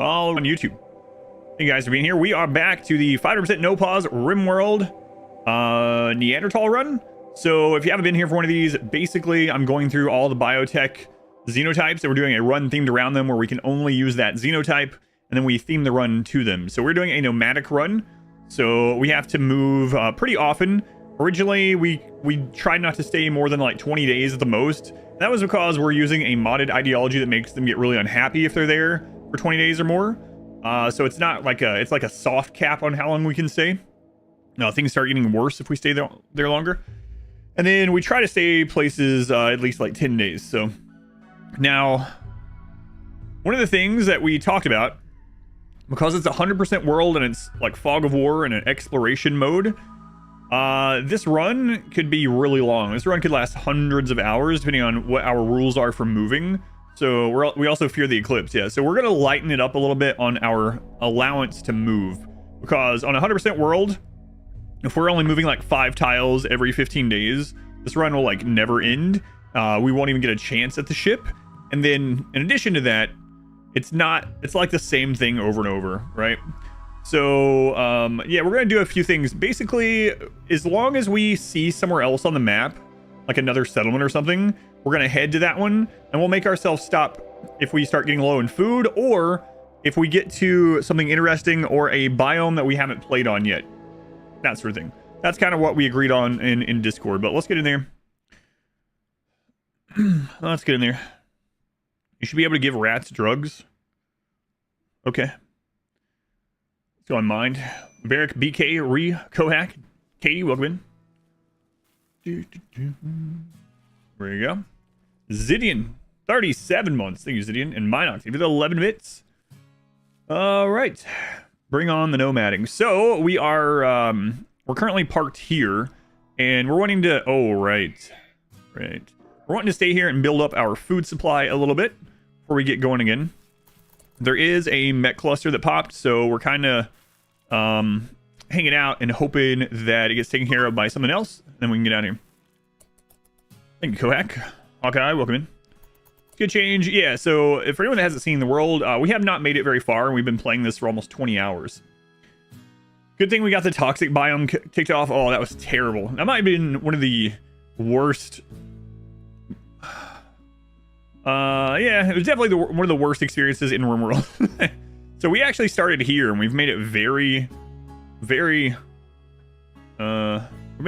all on YouTube. Thank you guys for being here. We are back to the 500% no pause RimWorld Neanderthal run. So if you haven't been here for one of these, basically I'm going through all the Biotech Xenotypes, and we're doing a run themed around them where we can only use that Xenotype, and then we theme the run to them. So we're doing a nomadic run, so we have to move pretty often. Originally, we tried not to stay more than like 20 days at the most. That was because we're using a modded ideology that makes them get really unhappy if they're there for 20 days or more. So it's not like it's like a soft cap on how long we can stay. No, things start getting worse if we stay there longer. And then we try to stay places at least like 10 days. So now, one of the things that we talked about, because it's 100% world and it's like fog of war and an exploration mode, this run could be really long. This run could last hundreds of hours depending on what our rules are for moving. So we also fear the eclipse. Yeah, so we're going to lighten it up a little bit on our allowance to move, because on 100% world, if we're only moving like 5 tiles every 15 days, this run will like never end. We won't even get a chance at the ship. And then in addition to that, it's like the same thing over and over, right? So yeah, we're gonna do a few things. Basically, as long as we see somewhere else on the map, like another settlement or something, we're gonna head to that one, and we'll make ourselves stop if we start getting low in food, or if we get to something interesting or a biome that we haven't played on yet. That sort of thing. That's kind of what we agreed on in Discord. But let's get in there. Let's get in there. You should be able to give rats drugs. Okay. Let's go on mind. Barrick, BK, Re, Kohack, Katie, welcome in. There you go. Zidian, 37 months. Thank you, Zidian. And Minox, give it 11 bits. All right. Bring on the nomading. So we are, we're currently parked here, and we're wanting to, oh, right. We're wanting to stay here and build up our food supply a little bit before we get going again. There is a mech cluster that popped, so we're kind of hanging out and hoping that it gets taken care of by someone else, and then we can get out of here. Thank you, Kohack. Hawkeye, welcome in. Good change. Yeah, so for anyone that hasn't seen the world, we have not made it very far, and we've been playing this for almost 20 hours. Good thing we got the toxic biome kicked off. Oh, that was terrible. That might have been one of the worst. Yeah, it was definitely one of the worst experiences in RimWorld. So we actually started here, and we've made it we made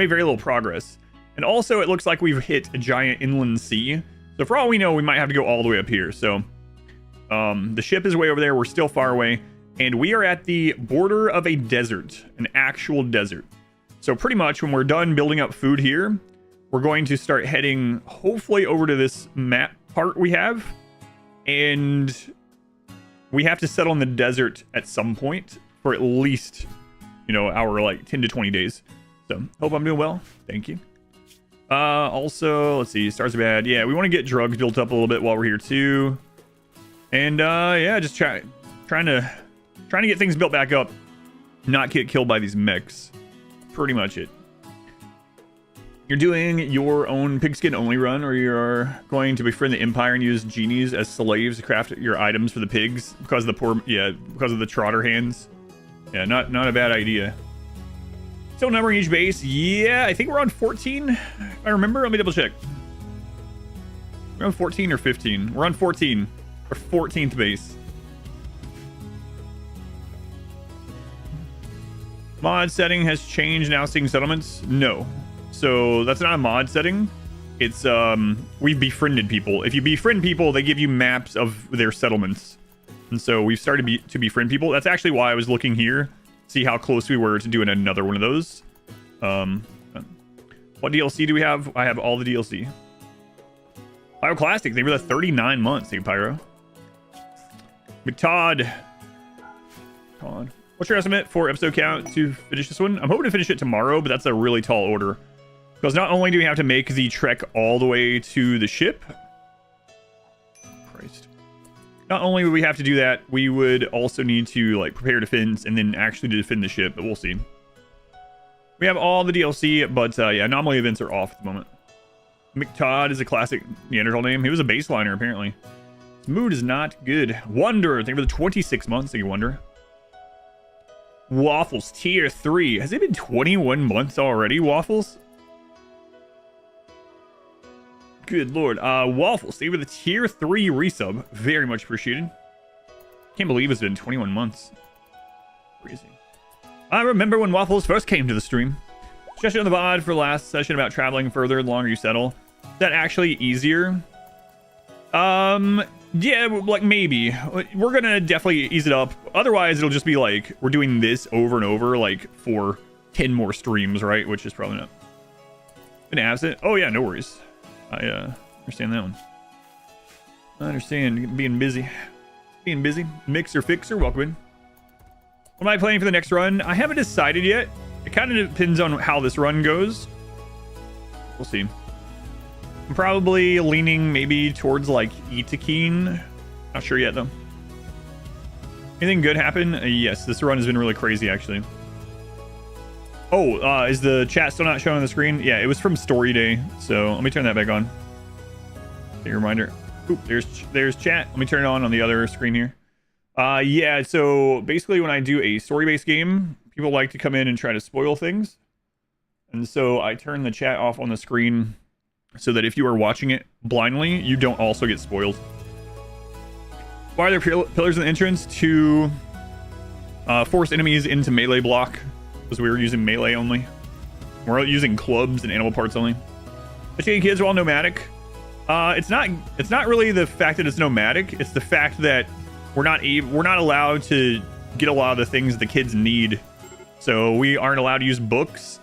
very little progress. And also, it looks like we've hit a giant inland sea. So for all we know, we might have to go all the way up here. So the ship is way over there. We're still far away. And we are at the border of a desert, an actual desert. So pretty much when we're done building up food here, we're going to start heading hopefully over to this map part we have. And we have to settle in the desert at some point for at least, you know, our like 10 to 20 days. So hope I'm doing well. Thank you. Also, let's see, stars are bad. Yeah, we want to get drugs built up a little bit while we're here too. And yeah, just trying to get things built back up, not get killed by these mechs. Pretty much it. You're doing your own pigskin only run, or you're going to befriend the Empire and use genies as slaves to craft your items for the pigs because of the trotter hands. Yeah, not a bad idea. Still numbering each base. Yeah, I think we're on 14. If I remember, let me double check. We're on 14 or 15. We're on 14. Our 14th base. Mod setting has changed, now seeing settlements. No. So that's not a mod setting. It's we've befriended people. If you befriend people, they give you maps of their settlements. And so we've started to befriend people. That's actually why I was looking here. See how close we were to doing another one of those. What DLC do we have? I have all the DLC. Pyroclastic, they were the 39 months. Hey, Pyro. McTodd. What's your estimate for episode count to finish this one? I'm hoping to finish it tomorrow, but that's a really tall order. Because not only do we have to make the trek all the way to the ship. Christ. Not only would we have to do that, we would also need to like prepare defense and then actually defend the ship, but we'll see. We have all the DLC, but yeah, anomaly events are off at the moment. McTodd is a classic Neanderthal name. He was a baseliner, apparently. His mood is not good. Wonder, thank you for the 26 months. Thank you, Wonder. Waffles, tier 3. Has it been 21 months already, Waffles? Good lord. Waffles, thank you for the tier 3 resub. Very much appreciated. Can't believe it's been 21 months. Crazy. I remember when Waffles first came to the stream. Discussion on the VOD for last session about traveling further the longer you settle. Is that actually easier? Yeah, like maybe. We're gonna definitely ease it up. Otherwise, it'll just be like we're doing this over and over, like for 10 more streams, right? Which is probably not. Been absent? Oh yeah, no worries. I understand that one. I understand being busy. Being busy. Mixer Fixer, welcome in. What am I playing for the next run? I haven't decided yet. It kind of depends on how this run goes. We'll see. I'm probably leaning maybe towards like Itakeen. Not sure yet though. Anything good happen? Yes, this run has been really crazy actually. Oh, is the chat still not showing on the screen? Yeah, it was from Story Day. So let me turn that back on. A reminder. Oop, there's chat. Let me turn it on the other screen here. Yeah, so basically when I do a story-based game, people like to come in and try to spoil things. And so I turn the chat off on the screen so that if you are watching it blindly, you don't also get spoiled. Why are there pillars in the entrance? To force enemies into melee block, because we were using melee only. We're using clubs and animal parts only. Educating kids while nomadic. It's not really the fact that it's nomadic. It's the fact that we're not allowed to get a lot of the things the kids need. So we aren't allowed to use books.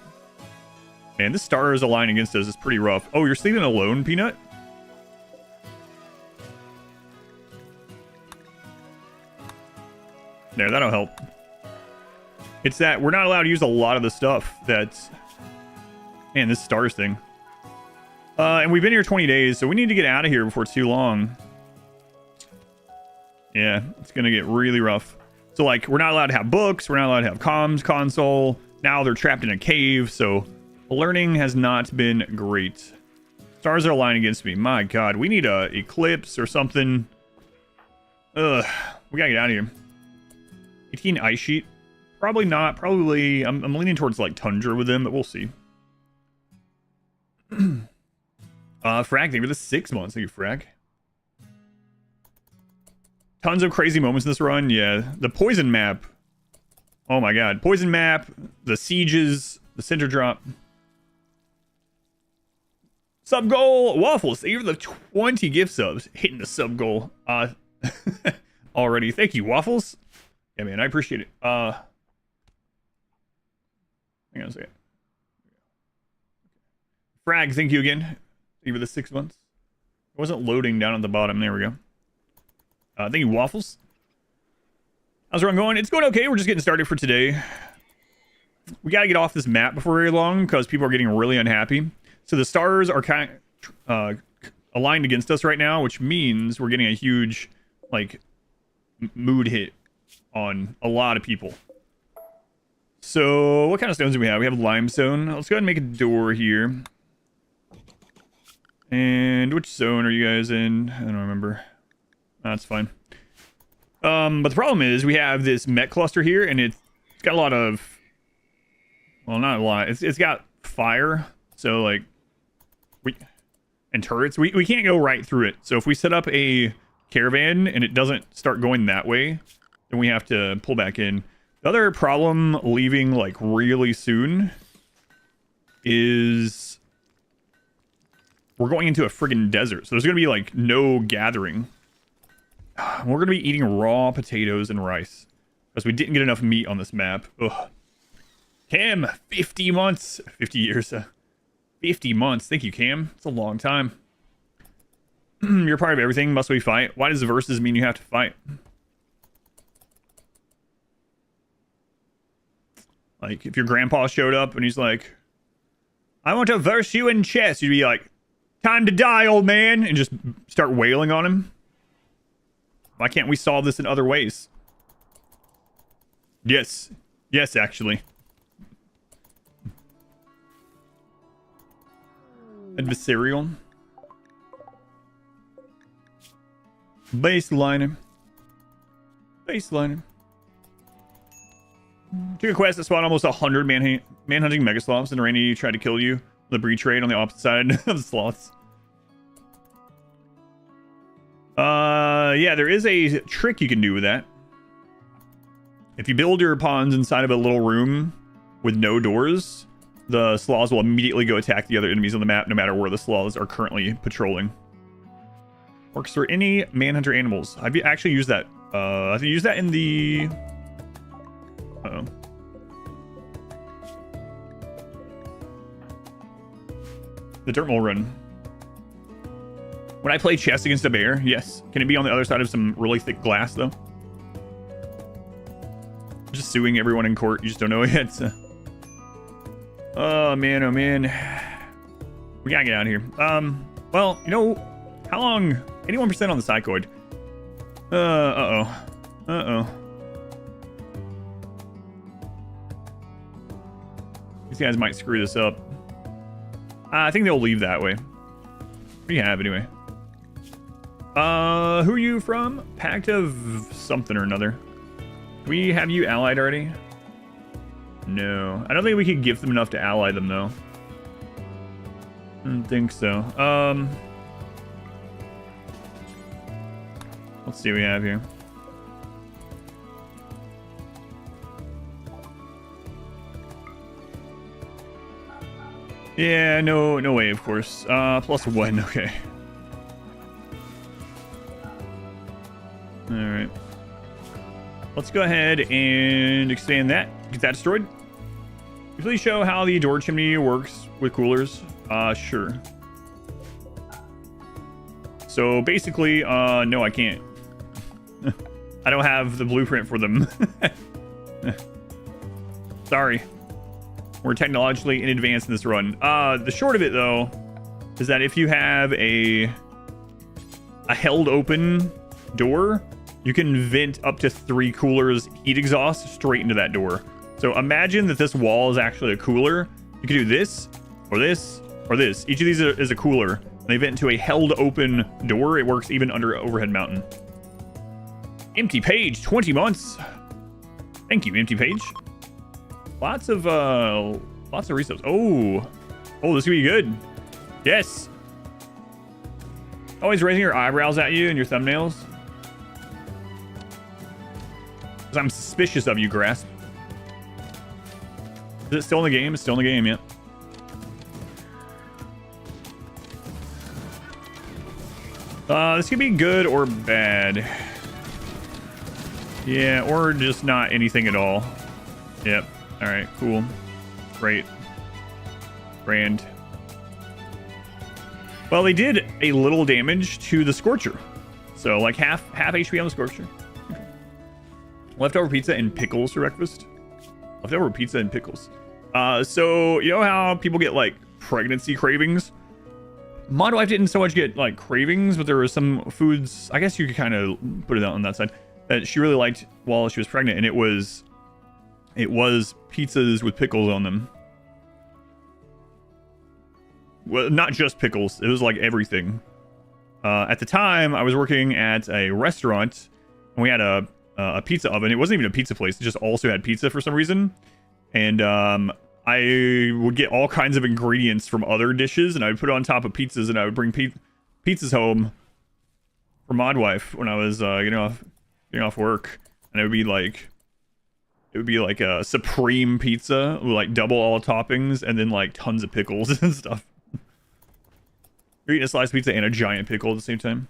Man, this stars align against us is pretty rough. Oh, you're sleeping alone, Peanut? There, that'll help. It's that we're not allowed to use a lot of the stuff that's... Man, this stars thing. And we've been here 20 days, so we need to get out of here before too long. Yeah, it's gonna get really rough. So, like, we're not allowed to have books, we're not allowed to have comms console. Now they're trapped in a cave, so... Learning has not been great. Stars are aligning against me. My god, we need a eclipse or something. Ugh, we gotta get out of here. 18 ice sheet. Probably not. Probably, I'm leaning towards like tundra with them, but we'll see. Frag, thank you for the 6 months. Thank you, Frag. Tons of crazy moments in this run. Yeah, the poison map. Oh my god, poison map. The sieges. The center drop. Sub goal, Waffles. Thank you for the 20 gift subs. Hitting the sub goal. Already. Thank you, Waffles. Yeah, man, I appreciate it. Hang on a second. Frag, thank you again. Thank you for the 6 months. It wasn't loading down at the bottom. There we go. Thank you, Waffles. How's the run going? It's going okay. We're just getting started for today. We gotta get off this map before very long because people are getting really unhappy. So the stars are kind of aligned against us right now, which means we're getting a huge, like, mood hit on a lot of people. So what kind of stones do we have? We have limestone. Let's go ahead and make a door here. And which zone are you guys in? I don't remember. That's fine. But the problem is we have this met cluster here, and it's got a lot of... Well, not a lot. It's got fire, so like and turrets. We can't go right through it. So if we set up a caravan and it doesn't start going that way, then we have to pull back in. The other problem leaving like really soon is we're going into a friggin' desert. So there's gonna be like no gathering. We're gonna be eating raw potatoes and rice because we didn't get enough meat on this map. Ugh. Cam, 50 months. 50 years. 50 months. Thank you, Cam. It's a long time. You're part of everything. Must we fight? Why does the verses mean you have to fight? Like, if your grandpa showed up and he's like, I want to verse you in chess, you'd be like, time to die, old man, and just start wailing on him. Why can't we solve this in other ways? Yes. Yes, actually. Adversarial. Baseline. Took a quest that spawned almost 100 manhunting megasloths, and Randy tried to kill you. The breach raid on the opposite side of the sloths. Yeah, there is a trick you can do with that. If you build your ponds inside of a little room with no doors, the sloths will immediately go attack the other enemies on the map, no matter where the sloths are currently patrolling. Works for any manhunter animals. I've actually used that. I've used that in the... Uh-oh. The dirt mole run. When I play chess against a bear, yes. Can it be on the other side of some really thick glass, though? Just suing everyone in court. You just don't know yet. Oh, man. Oh, man. We gotta get out of here. Well, you know, how long? 81% on the psychoid. Uh-oh. These guys might screw this up. I think they'll leave that way. What do you have, anyway? Who are you from? Pact of something or another. Do we have you allied already? No. I don't think we could gift them enough to ally them, though. I don't think so. Let's see what we have here. Yeah, no way, of course. +1, okay. Alright. Let's go ahead and expand that. Get that destroyed. Can you please show how the door chimney works with coolers? Sure. So basically, no, I can't. I don't have the blueprint for them. Sorry. We're technologically in advance in this run. The short of it, though, is that if you have a held open door, you can vent up to 3 coolers heat exhaust straight into that door. So imagine that this wall is actually a cooler. You can do this, or this, or this. Each of these is a cooler. And they vent into a held open door. It works even under overhead mountain. Empty page, 20 months. Thank you, empty page. Lots of resources. Oh, this could be good. Yes. Always raising your eyebrows at you in your thumbnails. Because I'm suspicious of you, Grasp. Is it still in the game? It's still in the game, yeah. This could be good or bad. Yeah, or just not anything at all. Yep. All right, cool. Great. Grand. Well, they did a little damage to the Scorcher. So, like half HP on the Scorcher. Okay. Leftover pizza and pickles for breakfast. Leftover pizza and pickles. So, you know how people get, like, pregnancy cravings? My wife didn't so much get, like, cravings, but there were some foods, I guess you could kind of put it out on that side, that she really liked while she was pregnant, and it was pizzas with pickles on them. Well, not just pickles. It was like everything. At the time, I was working at a restaurant, and we had a pizza oven. It wasn't even a pizza place. It just also had pizza for some reason. And I would get all kinds of ingredients from other dishes, and I would put it on top of pizzas, and I would bring pizzas home for my wife when I was getting off work. And it would be like a supreme pizza with like double all toppings and then like tons of pickles and stuff. You're eating a slice of pizza and a giant pickle at the same time.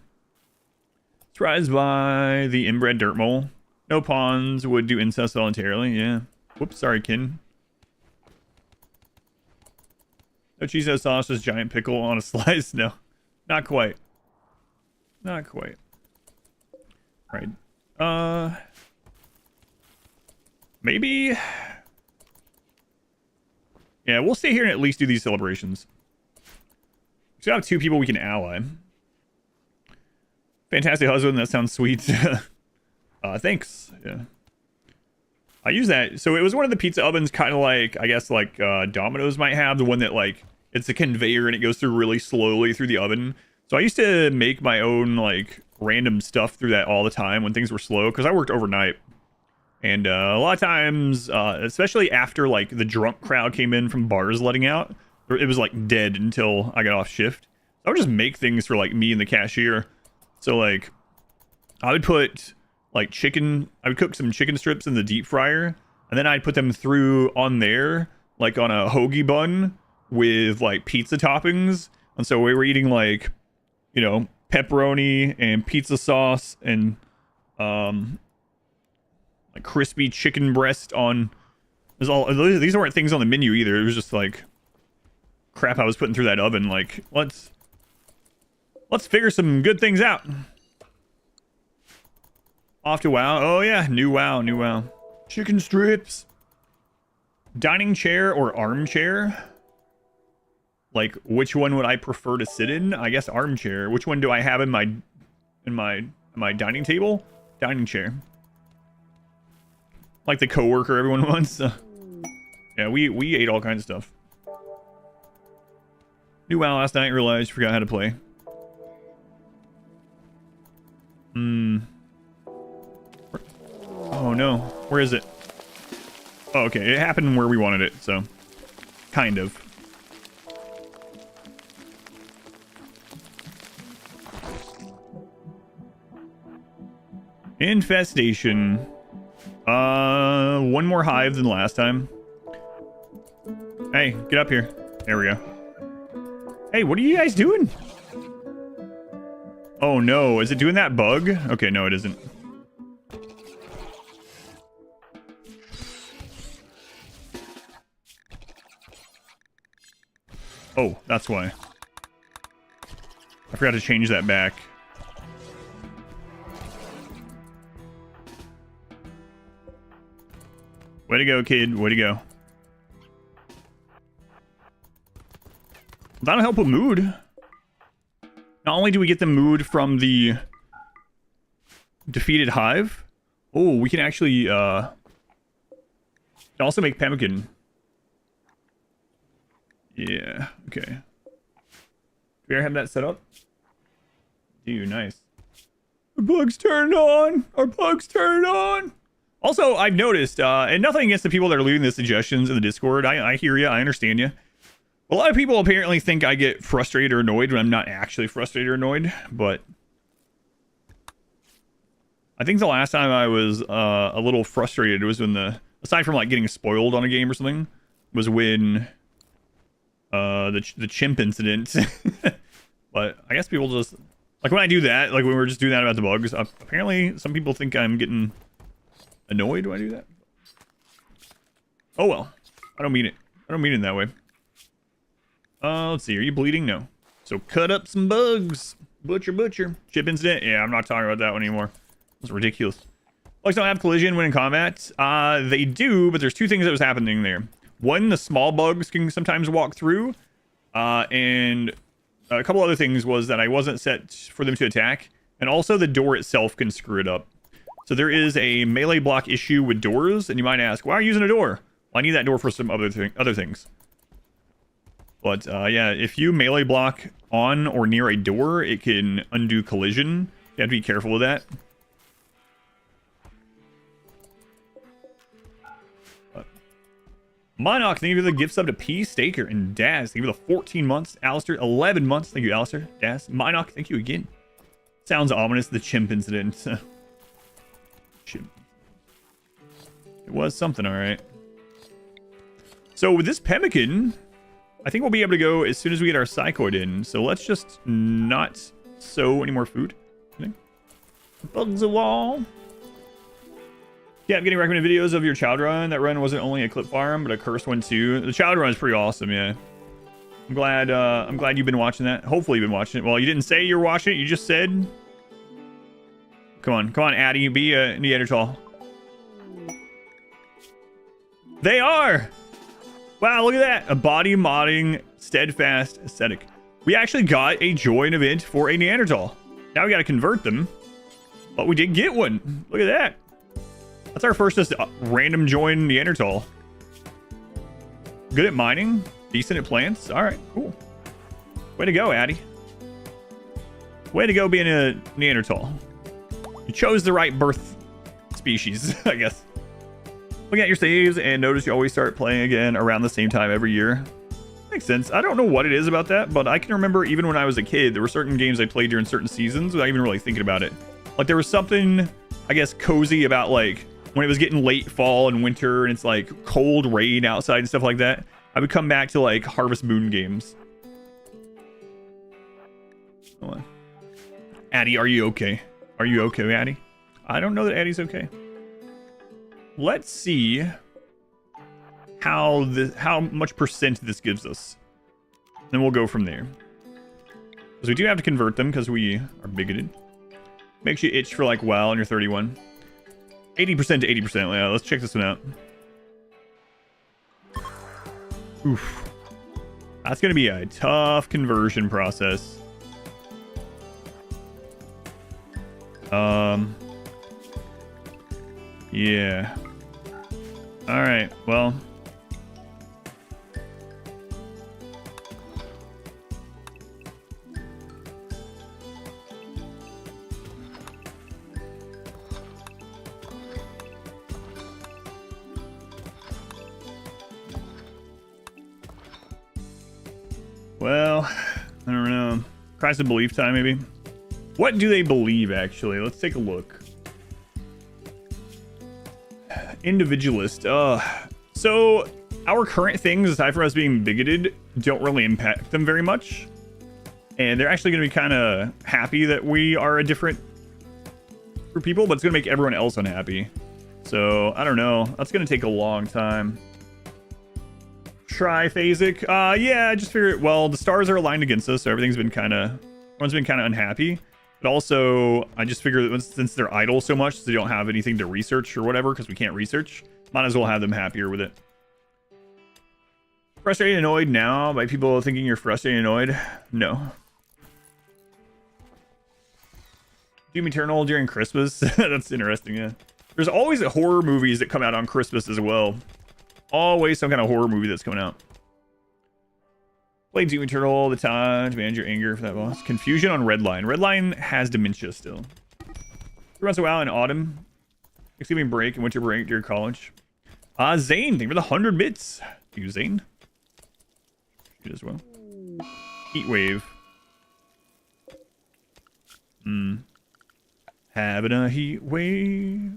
Surprised by the inbred dirt mole. No pawns would do incest voluntarily. Yeah. Whoops, sorry, Kin. No cheese, no sauce, just giant pickle on a slice. No, not quite. Not quite. Right. Maybe. Yeah, we'll stay here and at least do these celebrations. So we have 2 people we can ally. Fantastic husband. That sounds sweet. Thanks. Yeah. I use that. So it was one of the pizza ovens, kind of like, I guess, like Domino's might have. The one that, like, it's a conveyor and it goes through really slowly through the oven. So I used to make my own, like, random stuff through that all the time when things were slow, because I worked overnight. And a lot of times, especially after like the drunk crowd came in from bars letting out, it was like dead until I got off shift. So I would just make things for like me and the cashier. So like I would put like I would cook some chicken strips in the deep fryer, and then I'd put them through on there, like on a hoagie bun with like pizza toppings. And so we were eating like, you know, pepperoni and pizza sauce and like crispy chicken breast on. These weren't things on the menu either. It was just like crap I was putting through that oven. Like let's figure some good things out. Off to WoW. Oh yeah, new WoW. Chicken strips. Dining chair or armchair? Like which one would I prefer to sit in? I guess armchair. Which one do I have in my dining table? Dining chair. Like the coworker everyone wants. Yeah, we ate all kinds of stuff. New WoW last night, realized forgot how to play. Oh no, where is it? Oh, okay, it happened where we wanted it, so kind of. Infestation. One more hive than last time. Hey, get up here. There we go. Hey, what are you guys doing? Oh no, is it doing that bug? Okay, no it isn't. Oh, that's why. I forgot to change that back. Way to go, kid. Way to go. That'll help with mood. Not only do we get the mood from the defeated hive, oh, we can actually also make pemmican. Yeah, okay. Do we already have that set up? Dude, nice. Our bug's turned on! Our bug's turned on! Also, I've noticed, and nothing against the people that are leaving the suggestions in the Discord. I hear you, I understand you. A lot of people apparently think I get frustrated or annoyed when I'm not actually frustrated or annoyed, but I think the last time I was a little frustrated was when aside from like getting spoiled on a game or something, was when the chimp incident. But I guess people just like when I do that, like when we're just doing that about the bugs, apparently some people think I'm getting annoyed when I do that. Oh well, I don't mean it. I don't mean it in that way. Let's see. Are you bleeding? No. So cut up some bugs. Butcher. Chip incident? Yeah, I'm not talking about that one anymore. That's ridiculous. Bugs don't have collision when in combat. They do, but there's two things that was happening there. One, the small bugs can sometimes walk through. And a couple other things was that I wasn't set for them to attack. And also the door itself can screw it up. So there is a melee block issue with doors. And you might ask, why are you using a door? Well, I need that door for some other things. But yeah, if you melee block on or near a door, it can undo collision. You have to be careful with that. Monarch, thank you for the gift sub to P, Staker, and Daz. Thank you for the 14 months. Alistair, 11 months. Thank you, Alistair. Daz. Monarch, thank you again. Sounds ominous, the chimp incident. Chimp. It was something, alright. So with this pemmican, I think we'll be able to go as soon as we get our psychoid in. So let's just not sow any more food. Bugs a wall. Yeah, I'm getting recommended videos of your child run. That run wasn't only a clip farm, but a cursed one too. The child run is pretty awesome, yeah. I'm glad you've been watching that. Hopefully you've been watching it. Well, you didn't say you're watching it, you just said. Come on, Addy, be a Neanderthal. They are! Wow, look at that. A body modding steadfast aesthetic. We actually got a join event for a Neanderthal. Now we gotta convert them. But we did get one. Look at that. That's our first just random join Neanderthal. Good at mining. Decent at plants. Alright, cool. Way to go, Addy. Way to go being a Neanderthal. You chose the right birth species, I guess. Looking at your saves and notice you always start playing again around the same time every year. Makes sense. I don't know what it is about that, but I can remember even when I was a kid, there were certain games I played during certain seasons without even really thinking about it. Like there was something, I guess, cozy about like when it was getting late fall and winter and it's like cold rain outside and stuff like that. I would come back to like Harvest Moon games. Hold on. Addie, are you okay? Are you okay, Addie? I don't know that Addie's okay. Let's see how much percent this gives us. Then we'll go from there. Because we do have to convert them because we are bigoted. Makes you itch for like WoW and you're 31. 80% to 80%. Yeah, let's check this one out. Oof. That's going to be a tough conversion process. Yeah. All right. Well. Well, I don't know. Crisis of belief time, maybe. What do they believe, actually? Let's take a look. Individualist. So our current things, aside from us being bigoted, don't really impact them very much. And they're actually going to be kind of happy that we are a different group of people, but it's going to make everyone else unhappy. So, I don't know. That's going to take a long time. Triphasic. Yeah, I just figured, well, the stars are aligned against us, so everyone's been kind of unhappy. But also, I just figured that since they're idle so much, so they don't have anything to research or whatever, because we can't research, might as well have them happier with it. Frustrated and annoyed now by people thinking you're frustrated and annoyed? No. Doom Eternal during Christmas? That's interesting, yeah. There's always horror movies that come out on Christmas as well. Always some kind of horror movie that's coming out. Play Doom Eternal all the time to manage your anger for that boss. Confusion on Redline. Redline has dementia still. 3 months a while in autumn. Thanksgiving break and winter break during college. Zane, thank you for the 100 bits. Thank you, Zane. Good as well. Heat wave. Having a heat wave.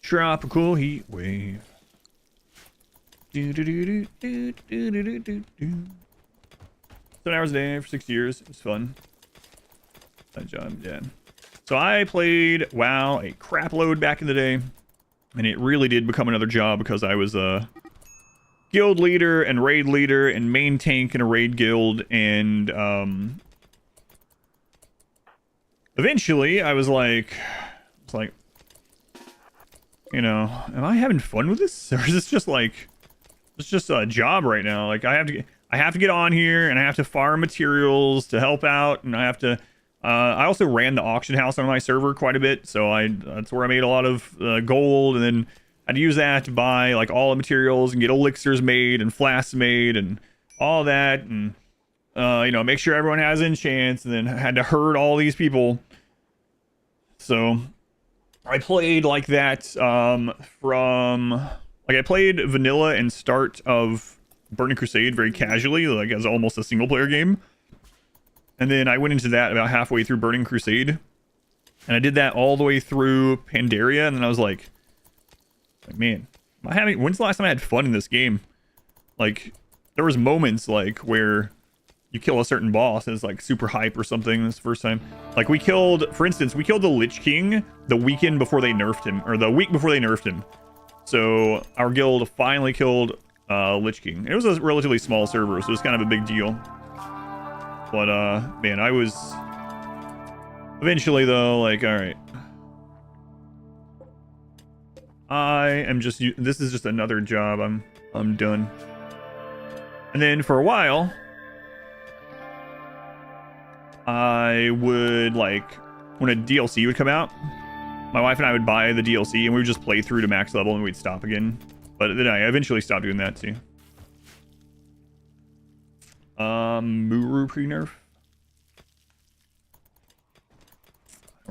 Tropical heat wave. 7 hours a day for 6 years. It was fun. That job, yeah. So I played WoW a crap load back in the day, and it really did become another job because I was a guild leader and raid leader and main tank in a raid guild, and eventually I was like, you know, am I having fun with this, or is this just like, it's just a job right now? Like I have to get on here and I have to farm materials to help out, and I have to I also ran the auction house on my server quite a bit, so that's where I made a lot of gold, and then I'd use that to buy like all the materials and get elixirs made and flasks made and all that, and you know, make sure everyone has enchants, and then I had to herd all these people. So I played like that I played vanilla and start of Burning Crusade very casually, like as almost a single player game. And then I went into that about halfway through Burning Crusade. And I did that all the way through Pandaria, and then I was like, man, when's the last time I had fun in this game? Like, there was moments like where you kill a certain boss and it's like super hype or something. This first time, like for instance, we killed the Lich King the weekend before they nerfed him, or the week before they nerfed him. So our guild finally killed Lich King. It was a relatively small server, so it was kind of a big deal. But man, I was eventually though like, all right, this is just another job. I'm done. And then for a while, I would, like, when a DLC would come out, my wife and I would buy the DLC and we would just play through to max level and we'd stop again. But then I eventually stopped doing that too. Muru pre-nerf.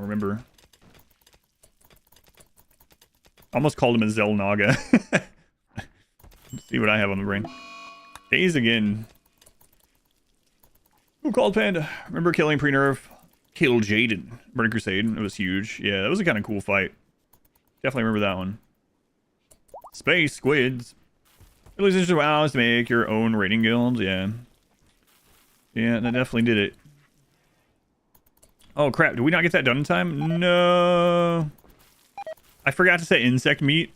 don't remember. Almost called him a Zelnaga. Let's see what I have on the brain. Days again. Who called Panda? Remember killing pre-nerf? Kill Jaden. Burning Crusade. It was huge. Yeah, that was a kind of cool fight. Definitely remember that one. Space Squids. It was interesting wow to make your own raiding guilds. Yeah. Yeah, that definitely did it. Oh crap, did we not get that done in time? No. I forgot to say insect meat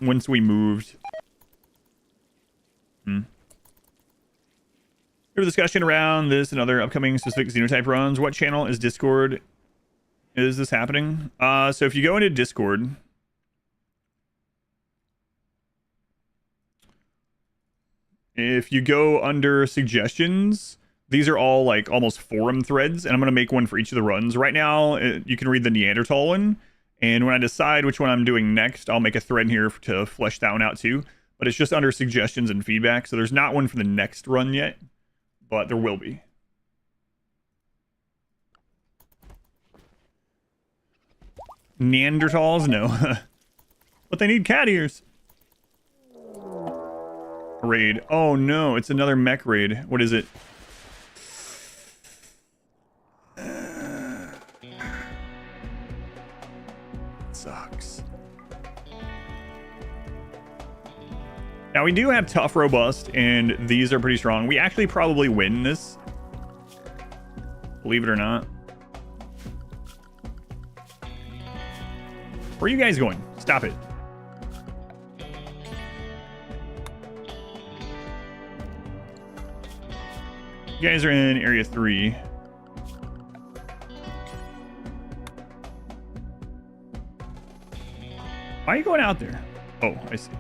once we moved. Here's a discussion around this and other upcoming specific Xenotype runs. What channel is Discord? Is this happening? So if you go into Discord, if you go under suggestions, these are all like almost forum threads, and I'm going to make one for each of the runs. Right now, you can read the Neanderthal one, and when I decide which one I'm doing next, I'll make a thread here to flesh that one out too. But it's just under suggestions and feedback, so there's not one for the next run yet, but there will be. Neanderthals? No. But they need cat ears. Raid. Oh no, it's another mech raid. What is it? Sucks. Now we do have tough, robust, and these are pretty strong. We actually probably win this. Believe it or not. Where are you guys going? Stop it. You guys are in area 3. Why are you going out there? Oh, I see.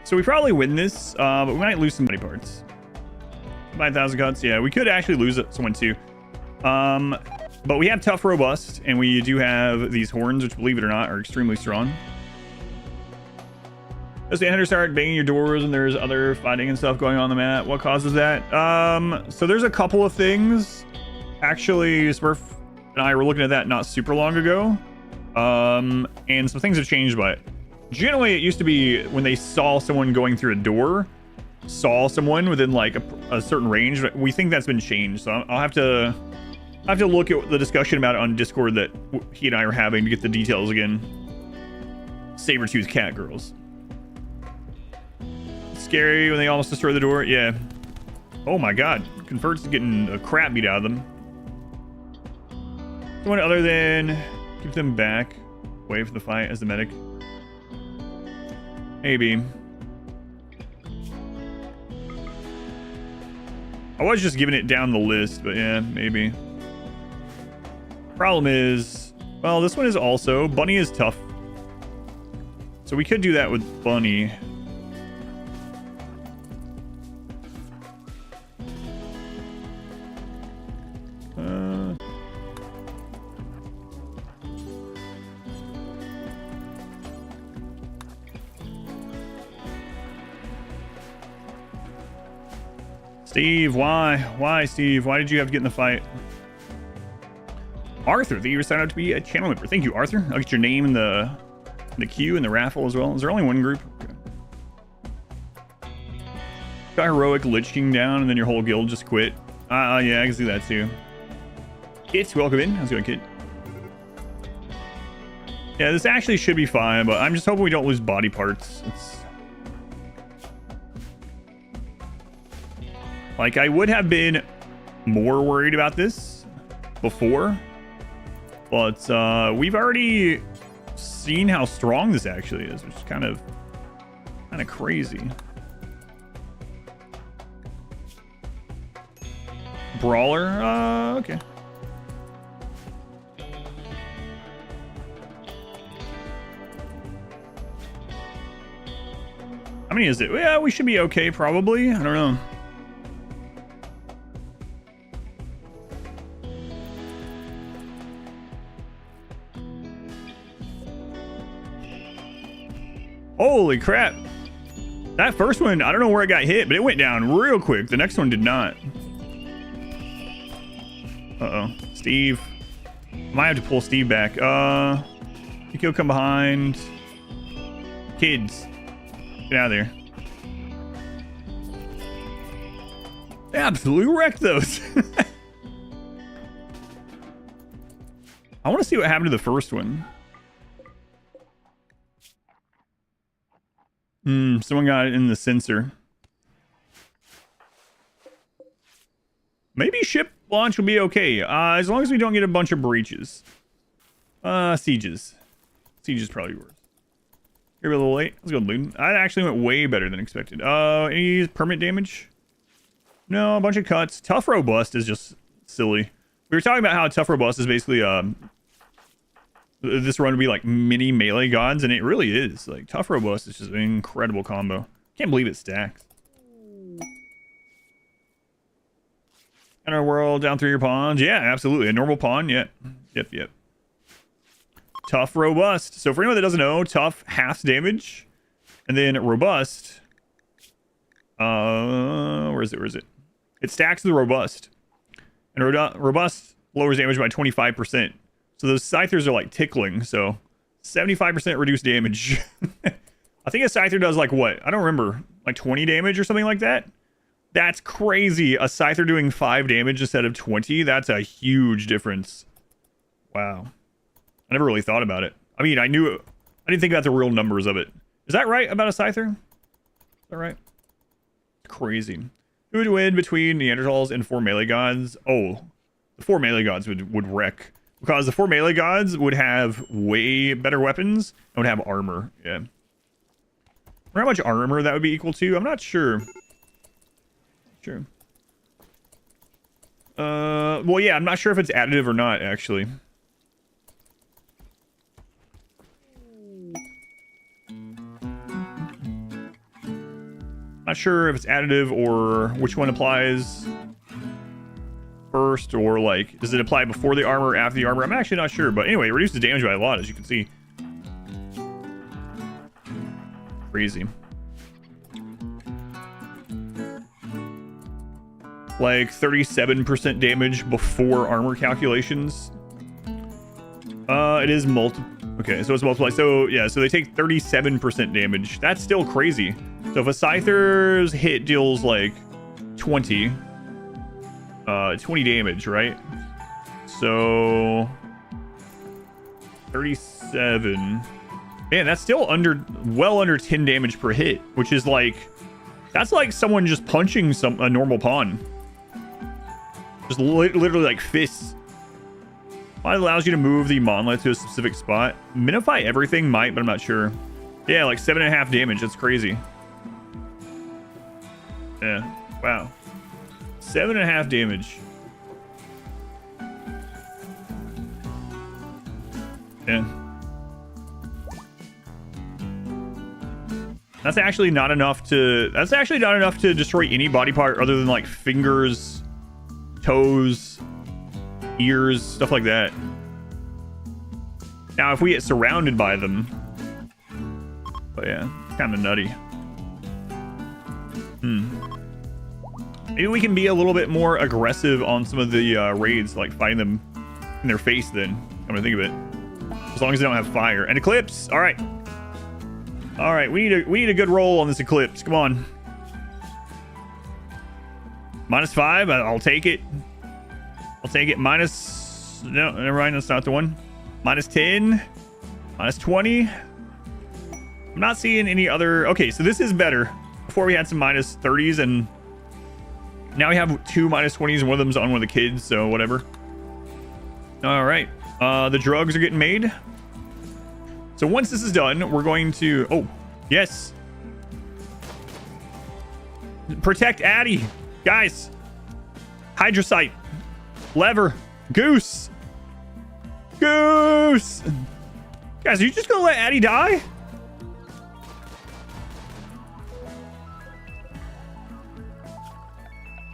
So we probably win this, but we might lose some body parts. 5,000 cuts. Yeah, we could actually lose someone too. But we have tough, robust, and we do have these horns, which, believe it or not, are extremely strong. Does the hunters start banging your doors and there's other fighting and stuff going on the map? What causes that? So there's a couple of things. Actually, Smurf and I were looking at that not super long ago. And some things have changed by it. Generally, it used to be when they saw someone going through a door, saw someone within like a certain range. But we think that's been changed. So I'll have to look at the discussion about it on Discord that he and I are having to get the details again. Saber-tooth cat girls. Scary when they almost destroy the door. Yeah. Oh my god. Convert's getting a crap beat out of them. Someone other than keep them back away from the fight as the medic. Maybe. I was just giving it down the list, but yeah, maybe. Problem is, well, this one is also Bunny is tough. So we could do that with Bunny. Steve, why? Why, Steve? Why did you have to get in the fight? Arthur, that you signed up to be a channel member. Thank you, Arthur. I'll get your name in the queue and the raffle as well. Is there only one group? Okay. Got heroic Lich King down and then your whole guild just quit. Yeah, I can see that too. Kit, welcome in. How's it going, Kit? Yeah, this actually should be fine, but I'm just hoping we don't lose body parts. Like, I would have been more worried about this before, but we've already seen how strong this actually is, which is kind of crazy. Brawler, okay. How many is it? Yeah, we should be okay, probably. I don't know. Holy crap. That first one, I don't know where it got hit, but it went down real quick. The next one did not. Uh-oh. Steve. Might have to pull Steve back. He'll come behind. Kids. Get out of there. They absolutely wrecked those. I want to see what happened to the first one. Someone got it in the sensor. Maybe ship launch will be okay. As long as we don't get a bunch of breaches. Sieges. Sieges probably worse. You're a little late. Let's go loot. I actually went way better than expected. Any permanent damage? No, a bunch of cuts. Tough robust is just silly. We were talking about how tough robust is basically this run would be like mini melee gods, and it really is. Like tough robust is just an incredible combo. Can't believe it stacks. In our world, down through your pawns. Yeah, absolutely. A normal pawn. Yeah. Yep. Tough, robust. So for anyone that doesn't know, tough halves damage, and then robust. Where is it? It stacks the robust, and robust lowers damage by 25%. So those scythers are like tickling. So 75% reduced damage. I think a scyther does like what? I don't remember. Like 20 damage or something like that. That's crazy. A scyther doing 5 damage instead of 20. That's a huge difference. Wow. I never really thought about it. I mean, I knew it. I didn't think about the real numbers of it. Is that right about a scyther? Is that right? Crazy. Who would win between Neanderthals and 4 melee gods? Oh, the 4 melee gods would wreck. Because the 4 melee gods would have way better weapons and would have armor. Yeah. I wonder how much armor that would be equal to. I'm not sure. Sure. Well, yeah, I'm not sure if it's additive or not, actually. Not sure if it's additive or which one applies first, or like, does it apply before the armor or after the armor? I'm actually not sure, but anyway, it reduces damage by a lot, as you can see. Crazy. Like 37% damage before armor calculations. It is okay, so it's multiplied. So yeah, so they take 37% damage. That's still crazy. So if a scyther's hit deals like 20 damage, right? So 37. Man, that's still well under 10 damage per hit, which is like, that's like someone just punching a normal pawn. Just literally like fists. It allows you to move the monolith to a specific spot. Minify everything might, but I'm not sure. Yeah, like 7.5 damage. That's crazy. Yeah. Wow. 7.5 damage. Yeah. That's actually not enough to destroy any body part other than like fingers, toes, ears, stuff like that. Now, if we get surrounded by them, but yeah, kind of nutty. Maybe we can be a little bit more aggressive on some of the raids, like fighting them in their face. Then, I'm gonna think of it. As long as they don't have fire and eclipse. All right. We need a good roll on this eclipse. Come on. -5. I'll take it. Minus. No, never mind. That's not the one. -10. -20. I'm not seeing any other. Okay, so this is better. Before we had some -30s, and now we have 2 -20s, and one of them's on one of the kids. So whatever. All right. The drugs are getting made. So once this is done, we're going to... Oh, yes. Protect Addy. Guys. Hydrocyte. Lever. Goose. Goose. Guys, are you just going to let Addy die?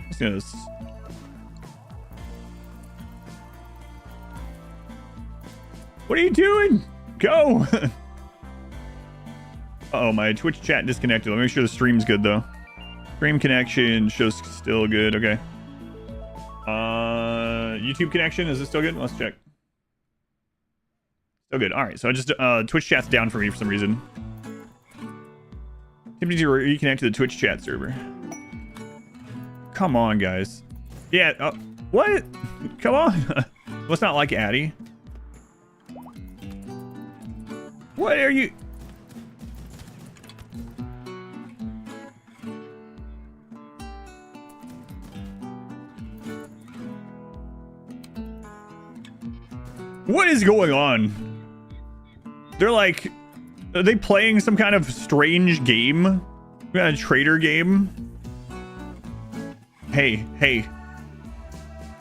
Let's do this. What are you doing? Go! Oh, my Twitch chat disconnected. Let me make sure the stream's good, though. Stream connection shows still good. Okay. YouTube connection, is it still good? Let's check. Still good. All right, so I just Twitch chat's down for me for some reason. Need to reconnect to the Twitch chat server. Come on, guys. Yeah. What? Come on. Well, it's not like Addy. What are you? What is going on? They're like, are they playing some kind of strange game? Some kind of traitor game? Hey.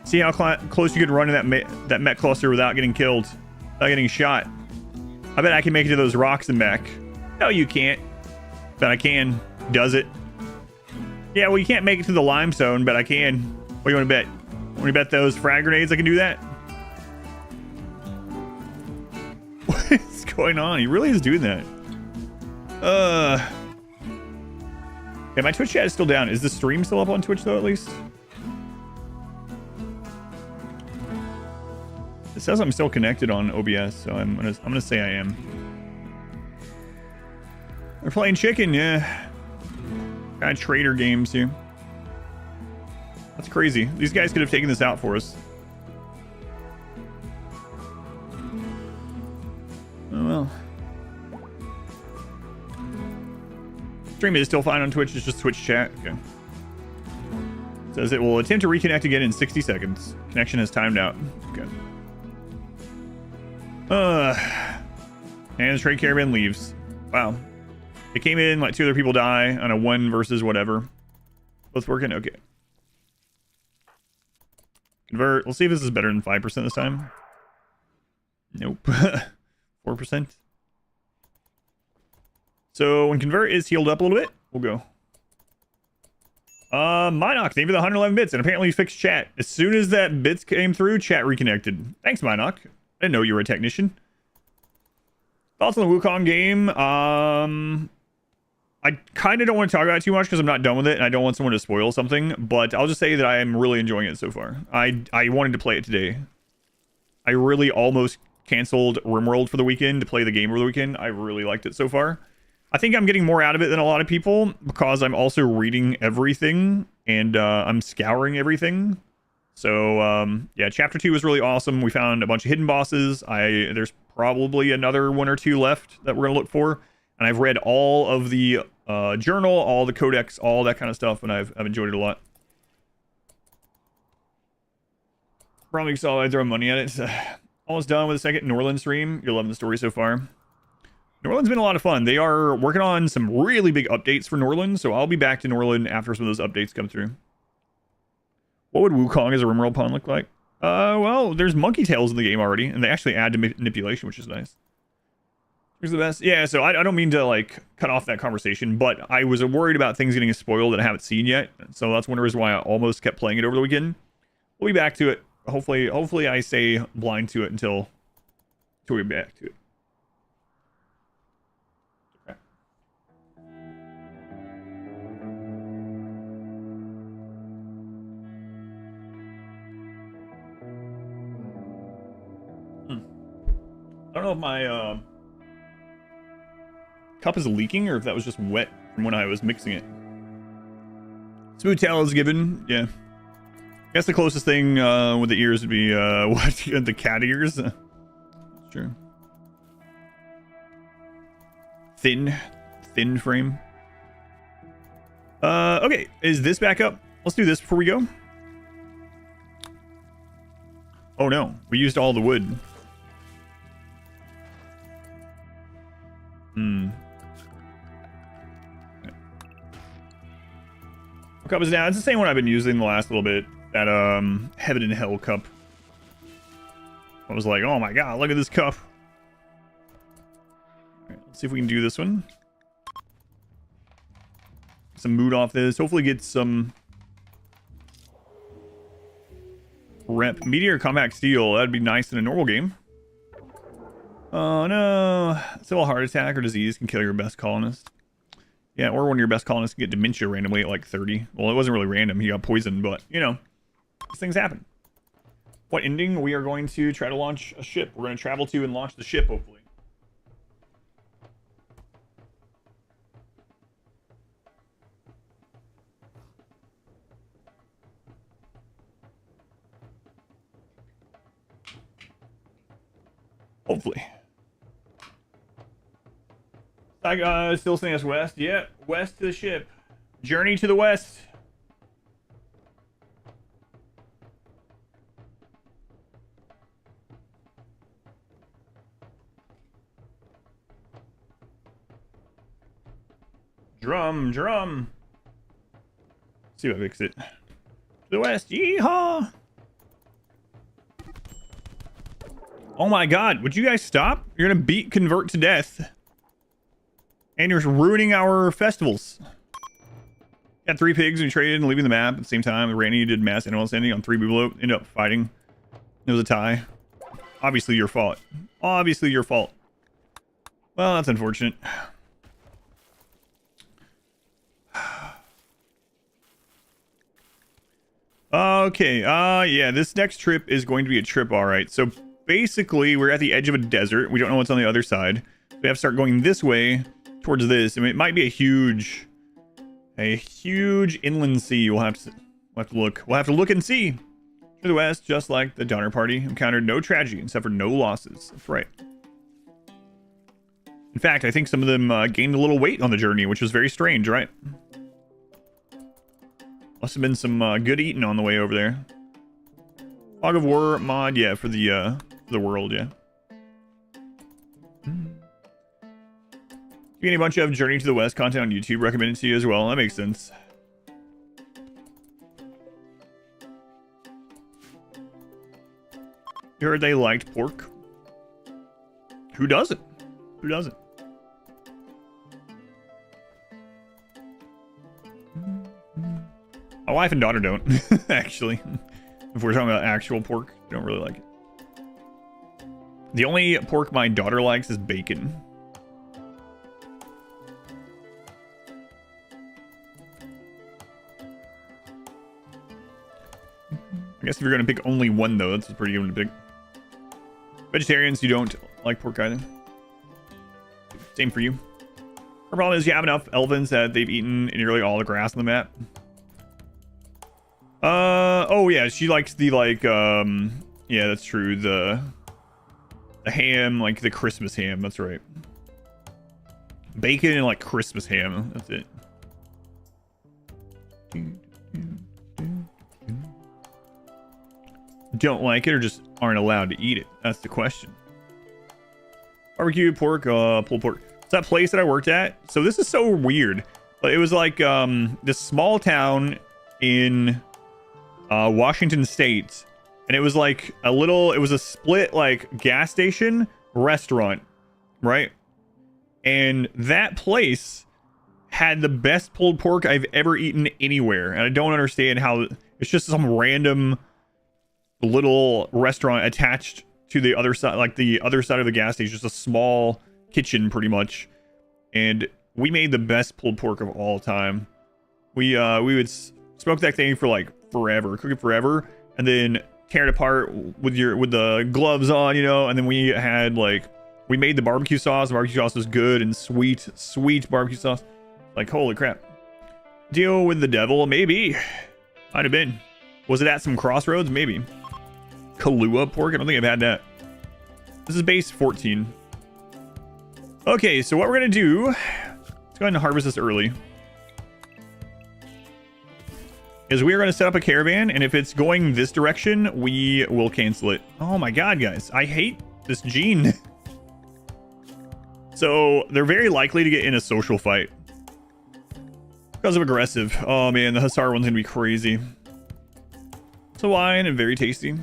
See how close you could run in that mech cluster without getting killed, without getting shot. I bet I can make it to those rocks and back. No, you can't. But I can. Does it? Yeah, well, you can't make it to the limestone, but I can. What do you want to bet? Want to bet those frag grenades I can do that? What is going on? He really is doing that. Yeah, my Twitch chat is still down. Is the stream still up on Twitch though, at least? It says I'm still connected on OBS, so I'm gonna say I am. They're playing chicken, yeah. Kind of traitor games here. That's crazy. These guys could have taken this out for us. Oh well. Stream is still fine on Twitch. It's just Twitch chat. Okay. Says it will attempt to reconnect again in 60 seconds. Connection has timed out. Okay. And the trade caravan leaves. Wow. It came in, like 2 other people die on a 1 versus whatever. Both working? Okay. Convert. Let's see if this is better than 5% this time. Nope. 4%. So when convert is healed up a little bit, we'll go. Minox, thank you for the 111 bits, and apparently fixed chat. As soon as that bits came through, chat reconnected. Thanks, Minox. I didn't know you were a technician. Thoughts on the Wukong game? I kind of don't want to talk about it too much because I'm not done with it, and I don't want someone to spoil something, but I'll just say that I am really enjoying it so far. I wanted to play it today. I really almost canceled RimWorld for the weekend to play the game over the weekend. I really liked it so far. I think I'm getting more out of it than a lot of people because I'm also reading everything and I'm scouring everything. So yeah, chapter 2 was really awesome. We found a bunch of hidden bosses. There's probably another 1 or 2 left that we're gonna look for. And I've read all of the journal, all the codex, all that kind of stuff, and I've enjoyed it a lot. Probably saw I'd throw money at it. Almost done with the second Norland stream. You're loving the story so far. Norland's been a lot of fun. They are working on some really big updates for Norland, so I'll be back to Norland after some of those updates come through. What would Wukong as a RimWorld pawn look like? Well, there's monkey tails in the game already, and they actually add to manipulation, which is nice. Here's the best. Yeah, so I don't mean to, like, cut off that conversation, but I was worried about things getting spoiled that I haven't seen yet, so that's one reason why I almost kept playing it over the weekend. We'll be back to it. Hopefully I stay blind to it until we get back to it. Okay. I don't know if my cup is leaking or if that was just wet from when I was mixing it. Smooth tail is given, yeah. I guess the closest thing with the ears would be what? The cat ears. That's true. Thin frame. Okay, is this back up? Let's do this before we go. Oh no, we used all the wood. What cup is down? It's the same one I've been using the last little bit. That Heaven and Hell cup. I was like, oh my god, look at this cup. Alright, let's see if we can do this one. Some mood off this. Hopefully get some rep. Meteor Compact Steel. That'd be nice in a normal game. Oh no. Civil heart attack or disease can kill your best colonist. Yeah, or one of your best colonists can get dementia randomly at like 30. Well, it wasn't really random. He got poisoned, but, you know, these things happen. what ending we are going to try to launch a ship. We're going to travel to and launch the ship, hopefully. Hopefully. Still saying us west. Yep, west to the ship. Journey to the west. Drum, drum. Let's see if I fix it. To the west. Yeehaw. Oh my god, would you guys stop? You're gonna beat convert to death. And you're ruining our festivals. Got 3 pigs and we traded and leaving the map at the same time. Randy did mass animal sending on 3 Bublo. Ended up fighting. It was a tie. Obviously your fault. Obviously your fault. Well, that's unfortunate. Okay, yeah, this next trip is going to be a trip, alright. So basically, we're at the edge of a desert. We don't know what's on the other side. We have to start going this way towards this. I mean, it might be a huge inland sea. We'll have to look. We'll have to look and see. To the west, just like the Donner Party, encountered no tragedy except for no losses. That's right. In fact, I think some of them gained a little weight on the journey, which was very strange, right? Must have been some good eating on the way over there. Fog of War mod, yeah, for the world, yeah. Getting a bunch of Journey to the West content on YouTube recommended to you as well. That makes sense. You heard they liked pork? Who doesn't? Who doesn't? My wife and daughter don't, actually. If we're talking about actual pork, they don't really like it. The only pork my daughter likes is bacon. I guess if you're going to pick only one, though, that's pretty good to pick. Vegetarians, you don't like pork either. Same for you. Our problem is you have enough elephants that they've eaten nearly all the grass on the map. Oh yeah, she likes the, like, yeah, that's true. The ham, like the Christmas ham, that's right. Bacon and, like, Christmas ham, that's it. Don't like it or just aren't allowed to eat it? That's the question. Barbecue pork, pulled pork. It's that place that I worked at. So this is so weird. But it was like this small town in Washington State, and it was like it was a split like gas station restaurant, right? And that place had the best pulled pork I've ever eaten anywhere, and I don't understand how it's just some random little restaurant attached to the other side, like the other side of the gas station, just a small kitchen pretty much. And we made the best pulled pork of all time. We would smoke that thing for like forever, cook it forever, and then tear it apart with the gloves on, you know. And then we made the barbecue sauce. The barbecue sauce was good and sweet barbecue sauce. Like, holy crap. Deal with the devil? Maybe. Might have been. Was it at some crossroads? Maybe. Kahlua pork? I don't think I've had that. This is base 14. Okay, so what we're gonna do, let's go ahead and harvest this early, is we are going to set up a caravan, and if it's going this direction, we will cancel it. Oh my god, guys, I hate this gene. So they're very likely to get in a social fight because of aggressive. Oh man, the Hussar one's gonna be crazy. It's Hawaiian and very tasty.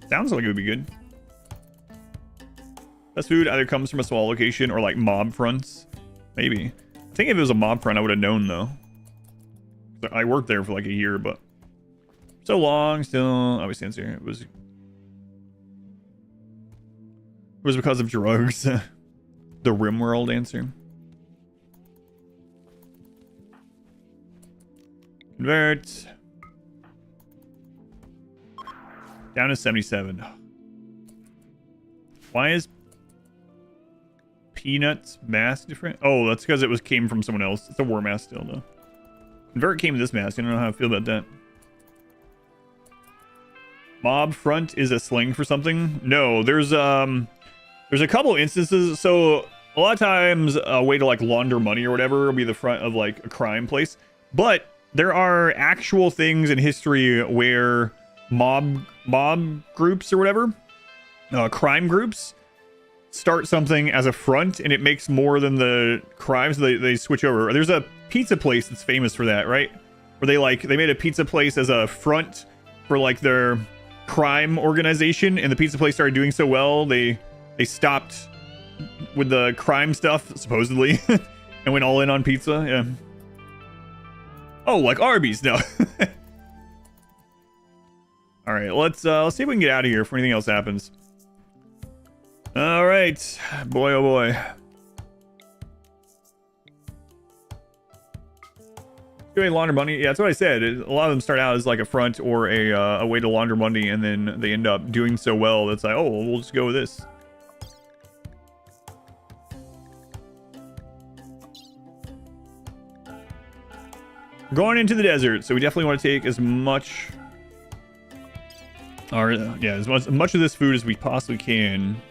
Sounds like it would be good. Best food either comes from a small location or like mob fronts. Maybe. I think if it was a mob front, I would have known though. I worked there for like a year, but so long still. Obviously, answer. It was because of drugs. The RimWorld answer. Convert. Down to 77. Why is Peanut's mask different? Oh, that's because it came from someone else. It's a war mask still, though. Convert came to this mask. I don't know how I feel about that. Mob front is a sling for something? No, there's a couple instances. So a lot of times a way to like launder money or whatever will be the front of like a crime place. But there are actual things in history where mob groups or whatever, crime groups, start something as a front and it makes more than the crimes. They switch over. There's a pizza place that's famous for that, right? Where they made a pizza place as a front for like their crime organization, and the pizza place started doing so well they stopped with the crime stuff supposedly and went all in on pizza. Yeah. Oh, like Arby's. No. All right, let's see if we can get out of here before anything else happens. All right, boy, oh boy. Doing launder money, yeah, that's what I said. A lot of them start out as like a front or a way to launder money, and then they end up doing so well that's like, oh, well, we'll just go with this. Going into the desert, so we definitely want to take as much, or yeah, as much of this food as we possibly can.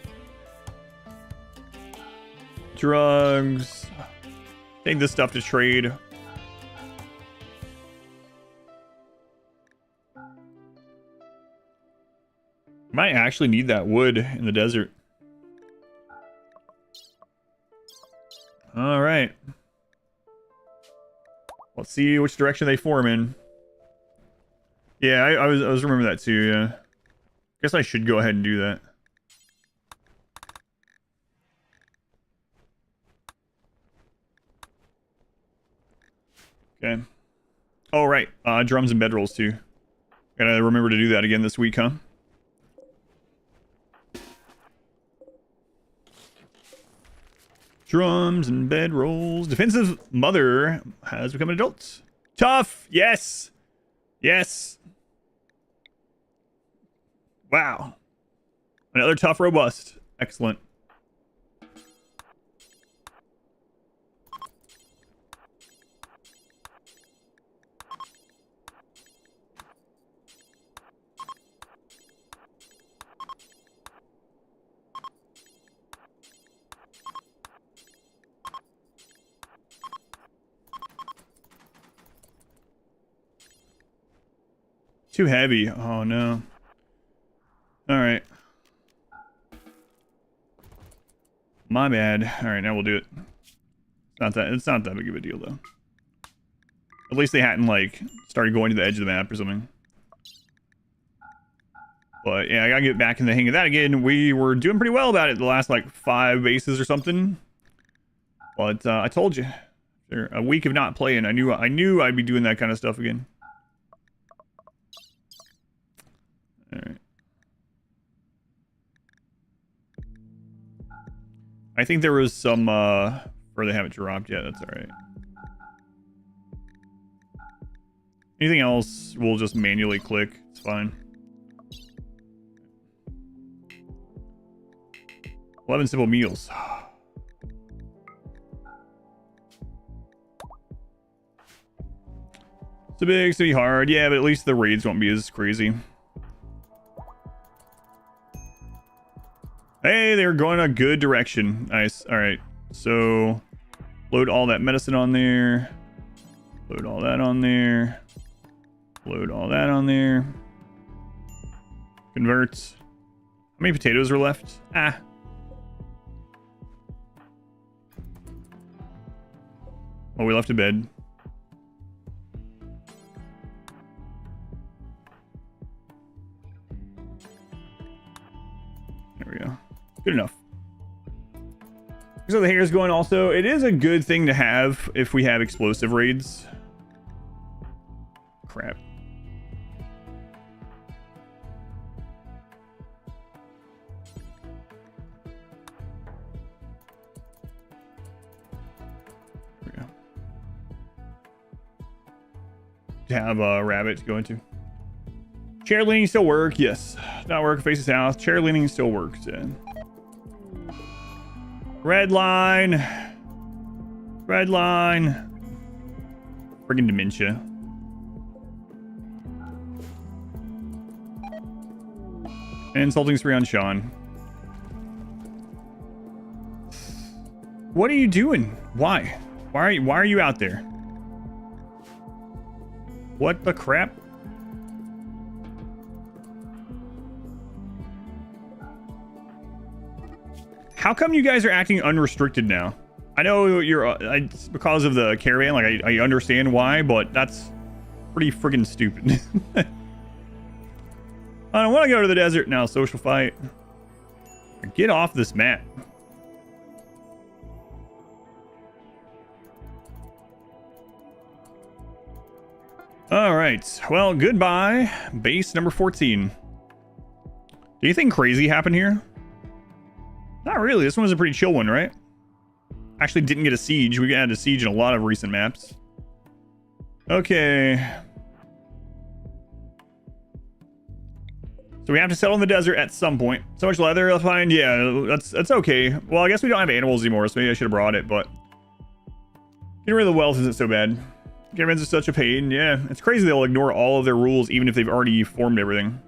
Drugs. Take this stuff to trade. Might actually need that wood in the desert. All right. Let's see which direction they form in. Yeah, I was remembering that too. Yeah. Guess I should go ahead and do that. Okay. Oh, right. Drums and bedrolls too. Gotta remember to do that again this week, huh? Drums and bedrolls. Defensive mother has become an adult. Tough. Yes. Yes. Wow. Another tough, robust. Excellent. Too heavy. Oh no. All right. My bad. All right, now we'll do it. It's not that big of a deal though. At least they hadn't like started going to the edge of the map or something. But yeah, I gotta get back in the hang of that again. We were doing pretty well about it the last like 5 bases or something. But I told you, after a week of not playing, I knew I'd be doing that kind of stuff again. All right. I think there was some where they haven't dropped yet. That's all right. Anything else, we'll just manually click. It's fine. 11 simple meals. It's a big city hard. Yeah, but at least the raids won't be as crazy. Hey, they're going a good direction. Nice. All right. So load all that medicine on there. Load all that on there. Load all that on there. Converts. How many potatoes are left? Ah. Oh, we left a bed. There we go. Good enough. So the hair's going also. It is a good thing to have if we have explosive raids. Crap. There we go. To have a rabbit to go into. Chair leaning still work. Yes. Not work. Faces south. Chair leaning still works. Yeah. Red line. Red line. Friggin' dementia. Insulting spree on Sean. What are you doing? Why? Why are you out there? What the crap? How come you guys are acting unrestricted now? I know you're it's because of the caravan, like I understand why, but that's pretty friggin' stupid. I don't want to go to the desert now, social fight. Get off this map. All right. Well, goodbye. Base number 14. Do you think crazy happened here? Not really. This one was a pretty chill one, right? Actually didn't get a siege. We had a siege in a lot of recent maps. Okay. So we have to settle in the desert at some point. So much leather I'll find. Yeah, that's okay. Well, I guess we don't have animals anymore, so maybe I should have brought it, but getting rid of the wealth isn't so bad. Caravans are such a pain. Yeah, it's crazy they'll ignore all of their rules even if they've already formed everything.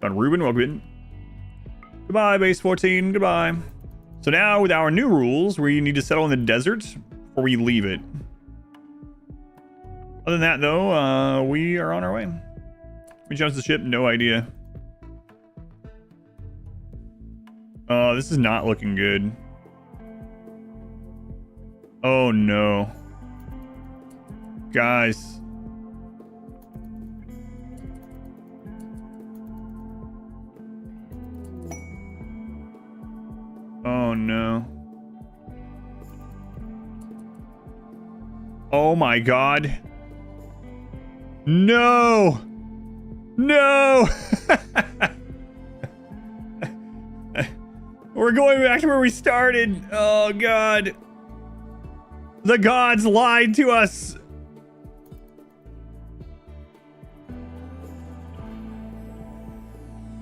Done, Ruben, welcome in. Goodbye, base 14. Goodbye. So now with our new rules, we need to settle in the desert before we leave it. Other than that, though, we are on our way. We jump the ship, no idea. This is not looking good. Oh no. Guys. Oh no. Oh my god. No! No! We're going back to where we started. Oh god. The gods lied to us.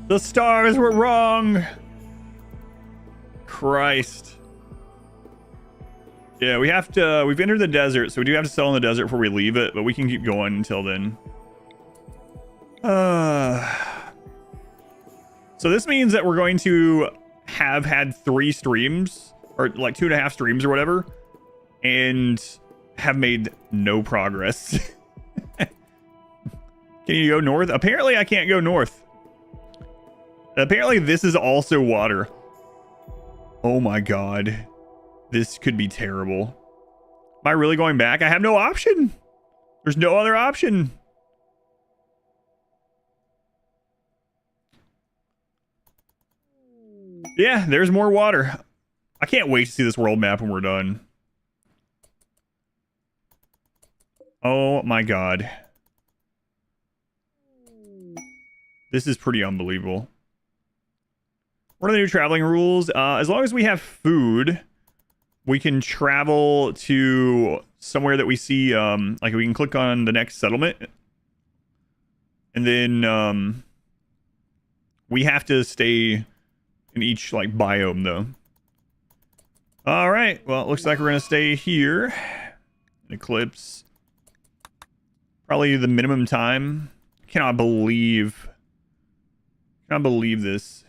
The stars were wrong. Christ. Yeah, we have to, we've entered the desert, so we do have to settle in the desert before we leave it, but we can keep going until then. So this means that we're going to have had 3 streams, or like 2.5 streams or whatever, and have made no progress. Can you go north? Apparently I can't go north. Apparently this is also water. Oh my god. This could be terrible. Am I really going back? I have no option. There's no other option. Yeah, there's more water. I can't wait to see this world map when we're done. Oh my god. This is pretty unbelievable. What are the new traveling rules? As long as we have food, we can travel to somewhere that we see, like we can click on the next settlement. And then we have to stay in each like biome though. All right, well, it looks like we're gonna stay here. Eclipse. Probably the minimum time. Cannot believe this.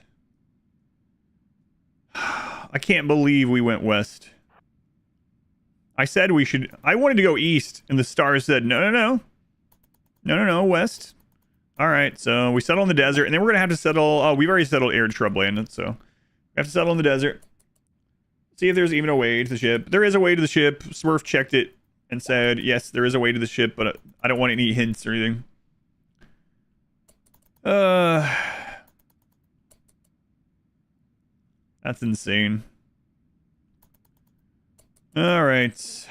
I can't believe we went west. I said we should, I wanted to go east, and the stars said, no, west. All right, so we settle in the desert, and then we're going to have to settle, oh, we've already settled arid shrubland, so we have to settle in the desert. See if there's even a way to the ship. There is a way to the ship. Smurf checked it and said, yes, there is a way to the ship, but I don't want any hints or anything. That's insane. All right.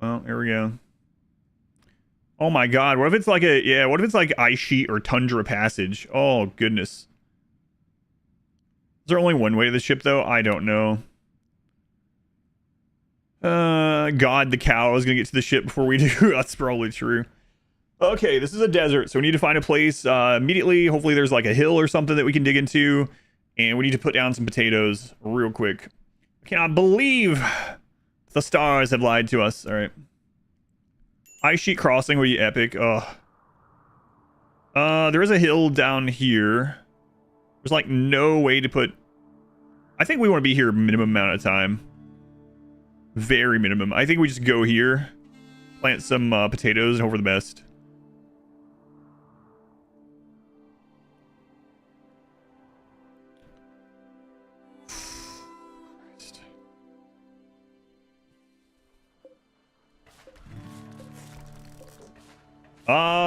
Well, here we go. Oh my god, what if it's like a, yeah, what if it's like ice sheet or tundra passage? Oh goodness. Is there only one way to the ship though? I don't know. God, the cow is gonna get to the ship before we do. That's probably true. Okay, this is a desert, so we need to find a place immediately. Hopefully there's like a hill or something that we can dig into. And we need to put down some potatoes real quick. I cannot believe the stars have lied to us. All right. Ice sheet crossing would be epic. Oh. There is a hill down here. There's like no way to put... I think we want to be here minimum amount of time. Very minimum. I think we just go here, plant some potatoes, and hope for the best.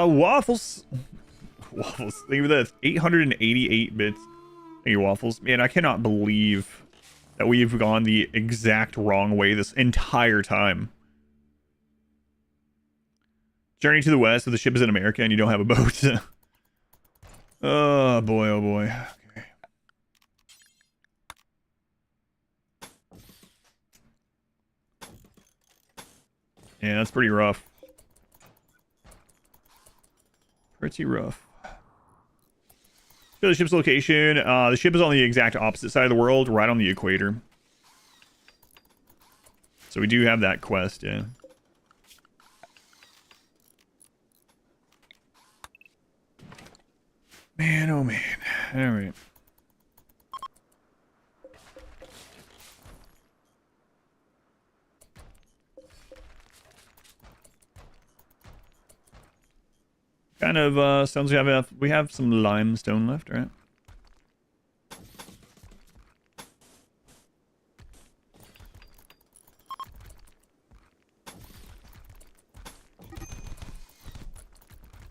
Waffles. Waffles. Think of that. 888 bits. Thank you, Waffles. Man, I cannot believe that we've gone the exact wrong way this entire time. Journey to the west, if the ship is in America and you don't have a boat. Oh boy, oh boy. Okay. Yeah, that's pretty rough. Pretty rough. So the ship's location. The ship is on the exact opposite side of the world, right on the equator. So we do have that quest, yeah. Man, oh man. All right. Kind of sounds like we have some limestone left, right?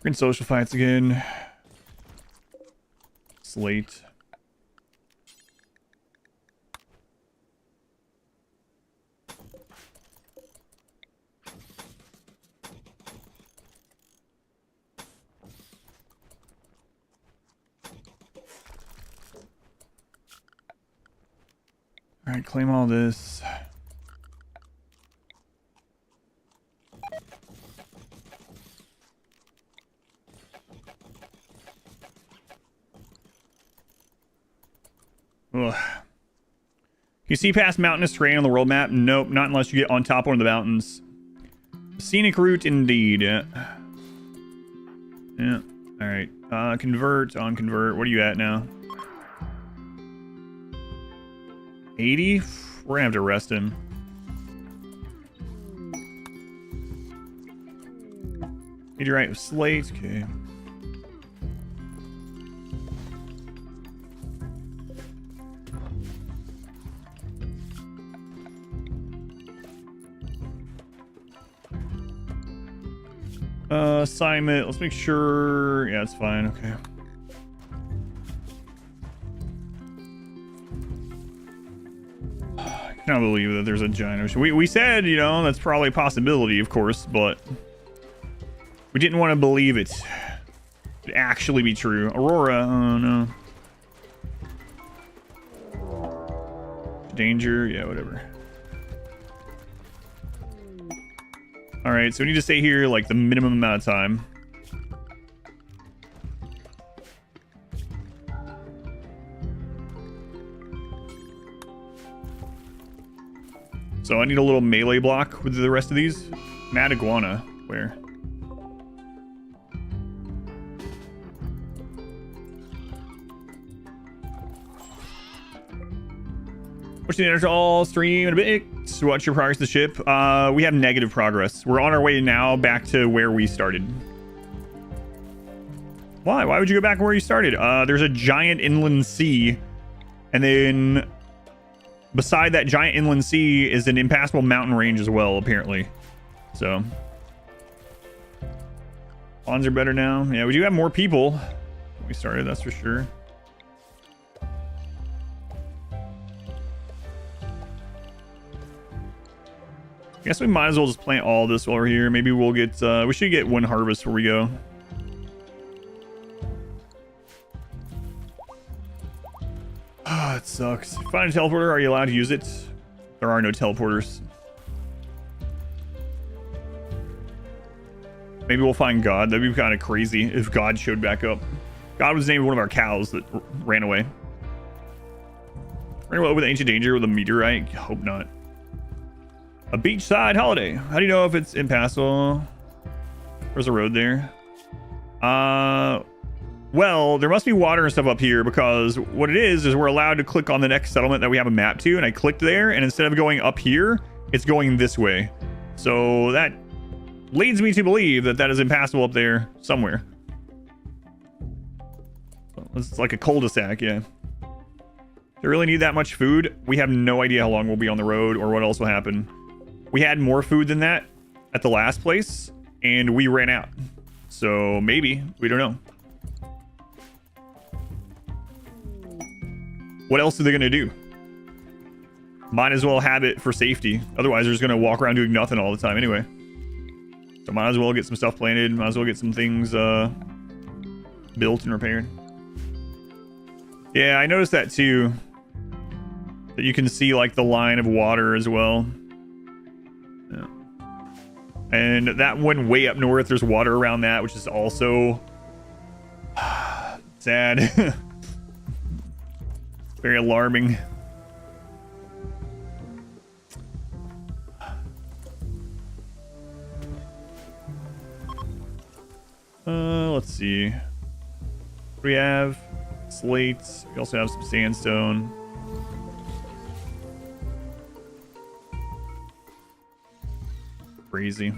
We're in social fights again. Slate. All right, claim all this. Ugh. Can you see past mountainous terrain on the world map? Nope, not unless you get on top of one of the mountains. Scenic route indeed. Yeah. All right. Convert on convert. What are you at now? 80? We're gonna have to rest him. Meteorite of slate. Okay. Assignment. Let's make sure. Yeah, it's fine. Okay. I cannot believe that there's a giant ocean. We said, you know, that's probably a possibility, of course, but we didn't want to believe it could actually be true. Aurora. Oh no. Danger. Yeah, whatever. All right, so we need to stay here like the minimum amount of time. So I need a little melee block with the rest of these. Mad iguana. Where? Watch the Neanderthal stream in a bit. So what's your progress to the ship? We have negative progress. We're on our way now back to where we started. Why? Why would you go back where you started? There's a giant inland sea. And then beside that giant inland sea is an impassable mountain range as well, apparently. So bonds are better now. Yeah, we do have more people. We started, that's for sure. I guess we might as well just plant all this while we're here. Maybe we'll get, we should get one harvest before we go. Ah, it sucks. Find a teleporter. Are you allowed to use it? There are no teleporters. Maybe we'll find God. That'd be kind of crazy if God showed back up. God was the name of one of our cows that ran away. Ran away with ancient danger with a meteorite. Hope not. A beachside holiday. How do you know if it's impassable? There's a road there. Well, there must be water and stuff up here, because what it is we're allowed to click on the next settlement that we have a map to, and I clicked there, and instead of going up here, it's going this way. So that leads me to believe that that is impassable up there somewhere. It's like a cul-de-sac, yeah. Do you really need that much food? We have no idea how long we'll be on the road or what else will happen. We had more food than that at the last place, and we ran out. So maybe, we don't know. What else are they gonna do? Might as well have it for safety. Otherwise, they're just gonna walk around doing nothing all the time anyway. So might as well get some stuff planted. Might as well get some things built and repaired. Yeah, I noticed that too. That you can see like the line of water as well. Yeah. And that one way up north, there's water around that, which is also sad. Very alarming. Let's see. What do we have? Slates. We also have some sandstone. Crazy.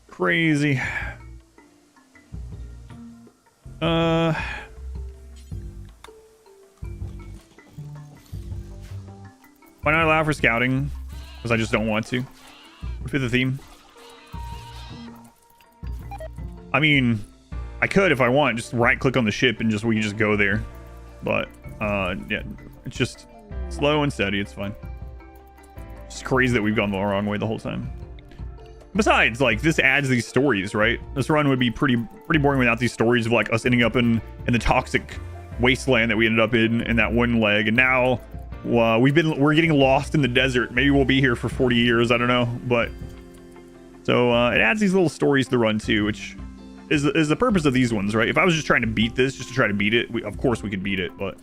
Crazy. Why not allow for scouting? Because I just don't want to. What fit the theme? I mean, I could if I want, just right click on the ship and we can just go there. But yeah, it's just slow and steady, it's fine. It's crazy that we've gone the wrong way the whole time. Besides, like, this adds these stories, right? This run would be pretty boring without these stories of like us ending up in the toxic wasteland that we ended up in that one leg, and now we're getting lost in the desert. Maybe we'll be here for 40 years, I don't know, but so it adds these little stories to the run too, which is the purpose of these ones, right? If I was just trying to beat this, just to try to beat it, of course we could beat it, but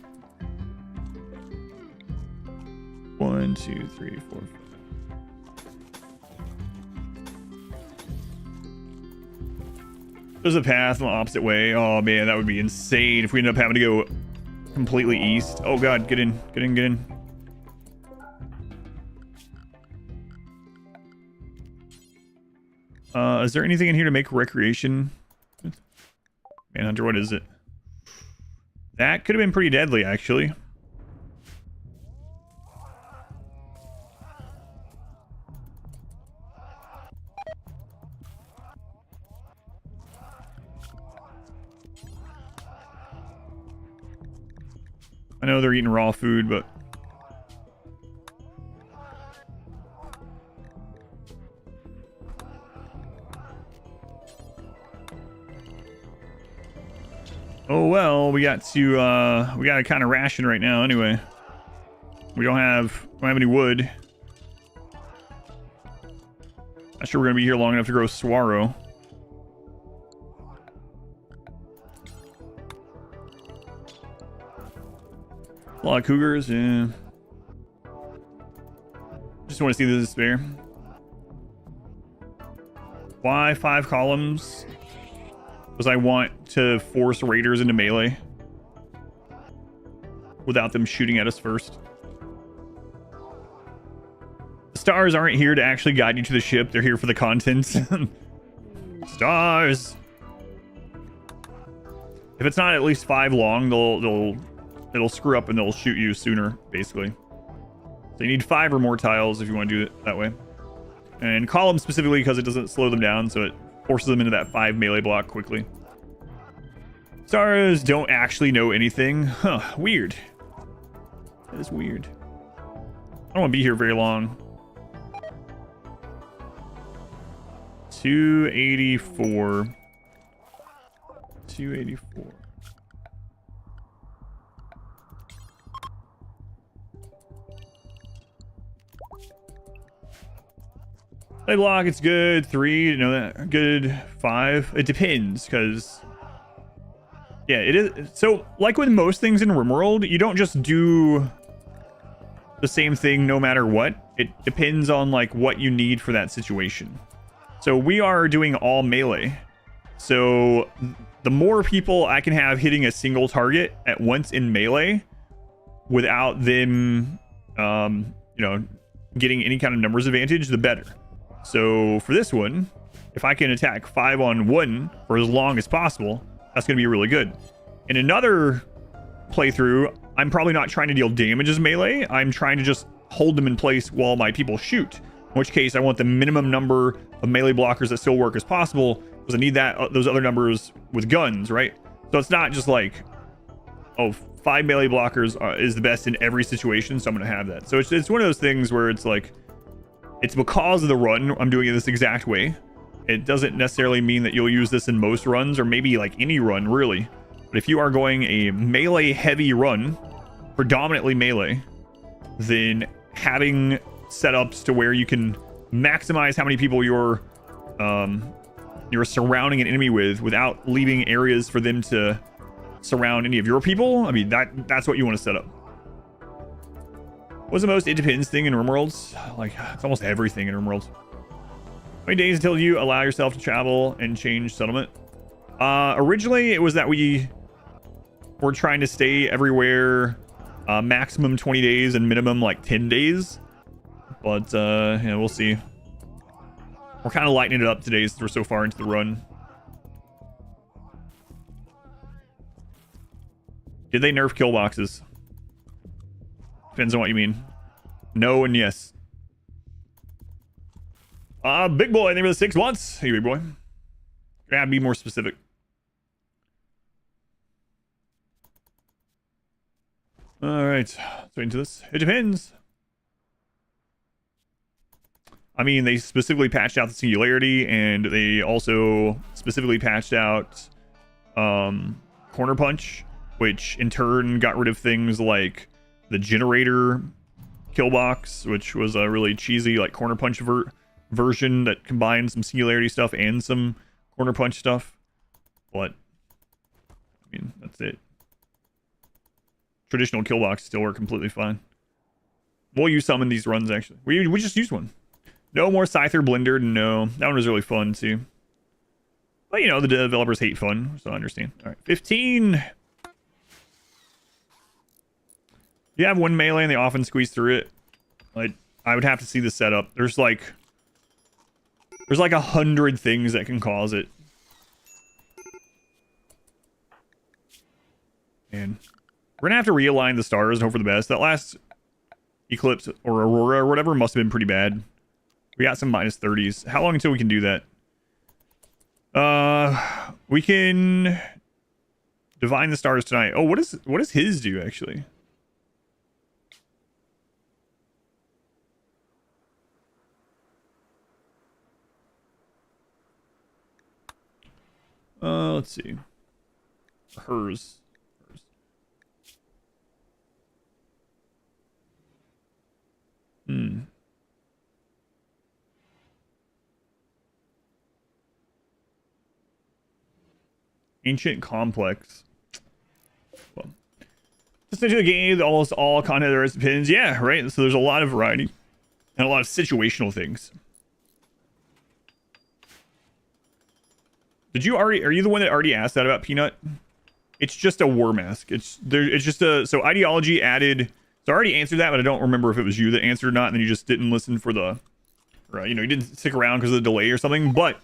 1, 2, 3, 4, 5. There's a path the opposite way. Oh man, that would be insane if we end up having to go completely east. Oh god, get in, get in, get in. Is there anything in here to make recreation? Manhunter, what is it? That could have been pretty deadly, actually. I know they're eating raw food, but oh well, we got to kind of ration right now anyway. We don't have any wood. Not sure we're gonna be here long enough to grow swallow. A lot of cougars, yeah. Just want to see the despair. Why 5 columns? Because I want to force raiders into melee without them shooting at us first. The stars aren't here to actually guide you to the ship. They're here for the content. Stars. If it's not at least 5 long, it'll screw up and they'll shoot you sooner, basically. So you need 5 or more tiles if you want to do it that way. And columns specifically because it doesn't slow them down, so it forces them into that 5 melee block quickly. Stars don't actually know anything. Huh, weird. That is weird. I don't want to be here very long. 284. 284. Play block, it's good. 3, you know, that good. 5. It depends, because yeah, it is. So like with most things in RimWorld, you don't just do the same thing no matter what. It depends on like what you need for that situation. So we are doing all melee. So the more people I can have hitting a single target at once in melee without them, you know, getting any kind of numbers advantage, the better. So for this one, if I can attack 5 on 1 for as long as possible, that's going to be really good. In another playthrough, I'm probably not trying to deal damage as melee. I'm trying to just hold them in place while my people shoot. In which case, I want the minimum number of melee blockers that still work as possible, because I need that those other numbers with guns, right? So it's not just like, oh, 5 melee blockers is the best in every situation, so I'm going to have that. So it's one of those things where it's like, it's because of the run I'm doing it this exact way. It doesn't necessarily mean that you'll use this in most runs, or maybe like any run, really. But if you are going a melee heavy run, predominantly melee, then having setups to where you can maximize how many people you're surrounding an enemy with without leaving areas for them to surround any of your people, I mean, that's what you want to set up. What's the most it depends thing in RimWorlds? Like, it's almost everything in RimWorlds. How many days until you allow yourself to travel and change settlement? Originally, it was that we were trying to stay everywhere maximum 20 days and minimum like 10 days. But, yeah, we'll see. We're kind of lightening it up today since we're so far into the run. Did they nerf kill boxes? Depends on what you mean. No and yes. Big boy, name of the 6 months. Hey, big boy. Gonna have to be more specific. All right, so into this. It depends. I mean, they specifically patched out the singularity, and they also specifically patched out corner punch, which in turn got rid of things like the generator kill box, which was a really cheesy like corner punch version that combined some singularity stuff and some corner punch stuff. But I mean, that's it. Traditional kill box still work completely fine. We'll use some in these runs, actually. We just used one. No more Scyther Blender. No, that one was really fun too. But you know, the developers hate fun, so I understand. All right, 15. You have one melee and they often squeeze through it. Like, I would have to see the setup. There's like 100 things that can cause it. And we're gonna have to realign the stars and hope for the best. That last eclipse or aurora or whatever must have been pretty bad. We got some -30s. How long until we can do that? We can divine the stars tonight. Oh, what does his do actually? Let's see. Hers. Ancient complex. Well, just into the game, almost all content there is depends. Yeah, right. So there's a lot of variety and a lot of situational things. Did you already? Are you the one that already asked that about Peanut? It's just a war mask. It's just a so ideology added. So I already answered that, but I don't remember if it was you that answered or not, and then you just didn't listen for the, or, you know, you didn't stick around because of the delay or something. But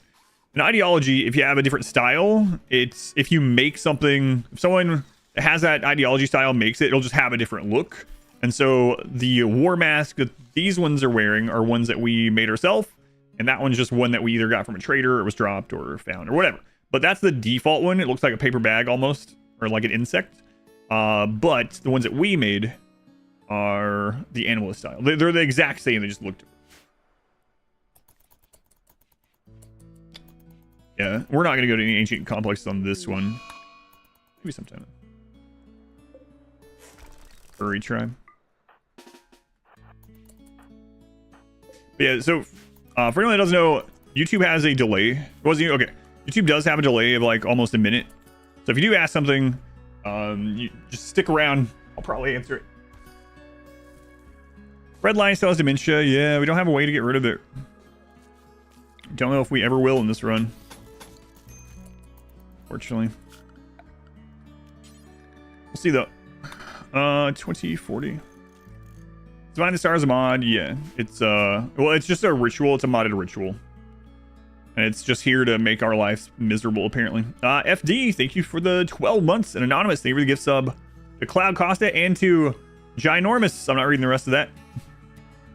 in ideology, if you have a different style, it's if you make something, if someone that has that ideology style makes it, it'll just have a different look. And so the war mask that these ones are wearing are ones that we made ourselves. And that one's just one that we either got from a trader or was dropped or found or whatever. But that's the default one. It looks like a paper bag almost, or like an insect. But the ones that we made are the animalist style. They're the exact same. They just look different. Yeah, we're not going to go to any ancient complexes on this one. Maybe sometime. Furry tribe. But yeah, so For anyone that doesn't know, YouTube has a delay. Okay. YouTube does have a delay of like almost a minute. So if you do ask something, you just stick around. I'll probably answer it. Red line still has dementia. Yeah, we don't have a way to get rid of it. Don't know if we ever will in this run. Fortunately. We'll see though. 2040. Divine the Stars mod, yeah. It's well, it's just a ritual. It's a modded ritual. And it's just here to make our lives miserable, apparently. FD, thank you for the 12 months. And Anonymous, thank you for the gift sub to Cloud Costa and to Ginormous. I'm not reading the rest of that.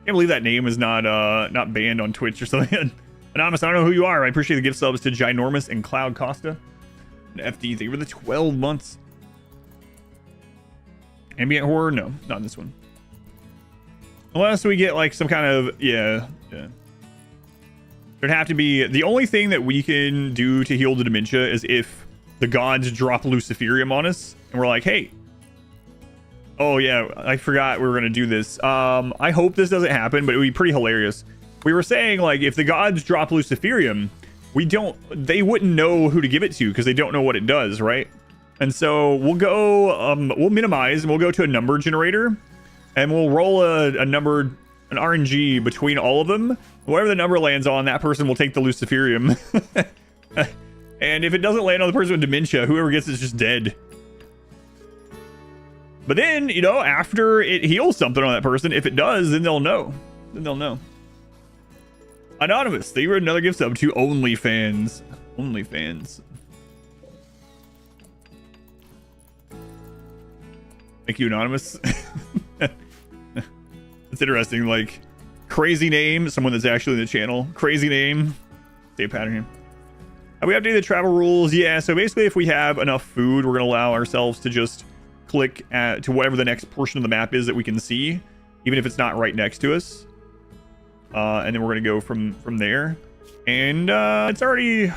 Can't believe that name is not banned on Twitch or something. Anonymous, I don't know who you are. I appreciate the gift subs to Ginormous and Cloud Costa. And FD, thank you for the 12 months. Ambient horror? No, not in this one. Unless we get like some kind of, yeah. There'd have to be, the only thing that we can do to heal the dementia is if the gods drop Luciferium on us and we're like, hey, oh yeah, I forgot we were going to do this. I hope this doesn't happen, but it would be pretty hilarious. We were saying like, if the gods drop Luciferium, they wouldn't know who to give it to because they don't know what it does, right? And so we'll go, we'll minimize and we'll go to a number generator and we'll roll an RNG between all of them. Whatever the number lands on, that person will take the Luciferium. And if it doesn't land on the person with dementia, whoever gets it is just dead. But then, you know, after it heals something on that person, if it does, then they'll know. Anonymous, they were another gift sub to OnlyFans. OnlyFans. Thank you, Anonymous. It's interesting, like, crazy name, someone that's actually in the channel. Crazy name. Same pattern here. Have we updated the travel rules? Yeah, so basically if we have enough food, we're going to allow ourselves to just click to whatever the next portion of the map is that we can see, even if it's not right next to us. And then we're going to go from there. And it's already,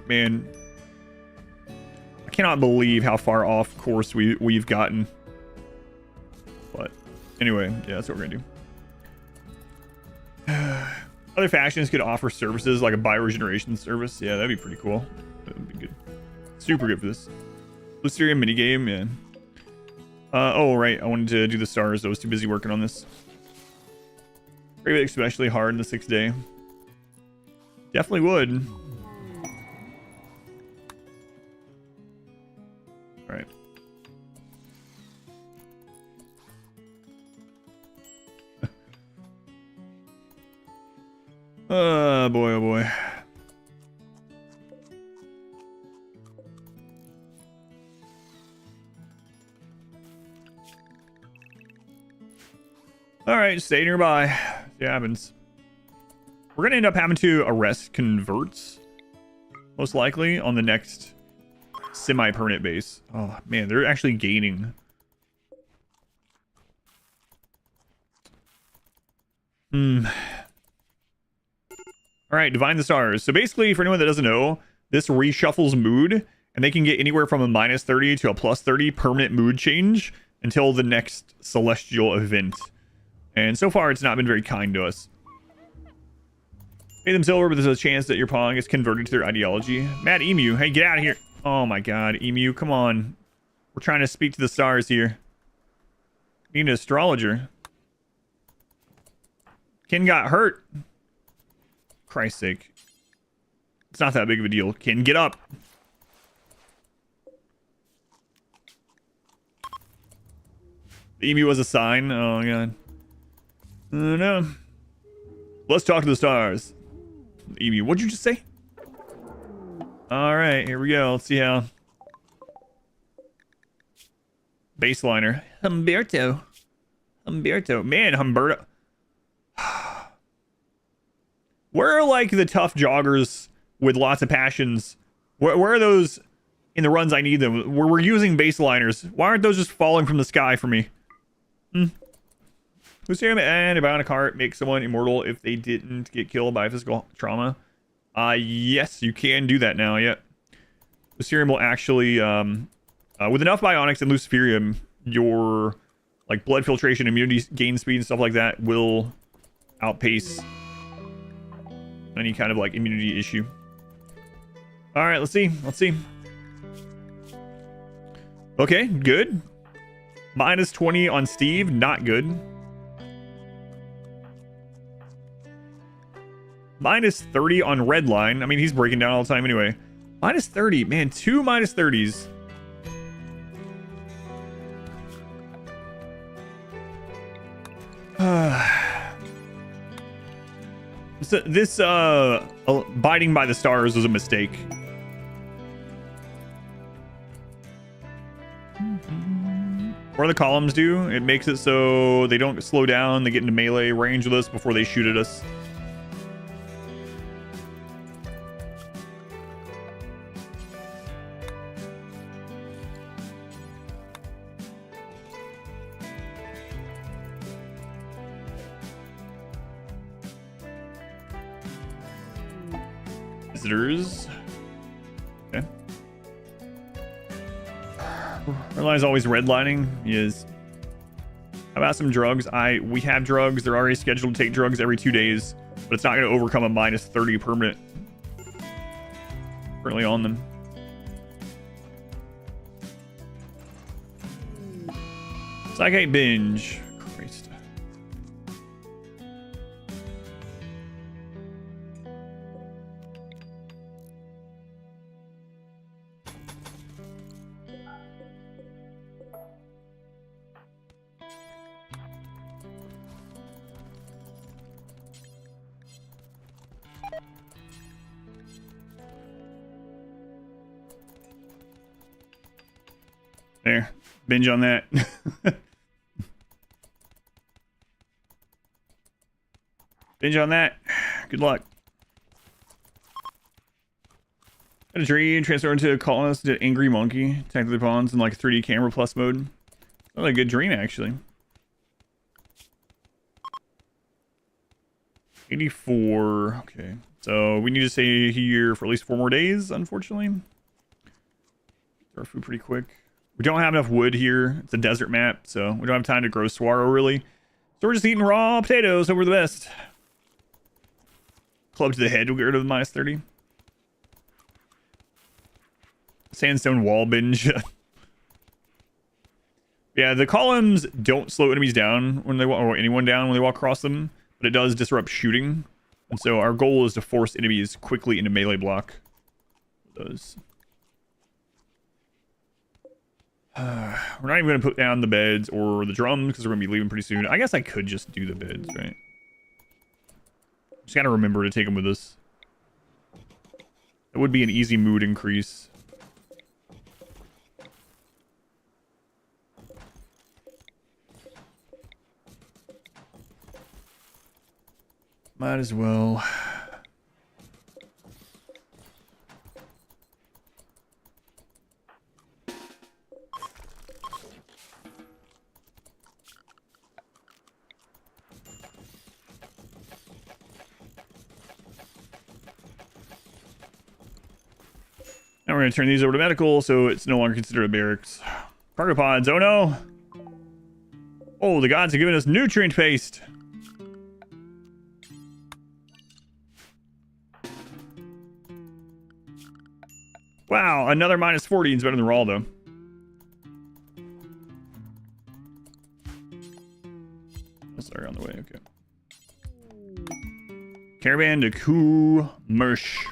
man, I cannot believe how far off course we've gotten. But anyway, yeah, that's what we're going to do. Other factions could offer services like a bioregeneration service. Yeah, that'd be pretty cool. That would be good. Super good for this. Lucerium minigame, yeah. Oh, right. I wanted to do the stars. I was too busy working on this. Very especially hard in the 6th day. Definitely would. All right. Oh boy, oh boy. All right, stay nearby. It happens. We're gonna end up having to arrest converts, most likely, on the next semi-permanent base. Oh man, they're actually gaining. All right, Divine the Stars. So basically, for anyone that doesn't know, this reshuffles mood, and they can get anywhere from a -30 to a +30 permanent mood change until the next celestial event. And so far, it's not been very kind to us. Pay them silver, but there's a chance that your pawn gets converted to their ideology. Mad Emu, hey, get out of here. Oh my god, Emu, come on. We're trying to speak to the stars here. Need an astrologer. Ken got hurt. Christ's sake. It's not that big of a deal. Ken, get up. The emu was a sign. Oh god. Oh no. Let's talk to the stars. The emu, what'd you just say? Alright, here we go. Let's see how. Baseliner. Humberto. Man, Humberto. Where are like the tough joggers with lots of passions? Where are those in the runs I need them? Where we're using baseliners. Why aren't those just falling from the sky for me? Lucerium and a bionic heart make someone immortal if they didn't get killed by physical trauma. Yes, you can do that now, yeah. Lucerium will actually, with enough bionics and Luciferium, your like blood filtration, immunity gain speed, and stuff like that will outpace any kind of like immunity issue. All right, let's see. Let's see. Okay, good. Minus 20 on Steve, not good. Minus 30 on Redline. I mean, he's breaking down all the time anyway. Minus 30. Man, 2 minus 30s. This abiding by the stars was a mistake. What do the columns do? It makes it so they don't slow down. They get into melee range with us before they shoot at us. Visitors. Okay. Redline's always redlining. He is. How about some drugs? We have drugs. They're already scheduled to take drugs every 2 days, but it's not going to overcome a minus 30 permanent currently on them. Psychite binge. Christ. There. Binge on that. Binge on that. Good luck. Got a dream, transfer into a colonist, did Angry Monkey, technically pawns in like 3D camera plus mode. That was a good dream, actually. 84. Okay. So we need to stay here for at least 4 more days, unfortunately. Our food pretty quick. We don't have enough wood here. It's a desert map, so we don't have time to grow saguaro, really. So we're just eating raw potatoes, so we're the best. Club to the head will get rid of the minus 30. Sandstone wall binge. Yeah, the columns don't slow enemies down when they walk, or anyone down when they walk across them, but it does disrupt shooting. And so our goal is to force enemies quickly into melee block. Those. We're not even going to put down the beds or the drums because we're going to be leaving pretty soon. I guess I could just do the beds, right? Just got to remember to take them with us. It would be an easy mood increase. Might as well. Now we're going to turn these over to medical, so it's no longer considered a barracks. Cargo pods, oh no! Oh, the gods have given us nutrient paste! Wow, another minus 40 is better than raw, though. Oh, sorry, on the way, okay. Caravan to Cool Merch.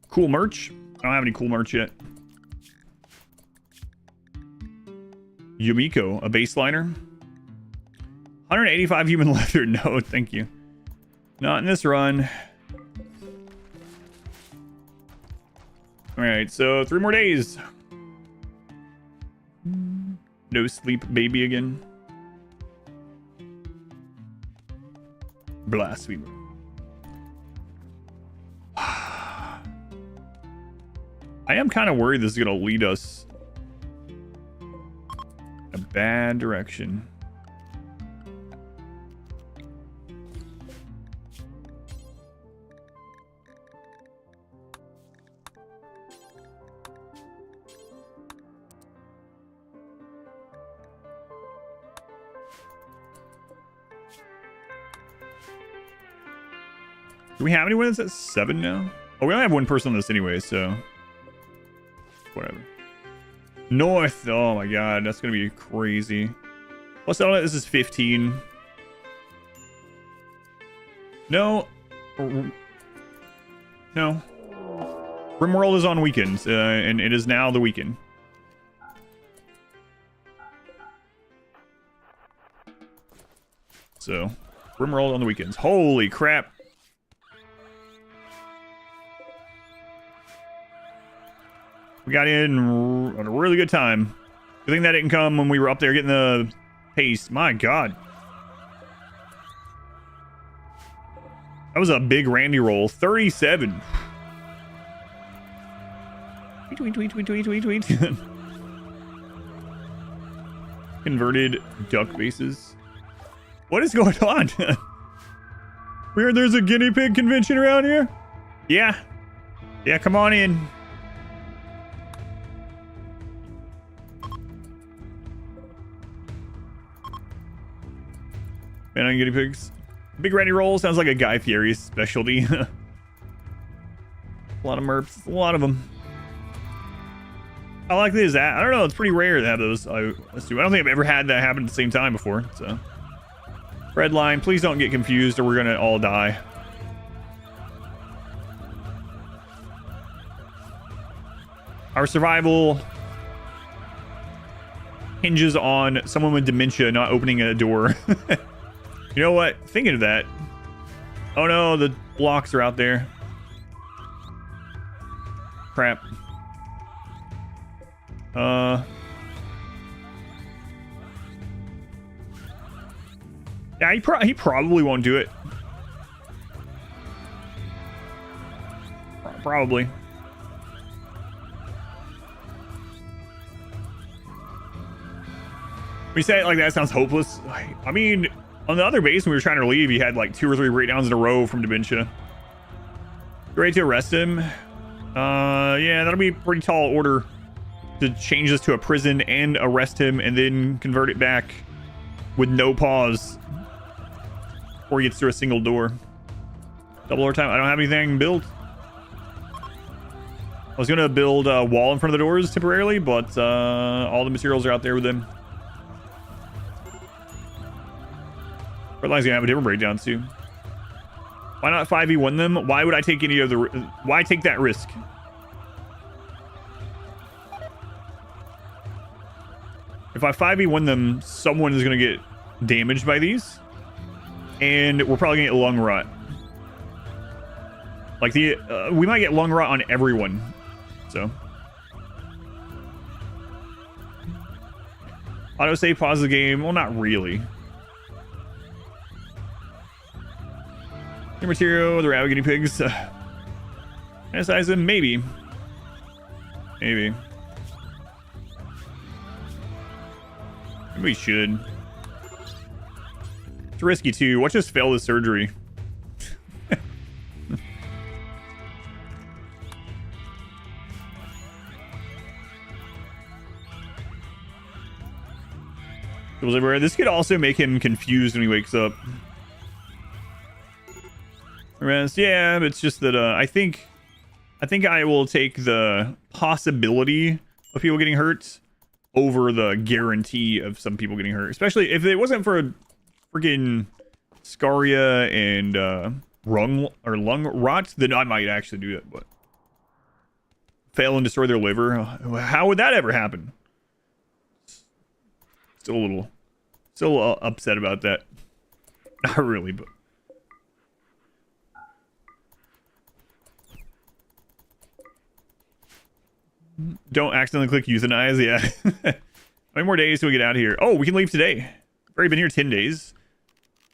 Cool Merch? I don't have any cool merch yet. Yumiko, a baseliner. 185 human leather. No, thank you. Not in this run. Alright, so 3 more days. No sleep, baby, again. Blasphemer. I am kind of worried this is going to lead us in a bad direction. Do we have anyone that's at 7 now? Oh, we only have one person on this anyway, so whatever. North. Oh my god, that's gonna be crazy. Plus, this is 15. No. No. RimWorld is on weekends, and it is now the weekend. So, RimWorld on the weekends. Holy crap. We got in at a really good time. Good thing that didn't come when we were up there getting the pace. My god. That was a big Randy roll. 37. Tweet, tweet, tweet, tweet, tweet, tweet, tweet. Converted duck bases. What is going on? We heard there's a guinea pig convention around here? Yeah. Yeah, come on in. Man on guinea pigs. Big Randy roll sounds like a Guy Fieri specialty. A lot of merps. A lot of them. I like this. I don't know. It's pretty rare to have those. I don't think I've ever had that happen at the same time before. So, red line. Please don't get confused, or we're gonna all die. Our survival hinges on someone with dementia not opening a door. You know what? Thinking of that. Oh no, the blocks are out there. Crap. Yeah, he probably won't do it. Probably. When you say it like that, it sounds hopeless. I mean, on the other base when we were trying to leave, he had like 2 or 3 breakdowns in a row from dementia. You ready to arrest him? Yeah, that'll be a pretty tall order to change this to a prison and arrest him and then convert it back with no pause before he gets through a single door. Double overtime. I don't have anything built. I was gonna build a wall in front of the doors temporarily, but all the materials are out there with them. Red line's gonna have a different breakdown too. Why not 5v1 them? Why would I take any of the... Why take that risk? If I 5v1 them, someone is gonna get damaged by these. And we're probably gonna get lung rot. Like we might get lung rot on everyone. So. Autosave pause the game. Well, not really. Your material, the rabbit guinea pigs. Size them? Maybe. Maybe. Maybe we should. It's risky too. Watch us fail the surgery. This could also make him confused when he wakes up. Rest, yeah, but it's just that I think I will take the possibility of people getting hurt over the guarantee of some people getting hurt. Especially if it wasn't for freaking scaria and lung rot, then I might actually do it. But fail and destroy their liver, how would that ever happen? Still upset about that. Not really, but. Don't accidentally click euthanize. Yeah. How many more days till we get out of here? Oh, we can leave today. I've already been here 10 days.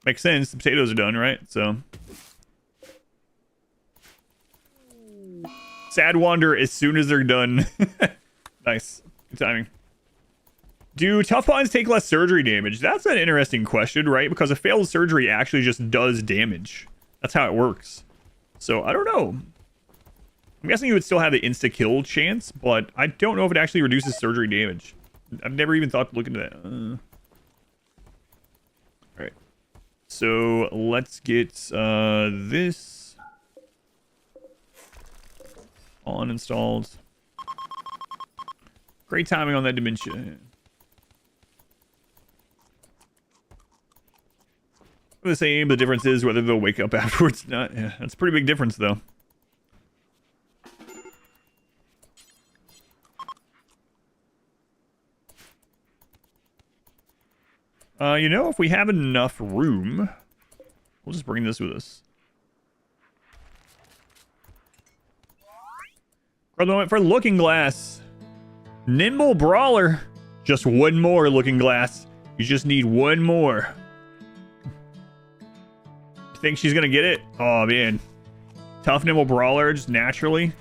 Makes sense. The potatoes are done, right? So. Sad wander as soon as they're done. Nice. Good timing. Do tough bonds take less surgery damage? That's an interesting question, right? Because a failed surgery actually just does damage. That's how it works. So, I don't know. I'm guessing you would still have the insta-kill chance, but I don't know if it actually reduces surgery damage. I've never even thought to look into that. Alright. So, let's get this. All uninstalled. Great timing on that dementia. The same. The difference is whether they'll wake up afterwards. Not. Yeah, that's a pretty big difference, though. You know, if we have enough room, we'll just bring this with us. Brother went for Looking Glass. Nimble Brawler. Just one more Looking Glass. You just need one more. Think she's gonna get it? Oh man. Tough Nimble Brawler, just naturally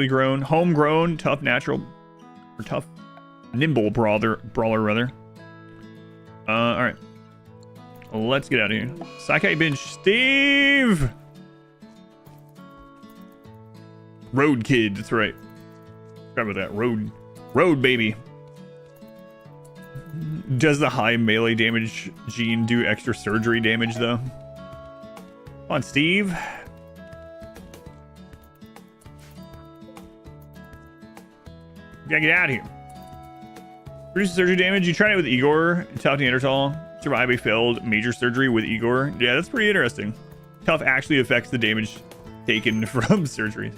grown, homegrown, tough natural, or tough Nimble Brawler rather. All right, let's get out of here. Sakai Bench, Steve. Road Kid, that's right. Forgot about that. Road baby. Does the high melee damage gene do extra surgery damage, though? Come on, Steve. You gotta get out of here. Reduce surgery damage. You tried it with Igor. Tough Neanderthal. Survive a failed major surgery with Igor. Yeah, that's pretty interesting. Tough actually affects the damage taken from surgery.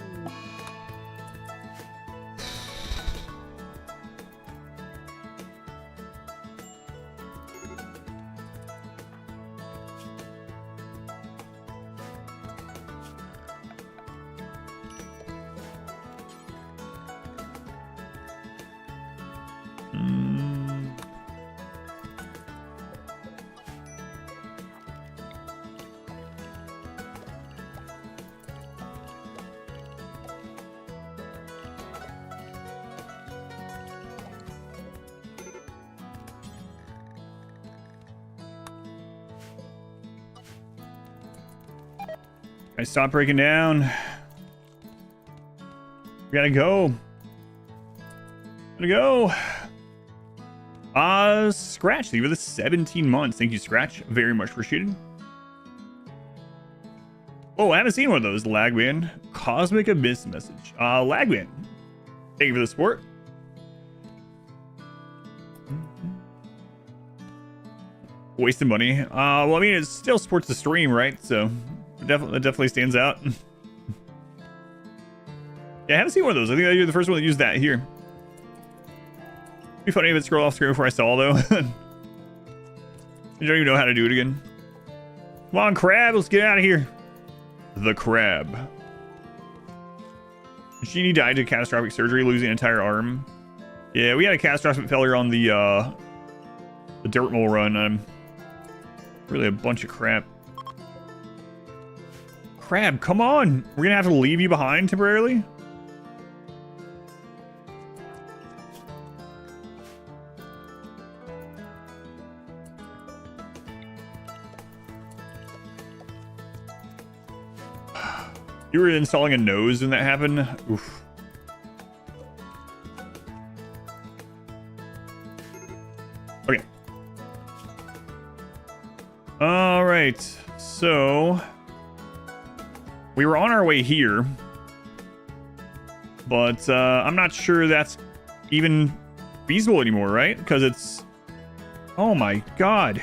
I stop breaking down. We gotta go. Scratch, leave with the 17 months. Thank you, Scratch. Very much appreciated. Oh, I haven't seen one of those. Lagman. Cosmic Abyss message. Lagman. Thank you for the support. Wasting money. Well, I mean, it still supports the stream, right? So it definitely stands out. Yeah, I haven't seen one of those. I think you're the first one that used that here. It'd be funny if it scrolled off screen before I saw, though. You don't even know how to do it again. Come on, Crab, let's get out of here. The Crab. Genie died to catastrophic surgery, losing an entire arm. Yeah, we had a catastrophic failure on the dirt mole run. Really a bunch of crap. Crab, come on! We're gonna have to leave you behind temporarily? You were installing a nose when that happened? Oof. Okay. Alright, so we were on our way here, but I'm not sure that's even feasible anymore, right? Because it's... Oh my god.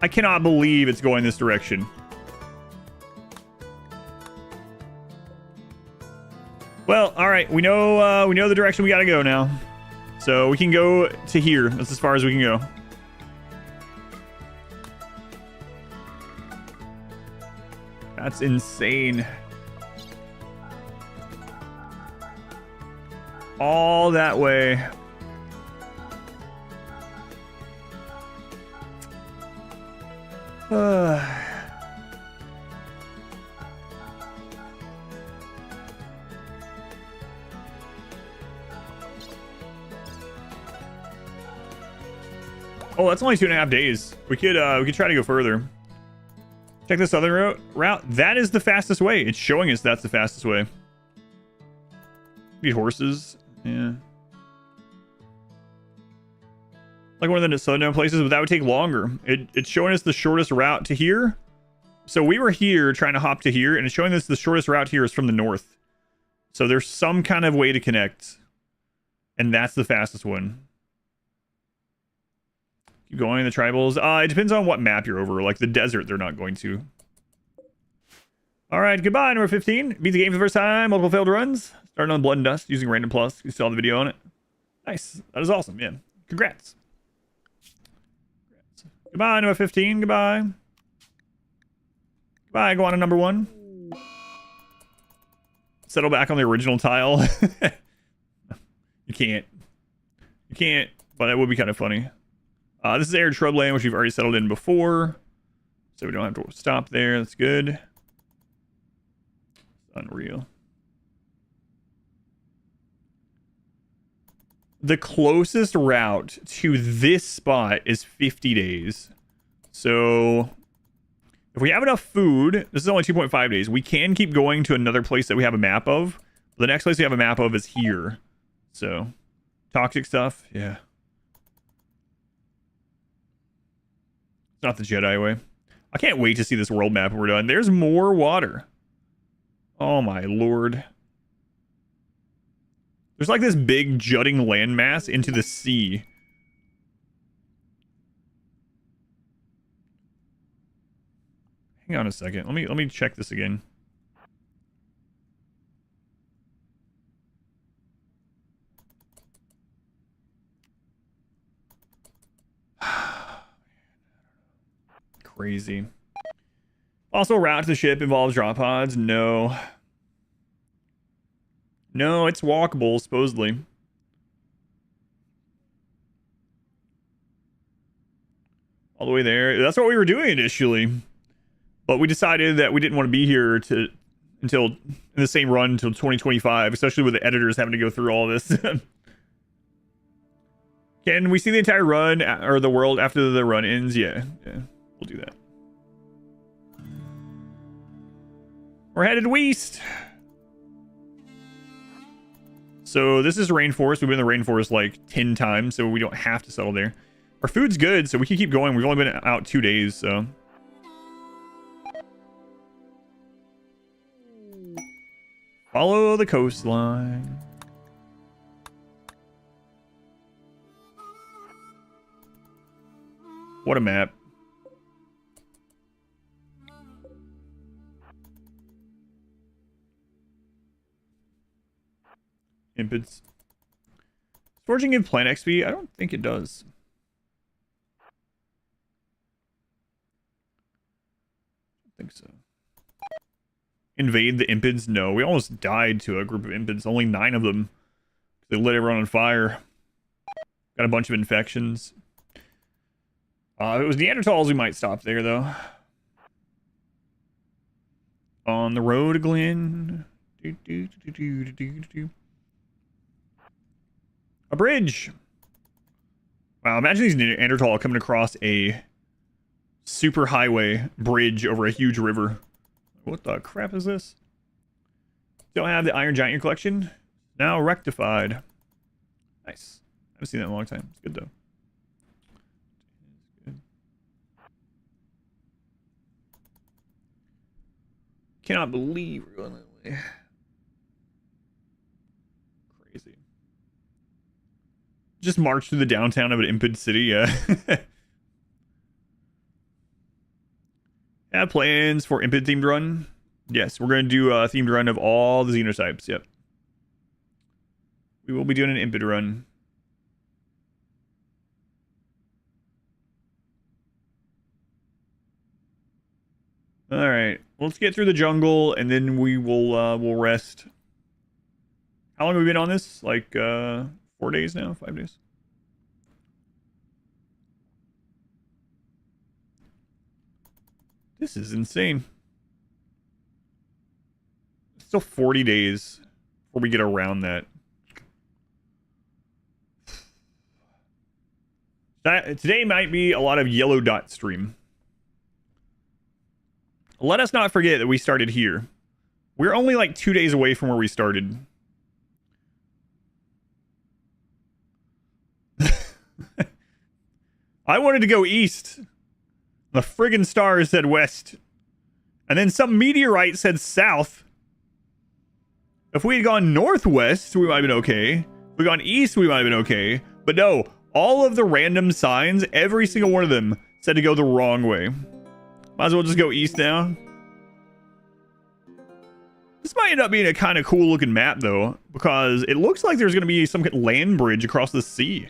I cannot believe it's going this direction. Well, all right, we know the direction we gotta go now, so we can go to here. That's as far as we can go. That's insane. All that way. Oh, that's only 2.5 days. We could try to go further. Check this other route. That is the fastest way. It's showing us that's the fastest way. Need horses. Yeah. Like one of the southern places, but that would take longer. It's showing us the shortest route to here, So we were here trying to hop to here, and it's showing us the shortest route here is from the north. So there's some kind of way to connect, and that's the fastest one. Keep going, the tribals. It depends on what map you're over. Like the desert, they're not going to. All right, goodbye, number 15. Beat the game for the first time, multiple failed runs. Starting on Blood and Dust using Random Plus. You saw the video on it. Nice. That is awesome, yeah. Congrats. Goodbye, number 15. Goodbye. Goodbye, go on to number 1. Settle back on the original tile. You can't. You can't, but that would be kind of funny. This is arid shrubland, which we've already settled in before. So we don't have to stop there. That's good. Unreal. The closest route to this spot is 50 days. So if we have enough food, this is only 2.5 days. We can keep going to another place that we have a map of. The next place we have a map of is here. So toxic stuff, yeah. It's not the Jedi way. I can't wait to see this world map when we're done. There's more water. Oh my lord. There's like this big jutting landmass into the sea. Hang on a second. Let me check this again. Crazy. Also, route to the ship involves drop pods. No. No, it's walkable, supposedly. All the way there. That's what we were doing initially. But we decided that we didn't want to be here until in the same run until 2025, especially with the editors having to go through all this. Can we see the entire run or the world after the run ends? Yeah, we'll do that. We're headed west. So this is rainforest. We've been in the rainforest like 10 times, so we don't have to settle there. Our food's good, so we can keep going. We've only been out 2 days, so. Follow the coastline. What a map. Impids. Forging in plant XP? I don't think it does. I don't think so. Invade the impids? No, we almost died to a group of impids. Only 9 of them. They lit everyone on fire. Got a bunch of infections. If it was Neanderthals, we might stop there, though. On the road, Glenn. A bridge. Wow, imagine these Neanderthal coming across a super highway bridge over a huge river. What the crap is this? Don't have the Iron Giant in your collection? Now rectified. Nice. I haven't seen that in a long time. It's good, though. Cannot believe we're going that way. Crazy. Just march through the downtown of an impid city, yeah. Have plans for impid themed run? Yes, we're going to do a themed run of all the Xenotypes, yep. We will be doing an impid run. All right, let's get through the jungle, and then we will we'll rest. How long have we been on this? Like 4 days now, 5 days. This is insane. It's still 40 days before we get around that. Today might be a lot of yellow dot stream. Let us not forget that we started here. We're only like 2 days away from where we started. I wanted to go east. The friggin' stars said west. And then some meteorite said south. If we had gone northwest, we might have been okay. If we had gone east, we might have been okay. But no, all of the random signs, every single one of them said to go the wrong way. Might as well just go east now. This might end up being a kind of cool looking map though, because it looks like there's going to be some land bridge across the sea.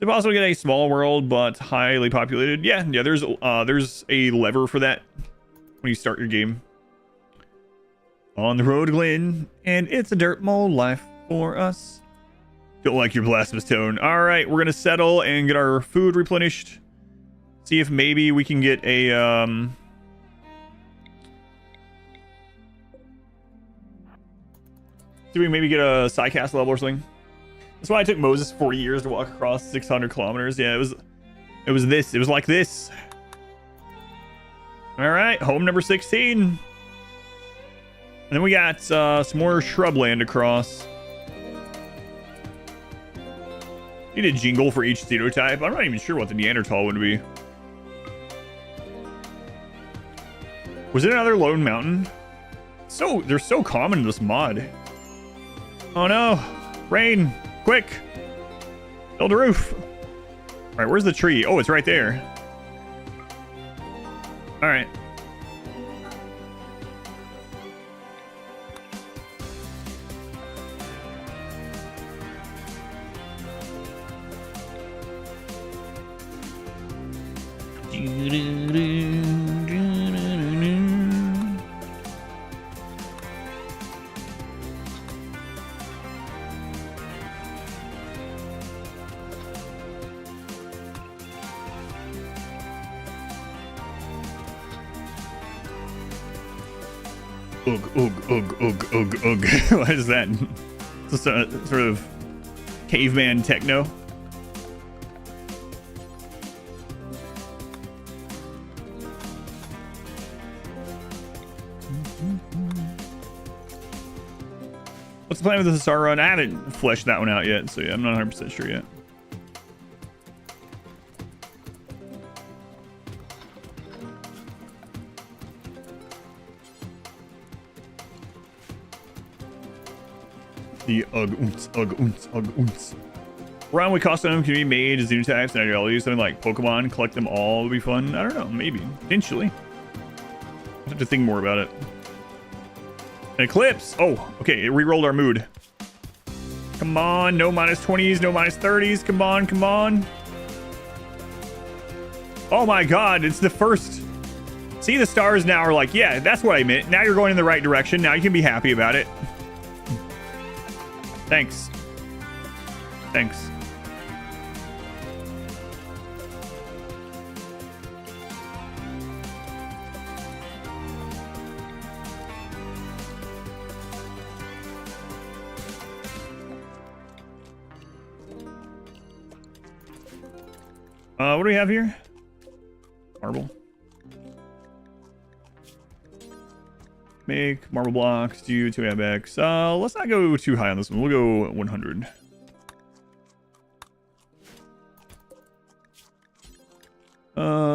It's possible to get a small world, but highly populated. Yeah, there's a lever for that when you start your game. On the road, Glenn, and it's a dirt mole life for us. Don't like your blasphemous tone. All right, we're gonna settle and get our food replenished. See if maybe we can get a see if we maybe get a Psycast level or something. That's why it took Moses 40 years to walk across 600 kilometers. Yeah, it was this. It was like this. All right, home number 16. And then we got some more shrubland across. Need a jingle for each xenotype. I'm not even sure what the Neanderthal would be. Was it another lone mountain? So they're so common in this mod. Oh no, rain. Quick! Build a roof! Alright, where's the tree? Oh, it's right there. Alright. Ugh. What is that? Just a sort of caveman techno. What's the plan with the Hussar run? I haven't fleshed that one out yet, so yeah, I'm not 100% sure yet. The ugh. Around what costume can be made as xenotypes and ideologies, something like Pokemon, collect them all would be fun. I don't know, maybe, potentially. I'll have to think more about it. An eclipse. Oh, okay, it re-rolled our mood. Come on, no -20s, no -30s. Come on. Oh my god, it's the first. See, the stars now are like, yeah, that's what I meant. Now you're going in the right direction. Now you can be happy about it. Thanks. What do we have here? Marble. Make marble blocks, do 2MX. Let's not go too high on this one. We'll go 100.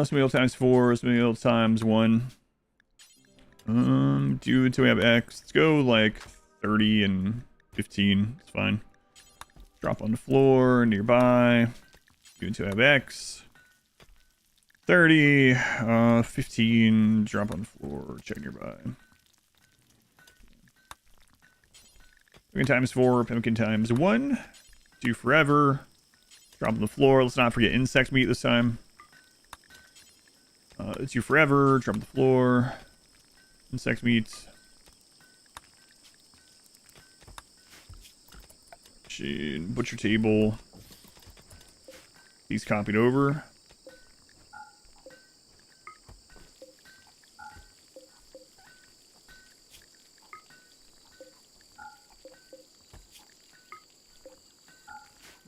Smooth times 4, smooth times 1. Do 2MX. Let's go like 30 and 15. It's fine. Drop on the floor nearby. Do 2MX. 30, 15. Drop on the floor. Check nearby. Pumpkin times 4, pumpkin times 1. Do forever. Drop on the floor. Let's not forget insect meat this time. It's you forever. Drop on the floor. Insect meat. Butcher table. These copied over.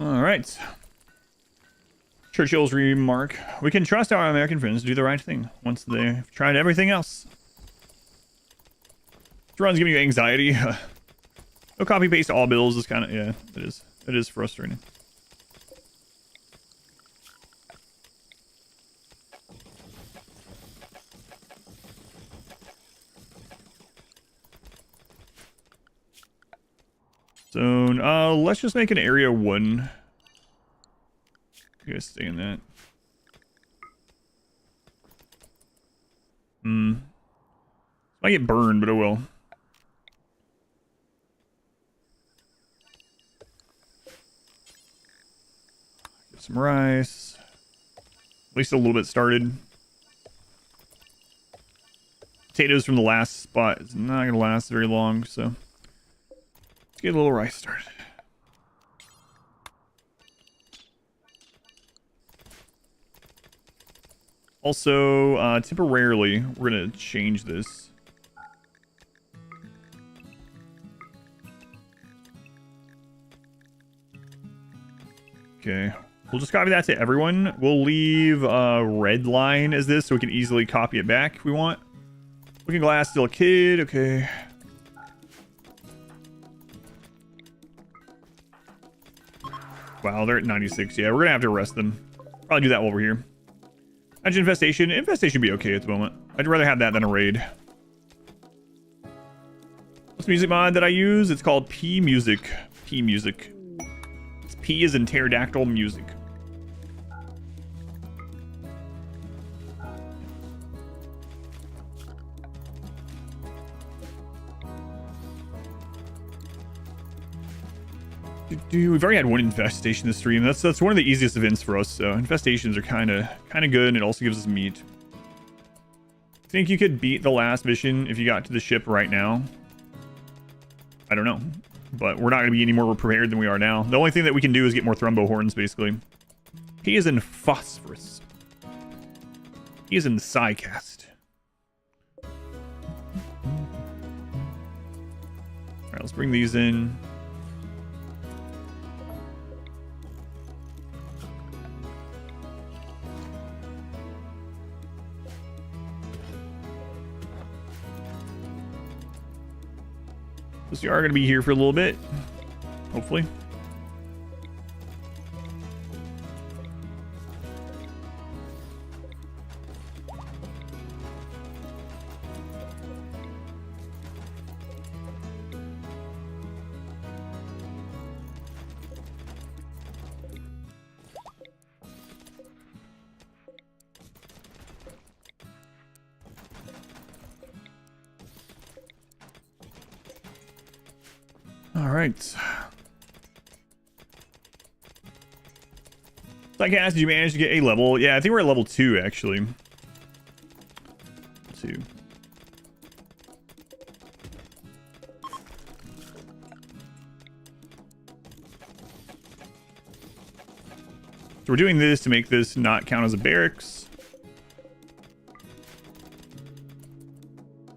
All right. Churchill's remark: we can trust our American friends to do the right thing once they've tried everything else. This run's giving you anxiety. No copy paste all bills is kind of, yeah, it is frustrating. So, let's just make an area 1. You guys stay in that. Might get burned, but I will. Get some rice. At least a little bit started. Potatoes from the last spot is not going to last very long, so let's get a little rice started. Also, temporarily, we're going to change this. Okay, we'll just copy that to everyone. We'll leave a red line as this so we can easily copy it back if we want. Looking glass, still a kid. Okay. Wow, they're at 96. Yeah, we're gonna have to arrest them. Probably do that while we're here. Imagine infestation. Infestation would be okay at the moment. I'd rather have that than a raid. What's the music mod that I use? It's called P Music. P Music. It's P as in pterodactyl music. We've already had one infestation this stream. That's one of the easiest events for us. So infestations are kind of good, and it also gives us meat. Think you could beat the last mission if you got to the ship right now? I don't know, but we're not going to be any more prepared than we are now. The only thing that we can do is get more thrombo horns, basically. He is in phosphorus. He is in the Psycast. All right, let's bring these in. So you are going to be here for a little bit, hopefully. All right. Psycast, did you manage to get a level? Yeah, I think we're at level 2, actually. 2. So we're doing this to make this not count as a barracks.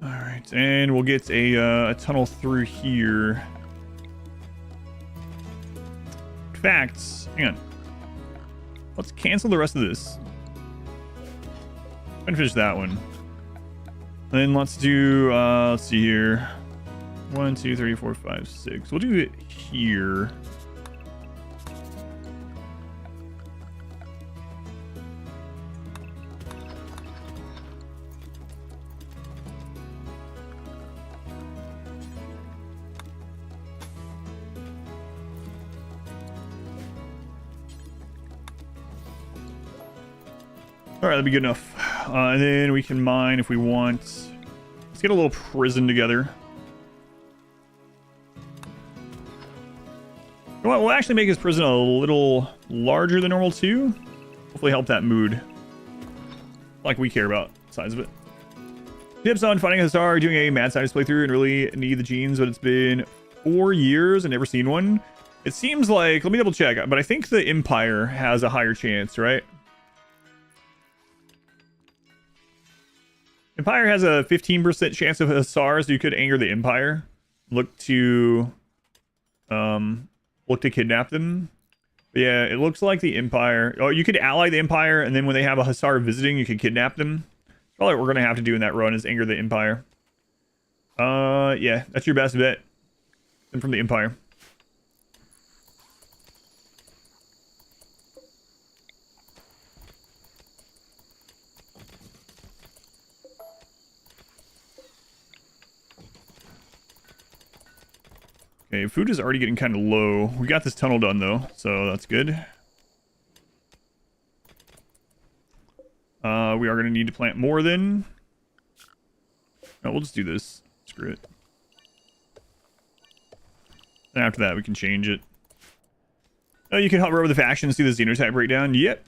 All right, and we'll get a tunnel through here. Facts. Hang on. Let's cancel the rest of this. And finish that one. Then let's do, let's see here. 1, 2, 3, 4, 5, 6. We'll do it here. All right, that'll be good enough. And then we can mine if we want. Let's get a little prison together. You know what? We'll actually make his prison a little larger than normal too. Hopefully help that mood. Like we care about the size of it. Tips on finding a star, doing a mad scientist playthrough and really need the genes, but it's been 4 years and never seen one. It seems like, let me double check, but I think the Empire has a higher chance, right? Empire has a 15% chance of a SAR, so you could anger the Empire. Look to kidnap them. But yeah, it looks like the Empire. Oh, you could ally the Empire, and then when they have a Hussar visiting, you can kidnap them. Probably what we're gonna have to do in that run is anger the Empire. Yeah, that's your best bet. And from the Empire. Okay, food is already getting kind of low. We got this tunnel done though, so that's good. We are going to need to plant more then. No, we'll just do this. Screw it. And after that, we can change it. Oh, you can hover over the faction and see the Xenotype breakdown. Yep.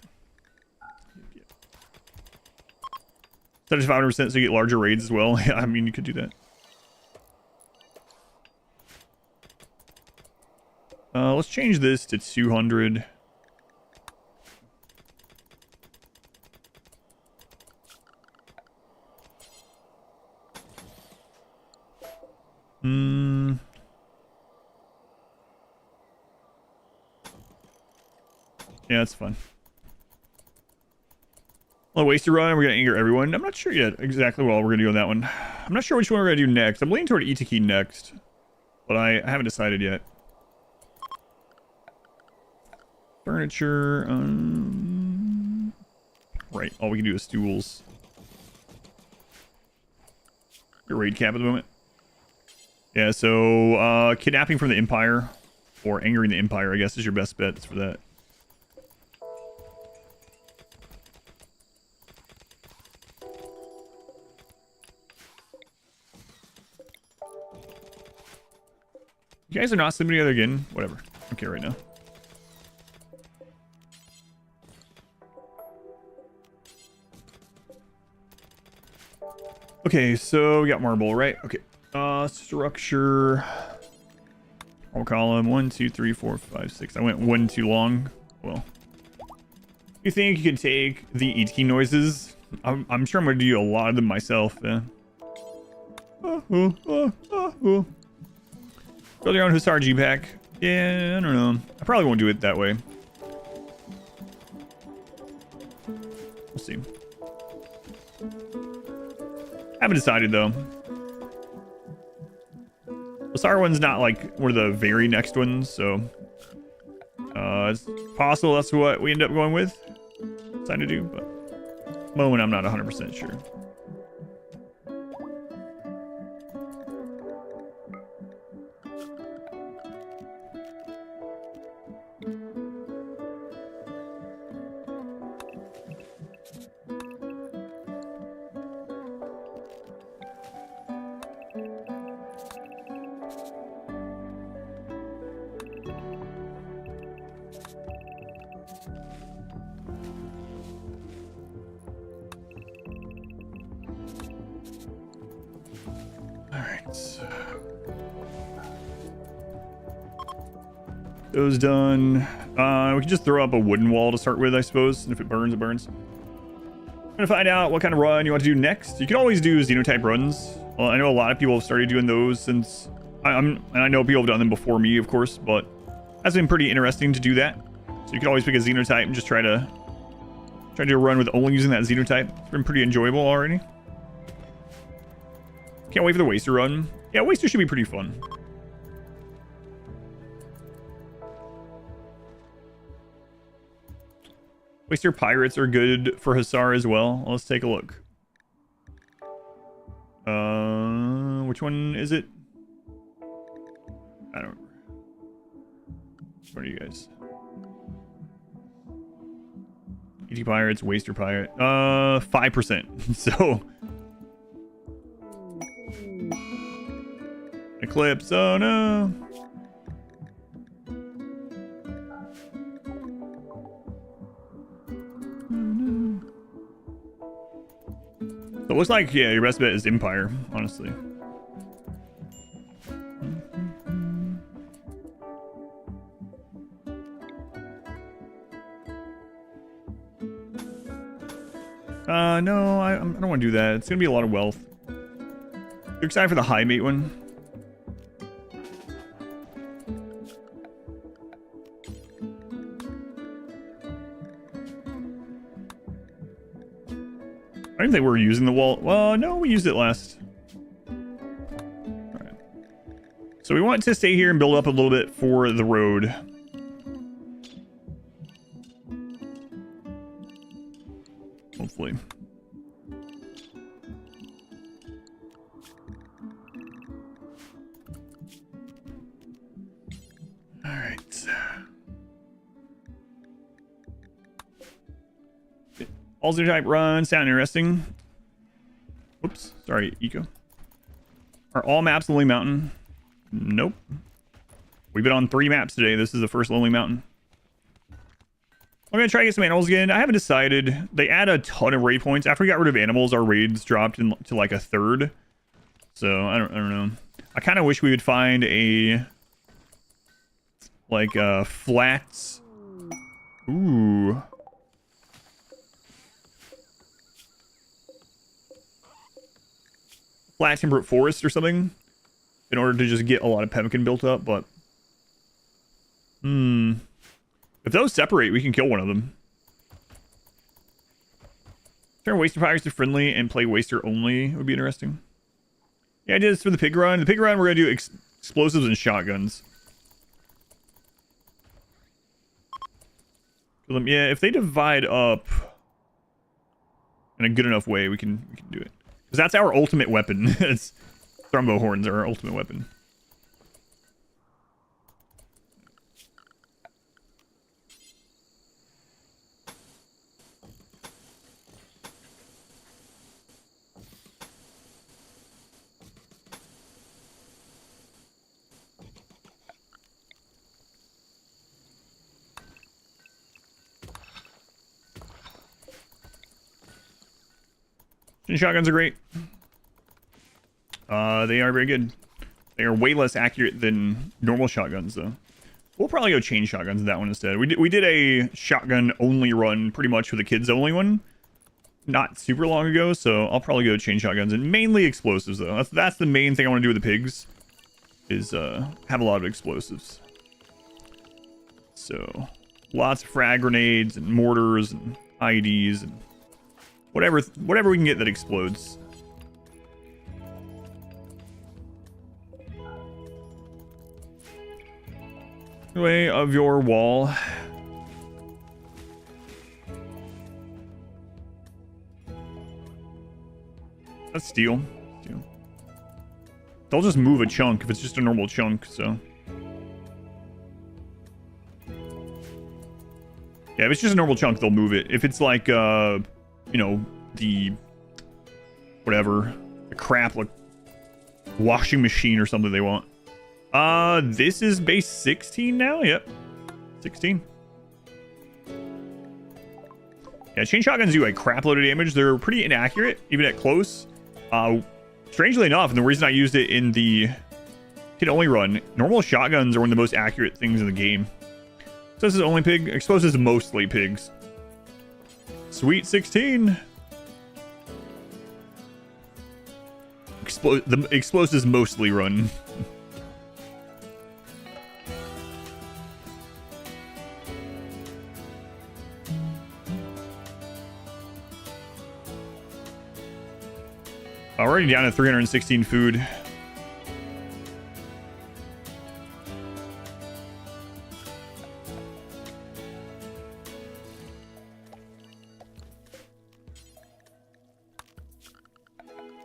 Set it to 500% so you get larger raids as well. Yeah, I mean, you could do that. Let's change this to 200. Yeah, that's fun. Well, waste to run. We're gonna anger everyone. I'm not sure yet exactly what we're gonna do on that one. I'm not sure which one we're gonna do next. I'm leaning toward Itaki next, but I haven't decided yet. Furniture. Right. All we can do is stools. Your raid cap at the moment. Yeah. So kidnapping from the Empire or angering the Empire, I guess, is your best bets for that. You guys are not sleeping together again? Whatever. I don't care right now. Okay, so we got marble, right? Okay. Structure. I'll column 1, 2, 3, 4, 5, 6. I went one too long. Well. You think you can take the Itaki noises? I'm sure I'm going to do a lot of them myself. Yeah. Build your own Hussar G-Pack. Yeah, I don't know. I probably won't do it that way. We'll see. Haven't decided though. Hussar one's not like one of the very next ones, so it's possible that's what we end up going with. Decided to do, but at the moment I'm not 100% sure. Those done. We can just throw up a wooden wall to start with, I suppose. And if it burns, it burns. I'm gonna find out what kind of run you want to do next. You can always do Xenotype runs. Well, I know a lot of people have started doing those since and I know people have done them before me, of course, but that's been pretty interesting to do that. So you can always pick a Xenotype and just try to do a run with only using that Xenotype. It's been pretty enjoyable already. Can't wait for the Waster run. Yeah, Waster should be pretty fun. Waster pirates are good for Hussar as well. Let's take a look. Which one is it? I don't remember. What are you guys? ET pirates, Waster pirate. 5%. So Eclipse. Oh no. So it looks like, yeah, your best bet is Empire, honestly. No, I don't want to do that. It's going to be a lot of wealth. You're excited for the high mate one? I didn't think we were using the wall. Well, no, we used it last. Alright. So we want to stay here and build up a little bit for the road. Hopefully. All Xenotype run sound interesting. Oops, sorry, eco. Are all maps Lonely Mountain? Nope. We've been on 3 maps today. This is the first Lonely Mountain. I'm gonna try to get some animals again. I haven't decided. They add a ton of raid points. After we got rid of animals, our raids dropped to like a third. So I don't know. I kind of wish we would find a like flats. Ooh. Flat temperate forest or something in order to just get a lot of pemmican built up, but if those separate, we can kill one of them. Turn waster fires to friendly and play waster only would be interesting. Yeah, I did this for the pig run. The pig run, we're gonna do explosives and shotguns. Yeah, if they divide up in a good enough way, we can do it. Because that's our ultimate weapon. It's thrombo horns are our ultimate weapon. Shotguns are great. They are very good. They are way less accurate than normal shotguns, though. We'll probably go chain shotguns in that one instead. We did a shotgun only run pretty much for the kids only one, not super long ago. So I'll probably go chain shotguns and mainly explosives though. That's the main thing I want to do with the pigs, is have a lot of explosives. So lots of frag grenades and mortars and IEDs and whatever we can get that explodes. Way of your wall. That's steel. They'll just move a chunk if it's just a normal chunk, so. Yeah, if it's just a normal chunk, they'll move it. If it's like, you know, the crap, like washing machine or something they want. This is base 16 now? Yep. 16. Yeah, chain shotguns do a crap load of damage. They're pretty inaccurate, even at close. Strangely enough, and the reason I used it in the kid-only run, normal shotguns are one of the most accurate things in the game. So this is only pig. Explosives mostly pigs. Sweet 16. The explosives mostly run. Already down to 316 food.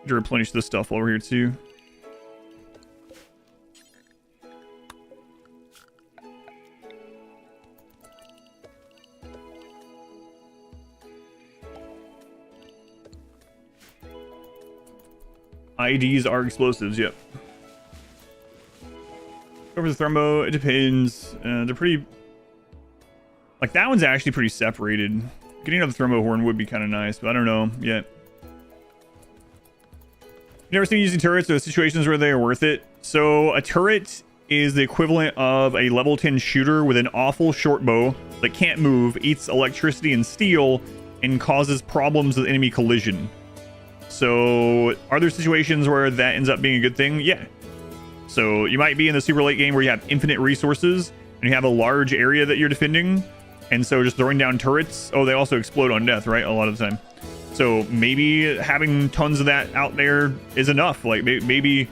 To replenish this stuff while we're here too. IEDs are explosives, yep. Over the thermo, it depends. They're pretty... Like, that one's actually pretty separated. Getting another thermo horn would be kind of nice, but I don't know yet. You never seen using turrets or situations where they are worth it? So, a turret is the equivalent of a level 10 shooter with an awful short bow that can't move, eats electricity and steel, and causes problems with enemy collision. So, are there situations where that ends up being a good thing? Yeah. So, you might be in the super late game where you have infinite resources, and you have a large area that you're defending, and so just throwing down turrets, oh, they also explode on death, right? A lot of the time. So, maybe having tons of that out there is enough. Like, maybe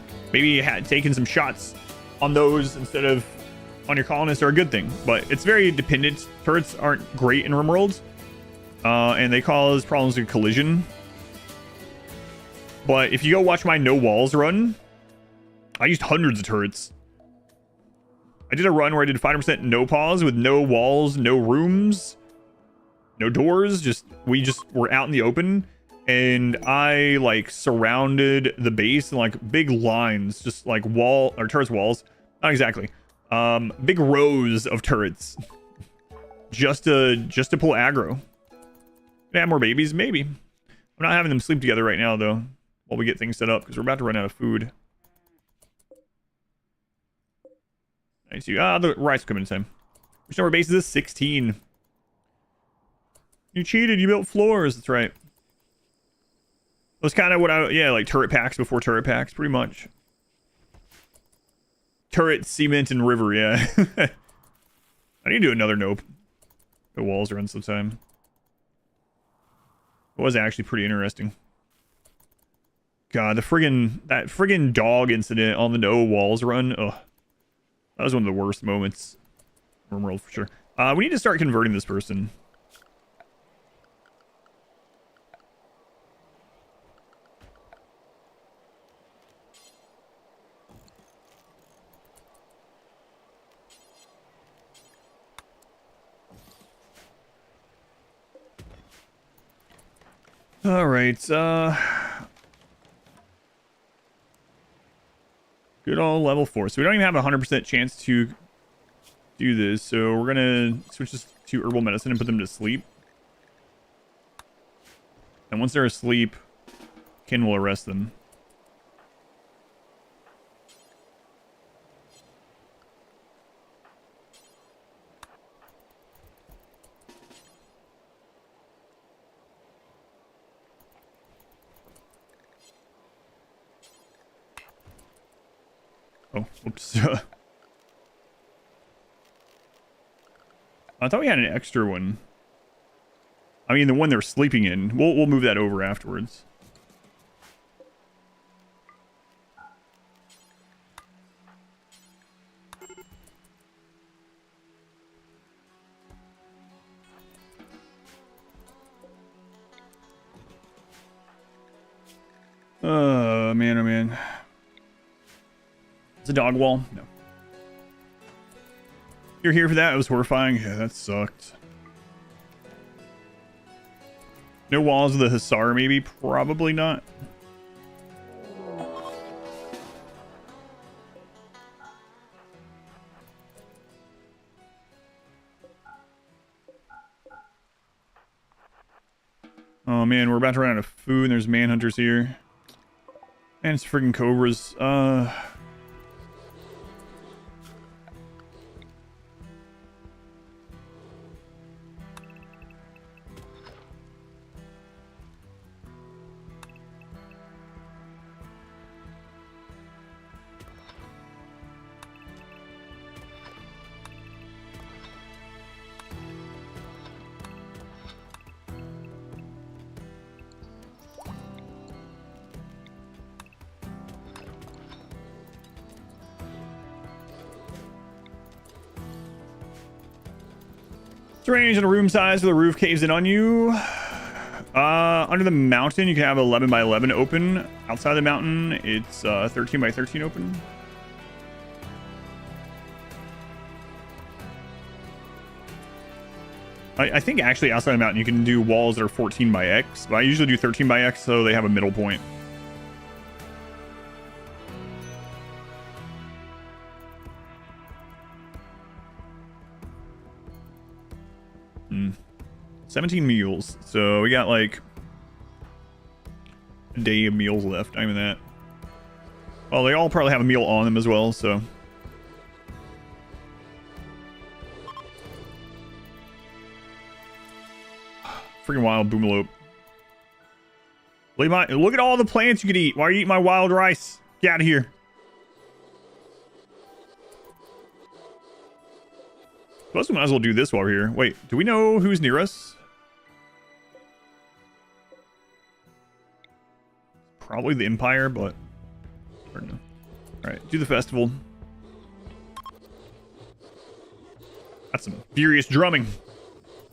taking some shots on those instead of on your colonists are a good thing. But it's very dependent. Turrets aren't great in RimWorld, and they cause problems with collision. But if you go watch my no walls run, I used hundreds of turrets. I did a run where I did 5% no pause with no walls, no rooms. no doors. We just were out in the open, and I like surrounded the base in like big lines, just like turrets walls. Not exactly. Big rows of turrets, just to pull aggro. Gonna have more babies, maybe. I'm not having them sleep together right now though, while we get things set up, because we're about to run out of food. I see. The rice coming in time. Which number base is this? 16. You cheated. You built floors. That's right. That's kind of what like turret packs before turret packs, pretty much. Turret, cement, and river, yeah. I need to do another nope. The walls run sometime. It was actually pretty interesting. God, that friggin' dog incident on the no walls run. Ugh. That was one of the worst moments. RimWorld for sure. We need to start converting this person. All right. Good old level 4. So we don't even have a 100% chance to do this. So we're gonna switch this to herbal medicine and put them to sleep. And once they're asleep, Ken will arrest them. Oh, oops. I thought we had an extra one. I mean, the one they're sleeping in. We'll move that over afterwards. Man, oh man. It's a dog wall? No. You're here for that? It was horrifying. Yeah, that sucked. No walls of the Hussar, maybe? Probably not. Oh man, we're about to run out of food and there's manhunters here. And it's friggin' cobras. Range and a room size where the roof caves in on you. Under the mountain, you can have 11 by 11 open. Outside the mountain, it's 13 by 13 open. I think actually outside the mountain, you can do walls that are 14 by X, but I usually do 13 by X so they have a middle point. Hmm. 17 meals. So we got like a day of meals left. Not even that. Well, they all probably have a meal on them as well, so. Freaking wild boomalope. Look at all the plants you could eat. Why are you eating my wild rice? Get out of here. Suppose we might as well do this while we're here. Wait, do we know who's near us? Probably the Empire, but I don't know. Alright, do the festival. That's some furious drumming.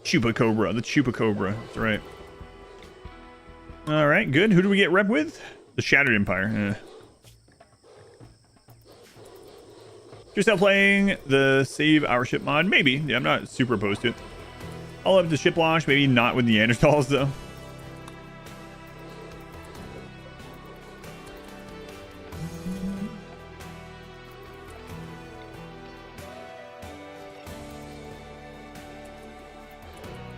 Chupacabra, the Chupacabra. That's right. Alright, good. Who do we get rep with? The Shattered Empire. Just out playing the Save Our Ship mod? Maybe. Yeah, I'm not super opposed to it. I'll have the ship launch, maybe not with Neanderthals though.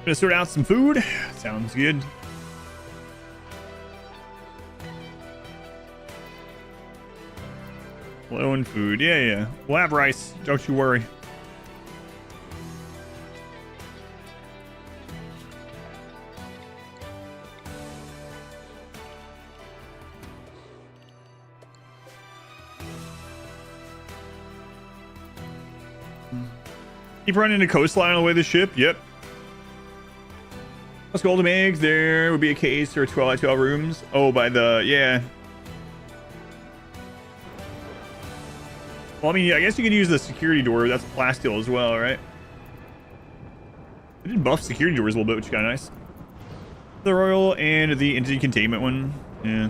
Gonna sort out some food. Sounds good. Low in food. Yeah. We'll have rice. Don't you worry. Keep running the coastline on the way to the ship. Yep. Let's go to eggs. There would be a case for 12 by 12 rooms. Oh, by the, yeah. Well, I mean, I guess you can use the security door. That's plasteel as well, right? I did buff security doors a little bit, which is kind of nice. The royal and the entity containment one. Yeah.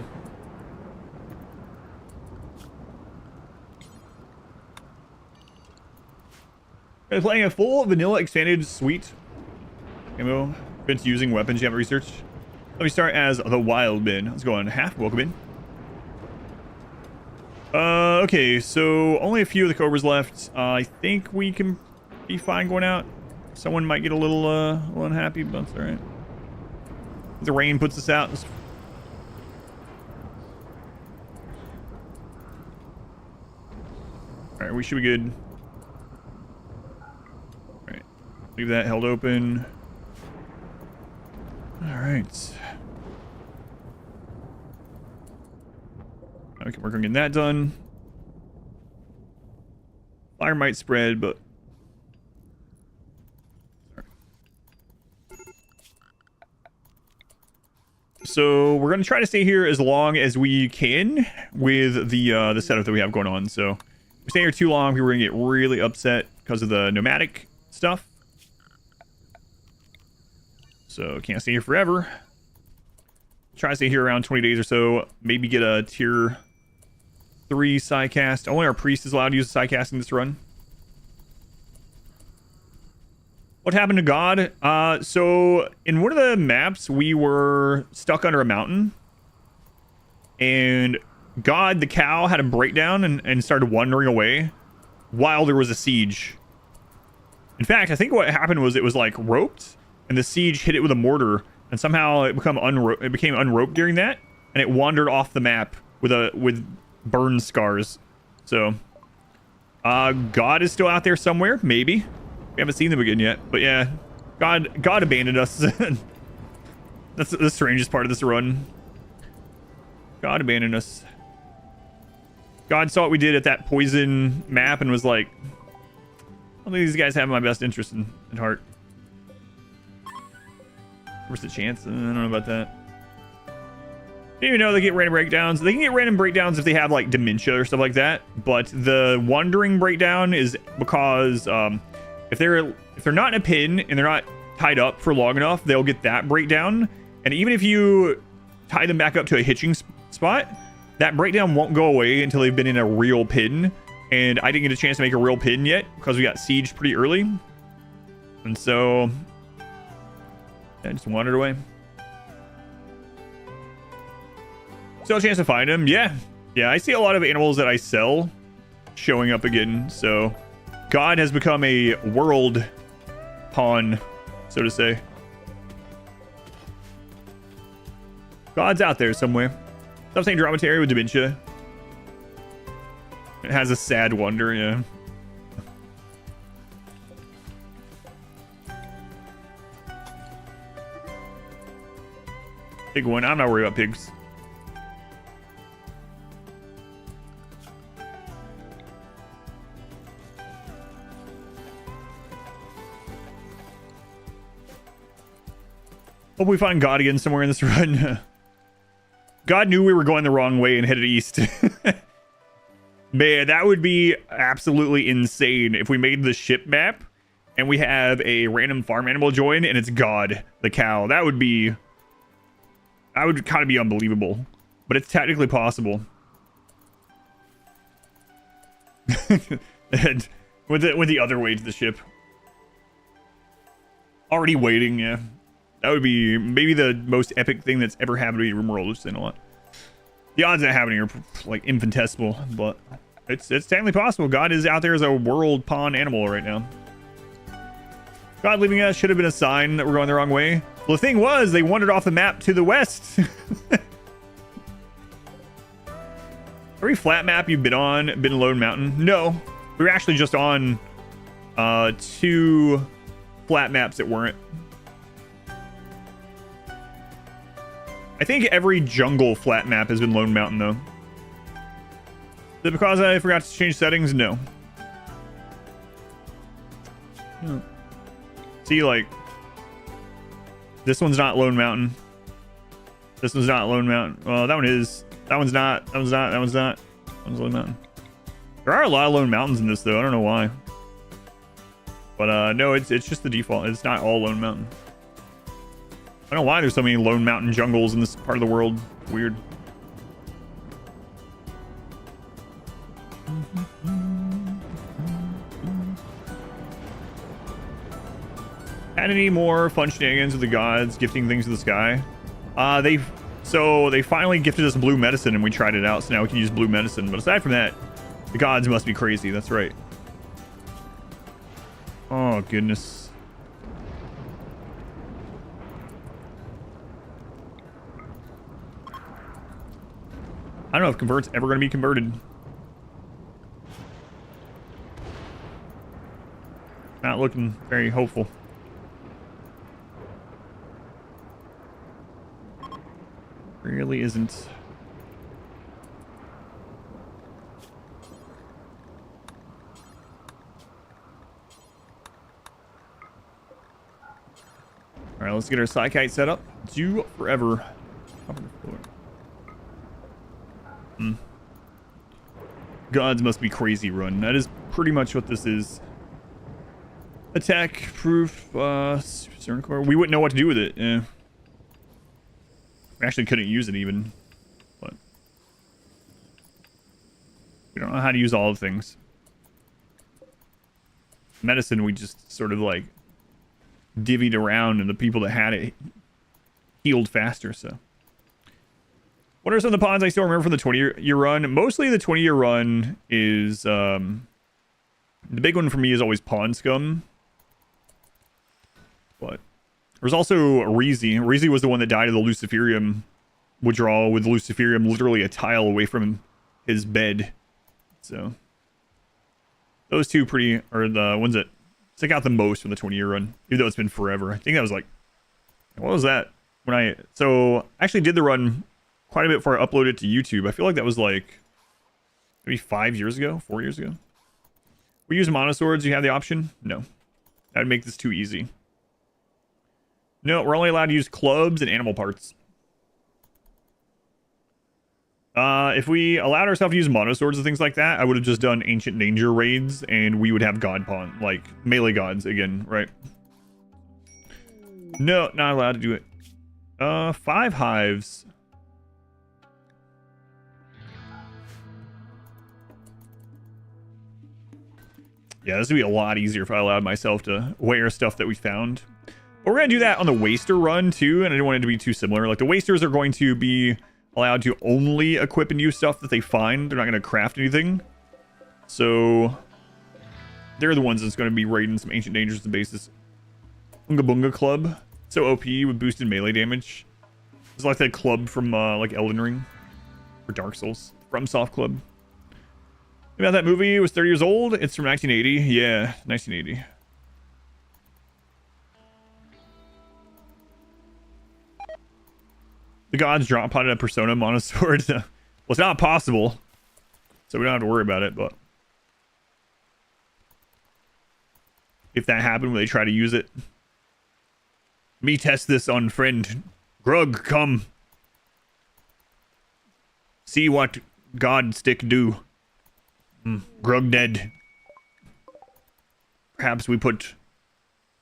Playing a full vanilla expanded suite. Ammo. Vince using weapons you haven't researched. Let me start as the wild bin. Let's go on half. Welcome in. Okay, so only a few of the cobras left. I think we can be fine going out. Someone might get a little unhappy, but that's all right. The rain puts us out. All right, we should be good. All right, leave that held open. All right. We can work on getting that done. Fire might spread, but so we're gonna try to stay here as long as we can with the setup that we have going on. So if we stay here too long, we're gonna get really upset because of the nomadic stuff. So can't stay here forever. Try to stay here around 20 days or so. Maybe get a tier 3 psycast. Only our priest is allowed to use the psycast in this run. What happened to God? So in one of the maps, we were stuck under a mountain. And God, the cow, had a breakdown and started wandering away while there was a siege. In fact, I think what happened was it was like roped, and the siege hit it with a mortar, and somehow it became unroped during that, and it wandered off the map with burn scars. So God is still out there somewhere, maybe. We haven't seen them again yet, but yeah, God abandoned us. That's the strangest part of this run. God abandoned us. God saw what we did at that poison map and was like, I don't think these guys have my best interest in heart. Where's the chance? I don't know about that. I didn't even know they get random breakdowns. They can get random breakdowns if they have like dementia or stuff like that. But the wandering breakdown is because if they're not in a pin and they're not tied up for long enough, they'll get that breakdown. And even if you tie them back up to a hitching spot, that breakdown won't go away until they've been in a real pin. And I didn't get a chance to make a real pin yet because we got sieged pretty early. And so I just wandered away. Still a chance to find him. Yeah, I see a lot of animals that I sell showing up again. So God has become a world pawn, so to say. God's out there somewhere. Stop saying dromedary with dementia. It has a sad wonder, yeah. Big one. I'm not worried about pigs. Hope we find God again somewhere in this run. God knew we were going the wrong way and headed east. Man, that would be absolutely insane if we made the ship map and we have a random farm animal join and it's God, the cow. That would kind of be unbelievable, but it's technically possible. And with the other way to the ship. Already waiting, yeah. That would be maybe the most epic thing that's ever happened to RimWorld, which is in a lot. The odds of that happening are like infinitesimal, but it's technically possible. God is out there as a world pawn animal right now. God leaving us should have been a sign that we're going the wrong way. Well, the thing was, they wandered off the map to the west. Every flat map you've been on, been Lone Mountain? No. We were actually just on 2 flat maps that weren't. I think every jungle flat map has been Lone Mountain, though. Is it because I forgot to change settings? No. No. See, like, this one's not Lone Mountain. This one's not Lone Mountain. Well, that one is. That one's not. That one's not. That one's not. That one's Lone Mountain. There are a lot of Lone Mountains in this, though. I don't know why. But, no, it's just the default. It's not all Lone Mountain. I don't know why there's so many Lone Mountain jungles in this part of the world. Weird. Had any more fun shenanigans with the gods gifting things to the sky? They finally gifted us blue medicine and we tried it out, so now we can use blue medicine. But aside from that, the gods must be crazy. That's right. Oh goodness. I don't know if convert's ever going to be converted. Not looking very hopeful. Really isn't. All right, let's get our Psykite set up. Do forever. Gods must be crazy run. That is pretty much what this is. Attack proof. We wouldn't know what to do with it. Yeah. We actually couldn't use it even, but we don't know how to use all of things. Medicine, we just sort of like divvied around, and the people that had it healed faster. So, what are some of the pods I still remember from the 20-year run? Mostly the 20-year run is the big one for me is always Pawn Scum, but. There's also Reezy. Reezy was the one that died of the Luciferium withdrawal, with Luciferium literally a tile away from his bed. So those two are the ones that stick out the most from the 20-year run, even though it's been forever. I think that was like, what was that? So I actually did the run quite a bit before I uploaded it to YouTube. I feel like that was like maybe 5 years ago, 4 years ago. We use monoswords. You have the option? No. That would make this too easy. No, we're only allowed to use clubs and animal parts. If we allowed ourselves to use monoswords and things like that, I would have just done Ancient Danger raids, and we would have god pawn, like melee gods again, right? No, not allowed to do it. 5 hives. Yeah, this would be a lot easier if I allowed myself to wear stuff that we found. But we're going to do that on the Waster run, too, and I didn't want it to be too similar. Like, the Wasters are going to be allowed to only equip and use stuff that they find. They're not going to craft anything. So, they're the ones that's going to be raiding some Ancient Dangers and bases. Bunga Bunga Club. So OP with boosted melee damage. It's like that club from, like, Elden Ring. Or Dark Souls. FromSoft Club. About that movie, it was 30 years old. It's from 1980. Yeah, 1980. The gods drop pod a Persona monosword. Well, it's not possible, so we don't have to worry about it, but if that happened when they try to use it, me test this on friend. Grug, come. See what god stick do. Grug dead. Perhaps we put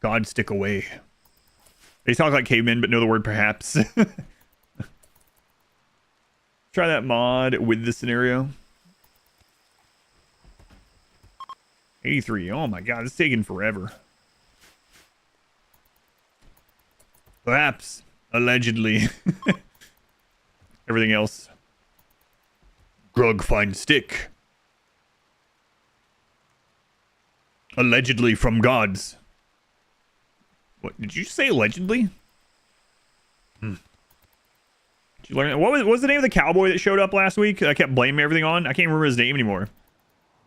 god stick away. They talk like cavemen, but know the word perhaps. Try that mod with this scenario. 83. Oh my god, it's taking forever. Perhaps. Allegedly. Everything else. Grug find stick. Allegedly from gods. What did you say? Allegedly? Did you learn? What was the name of the cowboy that showed up last week? I kept blaming everything on. I can't remember his name anymore.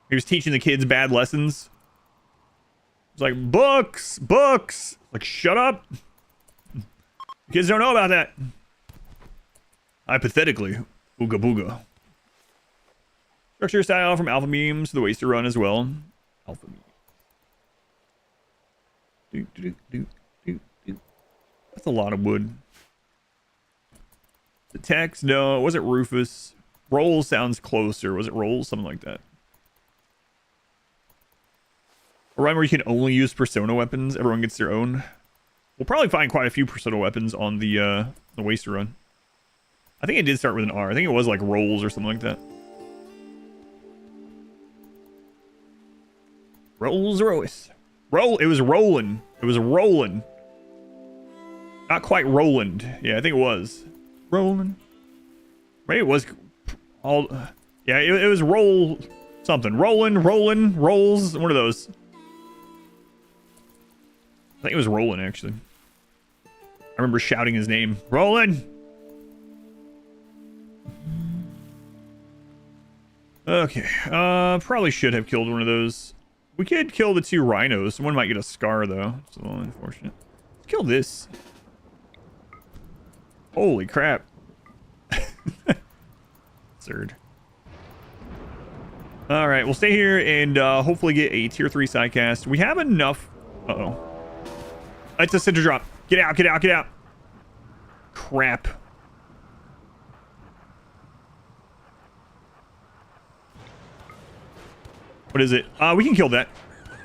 He was teaching the kids bad lessons. It's like books, books. Like shut up. Kids don't know about that. Hypothetically, ooga booga. Structure style from alpha beams to the waster run as well. Alpha beam. That's a lot of wood. The text, no, it wasn't Rufus. Rolls sounds closer. Was it Rolls? Something like that. A run where you can only use persona weapons. Everyone gets their own. We'll probably find quite a few persona weapons on the waster run. I think it did start with an R. I think it was like Rolls or something like that. Rolls Royce. It was Roland. It was Roland. Not quite Roland. Yeah, I think it was. Roland. Maybe it was all. Yeah, it was Roll something. Rolling, Rolls. One of those. I think it was Roland, actually. I remember shouting his name. Roland! Okay. Probably should have killed one of those. We could kill the 2 rhinos. One might get a scar, though. It's a little unfortunate. Let's kill this. Holy crap. Absurd. Alright, we'll stay here and hopefully get a tier 3 sidecast. We have enough... Uh-oh. It's a center drop. Get out, get out, get out. Crap. What is it? We can kill that.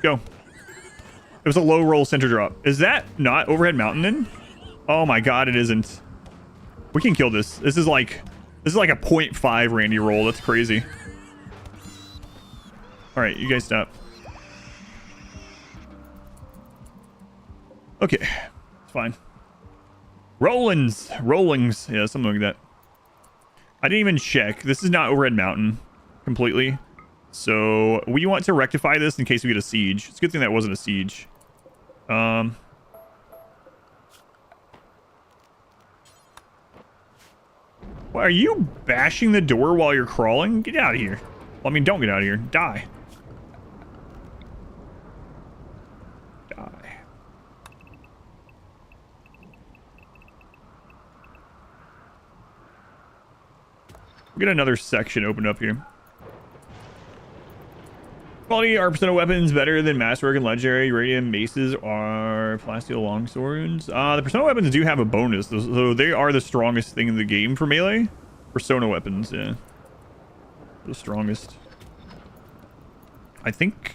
Go. It was a low roll center drop. Is that not overhead mountain then? Oh my god, it isn't. We can kill this. This is like a 0.5 Randy roll. That's crazy. Alright, you guys stop. Okay. It's fine. Rollings. Yeah, something like that. I didn't even check. This is not overhead mountain completely. So we want to rectify this in case we get a siege. It's a good thing that wasn't a siege. Why are you bashing the door while you're crawling? Get out of here. Well, I mean, don't get out of here. Die. Die. We get another section opened up here. Quality are persona weapons better than masterwork and legendary radium maces are plasteel longswords. The persona weapons do have a bonus, so they are the strongest thing in the game for melee. Persona weapons, yeah, the strongest. I think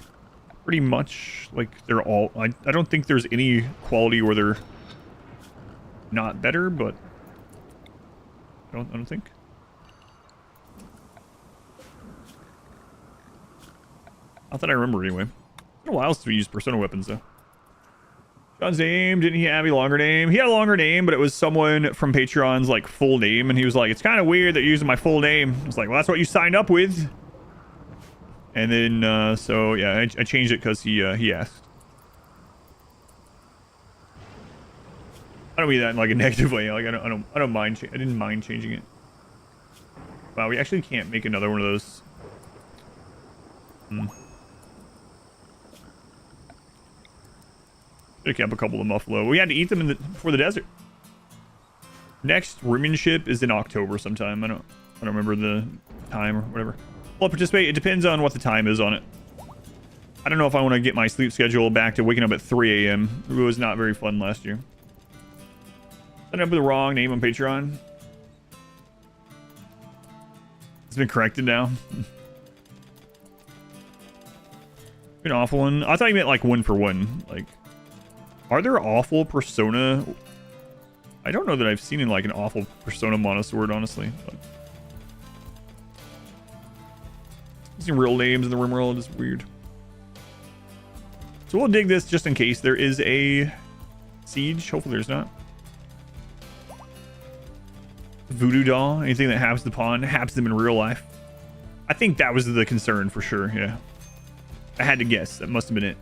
pretty much like they're all. I don't think there's any quality where they're not better, but I don't think. Not that I remember anyway. It's been a while since we used persona weapons though. John's name, didn't he have a longer name? He had a longer name, but it was someone from Patreon's like full name, and he was like, it's kind of weird that you're using my full name. I was like, well, that's what you signed up with. And then so yeah, I changed it because he asked. I don't mean that in like a negative way. Like I don't mind. I didn't mind changing it. Wow, we actually can't make another one of those. Should have kept a couple of Muffalo. We had to eat them before the desert. Next Rimmanship is in October sometime. I don't remember the time or whatever. Well, participate. It depends on what the time is on it. I don't know if I want to get my sleep schedule back to waking up at 3 a.m. It was not very fun last year. Signed up with the wrong name on Patreon. It's been corrected now. An awful one. I thought you meant like one for one. Like, are there awful persona? I don't know that I've seen in like an awful persona monosword, honestly. But using real names in the RimWorld is weird. So we'll dig this just in case there is a siege. Hopefully there's not. Voodoo doll. Anything that happens to the pawn happens to them in real life. I think that was the concern for sure. Yeah. I had to guess. That must have been it.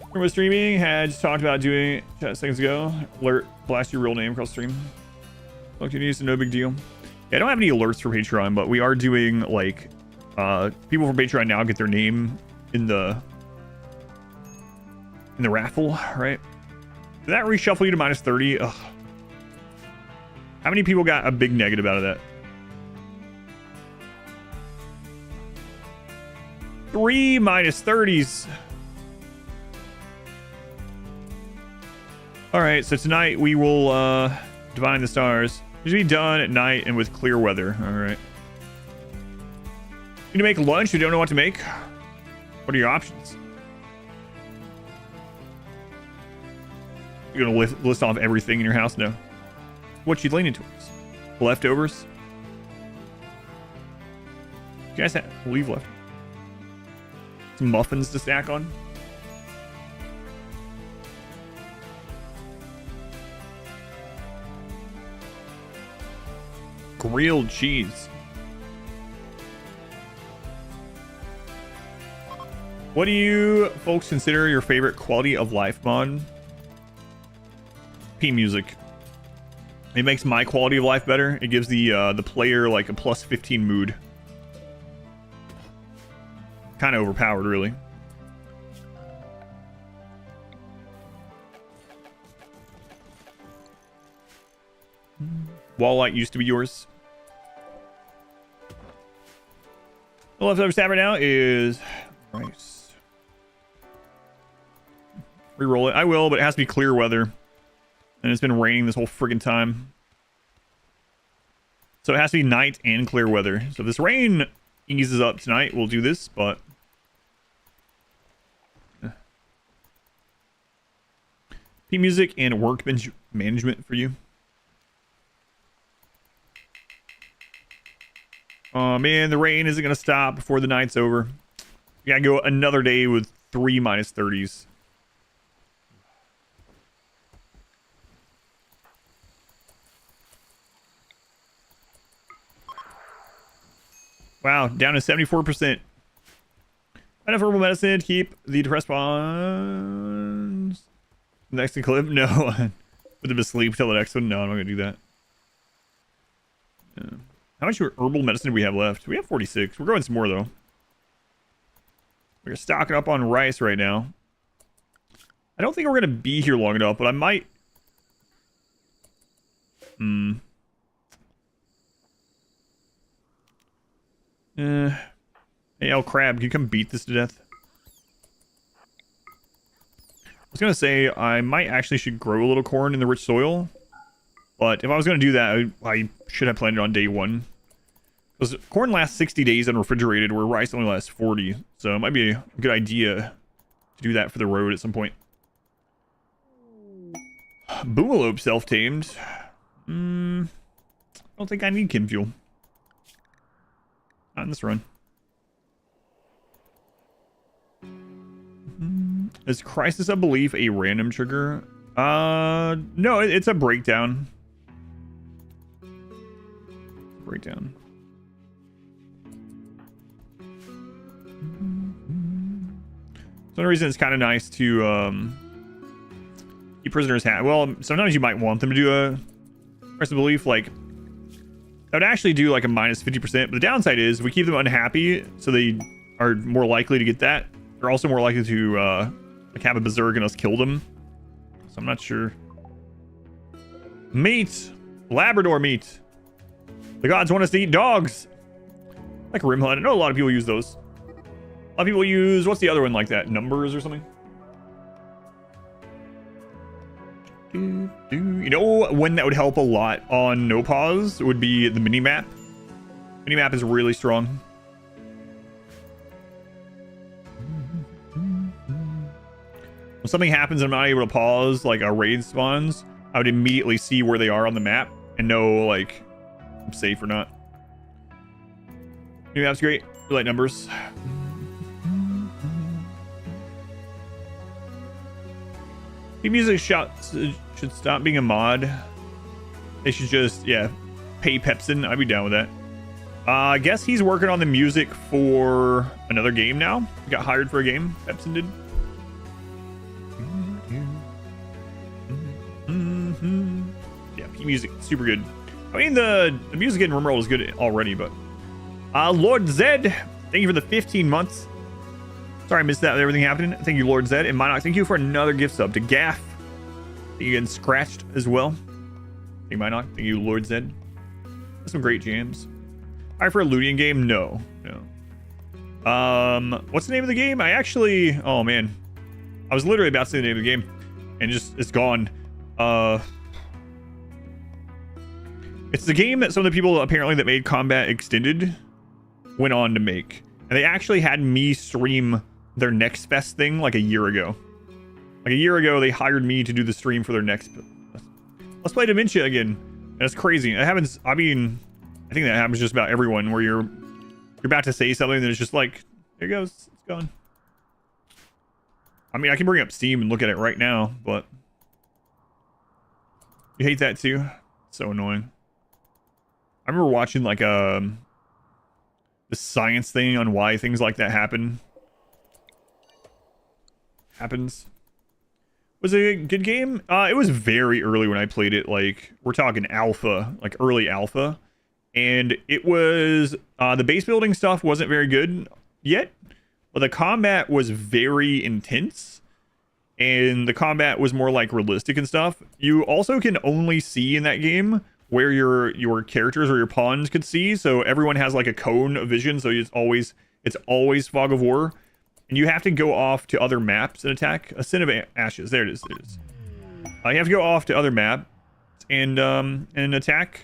Remember streaming? Had just talked about doing it seconds ago. Alert. Blast your real name across stream. Look, you need no big deal. Yeah, I don't have any alerts for Patreon, but we are doing like people from Patreon now get their name in the raffle, right? Did that reshuffle you to minus 30? Ugh. How many people got a big negative out of that? 3 minus 30s. All right, so tonight we will divine the stars. It should be done at night and with clear weather. All right. You need to make lunch. You don't know what to make. What are your options? You're gonna list off everything in your house? No. What you leaning towards? Leftovers? You guys leave left. Some muffins to stack on. Grilled cheese. What do you folks consider your favorite quality of life mod? P music. It makes my quality of life better. It gives the player like a plus 15 mood. Kind of overpowered, really. Walllight used to be yours. The leftover stat right now is rice. Reroll it. I will, but it has to be clear weather. And it's been raining this whole friggin' time. So it has to be night and clear weather. So if this rain eases up tonight, we'll do this, but... P music and workbench management for you. Oh man, the rain isn't gonna stop before the night's over. We gotta go another day with 3 minus 30s. Wow, down to 74%. Enough herbal medicine to keep the depressed bonds. Next clip? No. Put them to sleep till the next one? No, I'm not gonna do that. Yeah. How much herbal medicine do we have left? We have 46. We're growing some more, though. We're stocking up on rice right now. I don't think we're going to be here long enough, but I might... Hey, El Crab, can you come beat this to death? I was going to say, I might actually should grow a little corn in the rich soil. But if I was going to do that, I should have planned it on day 1. Because corn lasts 60 days unrefrigerated, where rice only lasts 40. So it might be a good idea to do that for the road at some point. Boomalope self-tamed. I don't think I need chem fuel. Not in this run. Is Crisis of Belief a random trigger? No, it's a breakdown. Breakdown. So one reason it's kind of nice to keep prisoners happy. Well, sometimes you might want them to do a Crisis of Belief. Like, I would actually do like a minus 50%. But the downside is if we keep them unhappy, so they are more likely to get that. They're also more likely to like have a berserk and us kill them. So I'm not sure. Meat! Labrador meat! The gods want us to eat dogs! Like RimWorld. I know a lot of people use those. A lot of people use... What's the other one like that? Numbers or something? You know when that would help a lot on no pause would be the mini-map. Mini-map is really strong. When something happens and I'm not able to pause, like a raid spawns, I would immediately see where they are on the map and know, like, I'm safe or not. Mini-map's great. We like numbers. Music shots should stop being a mod. They should just, yeah, pay Pepsin. I'd be down with that. I guess he's working on the music for another game now. He got hired for a game. Pepsin did. Yeah, P music, super good. I mean, the music in RimWorld is good already, but Lord Zed, thank you for the 15 months. Sorry I missed that with everything happening. Thank you, Lord Zed. And Minox, thank you for another gift sub. To Gaff, you getting scratched as well. Thank you, Minox. Thank you, Lord Zed. That's some great jams. All right, for a looting game, no. What's the name of the game? I actually, oh man, I was literally about to say the name of the game, and it's gone. It's the game that some of the people apparently that made Combat Extended went on to make, and they actually had me stream their Next Fest thing like a year ago. Like a year ago, they hired me to do the stream for their next. Let's play Dementia again. And it's crazy. It happens. I mean, I think that happens just about everyone, where you're about to say something that is just like, there it goes, it's gone. I mean, I can bring up Steam and look at it right now, but you hate that too. So annoying. I remember watching like the science thing on why things like that happens. Was it a good game? It was very early when I played it. Like, we're talking alpha, like early alpha. And it was, the base building stuff wasn't very good yet, but the combat was very intense. And the combat was more like realistic and stuff. You also can only see in that game where your characters or your pawns could see. So everyone has like a cone of vision. So it's always fog of war. And you have to go off to other maps and attack. Ascent of Ashes. There it is. You have to go off to other maps and attack.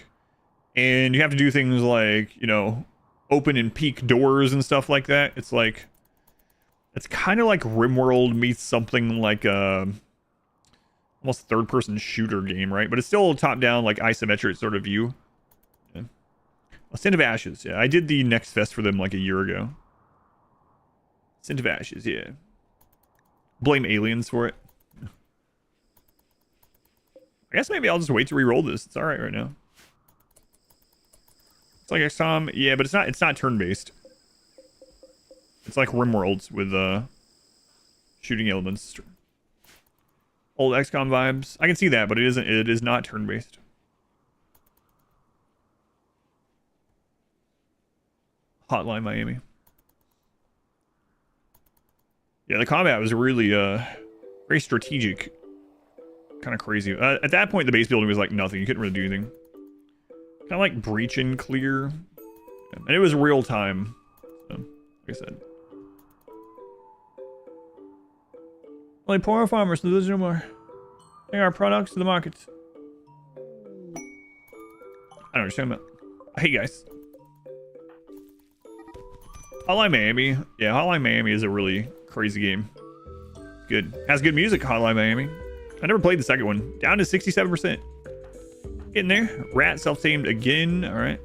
And you have to do things like, you know, open and peek doors and stuff like that. It's like, it's kind of like RimWorld meets something like a almost third-person shooter game, right? But it's still a top-down, like isometric sort of view. Yeah. Ascent of Ashes. Yeah, I did the Next Fest for them like a year ago. Ascent of Ashes, yeah. Blame aliens for it. I guess maybe I'll just wait to re-roll this. It's alright right now. It's like XCOM, yeah, but it's not turn-based. It's like RimWorlds with shooting elements. Old XCOM vibes. I can see that, but it is not turn-based. Hotline Miami. Yeah, the combat was really very strategic. Kind of crazy. At that point, the base building was like nothing. You couldn't really do anything. Kind of like breach and clear. And it was real time. So, like I said. Only poor farmers, so there's no more. Bring our products to the market. I don't understand that. Hey guys. Hotline Miami. Yeah, Hotline Miami is a really crazy game. Good. Has good music, Hotline Miami. I never played the second one. Down to 67%. Getting there. Rat self-tamed again. Alright.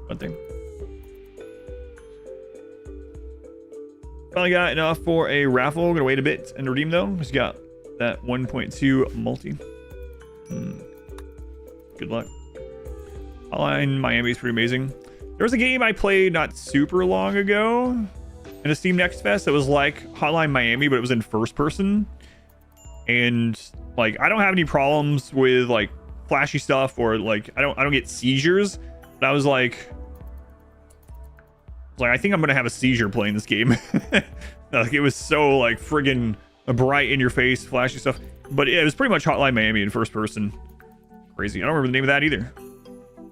One thing. Finally got enough for a raffle. Gonna wait a bit and redeem though. Just got that 1.2 multi. Good luck. Hotline Miami is pretty amazing. There was a game I played not super long ago in a Steam Next Fest that was like Hotline Miami, but it was in first person. And like, I don't have any problems with like flashy stuff or like I don't get seizures. But I was like I think I'm gonna have a seizure playing this game. Like, it was so like friggin' bright in your face, flashy stuff. But it was pretty much Hotline Miami in first person. Crazy. I don't remember the name of that either.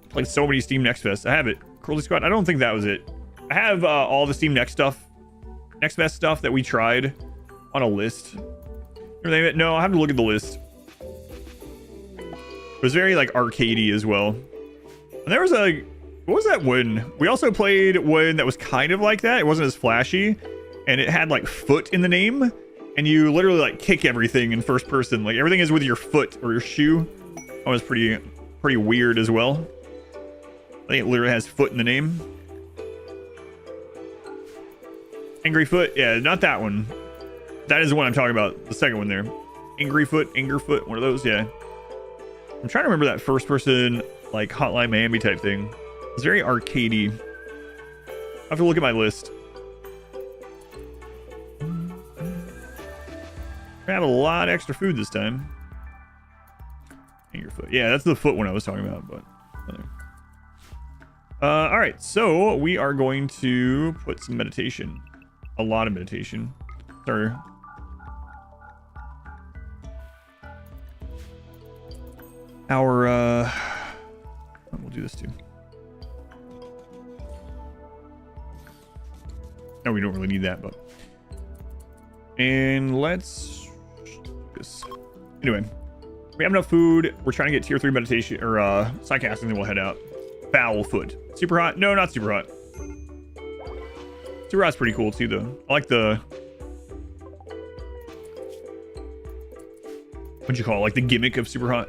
Played so many Steam Next Fest. I have it. Cruelty Squad. I don't think that was it. I have all the Steam Next Fest stuff that we tried on a list. No, I have to look at the list. It was very like arcadey as well. And there was a, what was that one? We also played one that was kind of like that. It wasn't as flashy, and it had like foot in the name, and you literally like kick everything in first person. Like everything is with your foot or your shoe. That was pretty weird as well. I think it literally has foot in the name. Angry Foot. Yeah, not that one. That is the one I'm talking about. The second one there. Angerfoot, one of those, yeah. I'm trying to remember that first person, like, Hotline Miami type thing. It's very arcadey. I have to look at my list. I have a lot of extra food this time. Angerfoot. Yeah, that's the foot one I was talking about, but... Alright, so we are going to put some meditation. A lot of meditation. Sorry. We'll do this too. No, we don't really need that, but... And let's... This. Anyway. We have enough food. We're trying to get tier 3 meditation, or, psychastic, and then we'll head out. Foul foot. Super hot? No, not super hot. Super hot's pretty cool, too, though. I like the... What'd you call it? Like the gimmick of super hot?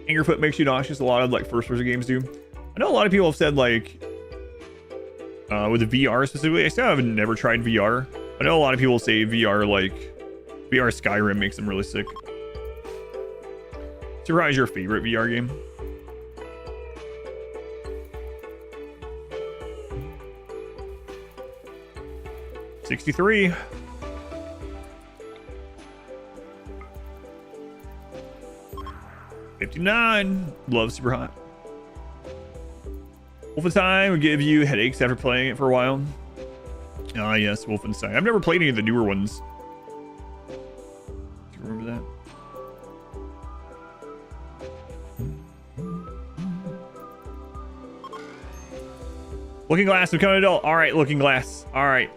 Angerfoot makes you nauseous. A lot of, like, first-person games do. I know a lot of people have said, like... with the VR specifically. I still haven't never tried VR. I know a lot of people say VR, like... VR Skyrim makes them really sick. Super hot is your favorite VR game? $63. $59. Love super hot. Wolfenstein would give you headaches after playing it for a while. Ah, yes, Wolfenstein. I've never played any of the newer ones. Do you remember that? Looking Glass, become an adult. All right, Looking Glass. All right.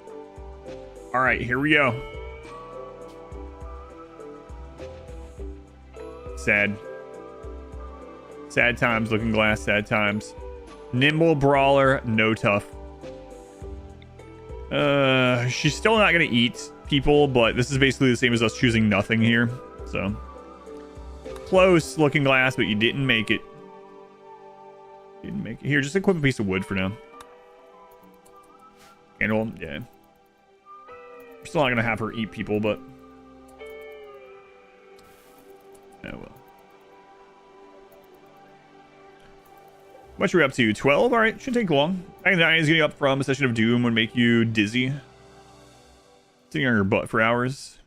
All right, here we go. Sad. Sad times, Looking Glass, sad times. Nimble Brawler, no tough. She's still not gonna eat people, but this is basically the same as us choosing nothing here. So close, Looking Glass, but you didn't make it. Didn't make it. Here, just equip a piece of wood for now. Candle, yeah. We're still not gonna have her eat people, but oh well. How much are we up to? 12? Alright, shouldn't take long. Back in the 90s, getting up from a session of Doom would make you dizzy. Sitting on your butt for hours.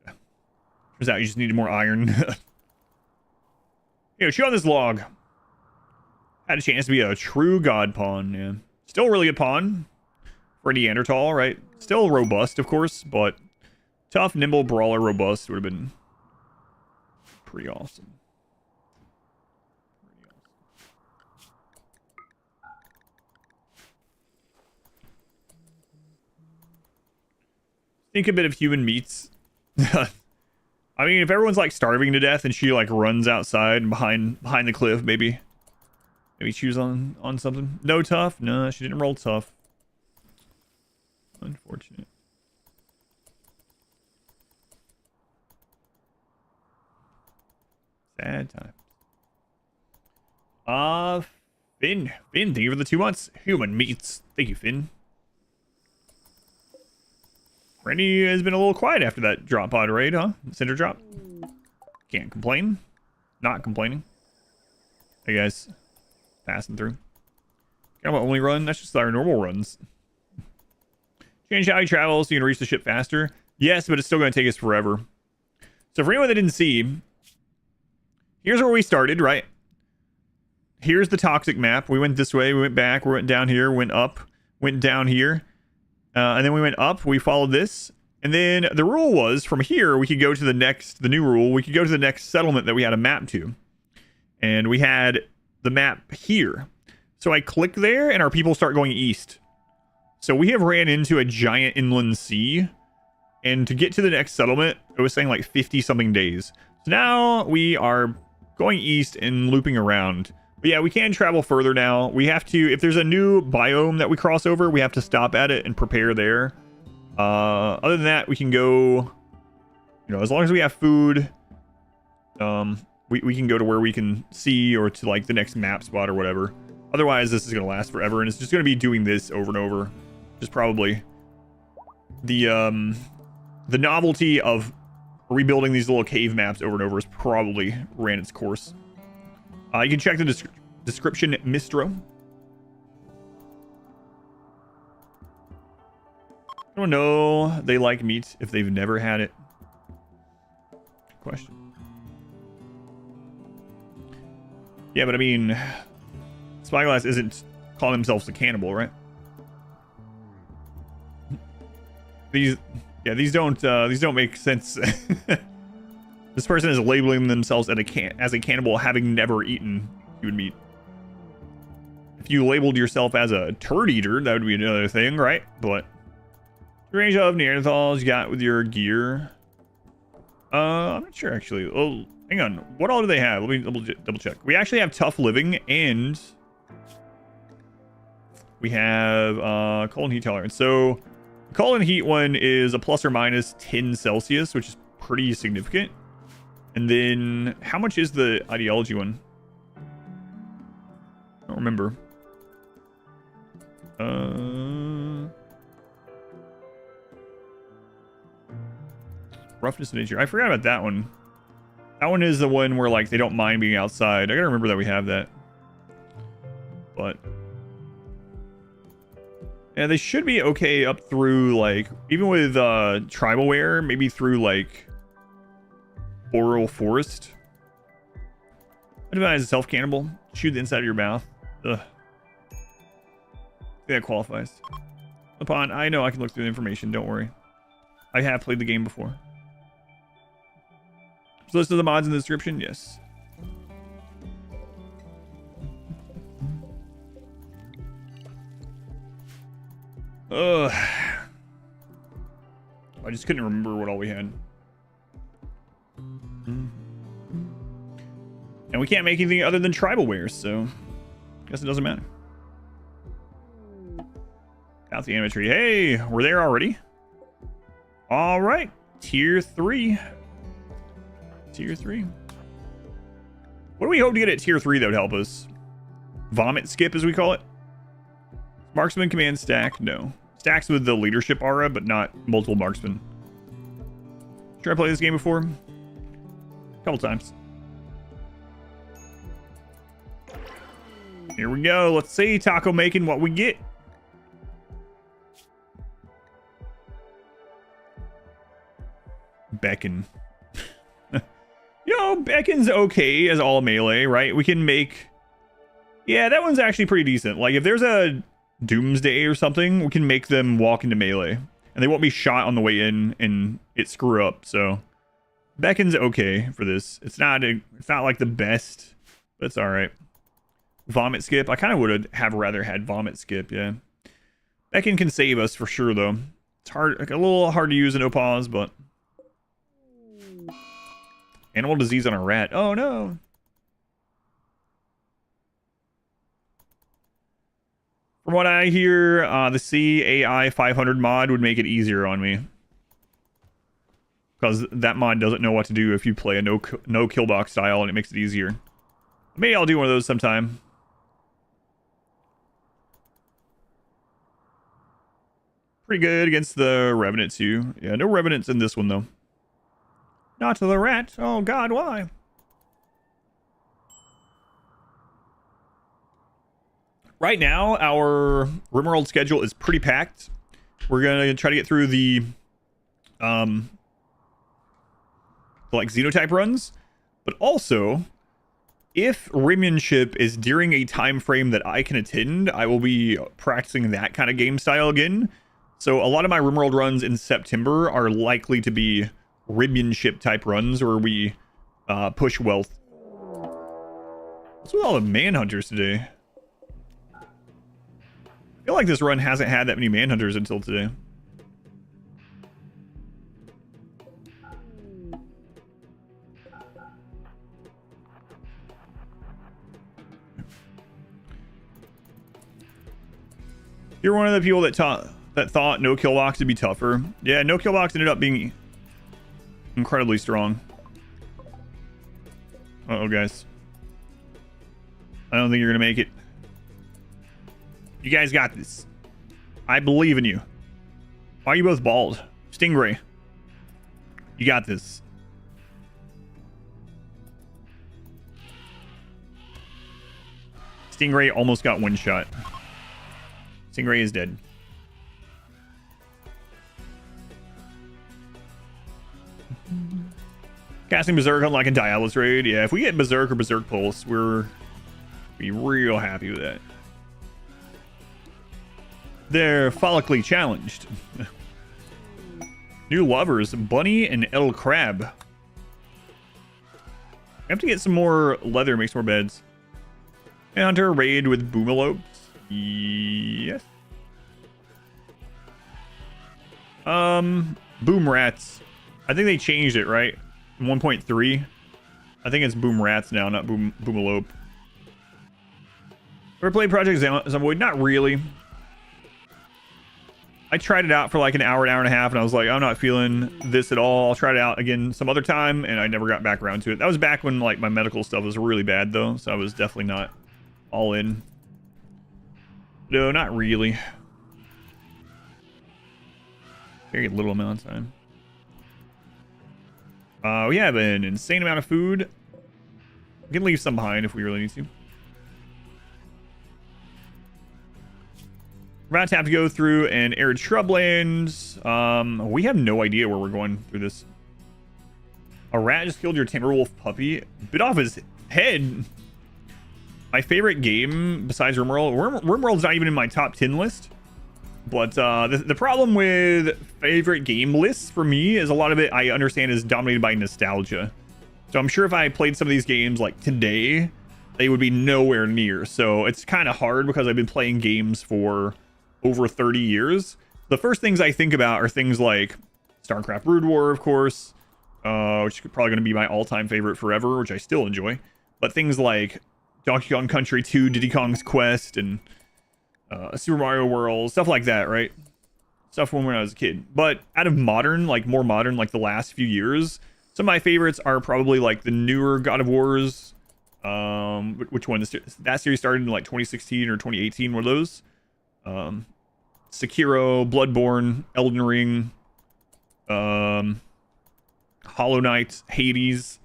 Turns out you just needed more iron. Yo, chew on this log. Had a chance to be a true god pawn, yeah. Still a really good pawn for a Neanderthal, right? Still robust, of course, but tough, nimble, brawler, robust would have been pretty awesome. Think a bit of human meats. I mean, if everyone's like starving to death and she like runs outside and behind the cliff, maybe choose on something. No tough. No, she didn't roll tough. Unfortunate. Sad time. Finn, thank you for the 2 months. Human meats. Thank you, Finn. Randy has been a little quiet after that drop pod raid, huh? Cinder drop. Can't complain. Not complaining. Hey guys, passing through. Got my only run. That's just our normal runs. Change how you travel so you can reach the ship faster. Yes, but it's still going to take us forever. So for anyone that didn't see, here's where we started, right? Here's the toxic map. We went this way. We went back. We went down here. Went up. Went down here. And then we went up, we followed this, and then the rule was from here we could go to the new rule, we could go to the next settlement that we had a map to. And we had the map here. So I click there and our people start going east. So we have ran into a giant inland sea, and to get to the next settlement, it was saying like 50 something days. So now we are going east and looping around. But yeah, we can travel further now. We have to, if there's a new biome that we cross over, we have to stop at it and prepare there. Other than that, we can go, you know, as long as we have food, we can go to where we can see, or to like the next map spot or whatever. Otherwise, this is going to last forever, and it's just going to be doing this over and over. Just probably the novelty of rebuilding these little cave maps over and over has probably ran its course. You can check the description, Mistro. I don't know they like meat if they've never had it. Good question. Yeah, but I mean, Spyglass isn't calling themselves a cannibal, right? These don't make sense. This person is labeling themselves as a cannibal, having never eaten human meat. If you labeled yourself as a turd eater, that would be another thing, right? But the range of Neanderthals you got with your gear. I'm not sure actually. Oh, hang on. What all do they have? Let me double check. We actually have tough living, and we have cold and heat tolerance. So the cold and heat one is a plus or minus 10 Celsius, which is pretty significant. And then how much is the ideology one? I don't remember. Roughness of nature. I forgot about that one. That one is the one where like they don't mind being outside. I gotta remember that we have that. But yeah, they should be okay up through like, even with tribal wear, maybe through like boreal forest. Advise a self cannibal. Shoot the inside of your mouth. Ugh. That qualifies. Upon, I know I can look through the information. Don't worry. I have played the game before. So list of the mods in the description. Yes. Ugh. I just couldn't remember what all we had. And we can't make anything other than tribal wares, so I guess it doesn't matter. Out the anime tree. Hey, we're there already. All right, tier 3. Tier 3. What do we hope to get at tier 3 that would help us? Vomit skip, as we call it. Marksman command stack. No. Stacks with the leadership aura, but not multiple marksmen. Sure, I played this game before. A couple times. Here we go. Let's see taco making what we get. Beckon. You know, Beckon's okay as all melee, right? We can make... Yeah, that one's actually pretty decent. Like, if there's a Doomsday or something, we can make them walk into melee. And they won't be shot on the way in and it screw up, so... Beckon's okay for this. It's not like the best, but it's alright. Vomit skip. I kind of would have rather had vomit skip, yeah. Beckon can save us for sure, though. It's hard, like, a little hard to use in no-pause, but... Animal disease on a rat. Oh, no. From what I hear, the CAI 500 mod would make it easier on me. Because that mod doesn't know what to do if you play a no kill box style, and it makes it easier. Maybe I'll do one of those sometime. Pretty good against the Revenant too. Yeah, no Revenants in this one though. Not to the rat. Oh god, why? Right now, our RimWorld schedule is pretty packed. We're gonna try to get through the like Xenotype runs, but also if Rimmanship is during a time frame that I can attend, I will be practicing that kind of game style again. So a lot of my RimWorld runs in September are likely to be Rimmanship type runs where we push wealth. What's with all the manhunters today? I feel like this run hasn't had that many manhunters until today. You're one of the people that thought no kill box would be tougher. Yeah, no kill box ended up being incredibly strong. Uh-oh, guys. I don't think you're gonna make it. You guys got this. I believe in you. Why are you both bald? Stingray. You got this. Stingray almost got one shot. Stingray is dead. Casting Berserk on like a Diabolus raid. Yeah, if we get Berserk or Berserk Pulse, we're be real happy with that. They're follically challenged. New lovers, Bunny and El Crab. I have to get some more leather, make some more beds. Hunter raid with Boomalopes. Yes. Boom Rats. I think they changed it, right? 1.3. I think it's Boom Rats now, not Boomalope. Ever played Project Zomboid? Not really. I tried it out for like an hour and a half, and I was like, I'm not feeling this at all. I'll try it out again some other time, and I never got back around to it. That was back when like my medical stuff was really bad, though, so I was definitely not all in. No, not really. Very little amount of time. We have an insane amount of food. We can leave some behind if we really need to. We're about to have to go through an arid shrublands. We have no idea where we're going through this. A rat just killed your Timberwolf puppy. Bit off his head. My favorite game besides RimWorld. RimWorld's not even in my top 10 list. But the problem with favorite game lists for me is a lot of it, I understand, is dominated by nostalgia. So I'm sure if I played some of these games like today, they would be nowhere near. So it's kind of hard because I've been playing games for over 30 years. The first things I think about are things like StarCraft Brood War, of course, which is probably going to be my all-time favorite forever, which I still enjoy. But things like Donkey Kong Country 2, Diddy Kong's Quest, and Super Mario World, stuff like that, right? Stuff from when I was a kid. But out of modern, like more modern, like the last few years, some of my favorites are probably like the newer God of Wars. Which one? That series started in like 2016 or 2018. One of those. Sekiro, Bloodborne, Elden Ring, Hollow Knight, Hades.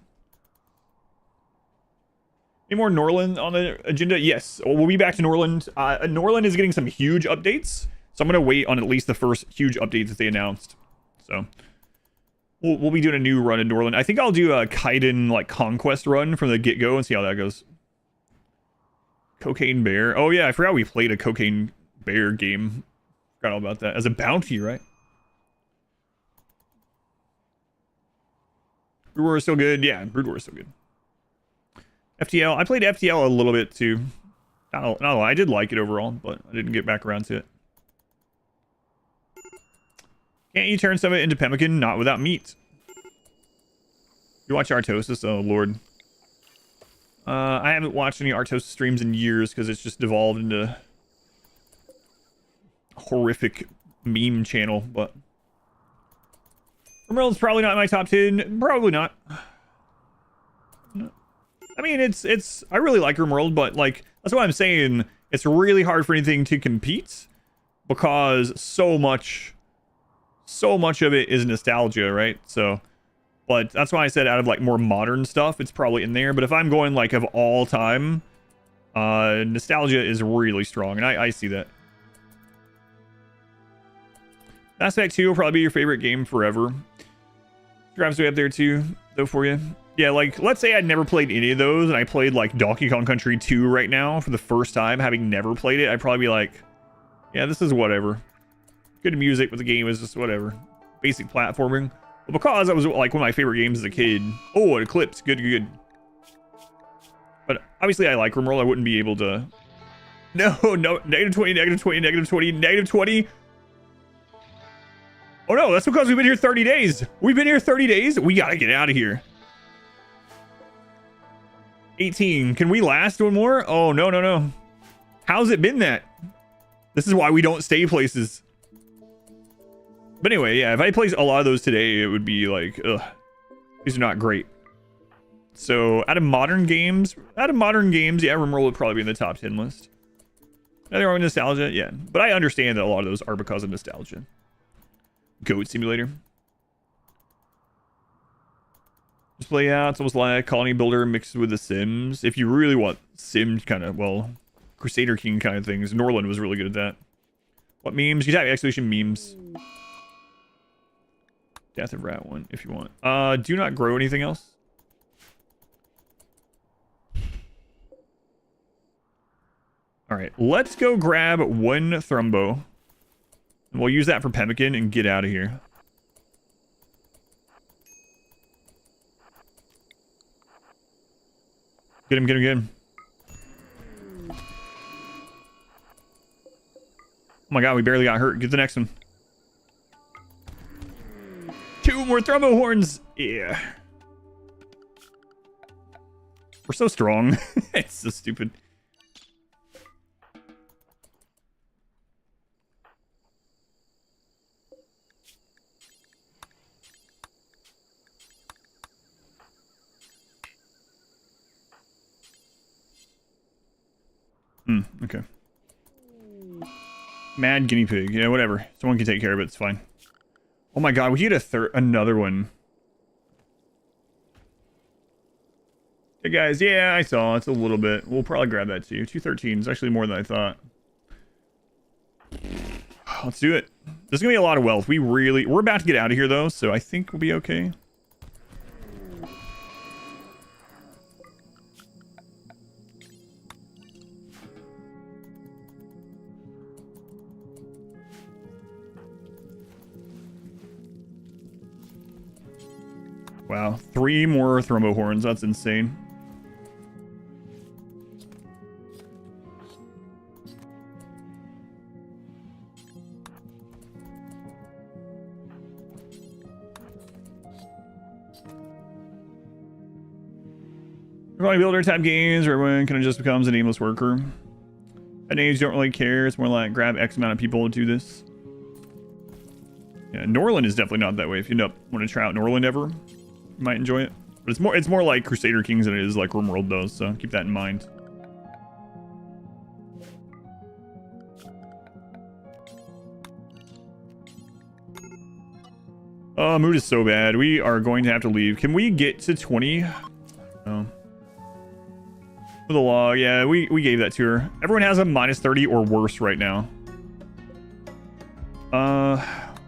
Any more Norland on the agenda? Yes, we'll be back to Norland. Norland is getting some huge updates, so I'm going to wait on at least the first huge updates that they announced. So we'll be doing a new run in Norland. I think I'll do a Kaiden like conquest run from the get-go and see how that goes. Cocaine Bear. Oh yeah, I forgot we played a Cocaine Bear game. Forgot all about that. As a bounty, right? Brood War is still good. Yeah, Brood War is still good. FTL. I played FTL a little bit too. No, I did like it overall, but I didn't get back around to it. Can't you turn some of it into pemmican? Not without meat. You watch Artosis? Oh, Lord. I haven't watched any Artosis streams in years because it's just devolved into a horrific meme channel, but RimWorld's probably not in my top 10. Probably not. I mean, it's I really like RimWorld, but like that's what I'm saying. It's really hard for anything to compete because so much of it is nostalgia, right? So, but that's why I said out of like more modern stuff, it's probably in there. But if I'm going like of all time, nostalgia is really strong, and I see that. Mass Effect 2 will probably be your favorite game forever. Drives way up there too, though, for you. Yeah, like, let's say I'd never played any of those, and I played, like, Donkey Kong Country 2 right now for the first time, having never played it, I'd probably be like, yeah, this is whatever. Good music, but the game is just whatever. Basic platforming. But because that was, like, one of my favorite games as a kid. Oh, an Eclipse. Good. But, obviously, I like RimWorld. I wouldn't be able to... No, negative 20, negative 20, negative 20, negative 20. Oh, no, that's because we've been here 30 days. We've been here 30 days. We gotta get out of here. 18. Can we last one more? Oh, no. How's it been that? This is why we don't stay places. But anyway, yeah, if I place a lot of those today, it would be like, ugh. These are not great. So, out of modern games, yeah, RimWorld would probably be in the top 10 list. Nothing wrong with nostalgia, yeah. But I understand that a lot of those are because of nostalgia. Goat Simulator. Display out. It's almost like Colony Builder mixed with The Sims. If you really want Sim kind of, well, Crusader King kind of things, Norland was really good at that. What memes? You type exclamation memes. Death of Rat one if you want. Do not grow anything else. All right, let's go grab one Thrumbo. And we'll use that for pemmican and get out of here. Get him, get him, get him. Oh my god, we barely got hurt. Get the next one. 2 more Thrumbo horns. Yeah. We're so strong. It's so stupid. Okay. Mad guinea pig. Yeah, whatever. Someone can take care of it. It's fine. Oh my god, we get another one. Hey guys, yeah, I saw. It's a little bit. We'll probably grab that too. 213 is actually more than I thought. Let's do it. There's gonna be a lot of wealth. We're about to get out of here though, so I think we'll be okay. Wow, 3 more Thrumbo horns. That's insane. Probably builder type games where everyone kind of just becomes an aimless worker. At age, don't really care. It's more like grab X amount of people to do this. Yeah, Norland is definitely not that way. If you end up want to try out Norland ever, you might enjoy it. But it's more like Crusader Kings than it is like RimWorld though, so keep that in mind. Oh, mood is so bad. We are going to have to leave. Can we get to 20? No. For the log, yeah, we gave that to her. Everyone has a -30 or worse right now. When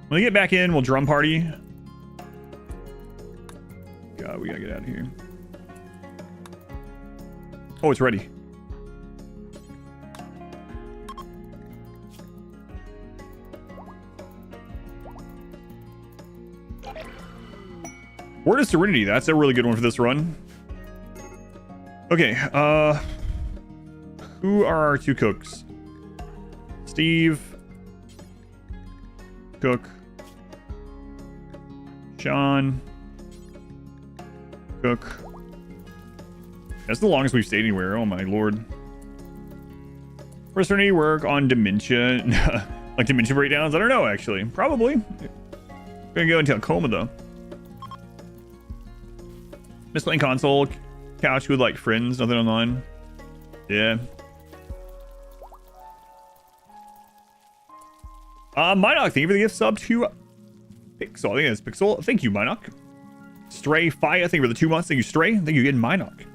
we get back in, we'll drum party. God, we gotta get out of here. Oh, it's ready. Word of Serenity, that's a really good one for this run. Okay, who are our 2 cooks? Steve. Cook. Sean. Cook. That's the longest we've stayed anywhere. Oh my lord. First Serenity work on dementia. Like dementia breakdowns? I don't know actually. Probably. Gonna go into a coma though. Just playing console. Couch with like friends, nothing online. Yeah. Minoc, thank you for the gift sub to Pixel. I think it's Pixel. Thank you, Minoc. Stray Fire, thank you for the 2 months. Thank you, Stray. Thank you again, Minoc.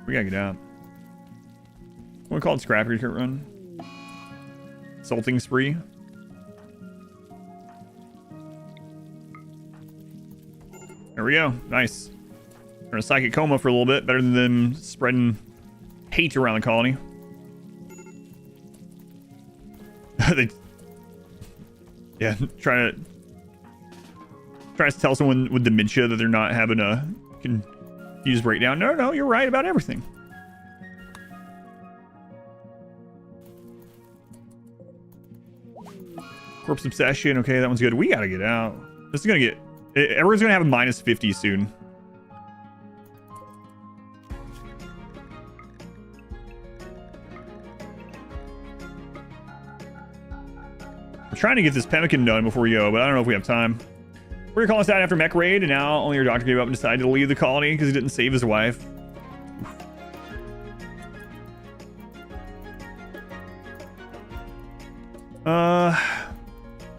We gotta get out. What call it Scrapper Kit Run? Salting Spree. There we go. Nice. We're in a psychic coma for a little bit. Better than them spreading hate around the colony. Yeah, trying to tell someone with dementia that they're not having a confused breakdown. No, you're right about everything. Corpse Obsession. Okay, that one's good. We gotta get out. This is gonna get... Everyone's gonna have a -50 soon. I'm trying to get this pemmican done before we go, but I don't know if we have time. We're calling that after mech raid, and now only your doctor gave up and decided to leave the colony because he didn't save his wife. A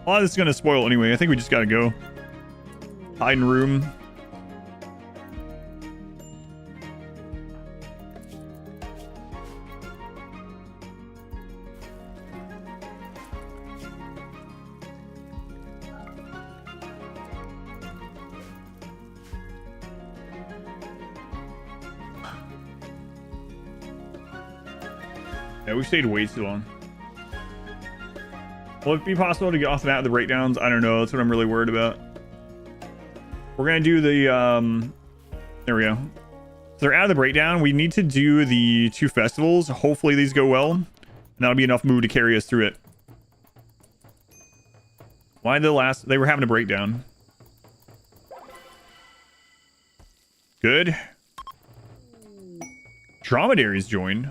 lot of this is gonna spoil anyway. I think we just gotta go. Hide in room. Yeah, we stayed way too long. Will it be possible to get off the map with the breakdowns? I don't know. That's what I'm really worried about. We're gonna do the there we go. So they're out of the breakdown. We need to do the 2 festivals. Hopefully these go well, and that'll be enough mood to carry us through it. Why the last? They were having a breakdown. Good. Dromedaries joined.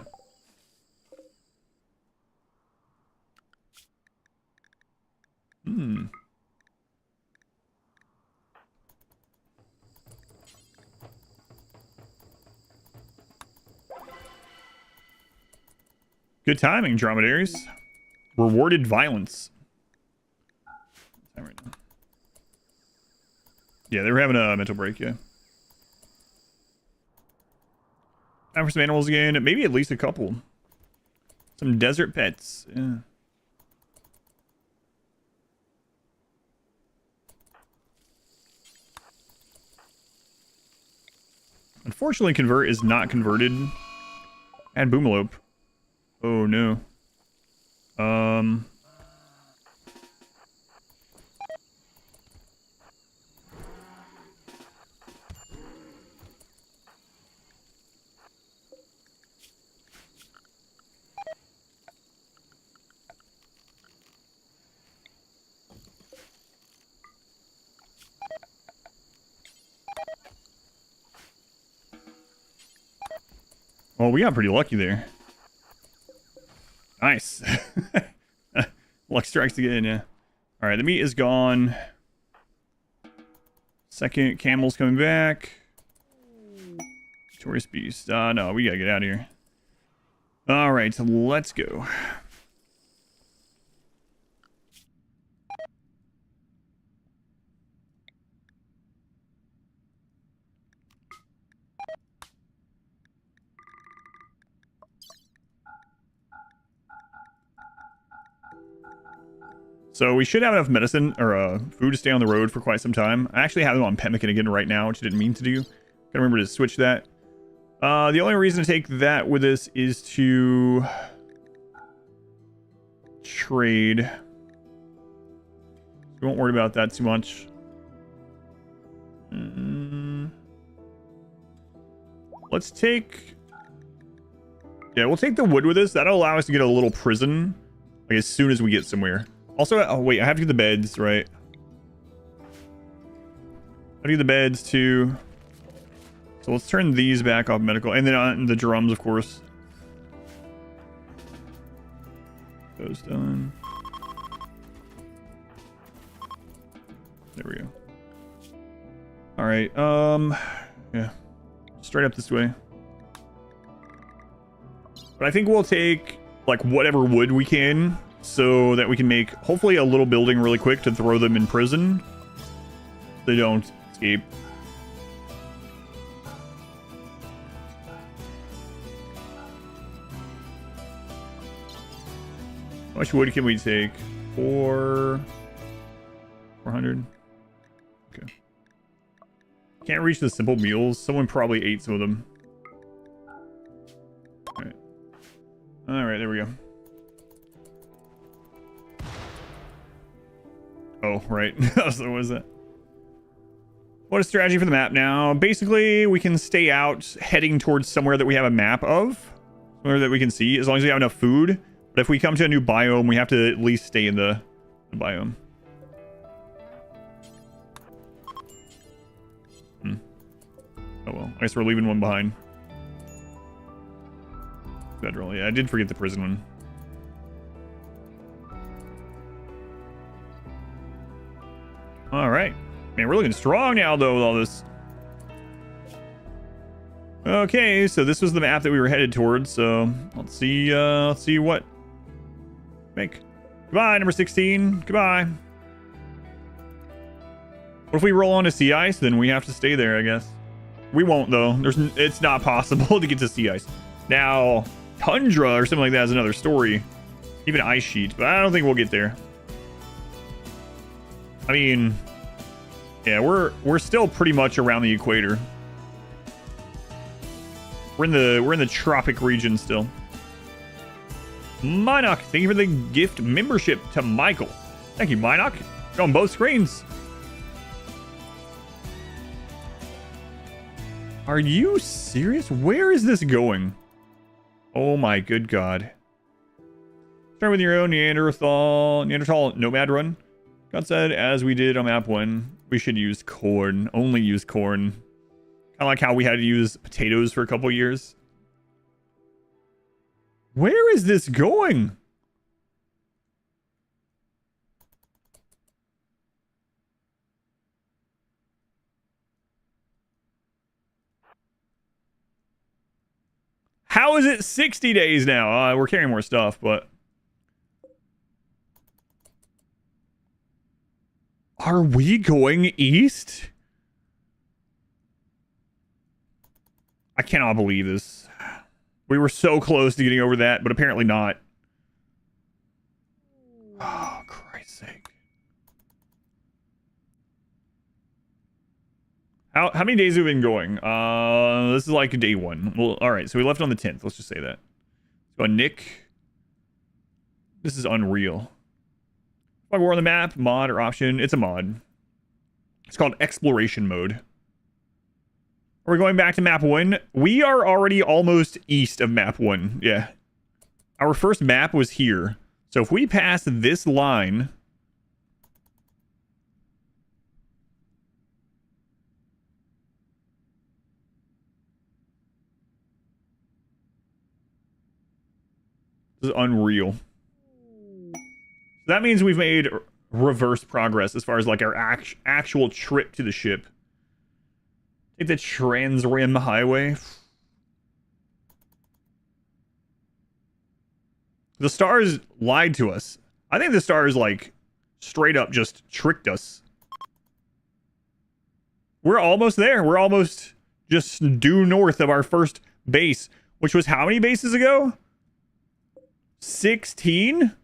Good timing, dromedaries. Rewarded violence. Yeah, they were having a mental break, yeah. Time for some animals again. Maybe at least a couple. Some desert pets. Yeah. Unfortunately, convert is not converted. And boomalope. Oh no. Well, we got pretty lucky there. Nice. Luck strikes again, yeah. Alright, the meat is gone. Second, camel's coming back. Victorious beast. No, we gotta get out of here. Alright, so let's go. So we should have enough medicine or food to stay on the road for quite some time. I actually have them on Pemmican again right now, which I didn't mean to do. Gotta remember to switch that. The only reason to take that with us is to trade. We won't worry about that too much. Let's take... Yeah, we'll take the wood with us. That'll allow us to get a little prison, like, as soon as we get somewhere. Also, oh wait, I have to do the beds, right? I do the beds too. So let's turn these back off medical. And then on the drums, of course. Those done. There we go. Alright, yeah. Straight up this way. But I think we'll take, like, whatever wood we can, so that we can make, hopefully, a little building really quick to throw them in prison. They don't escape. How much wood can we take? 400? Okay. Can't reach the simple meals. Someone probably ate some of them. Alright. Alright, there we go. Oh, right. So what is that? What a strategy for the map now. Basically, we can stay out heading towards somewhere that we have a map of. Somewhere that we can see, as long as we have enough food. But if we come to a new biome, we have to at least stay in the biome. Oh well, I guess we're leaving one behind. Federal, yeah, I did forget the prison one. All right. Man, we're looking strong now, though, with all this. Okay, so this was the map that we were headed towards. So let's see what. Make. Goodbye, number 16. Goodbye. What if we roll onto sea ice? Then we have to stay there, I guess. We won't, though. It's not possible to get to sea ice. Now, tundra or something like that is another story. Even ice sheet, but I don't think we'll get there. I mean, yeah, we're still pretty much around the equator. We're in the tropic region still. Minoc, thank you for the gift membership to Michael. Thank you, Minoc. You're on both screens. Are you serious? Where is this going? Oh my good god. Start with your own Neanderthal Nomad run. God said, as we did on map 1, we should use corn. Only use corn. Kind of like how we had to use potatoes for a couple years. Where is this going? How is it 60 days now? We're carrying more stuff, but... Are we going east? I cannot believe this. We were so close to getting over that, but apparently not. Oh, Christ's sake. How many days have we been going? This is like day 1. Well, all right, so we left on the 10th. Let's just say that. So Nick. This is unreal. While we're on the map, mod or option, it's a mod. It's called exploration mode. We're going back to map 1. We are already almost east of map 1. Yeah. Our first map was here. So if we pass this line... This is unreal. That means we've made reverse progress as far as like our actual trip to the ship. Take the Trans Rim Highway. The stars lied to us. I think the stars like straight up just tricked us. We're almost there. We're almost just due north of our first base, which was how many bases ago? 16?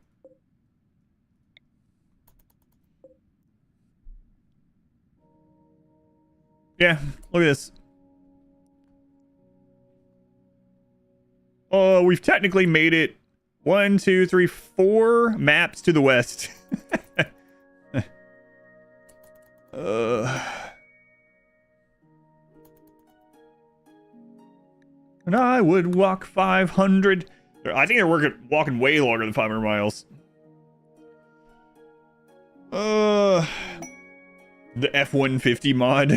Yeah, look at this. Oh, we've technically made it 1, 2, 3, 4 maps to the west. And I would walk 500. I think they're walking way longer than 500 miles. The F-150 mod.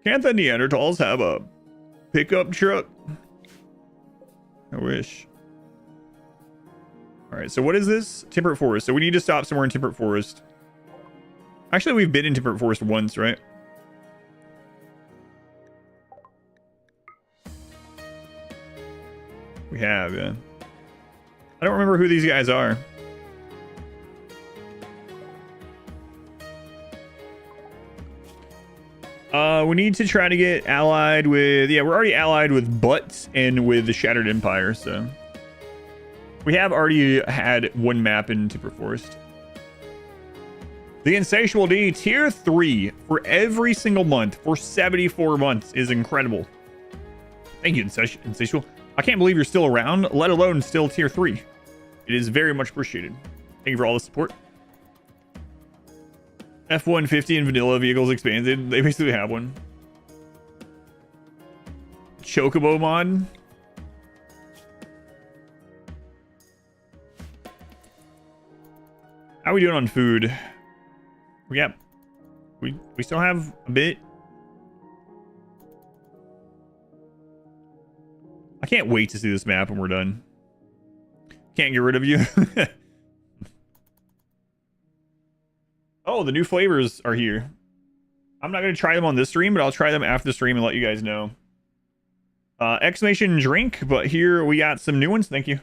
Can't the Neanderthals have a pickup truck? I wish. Alright, so what is this? Temperate forest. So we need to stop somewhere in temperate forest. Actually, we've been in temperate forest once, right? We have, yeah. I don't remember who these guys are. We need to try to get allied with... Yeah, we're already allied with Butts and with the Shattered Empire, so... We have already had one map in temperate forest. The Insatiable D, tier 3 for every single month for 74 months is incredible. Thank you, Insatiable. I can't believe you're still around, let alone still tier 3. It is very much appreciated. Thank you for all the support. F-150 and vanilla vehicles expanded. They basically have one. Chocobo mod. How are we doing on food? We still have a bit. I can't wait to see this map when we're done. Can't get rid of you. Oh, Oh, the new flavors are here. I'm not going to try them on this stream, but I'll try them after the stream and let you guys know. Exclamation drink, but here we got some new ones. Thank you.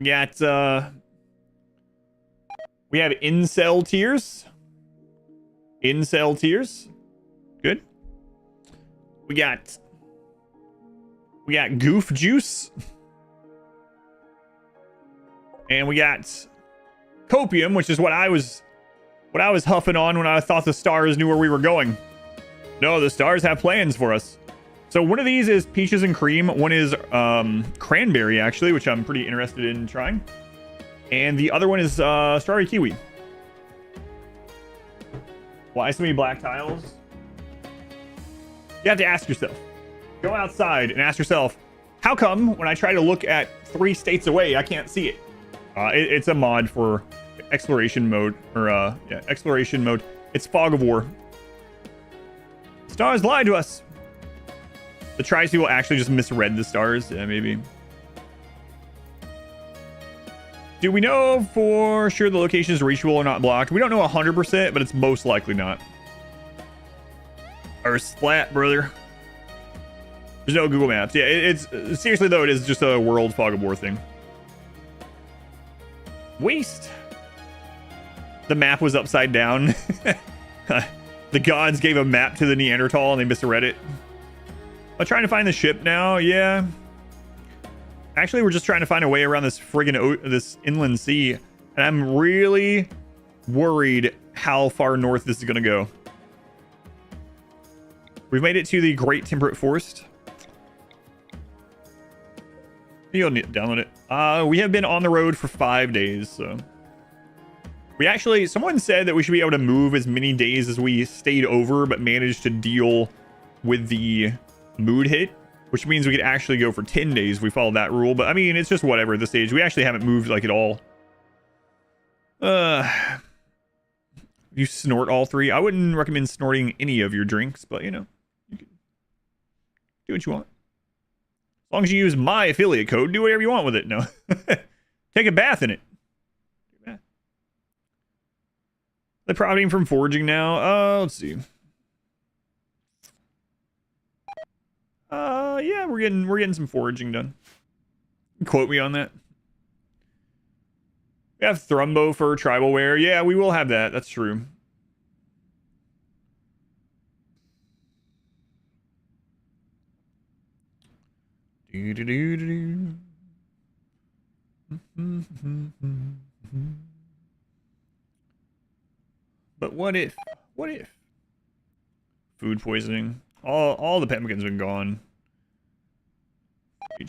We got, we have incel tears. Incel tears. Good. We got goof juice. And we got copium, which is what I was huffing on when I thought the stars knew where we were going. No, the stars have plans for us. So one of these is peaches and cream. One is cranberry, actually, which I'm pretty interested in trying. And the other one is strawberry kiwi. Why so many black tiles? You have to ask yourself. Go outside and ask yourself, how come when I try to look at 3 states away, I can't see it? It's a mod for exploration mode, or yeah, exploration mode. It's Fog of War. Stars lied to us. The tribes people actually just misread the stars. Yeah, maybe. Do we know for sure the location is reachable or not blocked? We don't know 100%, but it's most likely not. Or splat, brother. There's no Google Maps. Yeah, it's seriously though, it is just a world Fog of War thing. Waste. The map was upside down. The gods gave a map to the Neanderthal and they misread it. I'm trying to find the ship now. Yeah. Actually, we're just trying to find a way around this friggin' this inland sea. And I'm really worried how far north this is going to go. We've made it to the Great Temperate Forest. You'll need to download it. We have been on the road for 5 days, so... someone said that we should be able to move as many days as we stayed over, but managed to deal with the mood hit, which means we could actually go for 10 days if we follow that rule. But I mean, it's just whatever at this stage. We actually haven't moved like at all. You snort all 3. I wouldn't recommend snorting any of your drinks, but you know, you can do what you want. As long as you use my affiliate code, do whatever you want with it. No. Take a bath in it. They're profiting from foraging now. Let's see. Yeah, we're getting some foraging done. Quote me on that. We have Thrumbo for tribal wear. Yeah, we will have that. That's true. But what if food poisoning? All the pempkin's been gone.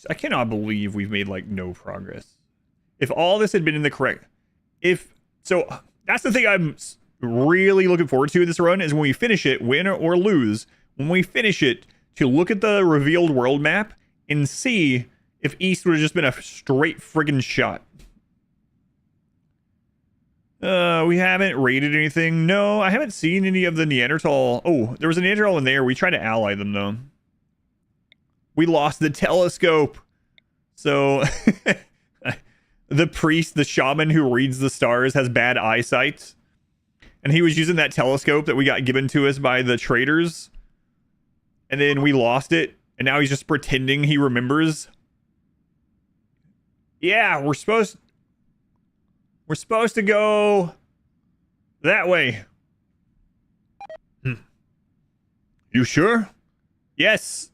I cannot believe we've made like no progress. If all this had been in the correct, so that's the thing I'm really looking forward to in this run is when we finish it, win or lose, when we finish it, to look at the revealed world map and see if East would have just been a straight friggin' shot. We haven't raided anything. No, I haven't seen any of the Neanderthal. Oh, there was a Neanderthal in there. We tried to ally them, though. We lost the telescope. So, the priest, the shaman who reads the stars, has bad eyesight. And he was using that telescope that we got given to us by the traders. And then we lost it. And now he's just pretending he remembers. Yeah, we're supposed to go that way. You sure? Yes.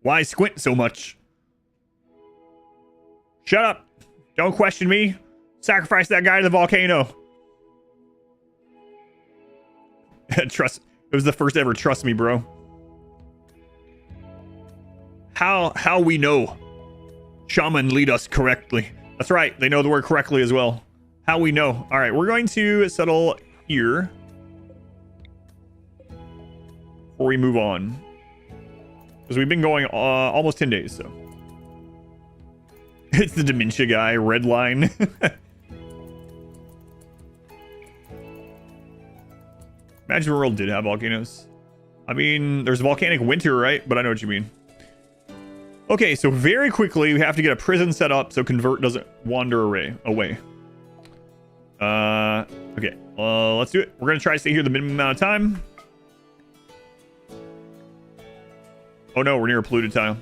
Why squint so much? Shut up. Don't question me. Sacrifice that guy to the volcano. Trust. It was the first ever trust me, bro. How we know? Shaman lead us correctly. That's right. They know the word correctly as well. How we know. All right, we're going to settle here before we move on, because we've been going almost 10 days. So it's the dementia guy. Red line. Imagine World did have volcanoes. I mean, there's volcanic winter, right? But I know what you mean. Okay, so very quickly, we have to get a prison set up so Convert doesn't wander away. Okay, let's do it. We're gonna try to stay here the minimum amount of time. Oh no, we're near a polluted tile.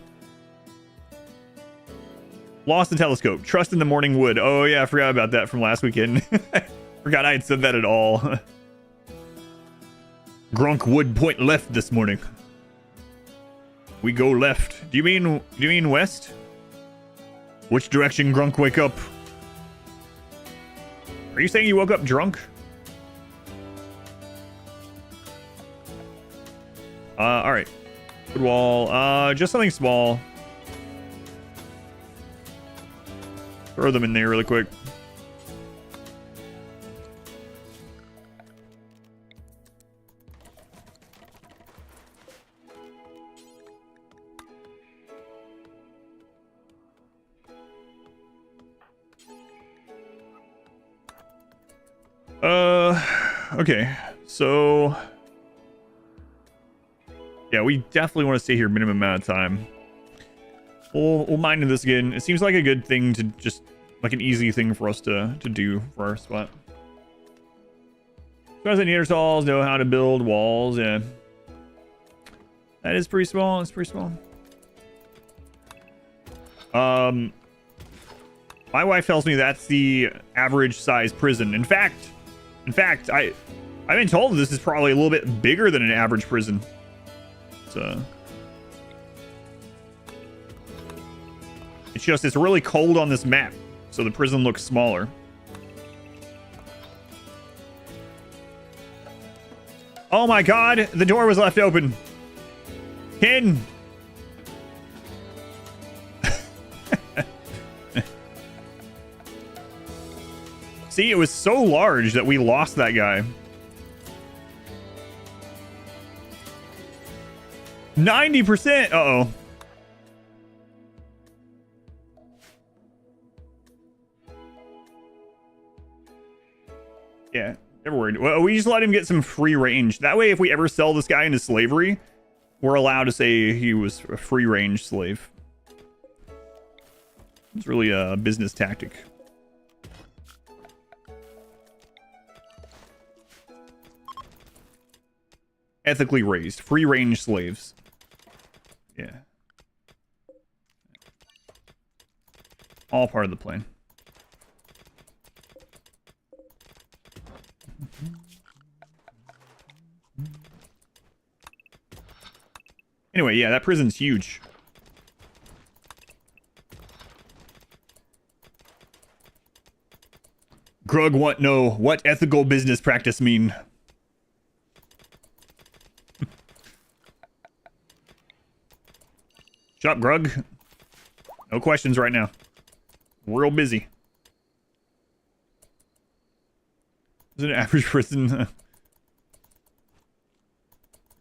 Lost the telescope. Trust in the morning wood. Oh yeah, I forgot about that from last weekend. Forgot I had said that at all. Grunk would point left this morning. We go left. Do you mean west? Which direction, Grunk, wake up? Are you saying you woke up drunk? Alright. Good wall. Just something small. Throw them in there really quick. Okay, so yeah, we definitely want to stay here minimum amount of time. We'll mine this again. It seems like a good thing to just like an easy thing for us to do for our spot. So as the Neanderthals know how to build walls, yeah. That is pretty small. It's pretty small. My wife tells me that's the average size prison. In fact, I've been told this is probably a little bit bigger than an average prison. So it's just it's really cold on this map, so the prison looks smaller. Oh my god, the door was left open. Ken. See, it was so large that we lost that guy. 90%. Uh-oh. Yeah, never worried. Well, we just let him get some free range. That way, if we ever sell this guy into slavery, we're allowed to say he was a free range slave. It's really a business tactic. Ethically raised, free range slaves. Yeah. All part of the plan. Anyway, yeah, that prison's huge. Grug want know what ethical business practice mean. Shut up, Grug. No questions right now. Real busy. Is it an average prison?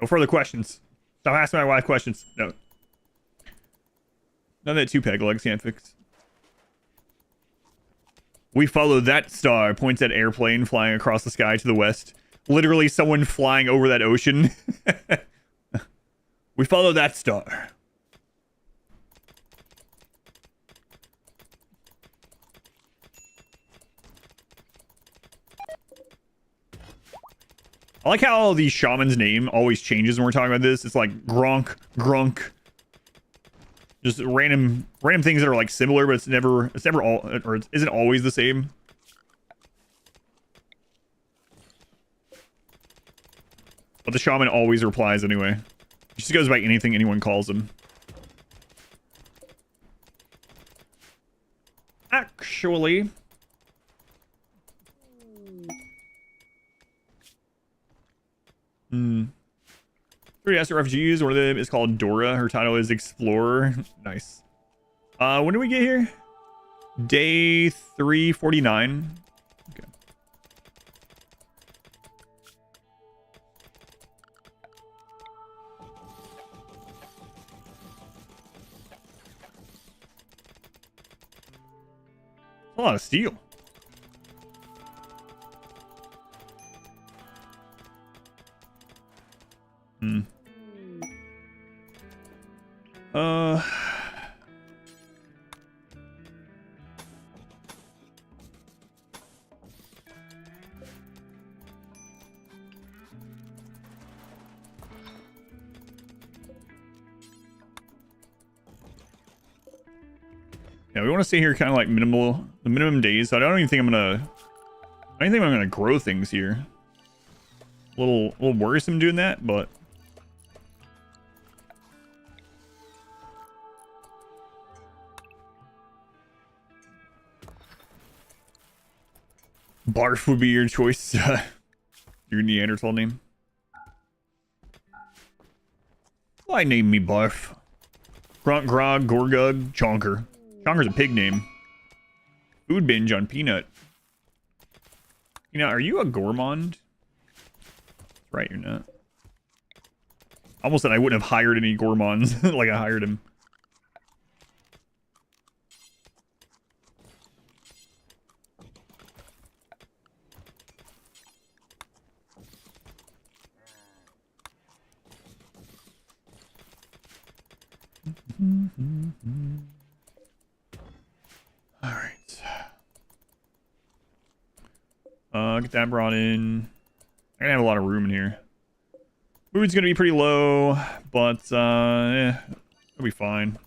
No further questions. Stop asking my wife questions. No. None that two peg legs can't fix. We follow that star. Points at airplane flying across the sky to the west. Literally someone flying over that ocean. We follow that star. I like how the shaman's name always changes when we're talking about this. It's like Gronk, Grunk. Just random things that are like similar, but it's never all, or it isn't always the same. But the shaman always replies anyway. He just goes by anything anyone calls him. Actually, three desert refugees. One of them is called Dora. Her title is Explorer. Nice. When did we get here? Day 349. Okay. A lot of steel. Yeah, we want to stay here kind of like the minimum days. So I don't even think I'm gonna grow things here. A little worrisome doing that, but Barf would be your choice. Your Neanderthal name. Why name me Barf? Grunt, Grog, Gorgug, Chonker. Chonker's a pig name. Food binge on Peanut. You know, are you a gourmand? Right, you're not. Almost said I wouldn't have hired any gourmands like I hired him. All right. Get that brought in. I'm gonna have a lot of room in here. Food's gonna be pretty low, but yeah, it'll be fine.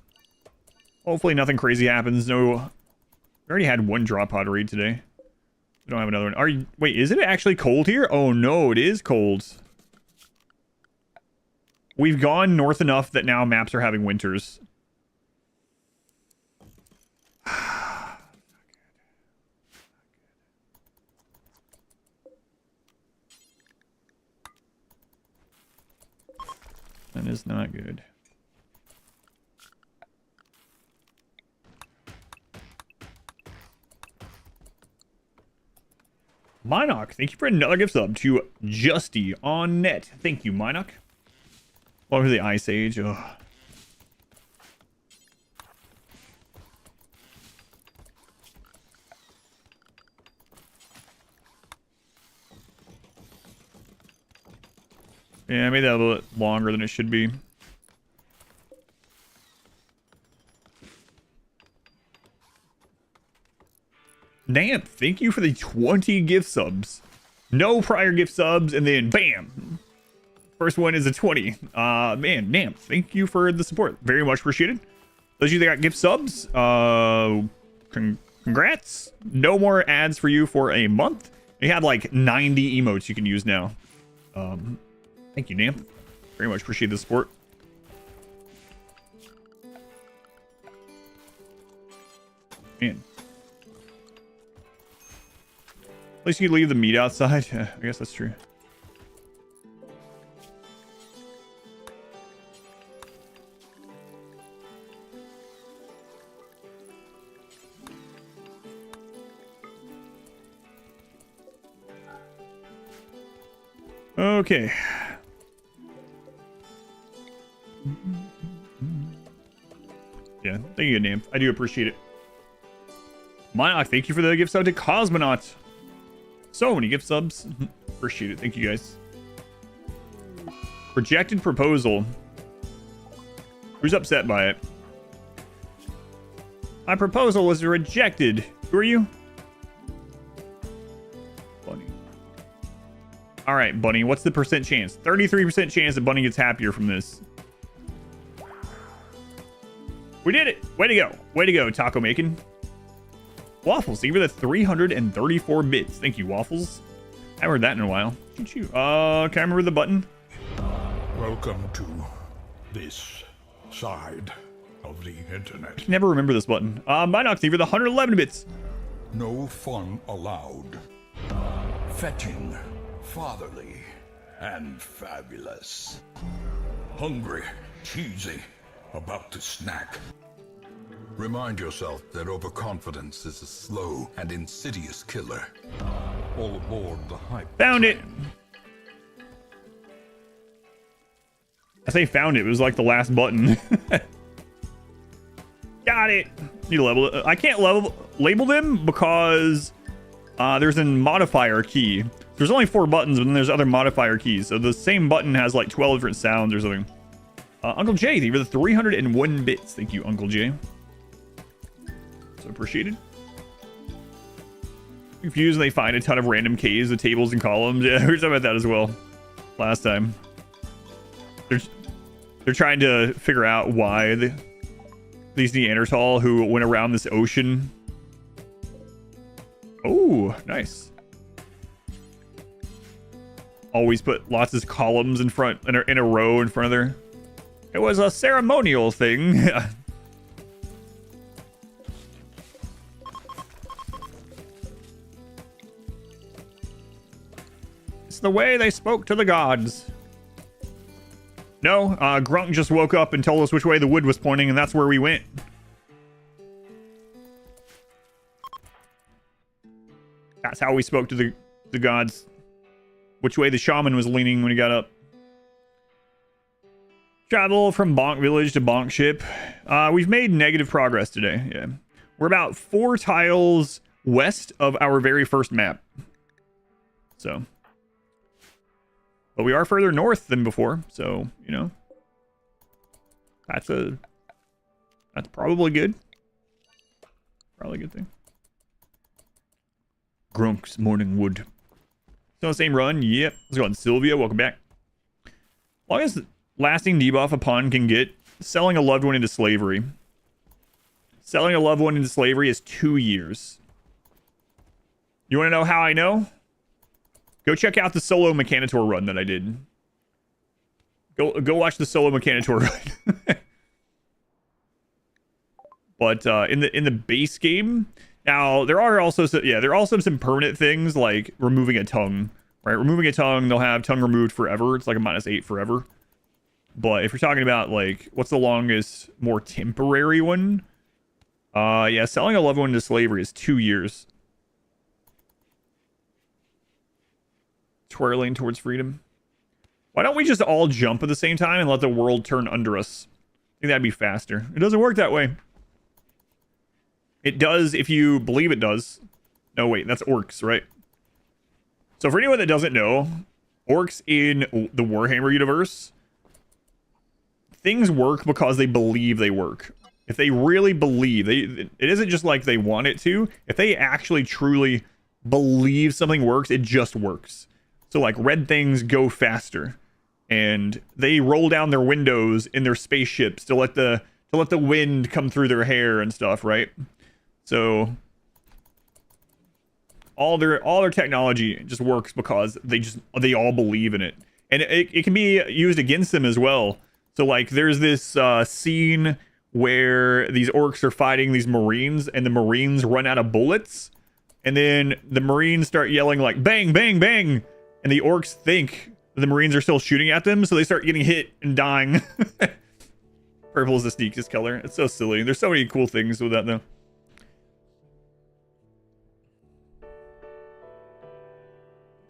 Hopefully nothing crazy happens. No, we already had one drop pod raid today. We don't have another one. Wait, is it actually cold here? Oh no, it is cold. We've gone north enough that now maps are having winters. That is not good. Minoc, thank you for another gift sub to Justy on net. Thank you, Minoc. Welcome to the Ice Age. Ugh. Yeah, I made that a little bit longer than it should be. Namp, thank you for the 20 gift subs. No prior gift subs, and then bam. First one is a 20. Man, Namp, thank you for the support. Very much appreciated. Those of you that got gift subs, congrats. No more ads for you for a month. You have like 90 emotes you can use now. Thank you, Namp. Very much appreciate the support. Man. At least you could leave the meat outside. Yeah, I guess that's true. Okay. Yeah, thank you, Nymph. I do appreciate it. Minoc, thank you for the gift sub to Cosmonaut. So many gift subs. Appreciate it. Thank you, guys. Rejected proposal. Who's upset by it? My proposal was rejected. Who are you? Bunny. All right, Bunny. What's the percent chance? 33% chance that Bunny gets happier from this. We did it. Way to go. Way to go, Taco Making. Waffles, thank you for the 334 bits. Thank you, Waffles. I haven't heard that in a while. Choo-choo. Can I remember the button? Welcome to this side of the internet. I can never remember this button. Minoc, thank you for the 111 bits. No fun allowed. Fetching, fatherly, and fabulous. Hungry, cheesy, about to snack. Remind yourself that overconfidence is a slow and insidious killer. All aboard the hype. Found it. I say found it. It was like the last button. Got it. Need to level it. I can't label them because there's a modifier key. There's only 4 buttons, but then there's other modifier keys. So the same button has like 12 different sounds or something. Uncle Jay, thank you for the 301 bits. Thank you, Uncle Jay. So appreciated. Confused, they find a ton of random keys, the tables and columns. Yeah, we were talking about that as well last time. They're trying to figure out why the these Neanderthal who went around this ocean. Oh, nice. Always put lots of columns in front, in a row in front of there. It was a ceremonial thing. It's the way they spoke to the gods. No, Grunk just woke up and told us which way the wood was pointing, and that's where we went. That's how we spoke to the gods. Which way the shaman was leaning when he got up. Travel from Bonk Village to Bonk Ship. We've made negative progress today. Yeah, we're about 4 tiles west of our very first map. So, but we are further north than before. So, you know, that's probably good. Probably a good thing. Grunk's Morning Wood. Still the same run. Yep. Let's go on. Sylvia, welcome back. Longest lasting debuff a pawn can get, selling a loved one into slavery. Selling a loved one into slavery is 2 years. You want to know how I know? Go check out the solo Mechanitor run that I did. Go watch the solo Mechanitor run. But in the base game, now there are also some permanent things like removing a tongue. Right, removing a tongue, they'll have tongue removed forever. It's like a -8 forever. But if you're talking about like what's the longest, more temporary one? Yeah, selling a loved one into slavery is 2 years. Twirling towards freedom. Why don't we just all jump at the same time and let the world turn under us? I think that'd be faster. It doesn't work that way. It does if you believe it does. No, wait, that's orcs, right? So for anyone that doesn't know, orcs in the Warhammer universe, things work because they believe they work. If they really believe, it isn't just like they want it to. If they actually truly believe something works, it just works. So like red things go faster, and they roll down their windows in their spaceships to let the wind come through their hair and stuff, right? So all their technology just works because they all believe in it, and it can be used against them as well. So like there's this scene where these orcs are fighting these marines, and the marines run out of bullets, and then the marines start yelling like bang bang bang, and the orcs think the marines are still shooting at them, so they start getting hit and dying. Purple is the sneakiest color. It's so silly. There's so many cool things with that though.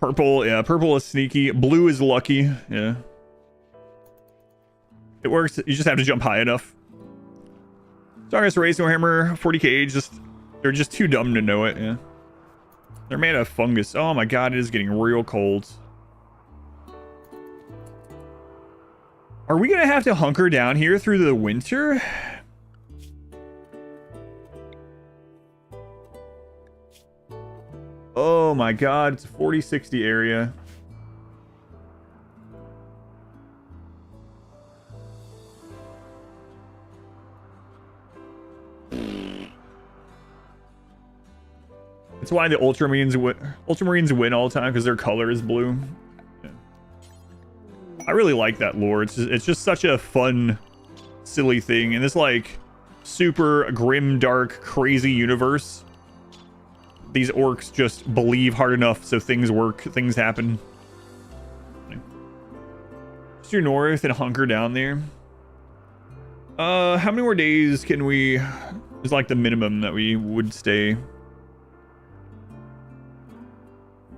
Purple, yeah, purple is sneaky. Blue is lucky, yeah. It works. You just have to jump high enough. Strongest race Warhammer 40k. They're just too dumb to know it. Yeah, they're made of fungus. Oh my god, it is getting real cold. Are we gonna have to hunker down here through the winter? Oh my god, it's a 40-60 area. That's why the Ultramarines win all the time, because their color is blue. Yeah. I really like that lore. It's just such a fun, silly thing. In this like super grim, dark, crazy universe, these orcs just believe hard enough so things work, things happen. Just your north and hunker down there. How many more days can we... is like the minimum that we would stay.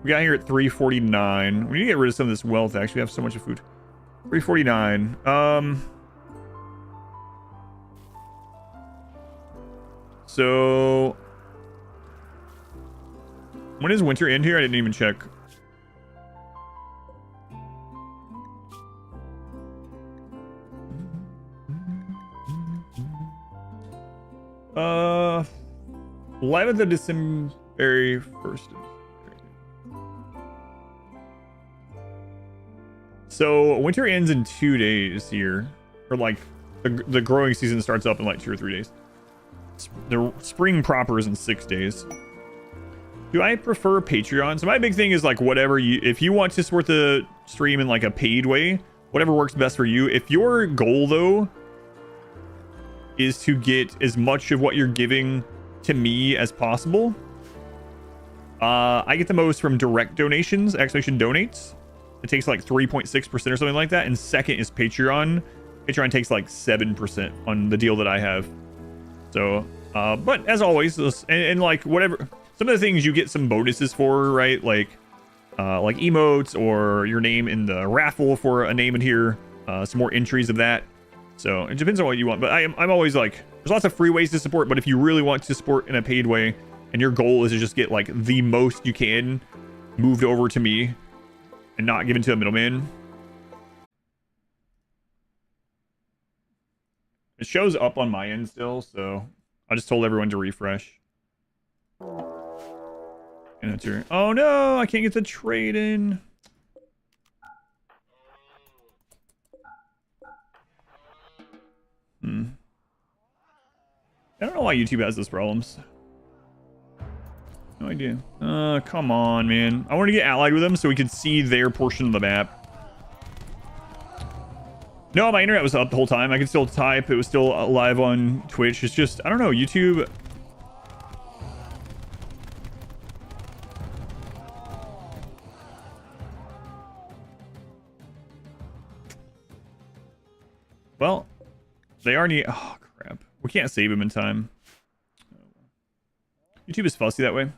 We got here at 349. We need to get rid of some of this wealth, actually. We have so much of food. 349. So... when does winter end here? I didn't even check. Uh, 11th of December, 1st. So winter ends in 2 days here, or like The growing season starts up in like 2 or 3 days. The spring proper is in 6 days. Do I prefer Patreon? So my big thing is like whatever you, if you want to support the stream in like a paid way, whatever works best for you. If your goal though is to get as much of what you're giving to me as possible, I get the most from direct donations, exclamation donates. It takes like 3.6% or something like that. And second is Patreon. Patreon takes like 7% on the deal that I have. So, but as always, and like whatever, some of the things you get some bonuses for, right? Like emotes or your name in the raffle for a name in here, some more entries of that. So it depends on what you want, but I'm always like, there's lots of free ways to support, but if you really want to support in a paid way and your goal is to just get like the most you can moved over to me and not given to a middleman. It shows up on my end still, so I just told everyone to refresh. And enter. Oh no, I can't get the trade in. I don't know why YouTube has those problems. No idea. Come on, man. I want to get allied with them so we could see their portion of the map. No, my internet was up the whole time. I could still type. It was still live on Twitch. It's just, I don't know, YouTube. Well, they are neat. Oh, crap. We can't save them in time. YouTube is fussy that way.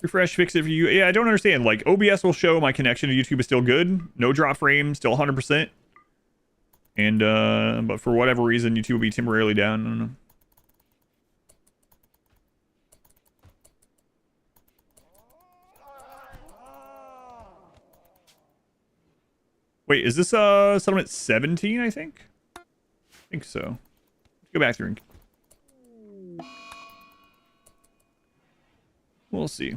Refresh, fix it for you. Yeah, I don't understand. Like, OBS will show my connection to YouTube is still good. No drop frame, still 100%. And, but for whatever reason, YouTube will be temporarily down. I don't know. Wait, is this, settlement 17, I think? I think so. Let's go back through and... We'll see.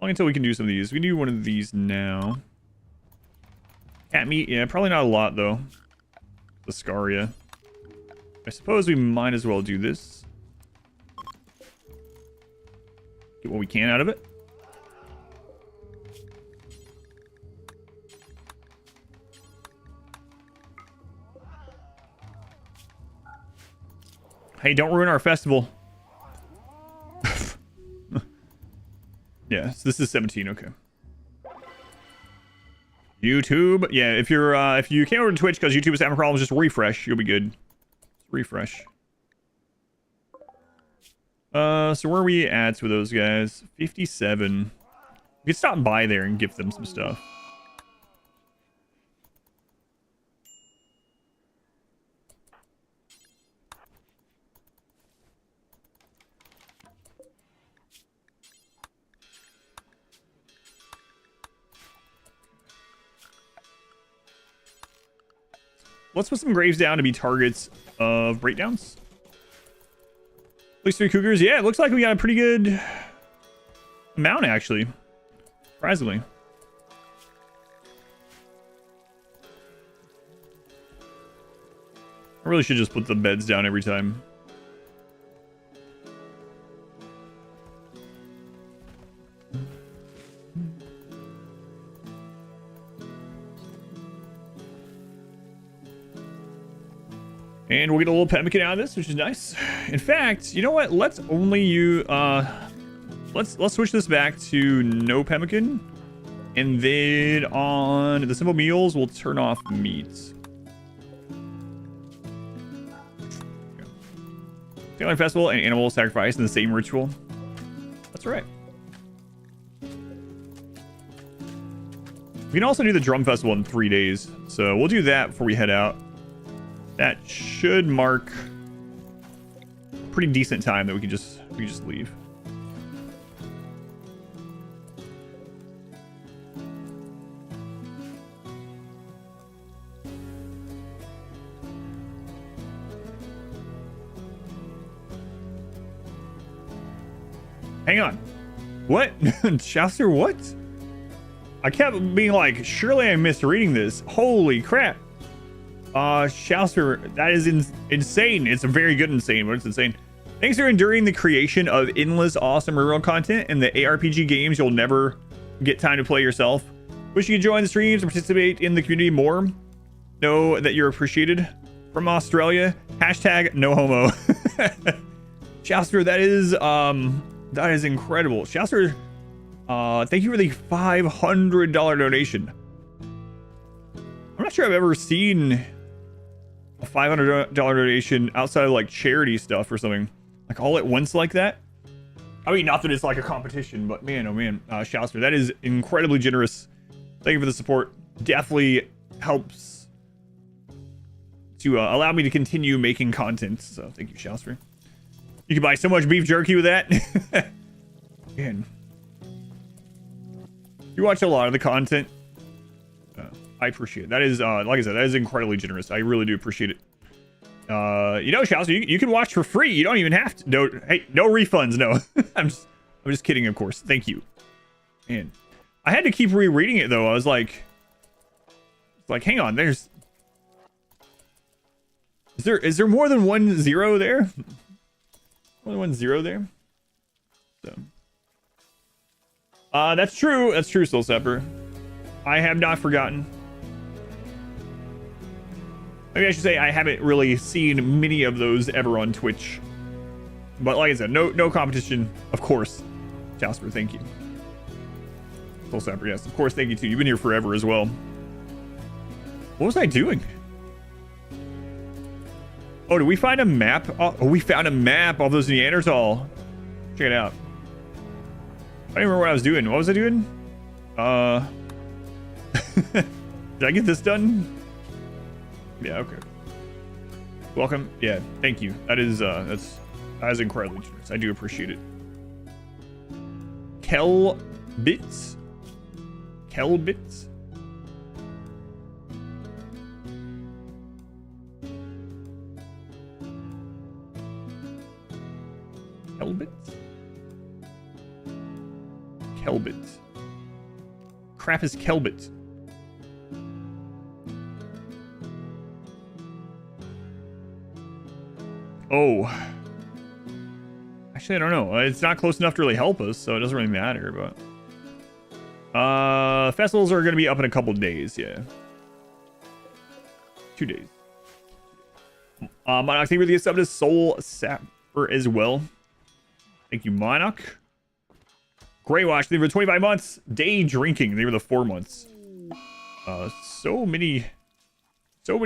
Long until we can do some of these. We can do one of these now. Cat meat, yeah, probably not a lot though. The Scaria. I suppose we might as well do this. Get what we can out of it. Hey, don't ruin our festival. Yeah, so this is 17, okay. YouTube, yeah, if you came over to Twitch because YouTube is having problems, just refresh, you'll be good. Refresh. So where are we at with those guys? 57. We can stop by there and gift them some stuff. Let's put some graves down to be targets of breakdowns. At least 3 cougars. Yeah, it looks like we got a pretty good amount, actually. Surprisingly. I really should just put the beds down every time. And we'll get a little pemmican out of this, which is nice. In fact, you know what? Let's only use let's switch this back to no pemmican. And then on the simple meals, we'll turn off meats. Family festival and animal sacrifice in the same ritual. That's right. We can also do the drum festival in 3 days. So we'll do that before we head out. That should mark a pretty decent time that we can just leave. Hang on. What? Shouster, what? I kept being like, surely I'm misreading this. Holy crap. Shouster, that is insane. It's a very good insane, but it's insane. Thanks for enduring the creation of endless awesome RimWorld content and the ARPG games you'll never get time to play yourself. Wish you could join the streams and participate in the community more. Know that you're appreciated. From Australia, hashtag no homo. Shouster, that is incredible. Shouster, thank you for the $500 donation. I'm not sure I've ever seen a $500 donation outside of like charity stuff or something, like all at once like that. I mean, not that it's like a competition, but man, oh man, Shouster, that is incredibly generous. Thank you for the support. Definitely helps to allow me to continue making content. So thank you, Shouster. You can buy so much beef jerky with that. Man, you watch a lot of the content. I appreciate it. That is, like I said, that is incredibly generous. I really do appreciate it. You know, Shouster, you can watch for free. You don't even have to. No, hey, no refunds. No, I'm just kidding. Of course. Thank you. Man, I had to keep rereading it though. I was like, hang on. Is there more than 1 0 there? More than 1 0 there. So, that's true. That's true, Soul Sepper. I have not forgotten. Maybe I should say I haven't really seen many of those ever on Twitch. But like I said, no competition, of course. Jasper, thank you. Soul Sapper, yes, of course, thank you too. You've been here forever as well. What was I doing? Oh, did we find a map? Oh, we found a map of those Neanderthal. Check it out. I don't remember what I was doing. What was I doing? Did I get this done? Yeah, okay. Welcome. Yeah, thank you. That is incredibly generous. I do appreciate it. Kelbits? Kelbits? Kelbits? Kelbits. Crap is Kelbits. Oh. Actually, I don't know. It's not close enough to really help us, so it doesn't really matter, but... festivals are going to be up in a couple days, yeah. 2 days. Monarch, thank you for the sub to Soul Sapper as well. Thank you, Monarch. Grey Watch, thank you for 25 months. Day Drinking, they were the 4 months. So many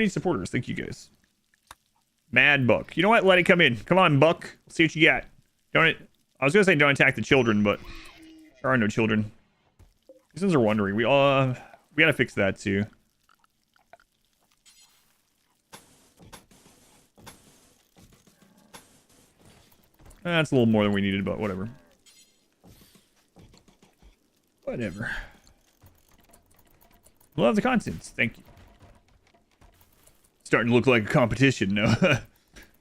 supporters. Thank you, guys. Mad Buck. You know what? Let it come in. Come on, Buck. Let's see what you got. I was gonna say don't attack the children, but there are no children. These ones are wondering. We gotta fix that too. That's a little more than we needed, but whatever. Whatever. Love the contents. Thank you. Starting to look like a competition. No.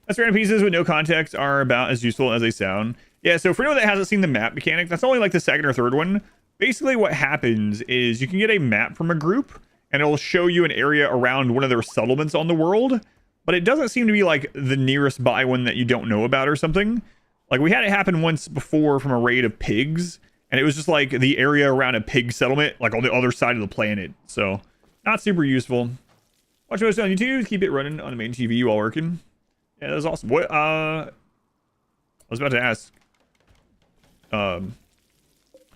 That's random pieces with no context are about as useful as they sound. Yeah, so for anyone that hasn't seen the map mechanic, that's only like the second or third one. Basically what happens is you can get a map from a group and it'll show you an area around one of their settlements on the world, but it doesn't seem to be like the nearest by one that you don't know about or something. Like we had it happen once before from a raid of pigs, and it was just like the area around a pig settlement, like on the other side of the planet. So not super useful. Watch most on YouTube, keep it running on the main TV while working. Yeah, that was awesome. What, I was about to ask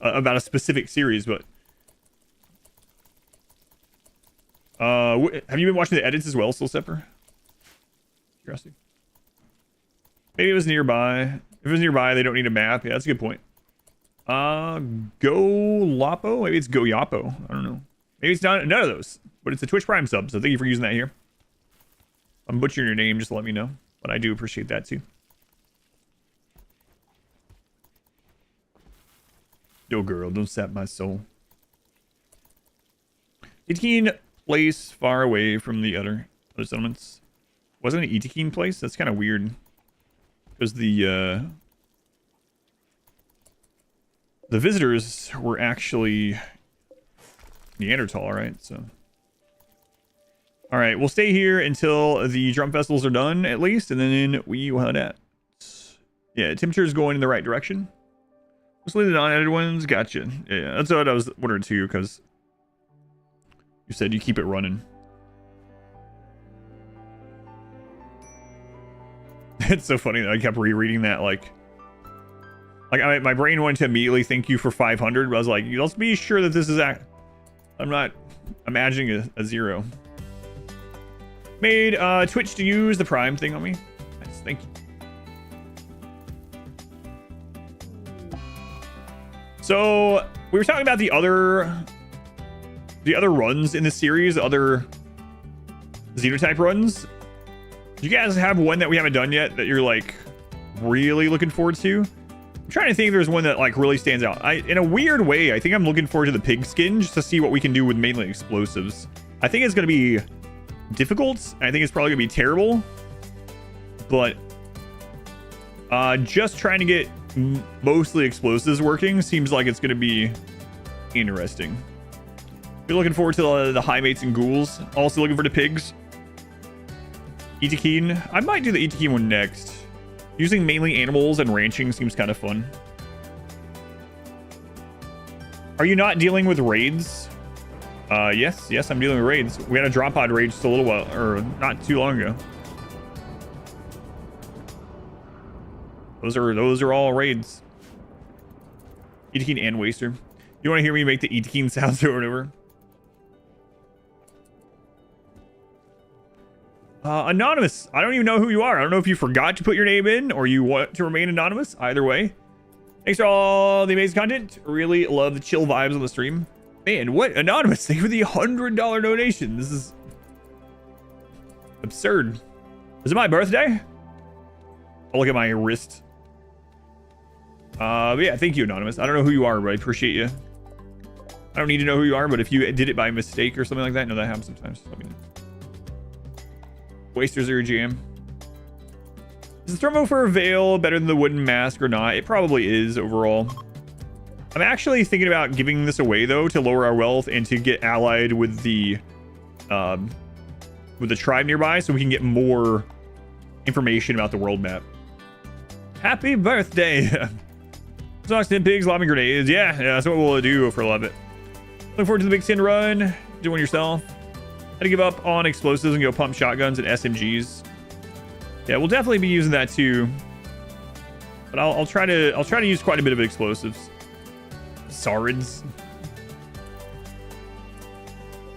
about a specific series, but have you been watching the edits as well, Soul Sepper? Curiosity. Maybe it was nearby. If it was nearby, they don't need a map. Yeah, that's a good point. Go Lapo? Maybe it's Go Yapo. I don't know. Maybe it's not none of those, but it's a Twitch Prime sub, so thank you for using that here. I'm butchering your name, just to let me know, but I do appreciate that too. Yo, girl, don't sap my soul. Itikeen place far away from the other settlements. Wasn't it Itikeen place? That's kind of weird. Because the visitors were actually Neanderthal, right? So, all right, we'll stay here until the drum festivals are done, at least, and then we will head out. Yeah, temperature is going in the right direction. Mostly the non-edited ones. Gotcha. Yeah, that's what I was wondering too, because you said you keep it running. It's so funny that I kept rereading that, like my brain wanted to immediately thank you for 500, but I was like, let's be sure that this is I'm not imagining a 0. Made Twitch to use the Prime thing on me. Nice, thank you. So we were talking about the other runs in the series, the other Xenotype runs. Do you guys have one that we haven't done yet that you're like really looking forward to? I'm trying to think if there's one that like really stands out. In a weird way, I think I'm looking forward to the pig skin just to see what we can do with mainly explosives. I think it's going to be difficult. I think it's probably going to be terrible. But just trying to get mostly explosives working seems like it's going to be interesting. We're looking forward to the high mates and ghouls. Also looking for the pigs. Itakeen. I might do the Itakeen one next. Using mainly animals and ranching seems kind of fun. Are you not dealing with raids? Yes, I'm dealing with raids. We had a drop pod raid just a little while, or not too long ago. Those are all raids. Itakeen and Waster. You want to hear me make the Itakeen sounds over and over? Anonymous. I don't even know who you are. I don't know if you forgot to put your name in or you want to remain anonymous. Either way. Thanks for all the amazing content. Really love the chill vibes on the stream. Man, what? Anonymous. Thank you for the $100 donation. This is absurd. Is it my birthday? I'll look at my wrist. But yeah, thank you, Anonymous. I don't know who you are, but I appreciate you. I don't need to know who you are, but if you did it by mistake or something like that, no, that happens sometimes. Let me know. Wasters are your jam. Is the thermo for a veil better than the wooden mask or not? It probably is overall. I'm actually thinking about giving this away though to lower our wealth and to get allied with the tribe nearby so we can get more information about the world map. Happy birthday! Socks, 10 pigs, lobbing grenades. Yeah, that's what we'll do for a lot of it. Looking forward to the Big 10 run. Do one yourself. How to give up on explosives and go pump shotguns and SMGs. Yeah, we'll definitely be using that too. But I'll try to use quite a bit of explosives. Sards.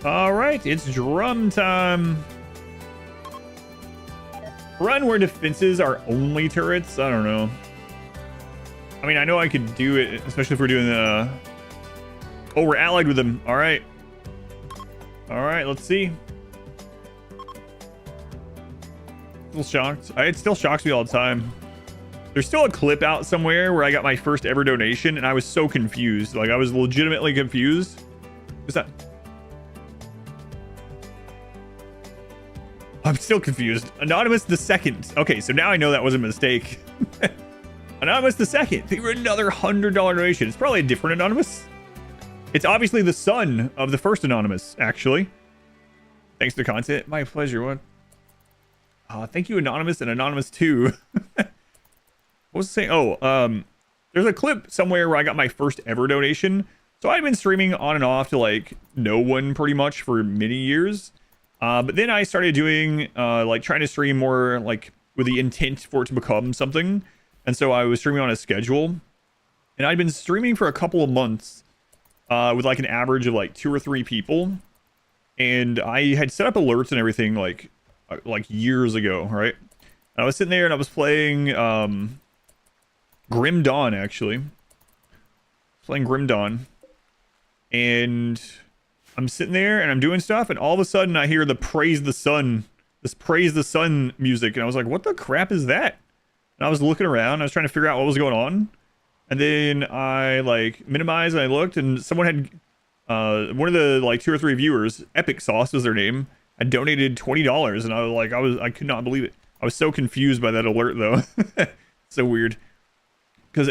All right, it's drum time. Run where defenses are only turrets. I don't know. I mean, I know I could do it, especially if we're doing the. Oh, we're allied with them. All right. All right, let's see. Still shocked. It still shocks me all the time. There's still a clip out somewhere where I got my first ever donation and I was so confused. Like, I was legitimately confused. What's that? I'm still confused. Anonymous the second. Okay, so now I know that was a mistake. Anonymous the second. They were another $100 donation. It's probably a different Anonymous. It's obviously the son of the first Anonymous, actually. Thanks for the content. My pleasure. What? Thank you, Anonymous and Anonymous 2. What was I saying? Oh, there's a clip somewhere where I got my first ever donation. So I've been streaming on and off to like no one pretty much for many years. But then I started doing like trying to stream more like with the intent for it to become something. And so I was streaming on a schedule. And I'd been streaming for a couple of months. With like an average of like 2 or 3 people, and I had set up alerts and everything like years ago, right? And I was sitting there and I was playing Grim Dawn, actually playing Grim Dawn, and I'm sitting there and I'm doing stuff, and all of a sudden I hear the Praise the Sun music, and I was like, what the crap is that? And I was looking around, I was trying to figure out what was going on. And then I like minimized and I looked, and someone had one of the like 2 or 3 viewers, Epic Sauce was their name, had donated $20, and I could not believe it. I was so confused by that alert though. So weird, because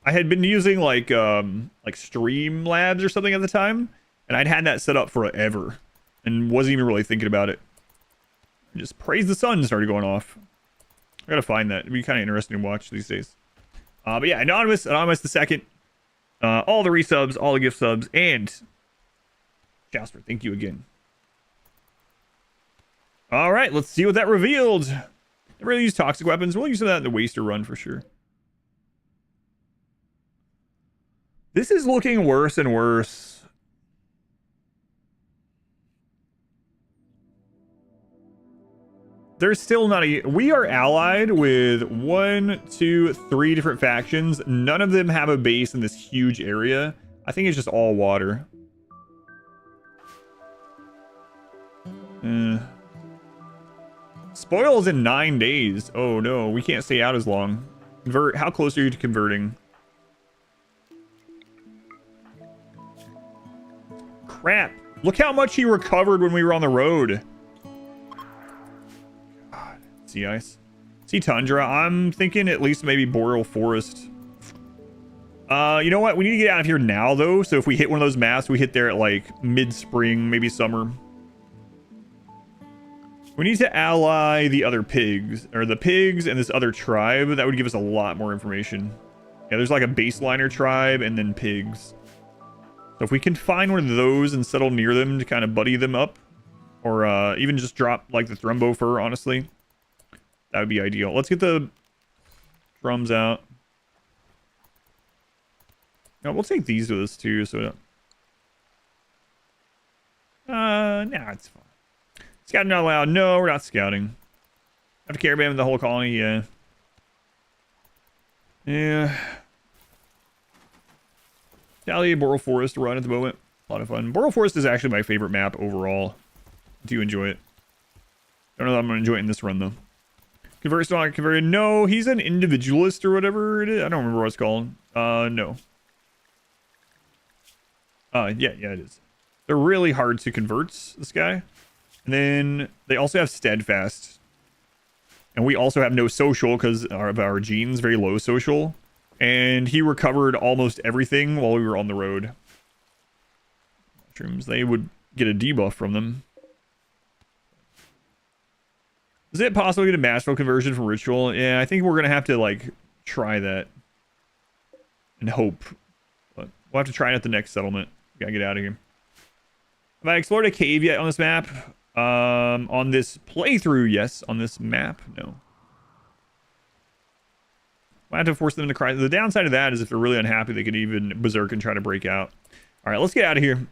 I had been using like Streamlabs or something at the time, And I'd had that set up forever and wasn't even really thinking about it. Just praise the sun started going off. I gotta find that. It'd be kind of interesting to watch these days. But yeah, Anonymous the second. All the resubs, all the gift subs, and Jasper, thank you again. All right, let's see what that revealed. Never really use toxic weapons. We'll use that in the Waster run for sure. This is looking worse and worse. There's still not a... We are allied with 1, 2, 3 different factions. None of them have a base in this huge area. I think it's just all water. Spoil is in 9 days. Oh no, we can't stay out as long. Convert. How close are you to converting? Crap. Look how much he recovered when we were on the road. God. Sea ice. Sea tundra. I'm thinking at least maybe boreal forest. You know what? We need to get out of here now though. So if we hit one of those maps, we hit there at like mid-spring, maybe summer. We need to ally the other pigs, or the pigs and this other tribe. That would give us a lot more information. Yeah, there's like a baseliner tribe and then pigs. So if we can find one of those and settle near them to kind of buddy them up, or even just drop like the Thrumbo fur, honestly, that would be ideal. Let's get the drums out. No, we'll take these with us too. So, nah, it's fine. Scouting not allowed. No, we're not scouting. Have to caravan with the whole colony. Yeah. Yeah. Dally Boreal Forest run at the moment. A lot of fun. Boreal Forest is actually my favorite map overall. I do enjoy it. Don't know that I'm going to enjoy it in this run though. Convert still not converted. No, he's an individualist or whatever it is. I don't remember what it's called. No. Yeah, it is. They're really hard to convert, this guy. And then they also have steadfast. And we also have no social because of our genes, very low social. And he recovered almost everything while we were on the road. Mushrooms, they would get a debuff from them. Is it possible to get a masterful conversion from ritual? Yeah, I think we're going to have to like try that. And hope. But we'll have to try it at the next settlement. We gotta get out of here. Have I explored a cave yet on this map? On this playthrough, yes. On this map, no. I have to force them to cry. The downside of that is if they're really unhappy, they could even berserk and try to break out. All right, let's get out of here.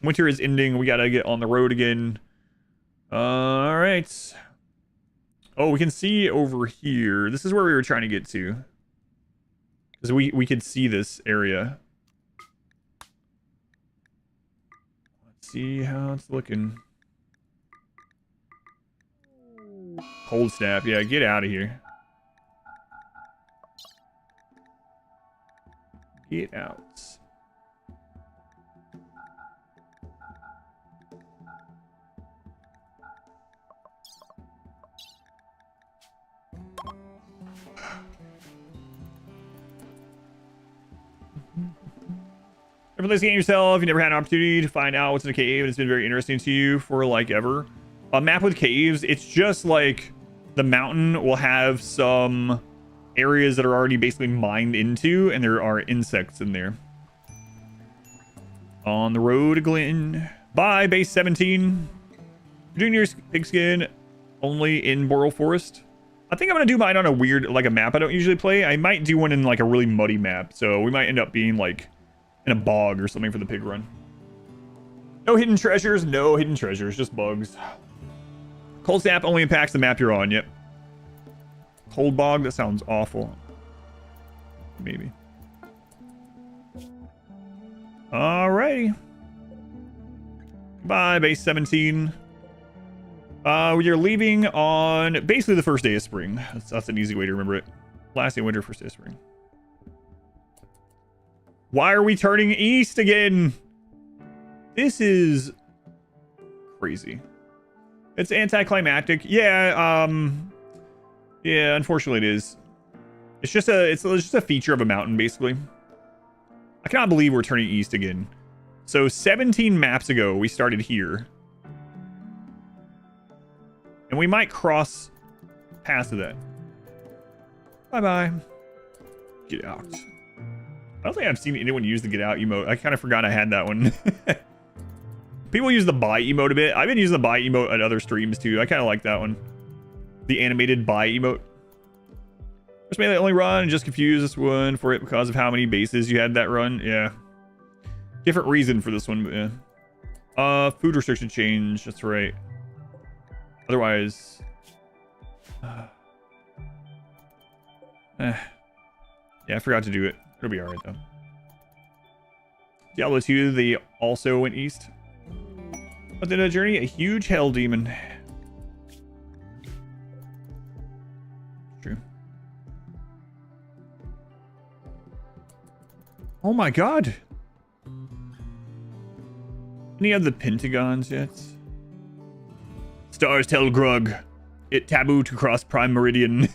Winter is ending. We gotta get on the road again. All right. Oh, we can see over here. This is where we were trying to get to. Because we could see this area. Let's see how it's looking. Cold snap. Yeah, get out of here. Get out. Ever play this game yourself? You never had an opportunity to find out what's in a cave, and it's been very interesting to you for like ever. A map with caves, it's just like the mountain will have some areas that are already basically mined into, and there are insects in there. On the road, Glenn. Bye, base 17. You're doing your pigskin only in Boreal Forest. I think I'm gonna do mine on a weird, like a map I don't usually play. I might do one in like a really muddy map, so we might end up being like in a bog or something for the pig run. No hidden treasures, no hidden treasures, just bugs. Cold snap only impacts the map you're on. Yep. Cold bog, that sounds awful. Maybe. Alrighty. Bye, base 17. You're leaving on basically the first day of spring. That's an easy way to remember it. Last day of winter, first day of spring. Why are we turning east again? This is crazy. It's anticlimactic. Yeah, yeah, unfortunately it is. It's just a feature of a mountain, basically. I cannot believe we're turning east again. So 17 maps ago, we started here. And we might cross past that. Bye-bye. Get out. I don't think I've seen anyone use the get out emote. I kind of forgot I had that one. People use the buy emote a bit. I've been using the buy emote at other streams too. I kind of like that one. The animated buy emote. First melee only run and just confuse this one for it because of how many bases you had that run. Yeah. Different reason for this one, but yeah. Food restriction change. That's right. Otherwise. Yeah, I forgot to do it. It'll be alright though. Diablo 2, they also went east. But then a journey, a huge hell demon. True. Oh my god. Any of the pentagons yet? Stars tell Grug it taboo to cross Prime Meridian.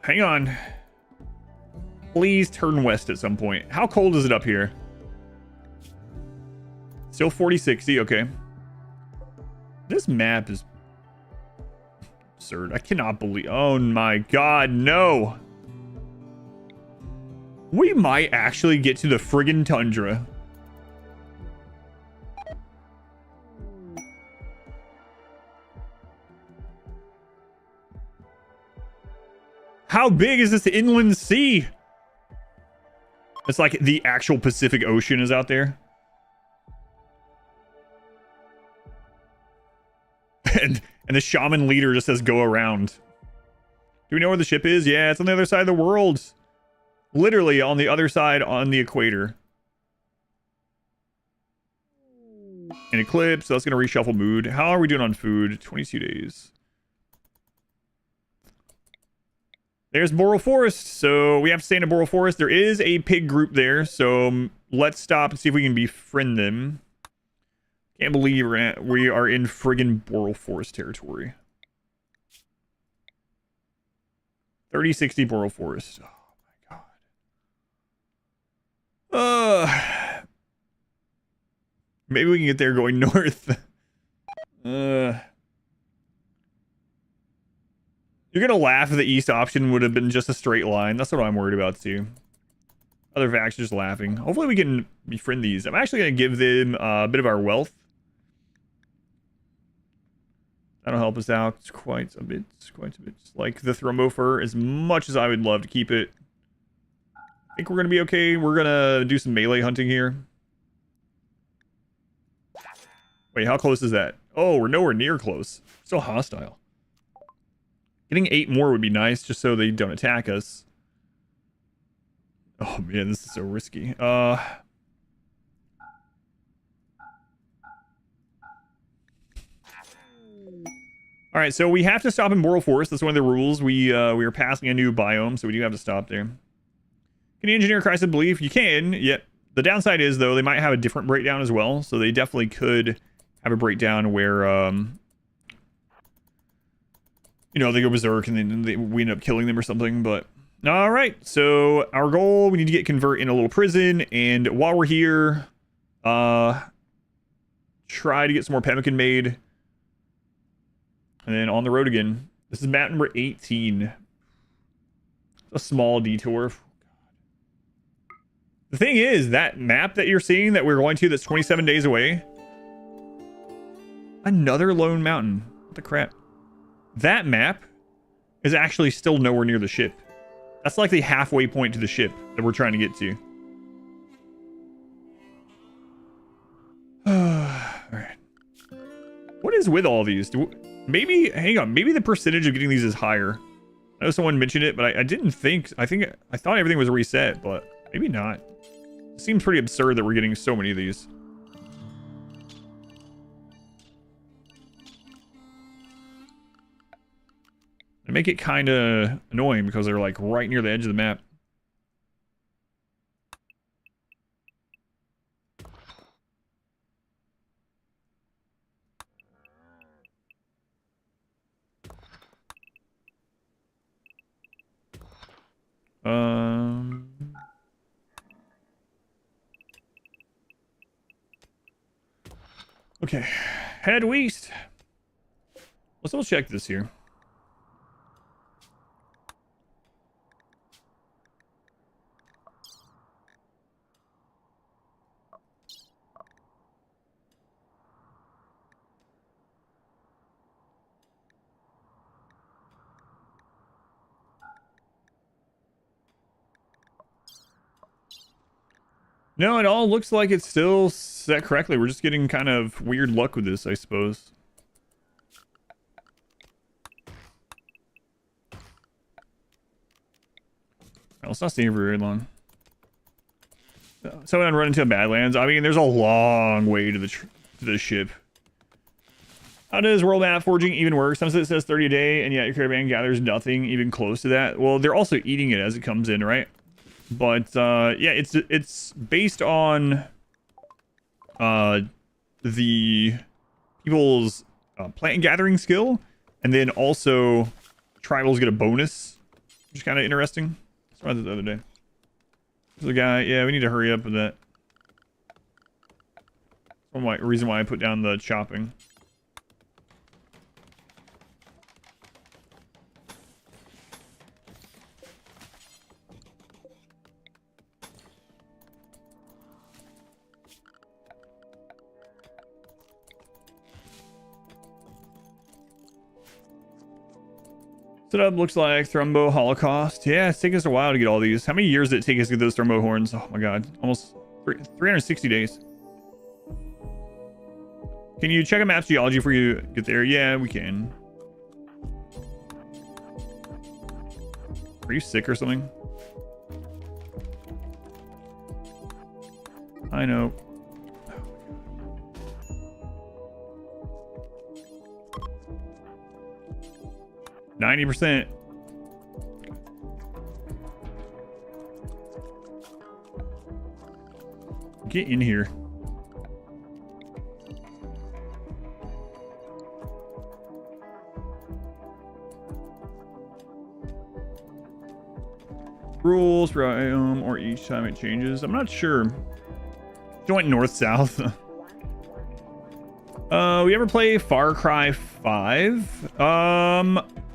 Hang on. Please turn west at some point. How cold is it up here? Still 40-60, okay. This map is absurd. I cannot believe... Oh my god, no! We might actually get to the friggin' tundra. How big is this inland sea? It's like the actual Pacific Ocean is out there. And the shaman leader just says go around. Do we know where the ship is? Yeah, it's on the other side of the world. Literally on the other side on the equator. An eclipse, so that's going to reshuffle mood. How are we doing on food? 22 days. There's Boreal Forest, so we have to stay in a Boreal Forest. There is a pig group there, so let's stop and see if we can befriend them. Can't believe we are in friggin' Boreal Forest territory. 3060 Boreal Forest. Oh my god. Maybe we can get there going north. You're gonna laugh if the east option would have been just a straight line. That's what I'm worried about too. Other factions just laughing. Hopefully we can befriend these. I'm actually gonna give them a bit of our wealth. That'll help us out quite a bit. Like the Thrombophore, as much as I would love to keep it. I think we're gonna be okay. We're gonna do some melee hunting here. Wait, how close is that? Oh, we're nowhere near close. Still hostile. Getting 8 more would be nice, just so they don't attack us. Oh man, this is so risky. Alright, so we have to stop in Boreal Forest. That's one of the rules. We are passing a new biome, so we do have to stop there. Can you engineer a crisis belief? You can, yep. The downside is, though, they might have a different breakdown as well, so they definitely could have a breakdown where, you know, they go berserk and then we end up killing them or something, but... Alright, so our goal, we need to get convert in a little prison, and while we're here, try to get some more pemmican made. And then on the road again. This is map number 18. A small detour. The thing is, that map that you're seeing that we're going to that's 27 days away. Another lone mountain. What the crap? That map is actually still nowhere near the ship. That's like the halfway point to the ship that we're trying to get to. Alright. What is with all these? Maybe, hang on, maybe the percentage of getting these is higher. I know someone mentioned it, but I didn't think, I thought everything was reset, but maybe not. It seems pretty absurd that we're getting so many of these. They make it kind of annoying because they're like right near the edge of the map. Okay, head west. Let's double check this here. No, it all looks like it's still set correctly. We're just getting kind of weird luck with this, I suppose. Let's not stay here for very long. So I run into Badlands. I mean, there's a long way to the ship. How does world map forging even work? Some it says 30 a day, and yet your caravan gathers nothing even close to that. Well, they're also eating it as it comes in, right? But yeah, it's based on the people's plant gathering skill, and then also tribals get a bonus, which is kind of interesting. I saw that the other day. There's a guy. Yeah, we need to hurry up with that. One reason why I put down the chopping. Setup looks like Thrumbo Holocaust. Yeah, it's taking us a while to get all these. How many years did it take us to get those Thrumbo horns? Oh my god, almost 360 days. Can you check a map's geology before you get there? Yeah, we can. Are you sick or something? I know. 90%. Get in here. Rules for or each time it changes. I'm not sure. You went north south. We ever play Far Cry 5?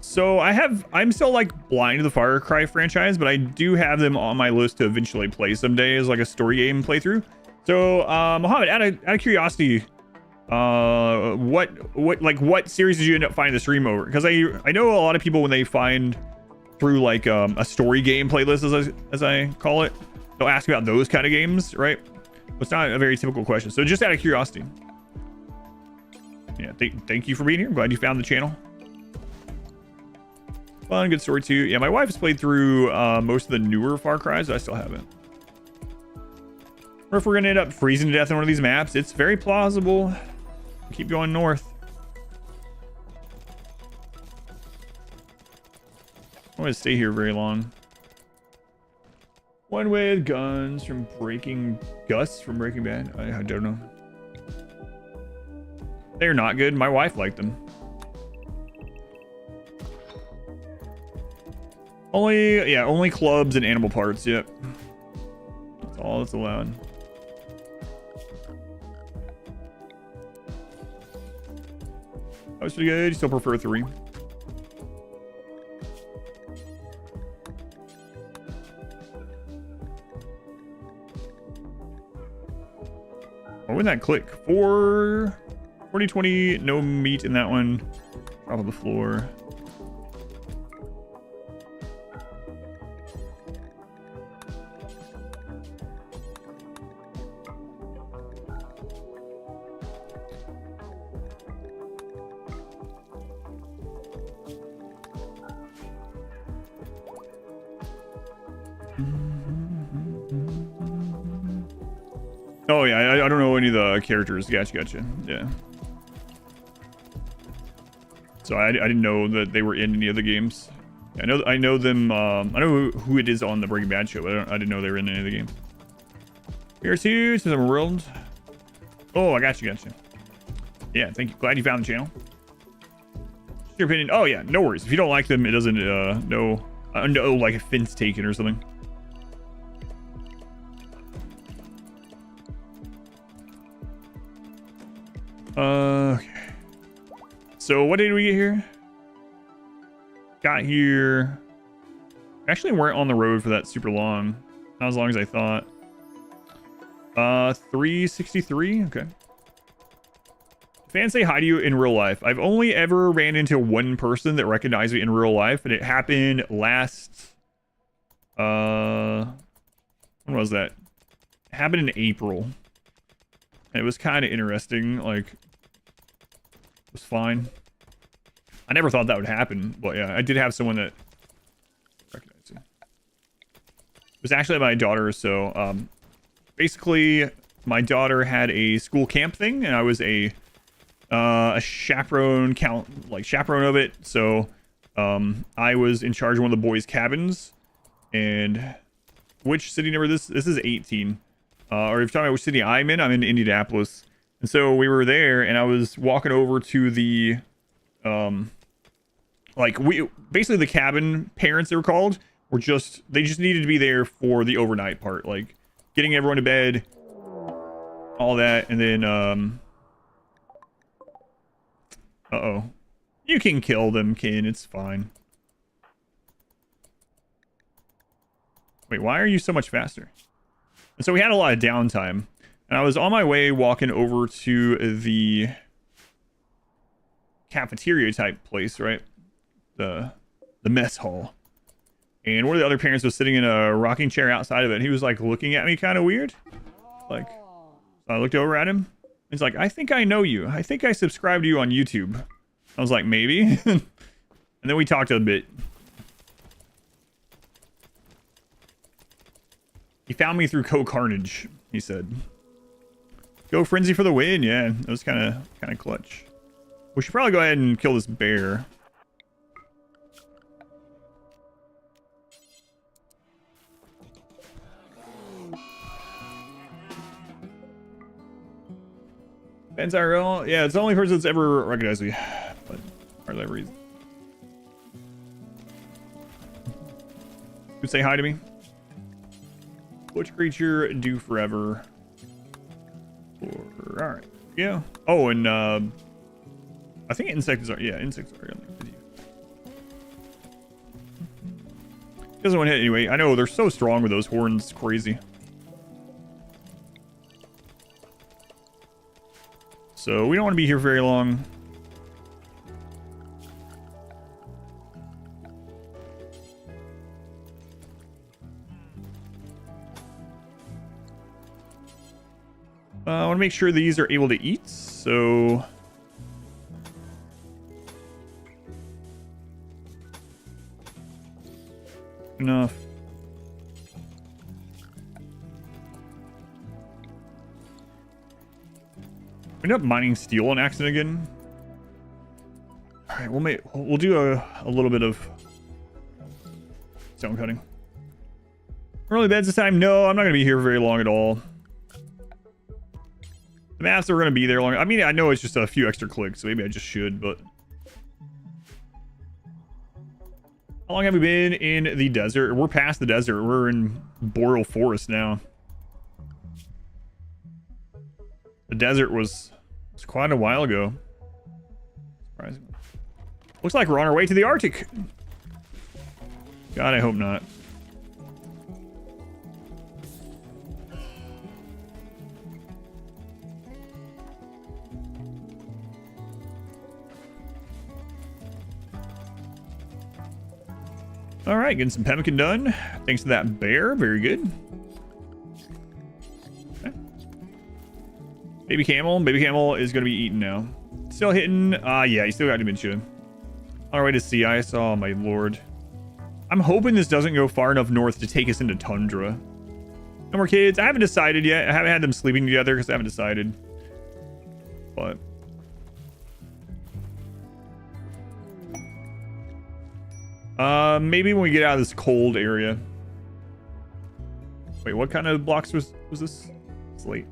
So I'm still like blind to the Far Cry franchise, but I do have them on my list to eventually play someday as like a story game playthrough. So Mohammed, out of curiosity, what series did you end up finding the stream over? Because I know a lot of people, when they find through like a story game playlist, as I call it, they'll ask about those kind of games, right? It's not a very typical question. So just out of curiosity. Yeah, thank you for being here. I'm glad you found the channel. Fun, good story too. Yeah, my wife has played through most of the newer Far Cries. I still haven't. Or if we're gonna end up freezing to death on one of these maps, it's very plausible. Keep going north. I don't want to stay here very long. One with guns from Gus from Breaking Bad. I don't know. They're not good. My wife liked them. Only clubs and animal parts. Yep. That's all that's allowed. That was pretty good. You still prefer 3. Oh, when that click? 40-20, no meat in that one. Drop on the floor. Oh yeah, I don't know any of the characters. Gotcha. Yeah. So I didn't know that they were in any of the games. I know them. I know who it is on the Breaking Bad show, but I didn't know they were in any of the games. Here's to some world. Oh, I gotcha. Yeah, thank you. Glad you found the channel. What's your opinion? Oh yeah, no worries. If you don't like them, it doesn't no like offense taken or something. Okay. So what did we get here? Got here. Actually weren't on the road for that super long. Not as long as I thought. 363. Okay. Fans say hi to you in real life. I've only ever ran into one person that recognized me in real life, and it happened last. When was that? It happened in April. And it was kind of interesting. Like, it was fine. I never thought that would happen, but yeah, I did have someone that recognized me. It was actually my daughter, so basically my daughter had a school camp thing, and I was a chaperone chaperone of it. So I was in charge of one of the boys' cabins. And which city number this is 18. Or if you're talking about which city I'm in Indianapolis. And so we were there, and I was walking over to the basically the cabin parents, they were called, they just needed to be there for the overnight part, like getting everyone to bed, all that. And then uh-oh, you can kill them, Kin, it's fine. Wait, why are you so much faster? And so we had a lot of downtime, and I was on my way walking over to the cafeteria type place, right? The mess hall. And one of the other parents was sitting in a rocking chair outside of it. And he was like looking at me kind of weird. Like, so I looked over at him. He's like, I think I know you. I think I subscribed to you on YouTube. I was like, maybe. And then we talked a bit. He found me through Co-Carnage, he said. Go Frenzy for the win. Yeah, it was kind of clutch. We should probably go ahead and kill this bear. Ben's IRL. Yeah, it's the only person that's ever recognized me. But for that reason. Who'd say hi to me? Which creature do forever? Alright. Yeah. Oh, and I think insects are, yeah, insects are on the video. Doesn't want to hit anyway. I know they're so strong with those horns, crazy. So we don't want to be here very long. I want to make sure these are able to eat, so... Enough. We end up mining steel on accident again. Alright, we'll do a little bit of stone cutting. Early beds this time? No, I'm not going to be here very long at all. The maps are going to be there long. I mean, I know it's just a few extra clicks, so maybe I just should, but... How long have we been in the desert? We're past the desert. We're in boreal forest now. The desert was quite a while ago. Surprising. Looks like we're on our way to the Arctic. God, I hope not. All right, getting some pemmican done. Thanks to that bear. Very good. Okay. Baby camel. Baby camel is going to be eaten now. Still hitting. Yeah, he still got dementia. On our way to sea ice. Oh, my lord. I'm hoping this doesn't go far enough north to take us into tundra. No more kids. I haven't decided yet. I haven't had them sleeping together because I haven't decided. But... maybe when we get out of this cold area. Wait, what kind of blocks was this? Slate.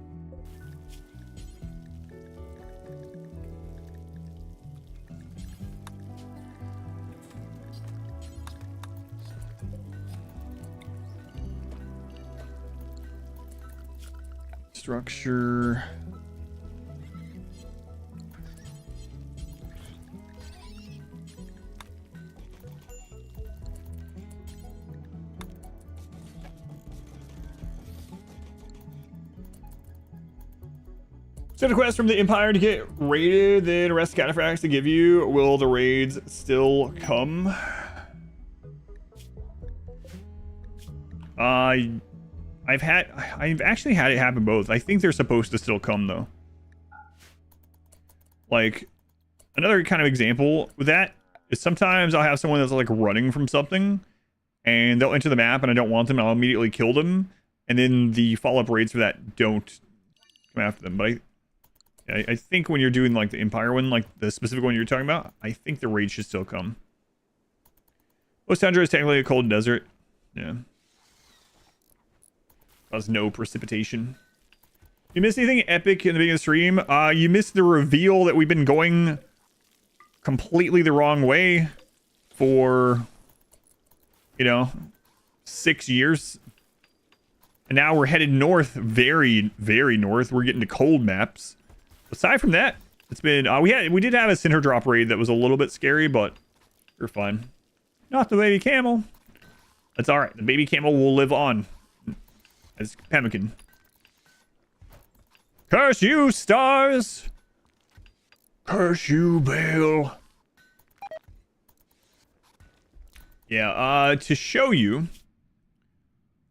Structure. Send a quest from the Empire to get raided, then arrest cataphracts to give you. Will the raids still come? I've actually had it happen both. I think they're supposed to still come though. Like, another kind of example with that is sometimes I'll have someone that's like running from something and they'll enter the map and I don't want them and I'll immediately kill them. And then the follow-up raids for that don't come after them. But I think when you're doing like the Empire one, like the specific one you're talking about, I think the raid should still come. Most tundra is technically a cold desert. Yeah. Cause no precipitation. You missed anything epic in the beginning of the stream? You missed the reveal that we've been going completely the wrong way for, you know, 6 years. And now we're headed north, very, very north. We're getting to cold maps. Aside from that, it's been we did have a center drop raid that was a little bit scary, but we're fine. Not the baby camel. That's all right. The baby camel will live on as pemmican. Curse you, stars! Curse you, Bale. Yeah, to show you,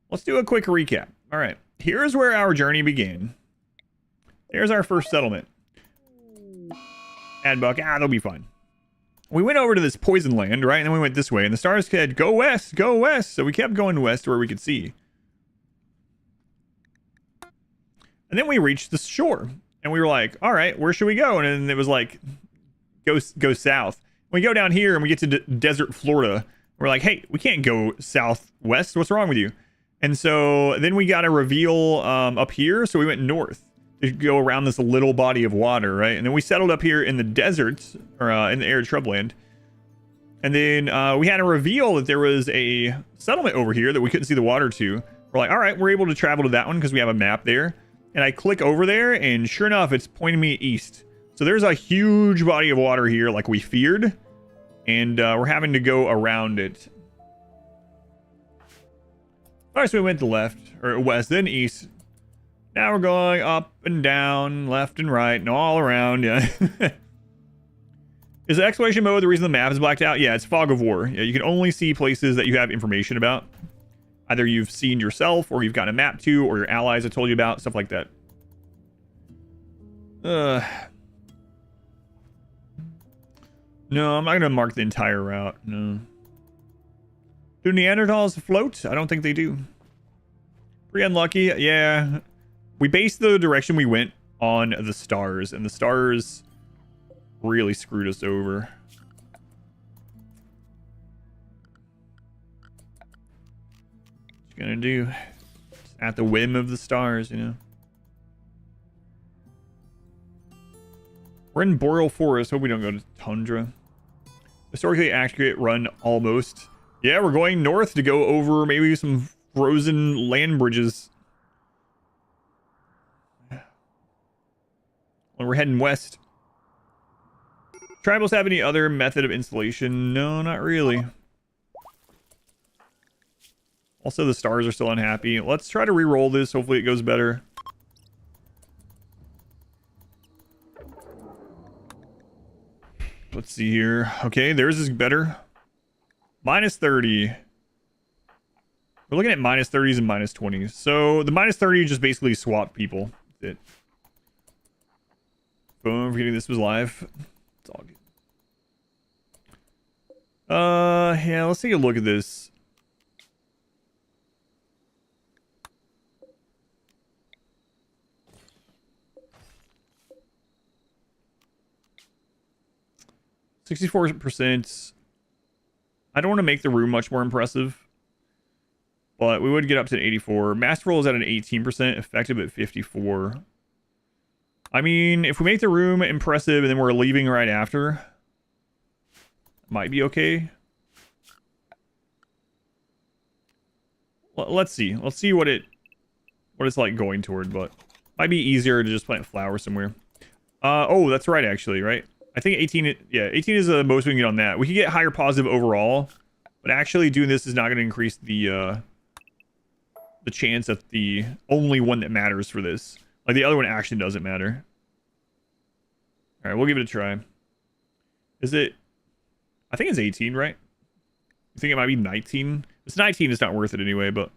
let's do a quick recap. All right, here's where our journey began. There's our first settlement. Add buck. They'll be fine. We went over to this poison land, right? And then we went this way. And the stars said, go west, go west. So we kept going west to where we could see. And then we reached the shore. And we were like, all right, where should we go? And then it was like, go south. We go down here and we get to desert Florida. We're like, hey, we can't go southwest. What's wrong with you? And so then we got a reveal up here. So we went north to go around this little body of water, right? And then we settled up here in the desert, or in the arid shrubland. And then we had a reveal that there was a settlement over here that we couldn't see the water to. We're like, all right, we're able to travel to that one because we have a map there. And I click over there, and sure enough, it's pointing me east. So there's a huge body of water here, like we feared. And we're having to go around it. First we went to left, or west, then east. Now we're going up and down, left and right, and all around. Yeah. Is the exploration mode the reason the map is blacked out? Yeah, it's fog of war. Yeah, you can only see places that you have information about. Either you've seen yourself, or you've got a map to, or your allies have told you about, stuff like that. No, I'm not going to mark the entire route. No. Do Neanderthals float? I don't think they do. Pretty unlucky. Yeah. We based the direction we went on the stars, and the stars really screwed us over. What you gonna do? It's at the whim of the stars, you know. We're in boreal forest. Hope we don't go to tundra. Historically accurate run almost. Yeah, we're going north to go over maybe some frozen land bridges. When we're heading west. Tribals have any other method of installation? No, not really. Also, the stars are still unhappy. Let's try to re-roll this. Hopefully it goes better. Let's see here. Okay, theirs is better. Minus 30. We're looking at minus 30s and minus 20s. So the minus 30 just basically swap people. That's it. Boom, forgetting this was live. It's all good. Yeah, let's take a look at this. %. I don't want to make the room much more impressive, but we would get up to an 84. Master roll is at an 18%, effective at 54. I mean, if we make the room impressive and then we're leaving right after, might be okay. Let's see. Let's see what it's like going toward, but might be easier to just plant flowers somewhere. Oh, that's right, actually, right? I think 18, yeah, 18 is the most we can get on that. We can get higher positive overall, but actually doing this is not going to increase the chance that the only one that matters for this. Like, the other one actually doesn't matter. All right, we'll give it a try. Is it? I think it's 18, right? You think it might be 19? If it's 19, it's not worth it anyway, but...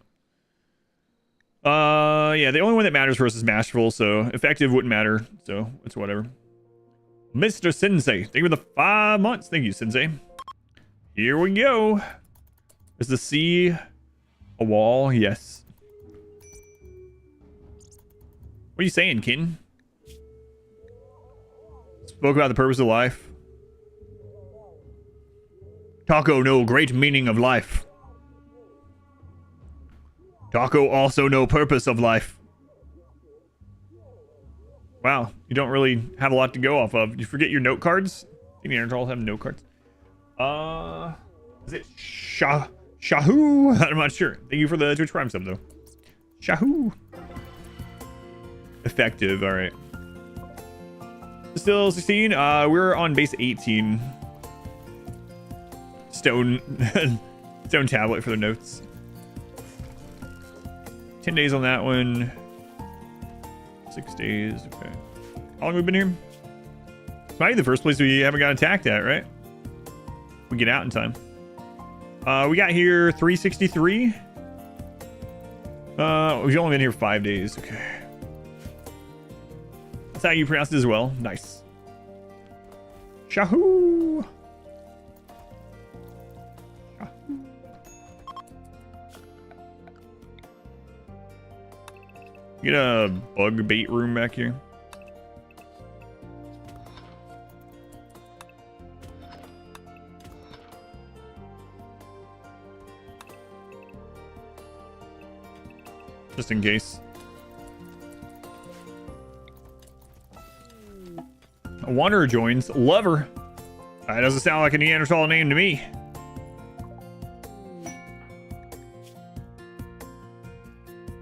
yeah, the only one that matters for us is masterful, so effective wouldn't matter, so it's whatever. Mr. Sensei, thank you for the 5 months. Thank you, Sensei. Here we go. Is the sea a wall? Yes. What are you saying, Kin? Spoke about the purpose of life. Taco no great meaning of life. Taco also no purpose of life. Wow, you don't really have a lot to go off of. You forget your note cards? I think Neanderthals have note cards. Is it Shahoo? I'm not sure. Thank you for the Twitch Prime sub though. Shahoo. Effective, alright. Still 16. We're on base 18. Stone tablet for the notes. 10 days on that one. 6 days. Okay. How long have we been here? It's might be the first place we haven't got attacked at, right? We get out in time. We got here 363. We've only been here 5 days. Okay. That's how you pronounce it as well. Nice. Shahoo! Get a bug bait room back here. Just in case. A wanderer joins. Lover. That doesn't sound like a Neanderthal name to me.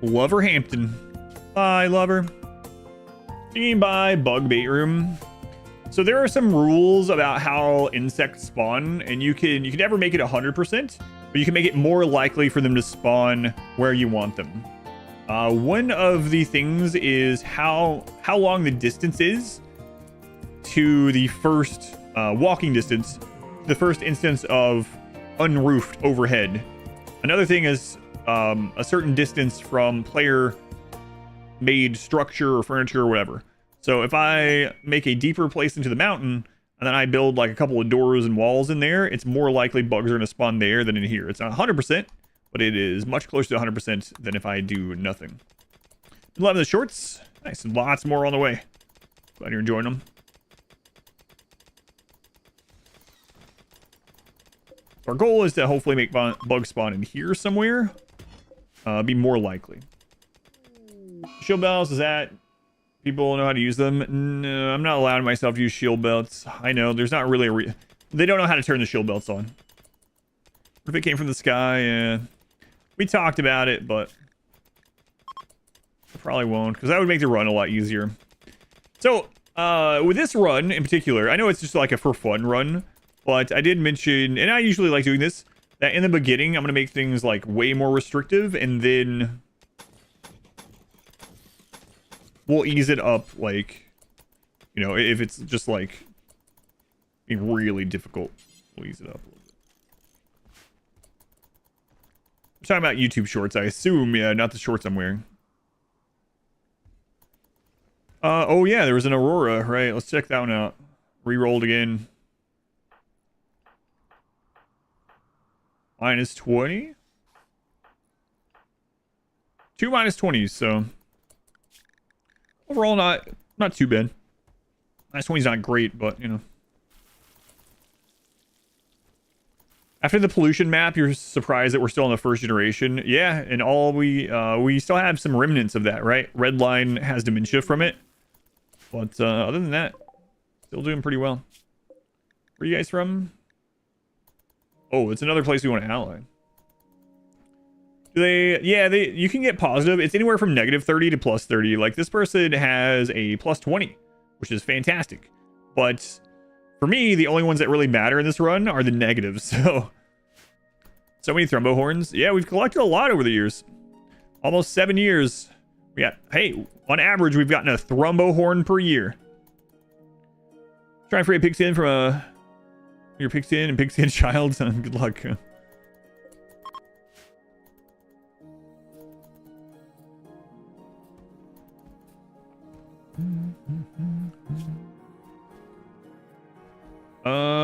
Loverhampton. Bye, lover. Seen by bug bait room. So there are some rules about how insects spawn, and you can never make it 100%, but you can make it more likely for them to spawn where you want them. One of the things is how long the distance is to the first walking distance, the first instance of unroofed overhead. Another thing is a certain distance from player made structure or furniture or whatever. So if I make a deeper place into the mountain and then I build like a couple of doors and walls in there, it's more likely bugs are going to spawn there than in here. It's not 100%, but it is much closer to 100% than if I do nothing. Loving the shorts. Nice. Lots more on the way. Glad you're enjoying them. Our goal is to hopefully make bugs spawn in here somewhere. Be more likely. Shield belts, is that people know how to use them? No, I'm not allowing myself to use shield belts. I know there's not really a they don't know how to turn the shield belts on. What if it came from the sky? We talked about it, but I probably won't, because that would make the run a lot easier. So with this run in particular, I know it's just like a for fun run, but I did mention, and I usually like doing this, that in the beginning I'm going to make things like way more restrictive, and then we'll ease it up, like, you know, if it's just like being really difficult, we'll ease it up a little bit. I'm talking about YouTube shorts, I assume. Yeah, not the shorts I'm wearing. Oh yeah, there was an Aurora, right? Let's check that one out. Rerolled again. Minus 20. 2 minus 20s, so overall not too bad. Minus 20's not great, but you know. After the pollution map, you're surprised that we're still in the first generation. Yeah, and all we still have some remnants of that, right? Redline has dementia from it. But other than that, still doing pretty well. Where are you guys from? Oh, it's another place we want to ally. Do they? Yeah, you can get positive. It's anywhere from -30 to +30. Like, this person has a +20, which is fantastic. But for me, the only ones that really matter in this run are the negatives. So many thrombo horns. Yeah, we've collected a lot over the years. Almost 7 years. Hey, on average, we've gotten a thrombo horn per year. Try and free a pigskin from your pigskin and pigskin child. Good luck.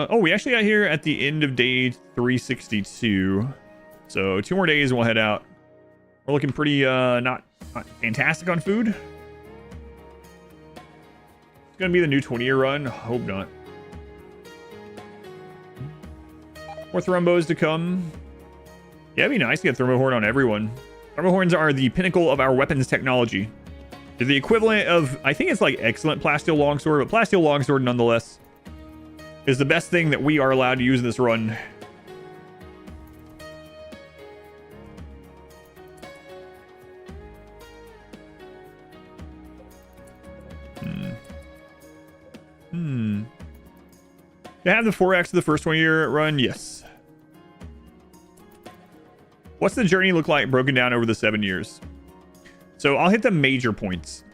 Oh, we actually got here at the end of day 362. So 2 more days and we'll head out. We're looking pretty, not fantastic on food. It's gonna be the new 20-year run. Hope not. More thrombos to come. Yeah, it'd be nice to get thermo horn on everyone. Thermo horns are the pinnacle of our weapons technology. They're the equivalent of, I think it's like excellent plasteel longsword, but plasteel longsword nonetheless is the best thing that we are allowed to use in this run. To have the 4x of the first 1-year run, yes. What's the journey look like broken down over the 7 years? So I'll hit the major points.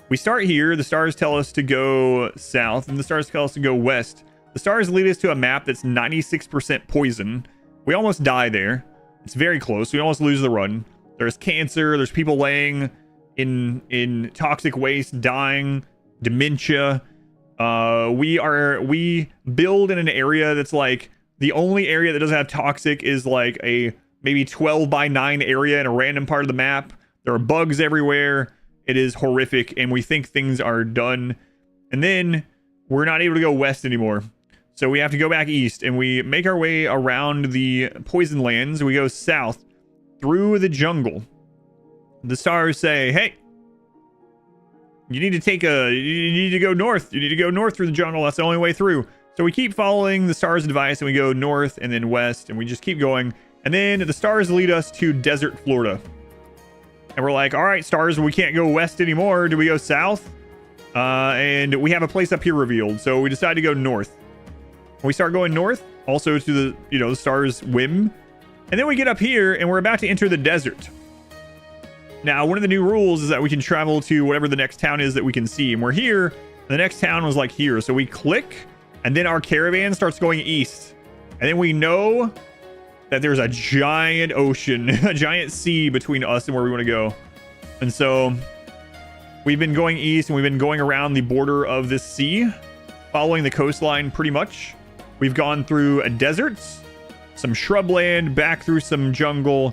We start here. The stars tell us to go south, and the stars tell us to go west. The stars lead us to a map that's 96% poison. We almost die there. It's very close. We almost lose the run. There's cancer. There's people laying in toxic waste, dying, dementia. We build in an area that's like the only area that doesn't have toxic is like a maybe 12x9 area in a random part of the map. There are bugs everywhere. It is horrific, and we think things are done. And then we're not able to go west anymore. So we have to go back east, and we make our way around the poison lands. We go south through the jungle. The stars say, hey, you need to go north. You need to go north through the jungle. That's the only way through. So we keep following the stars' advice, and we go north and then west, and we just keep going. And then the stars lead us to desert Florida. And we're like, all right, stars, we can't go west anymore. Do we go south? And we have a place up here revealed. So we decide to go north. We start going north, also to the, the stars' whim. And then we get up here, and we're about to enter the desert. Now, one of the new rules is that we can travel to whatever the next town is that we can see. And we're here. The next town was like here. So we click, and then our caravan starts going east. And then we know that there's a giant ocean, a giant sea between us and where we want to go. And so we've been going east, and we've been going around the border of this sea, following the coastline pretty much. We've gone through a desert, some shrubland, back through some jungle,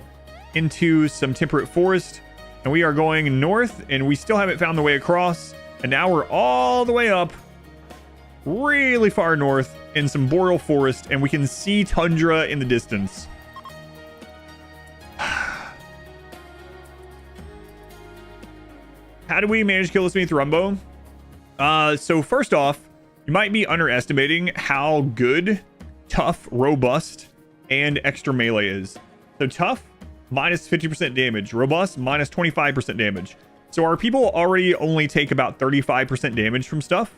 into some temperate forest. And we are going north, and we still haven't found the way across. And now we're all the way up, really far north, in some boreal forest, and we can see tundra in the distance. How do we manage to kill this many Thrumbo? So first off, you might be underestimating how good, tough, robust, and extra melee is. So tough, minus 50% damage. Robust, minus 25% damage. So our people already only take about 35% damage from stuff.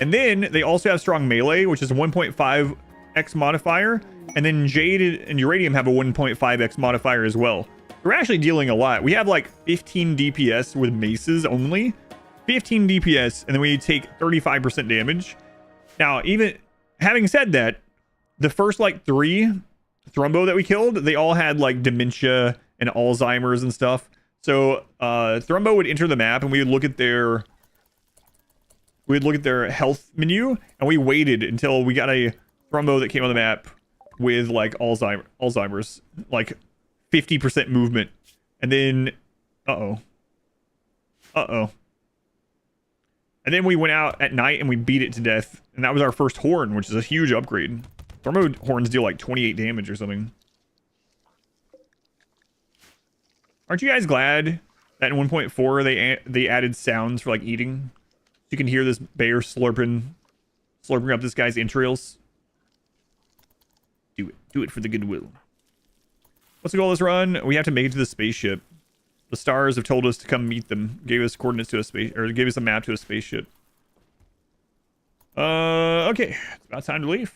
And then they also have strong melee, which is a 1.5x modifier. And then Jade and Uranium have a 1.5x modifier as well. We're actually dealing a lot. We have like 15 DPS with maces only. 15 DPS, and then we take 35% damage. Now, even having said that, the first like 3 Thrumbo that we killed, they all had like dementia and Alzheimer's and stuff. So Thrumbo would enter the map, and we would look at their health menu, and we waited until we got a Thrumbo that came on the map with like Alzheimer's, like 50% movement, and then and then we went out at night and we beat it to death, and that was our first horn, which is a huge upgrade. Thermo horns deal like 28 damage or something. Aren't you guys glad that in 1.4 they added sounds for like eating? You can hear this bear slurping up this guy's entrails. Do it for the goodwill. What's the goal of this run? We have to make it to the spaceship. The stars have told us to come meet them. Gave us coordinates to a space, or gave us a map to a spaceship. Okay, it's about time to leave.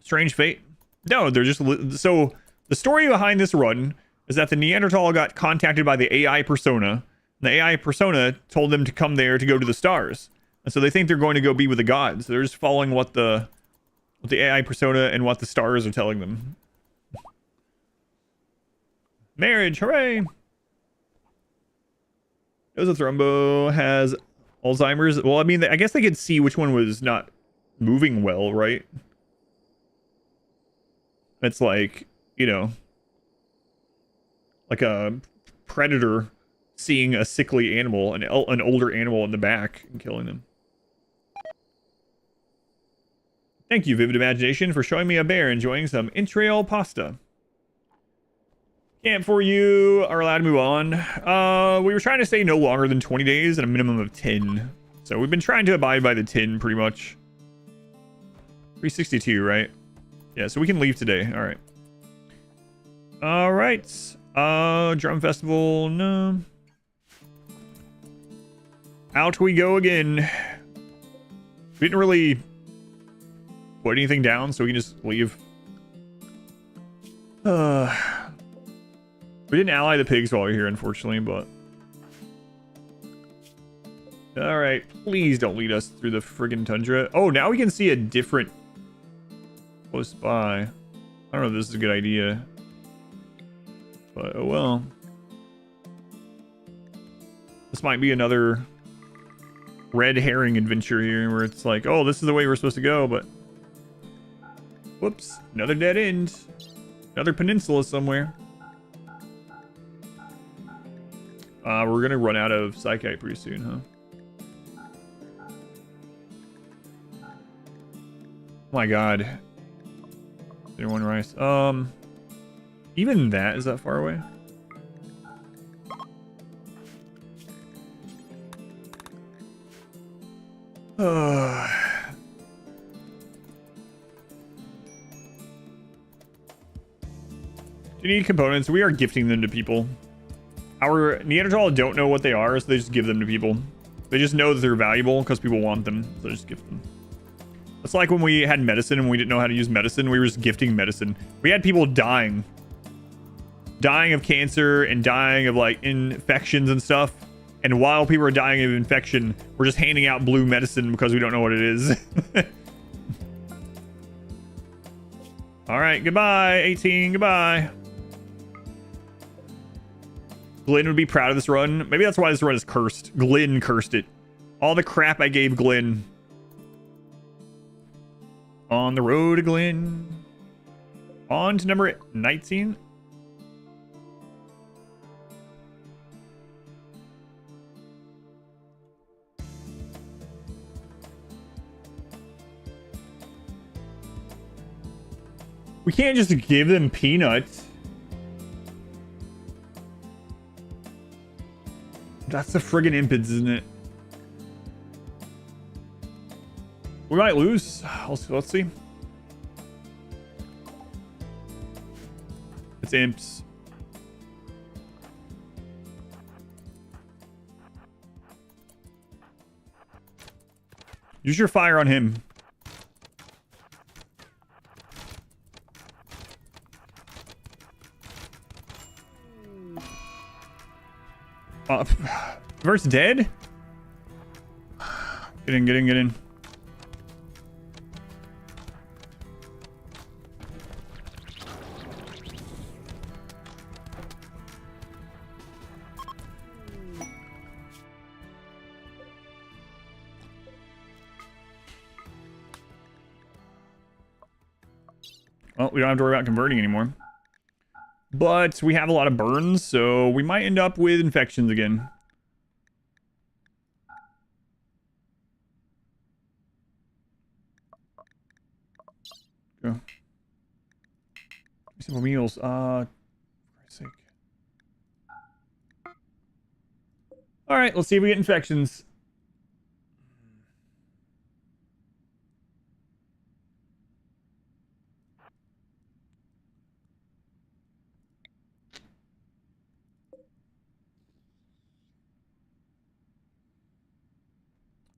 Strange fate. No, they're just so the story behind this run is that the Neanderthal got contacted by the AI persona. The AI persona told them to come there to go to the stars. And so they think they're going to go be with the gods. They're just following what the AI persona and what the stars are telling them. Marriage, hooray! Thrumbo has Alzheimer's. Well, I mean, I guess they could see which one was not moving well, right? It's like, you know, like a predator seeing a sickly animal, an older animal in the back, and killing them. Thank you, Vivid Imagination, for showing me a bear enjoying some entrail pasta. Camp for you are allowed to move on. We were trying to stay no longer than 20 days and a minimum of 10. So we've been trying to abide by the 10 pretty much. 362, right? Yeah, so we can leave today. All right. All right. Drum Festival, no. Out we go again. We didn't really put anything down, so we can just leave. We didn't ally the pigs while we we're here, unfortunately, but... Alright, please don't lead us through the friggin' tundra. Oh, now we can see a different... close by. I don't know if this is a good idea. But, oh well. This might be another red herring adventure here, where it's like, oh, this is the way we're supposed to go, but... Whoops, another dead end. Another peninsula somewhere. We're gonna run out of Psychite pretty soon, huh? Oh my god. There one rice. Even that, is that far away? Do you need components? We are gifting them to people. Our Neanderthal don't know what they are, so they just give them to people. They just know that they're valuable because people want them, so they just gift them. It's like when we had medicine and we didn't know how to use medicine, we were just gifting medicine. We had people dying. Dying of cancer and dying of, like, infections and stuff. And while people are dying of infection, we're just handing out blue medicine because we don't know what it is. Alright, goodbye, 18, goodbye. Glenn would be proud of this run. Maybe that's why this run is cursed. Glenn cursed it. All the crap I gave Glenn. On the road to Glenn. On to number 19. We can't just give them peanuts. That's the friggin' impids, isn't it? We might lose. Let's see. It's imps. Use your fire on him. Verse dead? Get in, get in, get in. Well, we don't have to worry about converting anymore. But we have a lot of burns, so we might end up with infections again. Go. Simple meals. For Christ's sake. Alright, let's see if we get infections.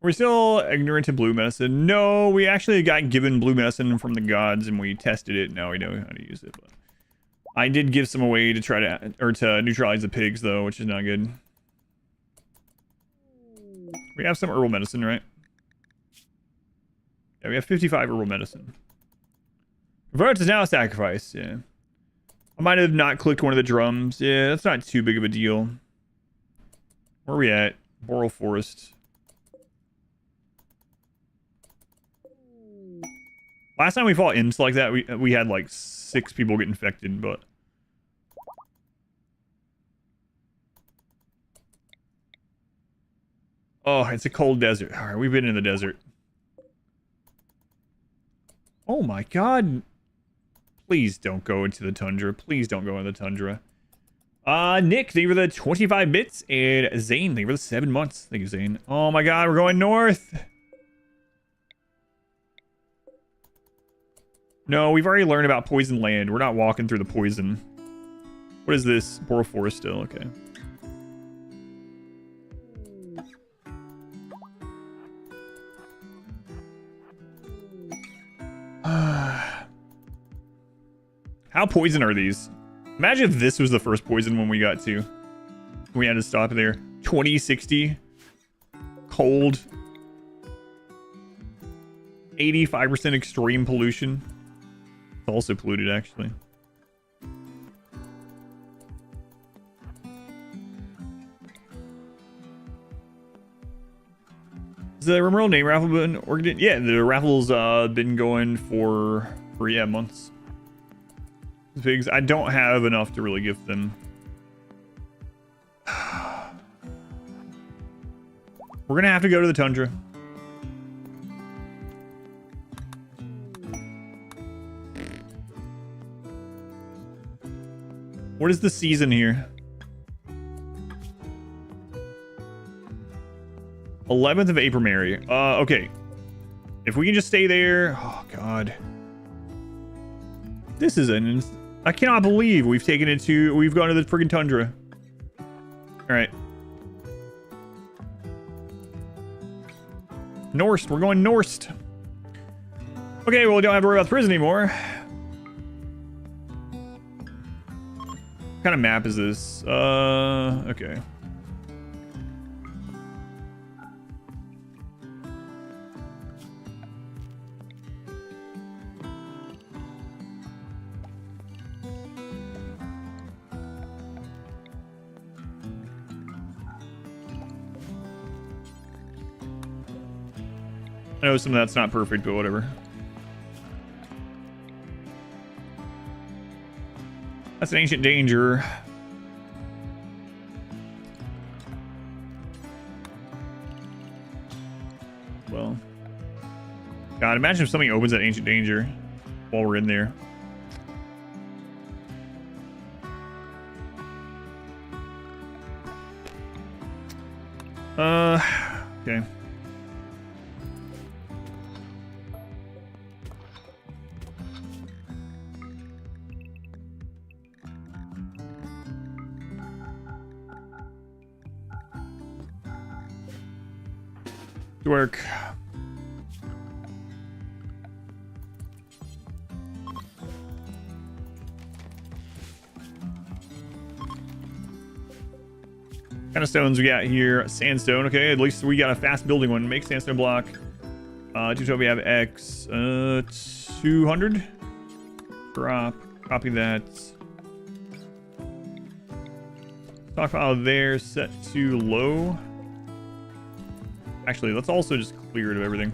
We're still ignorant to blue medicine. No, we actually got given blue medicine from the gods and we tested it. Now we know how to use it. But I did give some away to try to neutralize the pigs though, which is not good. We have some herbal medicine, right? Yeah, we have 55 herbal medicine. Convert is now a sacrifice. Yeah. I might have not clicked one of the drums. Yeah, that's not too big of a deal. Where are we at? Boreal Forest. Last time we fought imps like that, we had like 6 people get infected, but... Oh, it's a cold desert. Alright, we've been in the desert. Oh my god. Please don't go into the tundra. Please don't go into the tundra. Nick, thank you for the 25 bits. And Zane, thank you for the 7 months. Thank you, Zane. Oh my god, we're going north. No, we've already learned about poison land. We're not walking through the poison. What is this? Boreal Forest still. Okay. How poison are these? Imagine if this was the first poison when we got to. We had to stop there. 2060. Cold. 85% extreme pollution. It's also polluted, actually. Is the RimWorld name raffle been organized? Yeah, the raffle's been going for yeah, months. Pigs, I don't have enough to really gift them. We're gonna have to go to the tundra. What is the season here? 11th of April, Mary. Okay. If we can just stay there. Oh, God. This is an... I cannot believe we've taken it to... We've gone to the friggin' tundra. Alright. Norst. We're going north. Okay, well, we don't have to worry about the prison anymore. What kind of map is this? Okay. I know some of that's not perfect, but whatever. That's an ancient danger. Well. God, imagine if something opens that ancient danger while we're in there. Okay. Work. What kind of stones we got here? Sandstone. Okay, at least we got a fast building one. Make sandstone block. We have X. 200. Drop. Copy that. Stockpile there. Set to low. Actually, let's also just clear it of everything.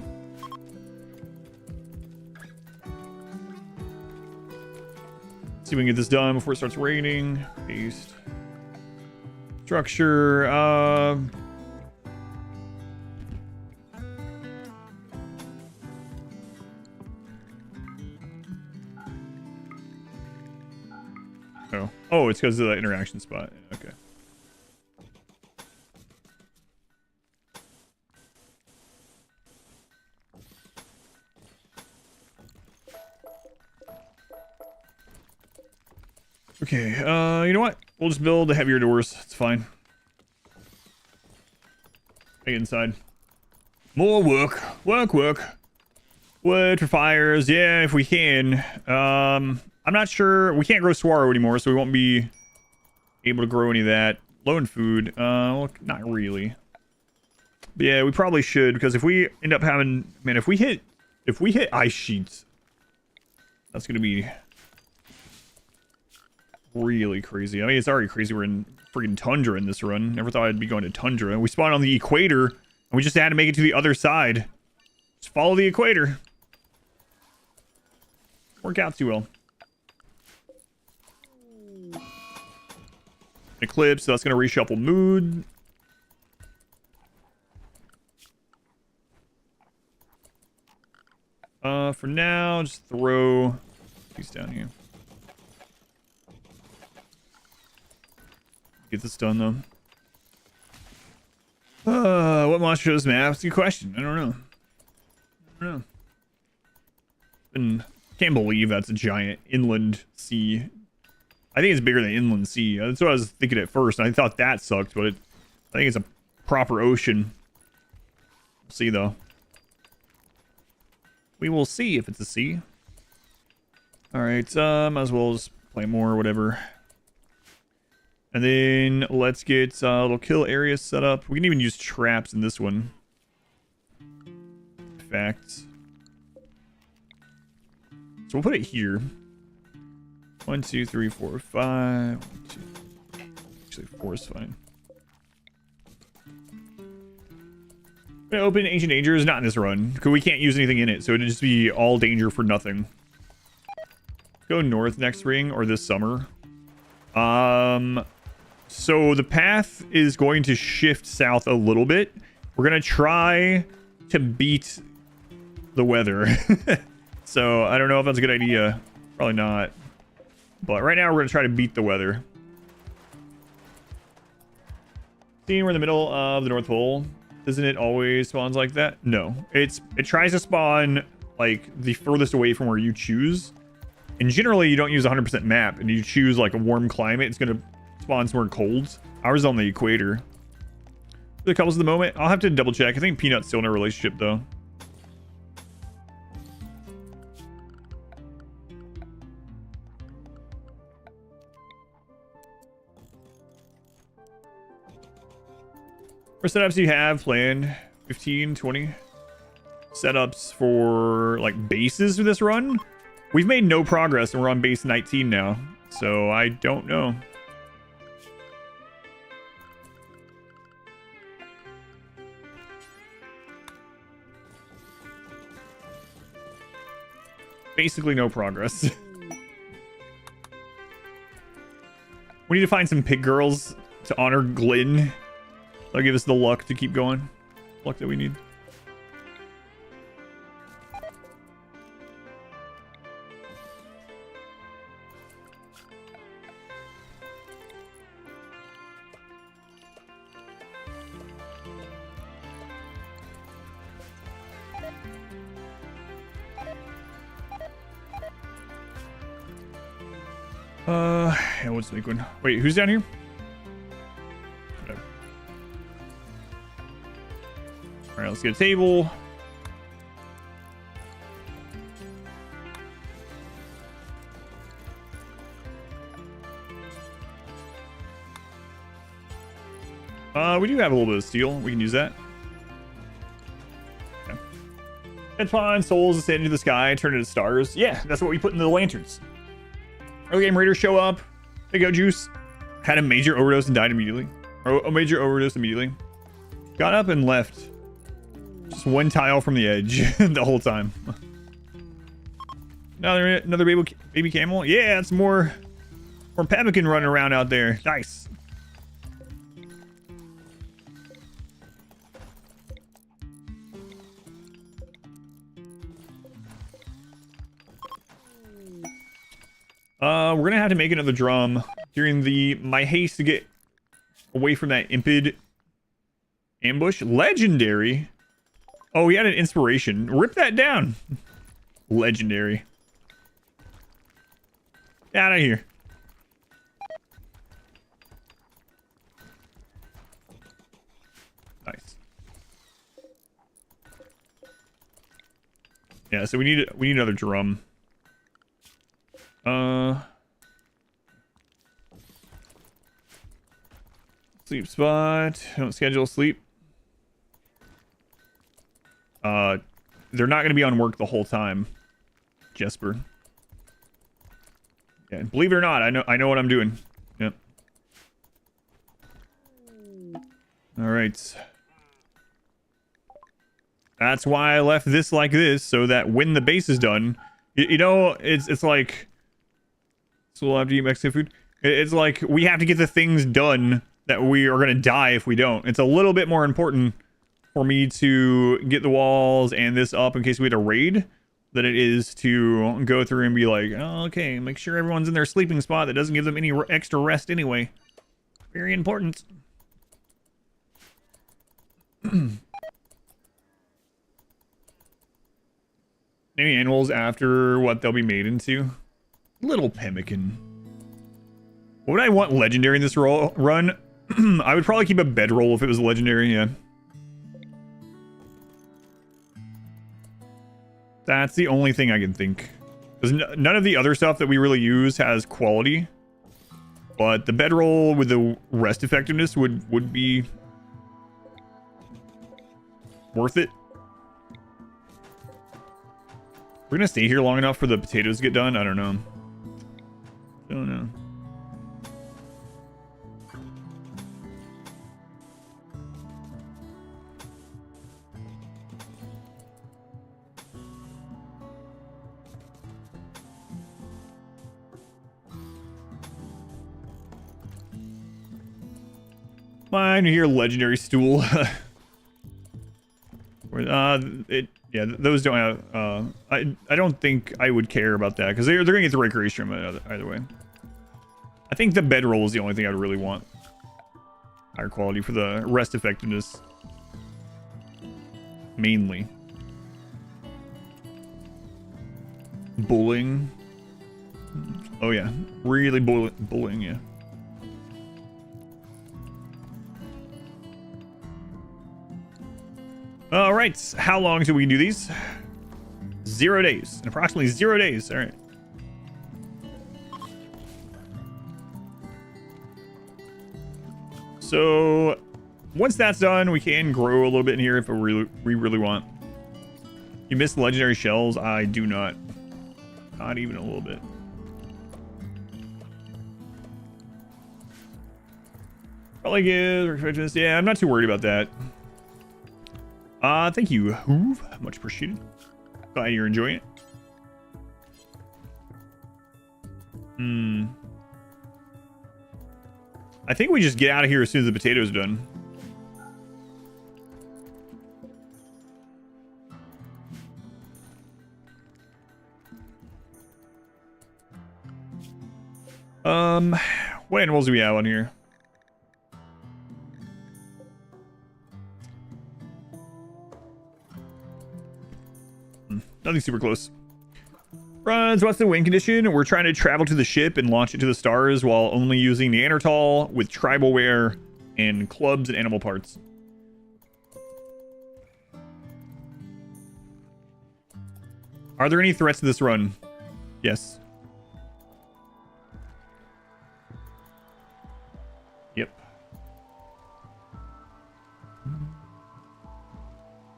See if we can get this done before it starts raining. Paste. Structure. Oh. Oh, it's because of the interaction spot. Okay. Okay, you know what? We'll just build the heavier doors. It's fine. Get inside. More work. Work. Wood for fires. Yeah, if we can. I'm not sure. We can't grow saguaro anymore, so we won't be able to grow any of that. Low in food. Well, not really. But yeah, we probably should, because if we end up having... Man, if we hit If we hit ice sheets, that's going to be really crazy. I mean, it's already crazy. We're in freaking tundra in this run. Never thought I'd be going to tundra. We spawned on the equator, and we just had to make it to the other side. Just follow the equator. Work out too well. Eclipse, so that's going to reshuffle mood. For now, just throw these down here. Get this done, though. What monster does map? That's a good question. I don't know. And can't believe that's a giant inland sea. I think it's bigger than inland sea. That's what I was thinking at first. I thought that sucked, but I think it's a proper ocean. We'll see, though. We will see if it's a sea. Alright, might as well just play more or whatever. And then let's get a little kill area set up. We can even use traps in this one. In fact. So we'll put it here. 1, 2, 3, 4, 5. 1, 2. Actually, 4 is fine. Gonna open Ancient Dangers, not in this run, because we can't use anything in it, so it'd just be all danger for nothing. Go north next spring or this summer. So the path is going to shift south a little bit. We're gonna try to beat the weather. So I don't know if that's a good idea. Probably not. But right now we're gonna try to beat the weather. Seeing we're in the middle of the North Pole. Doesn't it always spawns like that? No. It tries to spawn like the furthest away from where you choose. And generally you don't use 100% map and you choose like a warm climate. It's going to spawn somewhere cold. Ours is on the equator. The couples at the moment. I'll have to double check. I think Peanut's still in a relationship though. What setups do you have planned? 15, 20 setups for like bases for this run? We've made no progress and we're on base 19 now. So I don't know. Basically no progress. We need to find some pig girls to honor Glynn. That'll give us the luck to keep going. Luck that we need. Yeah, what's the big one? Wait, who's down here? Alright, let's get a table. We do have a little bit of steel. We can use that. Okay. Headphones, souls ascend into the sky, turn into stars. Yeah, that's what we put into the lanterns. Early game raiders show up. There you go, Juice. Had a major overdose and died immediately. Or a major overdose immediately. Got up and left. Just one tile from the edge the whole time. Another baby camel. Yeah, it's more pemmican running around out there. Nice. We're gonna have to make another drum during my haste to get away from that impid ambush. Legendary. Oh, we had an inspiration. Rip that down. Legendary. Get out of here. Nice. Yeah, so we need another drum. Sleep spot. Don't schedule sleep. they're not going to be on work the whole time. Jesper. Yeah, believe it or not, I know what I'm doing. Yep. All right. That's why I left this like this, so that when the base is done, you know, it's like, so we'll have to eat Mexican food. It's like we have to get the things done that we are gonna die if we don't. It's a little bit more important for me to get the walls and this up in case we had a raid than it is to go through and be like, oh, okay, make sure everyone's in their sleeping spot that doesn't give them any extra rest anyway. Very important. Maybe animals after what they'll be made into. Little pemmican. What would I want legendary in this run? I would probably keep a bedroll if it was legendary, yeah. That's the only thing I can think. Because none of the other stuff that we really use has quality. But the bedroll with the rest effectiveness would be worth it. We're gonna stay here long enough for the potatoes to get done? I don't know. Don't know. Mine here, legendary stool. Yeah, those don't have. I don't think I would care about that because they're gonna get the recreation from it either way. I think the bedroll is the only thing I'd really want. Higher quality for the rest effectiveness, mainly. Bullying. Oh yeah, really bullying. Yeah. All right, how long do we do these? 0 days. In approximately 0 days. All right. So once that's done, we can grow a little bit in here if we really want. You missed legendary shells? I do not. Not even a little bit. Probably good. Yeah, I'm not too worried about that. Thank you, Hoove. Much appreciated. Glad you're enjoying it. I think we just get out of here as soon as the potato's done. What animals do we have on here? Nothing super close. Runs, what's the wind condition? We're trying to travel to the ship and launch it to the stars while only using Neanderthal with tribal wear and clubs and animal parts. Are there any threats to this run? Yes. Yep.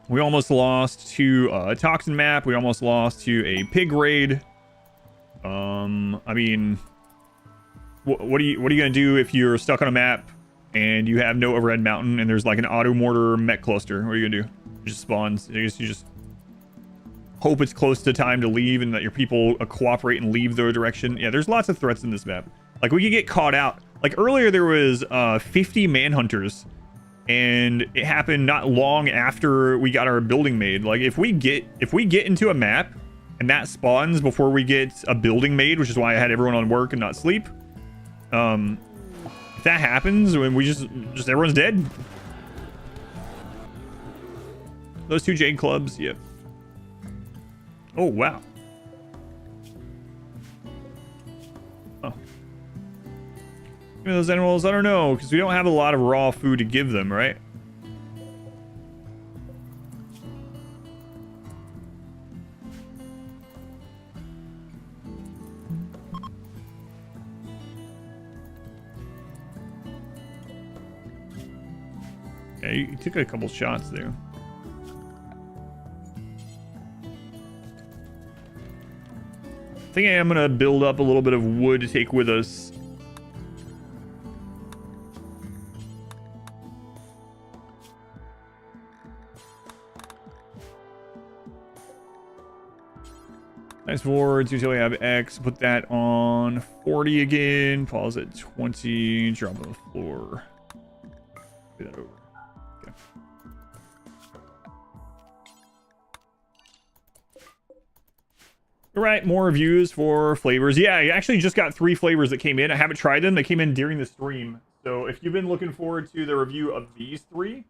We almost lost to a toxin map. We almost lost to a pig raid. I mean, what are you gonna do if you're stuck on a map and you have no overhead mountain and there's like an auto mortar mech cluster? What are you gonna do? It just spawns. I guess you just hope it's close to time to leave and that your people cooperate and leave their direction. Yeah, there's lots of threats in this map. Like we could get caught out. Like earlier there was 50 manhunters. And it happened not long after we got our building made. Like if we get into a map and that spawns before we get a building made, which is why I had everyone on work and not sleep. If that happens, when we just everyone's dead. Those 2 jade clubs, yep. Oh wow. Oh. Those animals, I don't know, because we don't have a lot of raw food to give them, right? Yeah, you took a couple shots there. I think I am gonna build up a little bit of wood to take with us. Nice forwards. Usually I have X. Put that on 40 again. Pause at 20. Drop on the floor. Do that over. Okay. All right, more reviews for flavors. Yeah, I actually just got 3 flavors that came in. I haven't tried them. They came in during the stream. So if you've been looking forward to the review of these 3,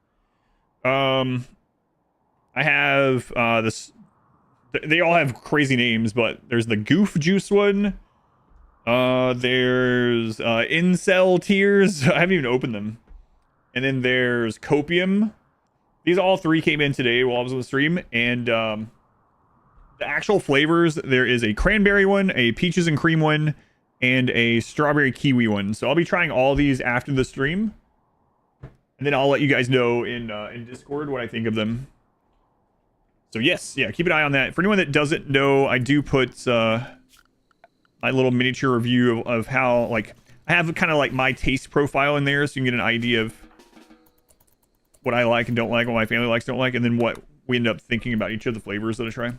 I have this. They all have crazy names, but there's the Goof Juice one. There's Incel Tears. I haven't even opened them. And then there's Copium. These all 3 came in today while I was on the stream. And the actual flavors, there is a cranberry one, a peaches and cream one, and a strawberry kiwi one. So I'll be trying all these after the stream. And then I'll let you guys know in Discord what I think of them. So yes, yeah, keep an eye on that. For anyone that doesn't know, I do put my little miniature review of how, like, I have kind of like my taste profile in there, so you can get an idea of what I like and don't like, what my family likes, don't like, and then what we end up thinking about each of the flavors that I try.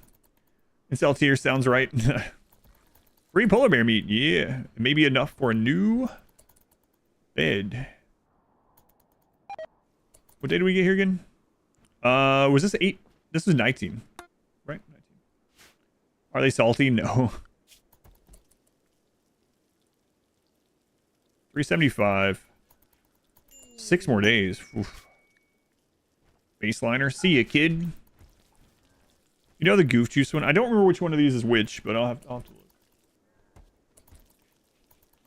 Incel Tier sounds right. Free polar bear meat, yeah. Maybe enough for a new bed. What day did we get here again? Was this 8? This is 19, right? 19. Are they salty? No. 375. 6 more days. Oof. Baseliner. See ya, kid. You know the Goof Juice one? I don't remember which one of these is which, but I'll have to look.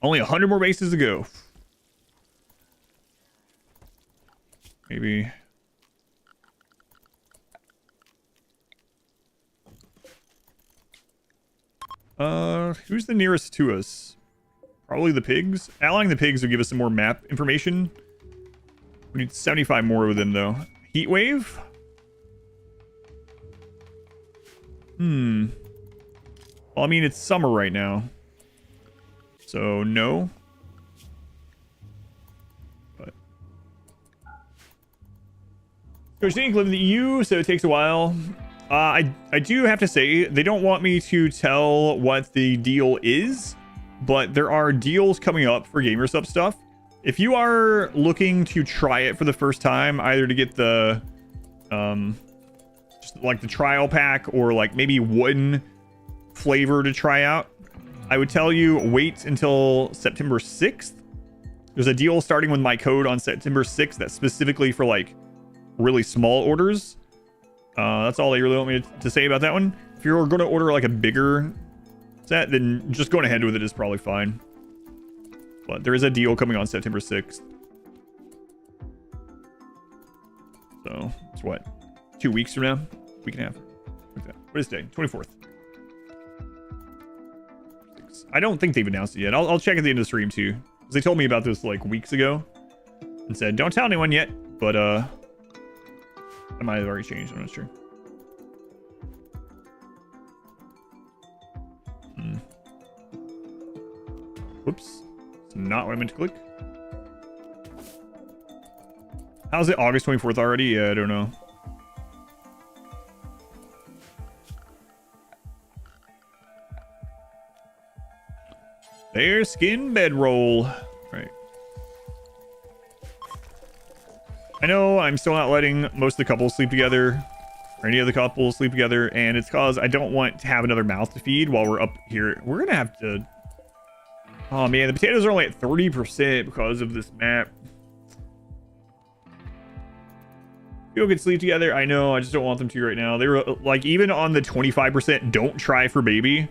Only 100 more bases to go. Maybe... who's the nearest to us? Probably the pigs. Allying the pigs would give us some more map information. We need 75 more with them, though. Heat wave? Well, I mean, it's summer right now. So, no. But... Coach Dink live in the EU, so it takes a while. I do have to say, they don't want me to tell what the deal is, but there are deals coming up for GamerSup stuff. If you are looking to try it for the first time, either to get the, just like the trial pack or like maybe one flavor to try out, I would tell you wait until September 6th. There's a deal starting with my code on September 6th that's specifically for like really small orders. That's all they really want me to say about that one. If you're going to order like a bigger set, then just going ahead with it is probably fine. But there is a deal coming on September 6th. So it's what? 2 weeks from now? Week and a half. Like that. What is today? 24th. I don't think they've announced it yet. I'll check at the end of the stream too. Because they told me about this like weeks ago. And said, don't tell anyone yet. But I might have already changed, I'm not sure. Whoops. It's not what I meant to click. How's it August 24th already? Yeah, I don't know. Bear skin bedroll. Right. I know I'm still not letting most of the couples sleep together, or any of the couples sleep together, and it's because I don't want to have another mouth to feed while we're up here. We're gonna have to... Oh man, the potatoes are only at 30% because of this map. People can sleep together. I know, I just don't want them to right now. They were like, even on the 25%, don't try for baby.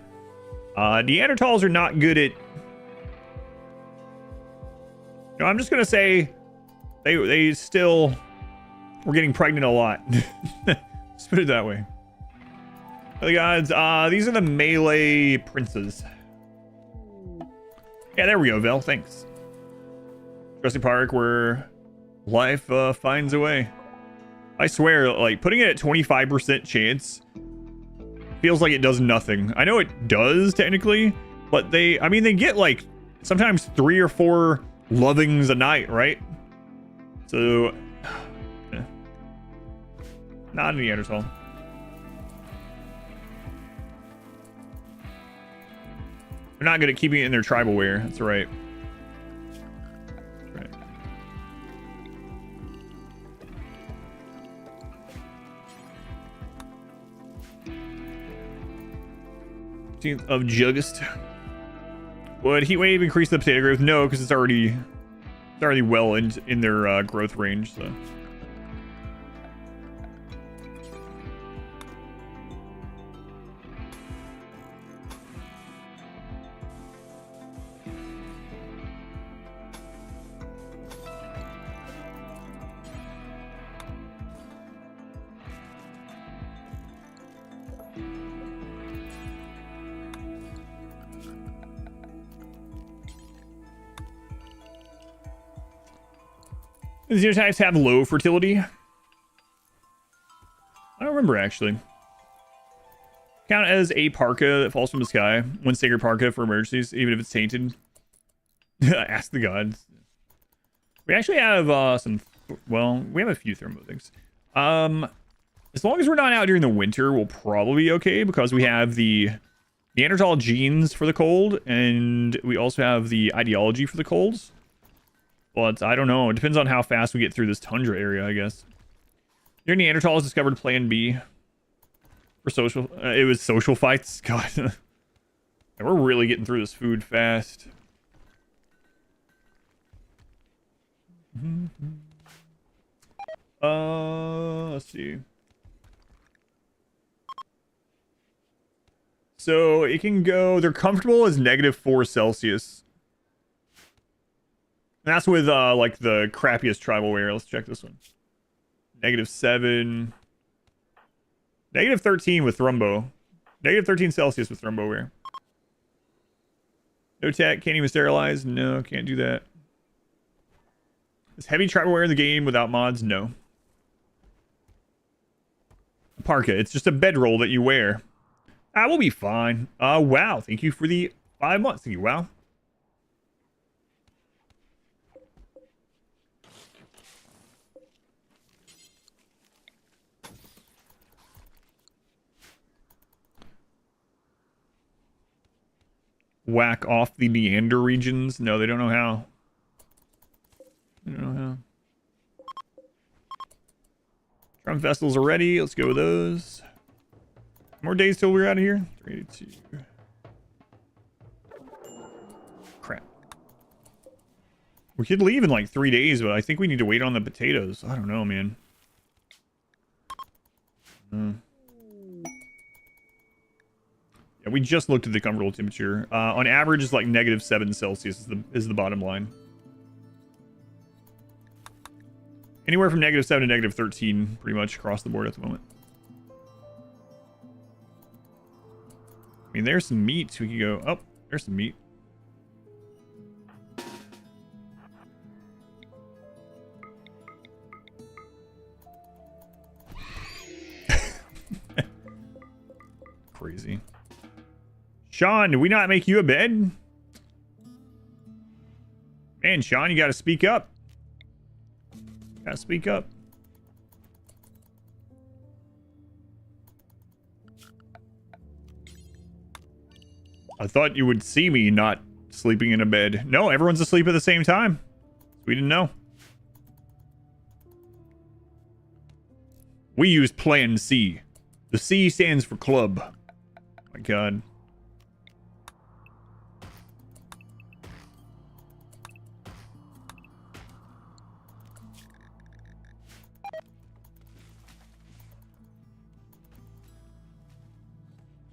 Neanderthals are not good at... No, I'm just gonna say they still were getting pregnant a lot. Let's put it that way. The gods, these are the melee princes. Yeah, there we go, Vel. Thanks. Jurassic Park, where life finds a way. I swear, like, putting it at 25% chance feels like it does nothing. I know it does technically, but I mean, they get like sometimes 3 or 4 lovings a night, right? So, not a Neanderthal. They're not good at keeping it in their tribal wear. That's right. That's right. Of August. Would heat wave increase the potato growth? No, because it's already well in their growth range. So. The Xenotypes have low fertility. I don't remember, actually. Count as a parka that falls from the sky. One sacred parka for emergencies, even if it's tainted. Ask the gods. We actually have some... Well, we have a few thermo things. As long as we're not out during the winter, we'll probably be okay, because we have the Neanderthal genes for the cold, and we also have the ideology for the colds. But I don't know. It depends on how fast we get through this tundra area, I guess. Your Neanderthals discovered Plan B for social. It was social fights. God, we're really getting through this food fast. Let's see. So it can go. They're comfortable as -4 Celsius. And that's with like the crappiest tribal wear. Let's check this one. -7. -13 with Thrumbo. -13 Celsius with Thrumbo wear. No tech, can't even sterilize. No, can't do that. Is heavy tribal wear in the game without mods? No. Parka, it's just a bedroll that you wear. We'll be fine. Wow, thank you for the 5 months. Thank you, wow. Whack off the Neander regions? No, they don't know how. They don't know how. Drum festivals are ready. Let's go with those. More days till we're out of here. 382. Crap. We could leave in like 3 days, but I think we need to wait on the potatoes. I don't know, man. Yeah, we just looked at the comfortable temperature. On average, it's like -7 Celsius is the bottom line. Anywhere from -7 to -13, pretty much across the board at the moment. I mean, there's some meat. We could go. Oh, there's some meat. Crazy. Sean, did we not make you a bed? Man, Sean, you gotta speak up. Gotta speak up. I thought you would see me not sleeping in a bed. No, everyone's asleep at the same time. We didn't know. We use Plan C. The C stands for club. Oh my God.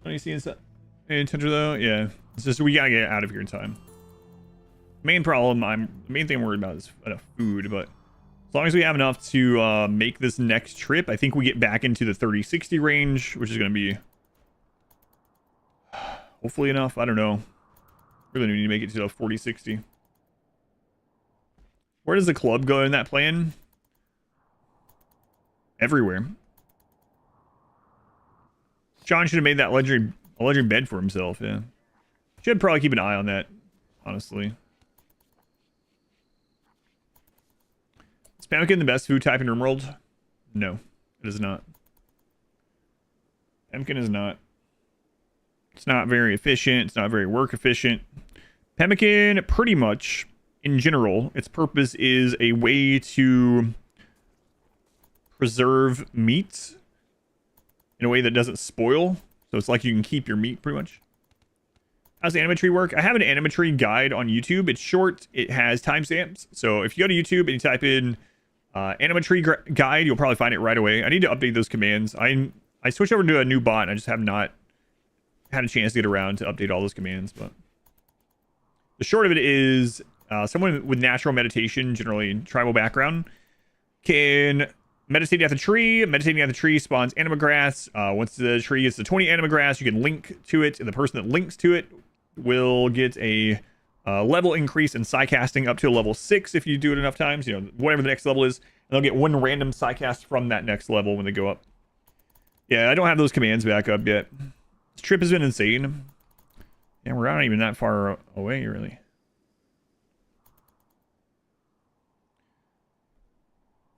What do you see in Tundra though? Yeah, it's just we gotta get out of here in time. Main problem, the main thing I'm worried about is enough food, but as long as we have enough to make this next trip, I think we get back into the 30-60 range, which is gonna be hopefully enough. I don't know. Really need to make it to the 40-60. Where does the club go in that plan? Everywhere. John should have made that legendary bed for himself. Yeah, should probably keep an eye on that. Honestly, is pemmican the best food type in RimWorld? No, it is not. Pemmican is not. It's not very efficient. It's not very work efficient. Pemmican, pretty much, in general, its purpose is a way to preserve meat in a way that doesn't spoil. So it's like you can keep your meat, pretty much. How's the animatry work? I have an animatry guide on YouTube. It's short. It has timestamps. So if you go to YouTube and you type in animatry guide, you'll probably find it right away. I need to update those commands. I switched over to a new bot, and I just have not had a chance to get around to update all those commands. But the short of it is someone with natural meditation, generally tribal background, can meditate at the tree. Meditating at the tree spawns anima grass. Once the tree gets to 20 anima grass, you can link to it, and the person that links to it will get a level increase in psycasting up to level 6 if you do it enough times. You know, whatever the next level is, and they'll get one random psycast from that next level when they go up. Yeah, I don't have those commands back up yet. This trip has been insane. Yeah, we're not even that far away, really.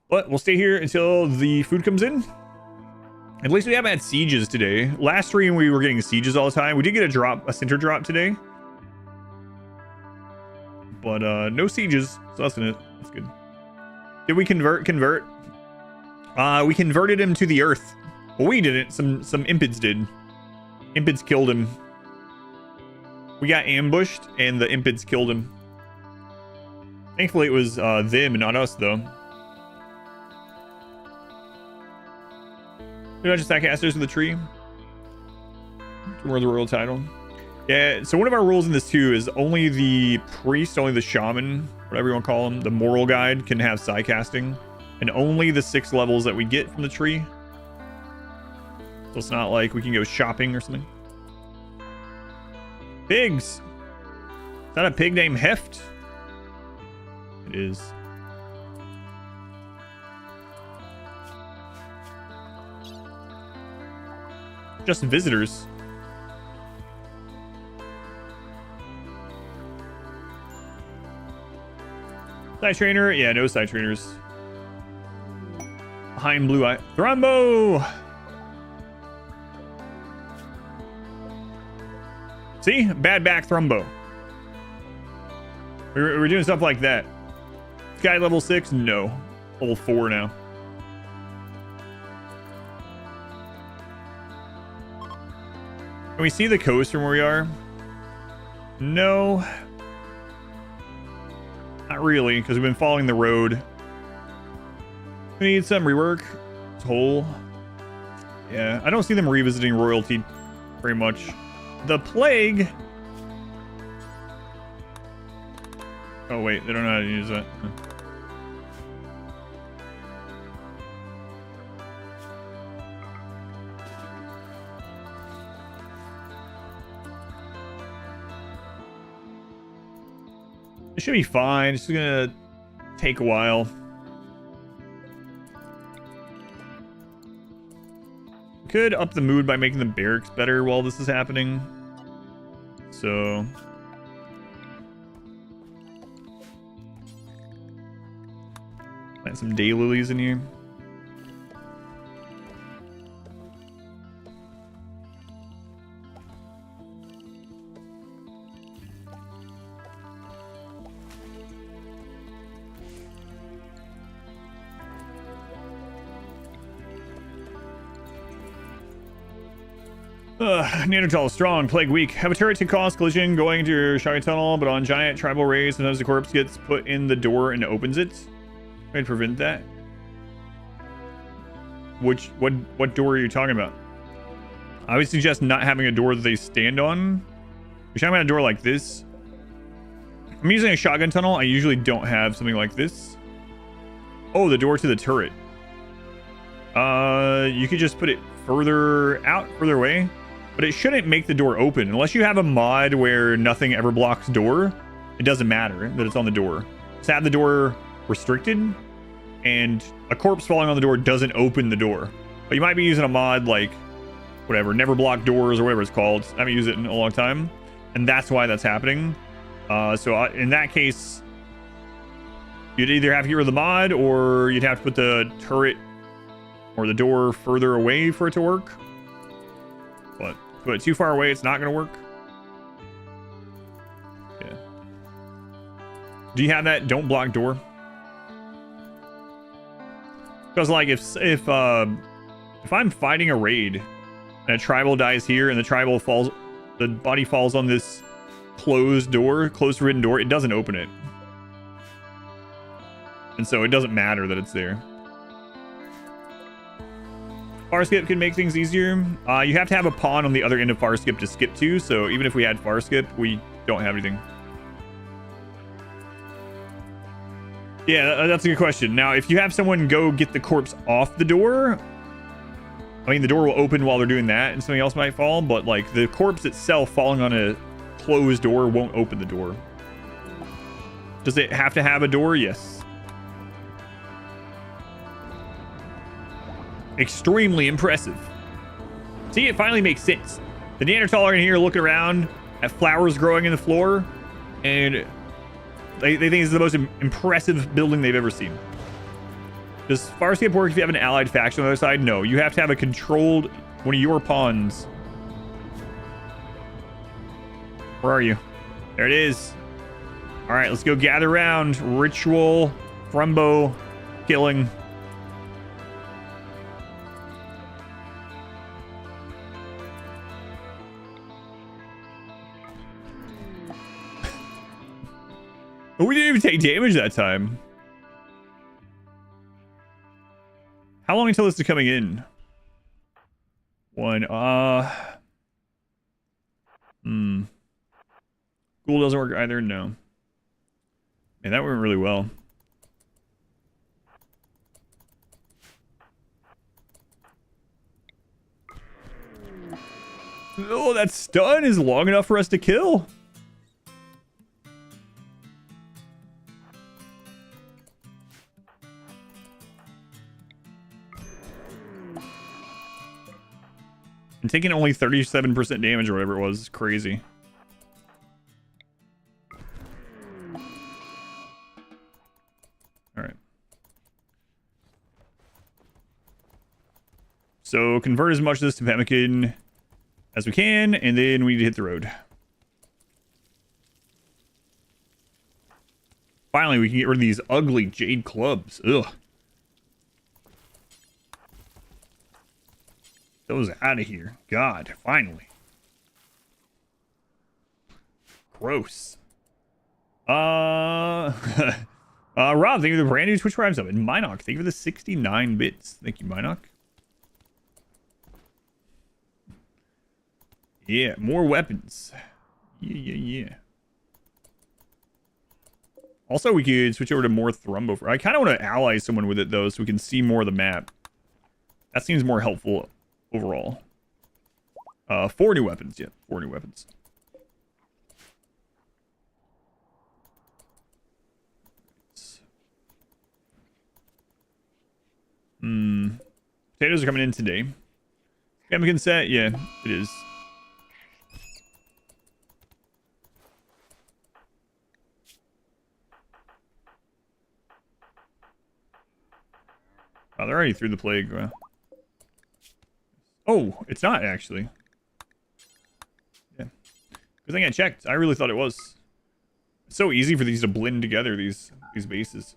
But we'll stay here until the food comes in. At least we haven't had sieges today. Last stream we were getting sieges all the time. We did get a center drop today. But no sieges, so that's good. Did we convert? We converted him to the earth. Well, we didn't. Some impids did. Impids killed him. We got ambushed, and the impids killed him. Thankfully, it was them and not us, though. They're not just casters of the tree. We're the royal title. Yeah, so one of our rules in this, too, is only the priest, only the shaman, whatever you want to call him, the moral guide, can have psi casting. And only the 6 levels that we get from the tree. So it's not like we can go shopping or something. Pigs! Is that a pig named Heft? It is. Just visitors. Side trainer? Yeah, no side trainers. Behind blue eye. Thrombo! See? Bad back thrombo. We're doing stuff like that. Guy level 6? No. Level 4 now. Can we see the coast from where we are? No. Not really, because we've been following the road. We need some rework. Toll. Yeah, I don't see them revisiting royalty very much. The plague. Oh wait, they don't know how to use that. It should be fine. It's gonna take a while. Could up the mood by making the barracks better while this is happening. So plant some daylilies in here. Neanderthal strong, plague weak. Have a turret to cause collision going into your shotgun tunnel, but on giant tribal raids, sometimes the corpse gets put in the door and opens it. Try to prevent that. What door are you talking about? I would suggest not having a door that they stand on. You're talking about a door like this. I'm using a shotgun tunnel. I usually don't have something like this. Oh, the door to the turret. You could just put it further out, further away. But it shouldn't make the door open. Unless you have a mod where nothing ever blocks door, it doesn't matter that it's on the door. Just have the door restricted, and a corpse falling on the door doesn't open the door. But you might be using a mod like whatever, never block doors or whatever it's called. I haven't used it in a long time, and that's why that's happening. In that case, you'd either have to get rid of the mod, or you'd have to put the turret or the door further away for it to work. But if you put it too far away, it's not going to work. Yeah. Do you have that don't block door? Because like if I'm fighting a raid and a tribal dies here and the body falls on this closed forbidden door, it doesn't open it. And so it doesn't matter that it's there. Far skip can make things easier. You have to have a pawn on the other end of far skip to skip to, so even if we had far skip, we don't have anything. Yeah, that's a good question. Now, if you have someone go get the corpse off the door, I mean, the door will open while they're doing that and something else might fall, but like the corpse itself falling on a closed door won't open the door. Does it have to have a door? Yes. Extremely impressive. See, it finally makes sense. The Neanderthal are in here looking around at flowers growing in the floor, and they think it's the most impressive building they've ever seen. Does far skip work if you have an allied faction on the other side? No, you have to have a controlled one of your pawns. Where are you? There it is. All right, let's go gather around. Ritual Frumbo killing. We didn't even take damage that time. How long until this is coming in? One. Ghoul doesn't work either. No. Man, that went really well. Oh, that stun is long enough for us to kill. And taking only 37% damage or whatever it was is crazy. Alright. So convert as much of this to pemmican as we can, and then we need to hit the road. Finally, we can get rid of these ugly jade clubs. Ugh. Those out of here. God, finally. Gross. Rob, thank you for the brand new Twitch Prime sub. And Minoc, thank you for the 69 bits. Thank you, Minoc. Yeah, more weapons. Yeah. Also, we could switch over to more Thrumbo. I kind of want to ally someone with it, though, so we can see more of the map. That seems more helpful overall. 4 new weapons. Yeah, 4 new weapons. Potatoes are coming in today. Pemmican set? Yeah, it is. Oh, they're already through the plague. Oh, it's not actually. Yeah. Good thing I checked. I really thought it was. It's so easy for these to blend together, these bases.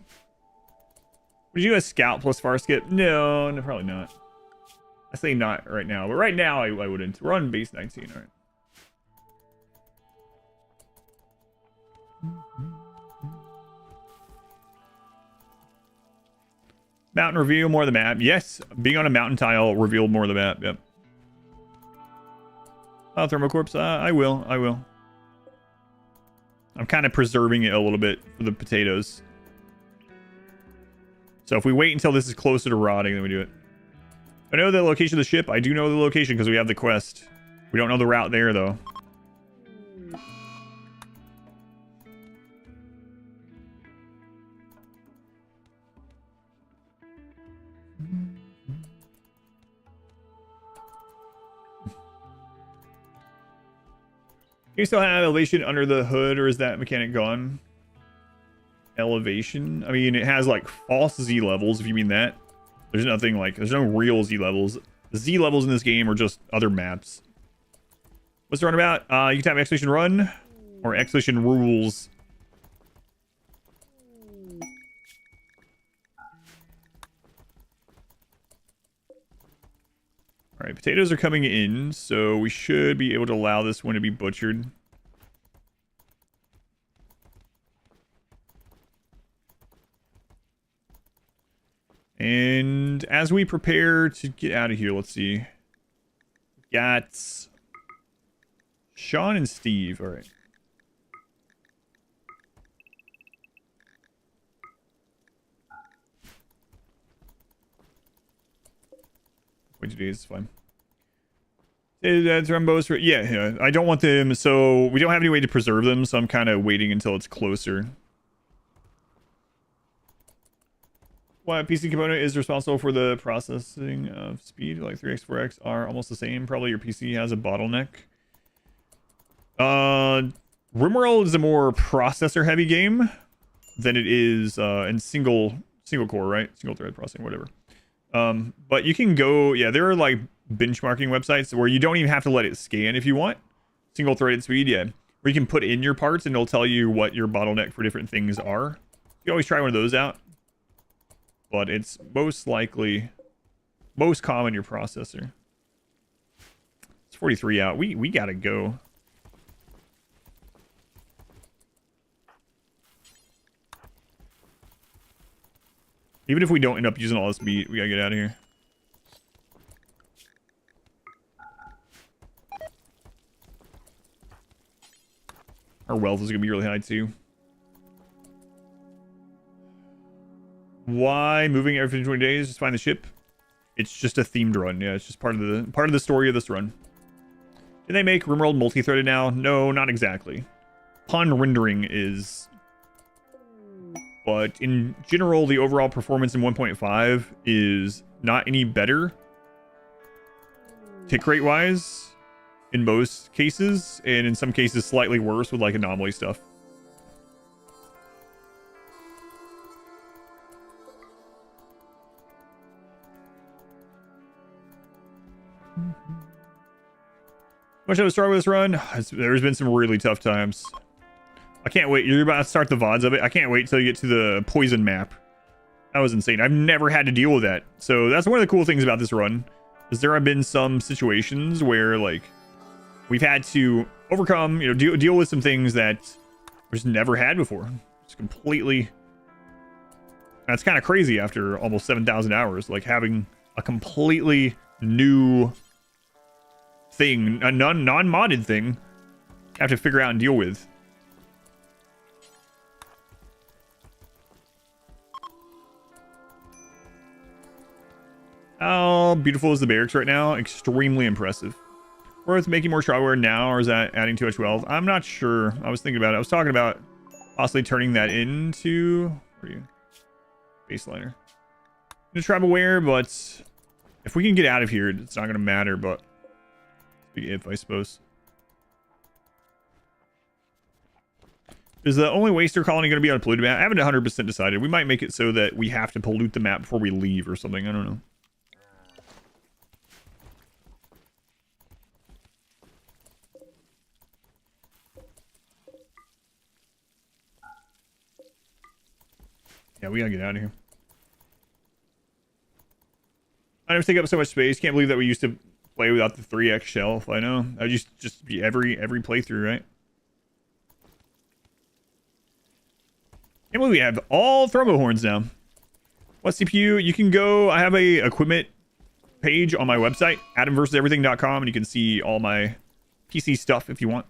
Would you do a scout plus far skip? No, probably not. I say not right now, but right now I wouldn't. We're on base 19, all right. Mountain reveal more of the map. Yes, being on a mountain tile revealed more of the map. Yep. Oh, Thermocorpse. I will. I'm kind of preserving it a little bit for the potatoes. So if we wait until this is closer to rotting, then we do it. I know the location of the ship. I do know the location because we have the quest. We don't know the route there, though. you still have elevation under the hood, or is that mechanic gone? Elevation? I mean, it has like false Z levels, if you mean that. There's nothing like, there's no real Z levels. The Z levels in this game are just other maps. What's the run about? You can type exclamation run or exclamation rules. All right, potatoes are coming in, so we should be able to allow this one to be butchered. And as we prepare to get out of here, let's see. Got Sean and Steve. All right. Wait 2 days, it's fine. That's Rambos for yeah. I don't want them, so we don't have any way to preserve them, so I'm kind of waiting until it's closer. What PC component is responsible for the processing of speed? Like 3x, 4x are almost the same. Probably your PC has a bottleneck. RimWorld is a more processor-heavy game than it is in single core, right? Single thread processing, whatever. But you can go, yeah, there are like benchmarking websites where you don't even have to let it scan if you want. Single threaded speed, yeah. Where you can put in your parts and it'll tell you what your bottleneck for different things are. You can always try one of those out. But it's most common your processor. It's 43 out. We gotta go. Even if we don't end up using all this meat, we gotta get out of here. Our wealth is gonna be really high too. Why moving every 20 days? Just find the ship. It's just a themed run. Yeah, it's just part of the story of this run. Did they make RimWorld multi-threaded now? No, not exactly. Pawn rendering is, but in general, the overall performance in 1.5 is not any better tick rate wise in most cases, and in some cases slightly worse with like anomaly stuff. Much of a start with this run. There's been some really tough times. I can't wait. You're about to start the VODs of it. I can't wait till you get to the poison map. That was insane. I've never had to deal with that. So that's one of the cool things about this run, is there have been some situations where like we've had to overcome, you know, deal with some things that we've just never had before. It's completely. That's kind of crazy after almost 7,000 hours, like having a completely new thing, a non-modded thing, you have to figure out and deal with. How beautiful is the barracks right now? Extremely impressive. Worth making more shroudware now, or is that adding too much wealth? I'm not sure. I was thinking about it. I was talking about possibly turning that into, where are you? Baseliner. Into travelware, but if we can get out of here, it's not going to matter, but big if, I suppose. Is the only waster colony going to be on a polluted map? I haven't 100% decided. We might make it so that we have to pollute the map before we leave or something. I don't know. Yeah, we gotta get out of here. I never take up so much space. Can't believe that we used to play without the 3x shelf. I know. I just be every playthrough, right? Can't believe we have all thermo horns now. What CPU? You can go. I have a equipment page on my website, adamversuseverything.com, and you can see all my PC stuff if you want.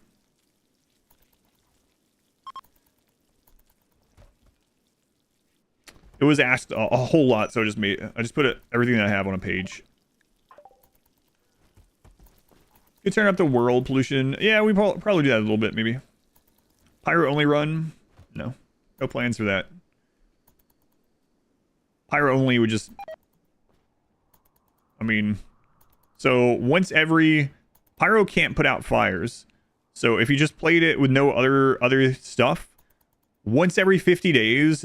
It was asked a whole lot, so I just put everything that I have on a page. Could turn up the world pollution. Yeah, we probably do that a little bit, maybe. Pyro only run? No. No plans for that. Pyro only would just... I mean... So, once every... Pyro can't put out fires. So if you just played it with no other stuff, once every 50 days,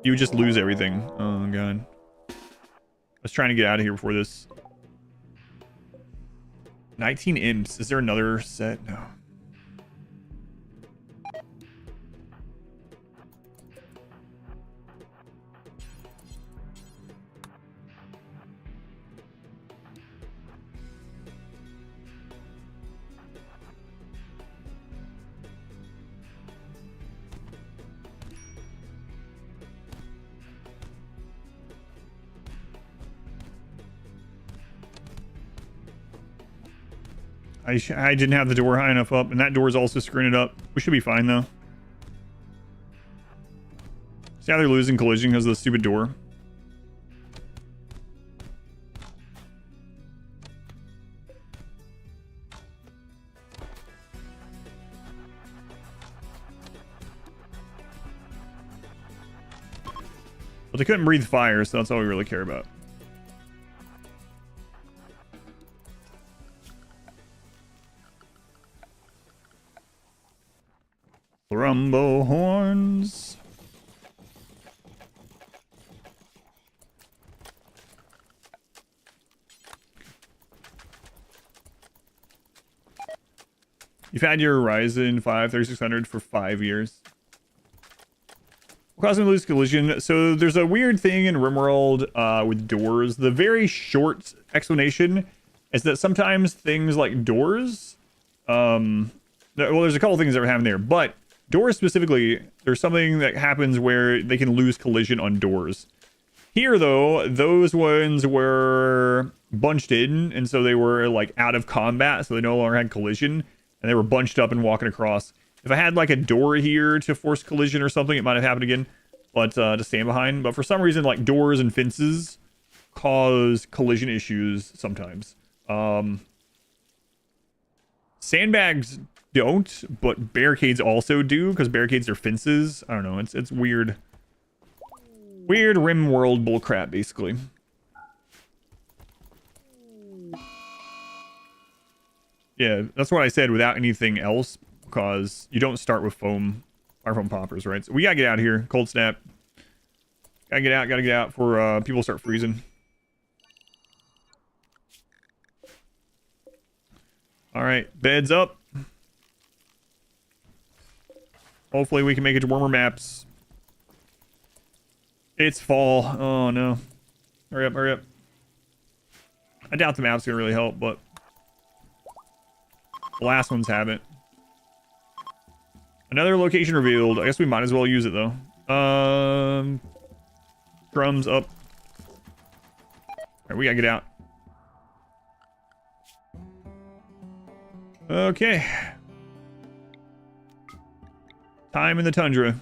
you would just lose everything. Oh god. I was trying to get out of here before this. 19 imps. Is there another set? No. I didn't have the door high enough up, and that door is also screwing it up. We should be fine, though. See how they're losing collision because of the stupid door? But they couldn't breathe fire, so that's all we really care about. Rumble horns. You've had your Ryzen 5 3600 for 5 years. Causing loose collision. So there's a weird thing in RimWorld with doors. The very short explanation is that sometimes things like doors, well, there's a couple things that are happening there, but doors specifically, there's something that happens where they can lose collision on doors. Here, though, those ones were bunched in, and so they were like out of combat, so they no longer had collision, and they were bunched up and walking across. If I had like a door here to force collision or something, it might have happened again, but to stand behind. But for some reason, like doors and fences cause collision issues sometimes. Sandbags don't, but barricades also do, because barricades are fences. I don't know, it's weird. Weird RimWorld bullcrap, basically. Yeah, that's what I said without anything else, because you don't start with fire foam poppers, right? So we gotta get out of here. Cold snap. Gotta get out before people start freezing. Alright, beds up. Hopefully we can make it to warmer maps. It's fall. Oh no. Hurry up, hurry up. I doubt the map's gonna really help, but the last ones haven't. Another location revealed. I guess we might as well use it though. Drums up. Alright, we gotta get out. Okay. Time in the tundra.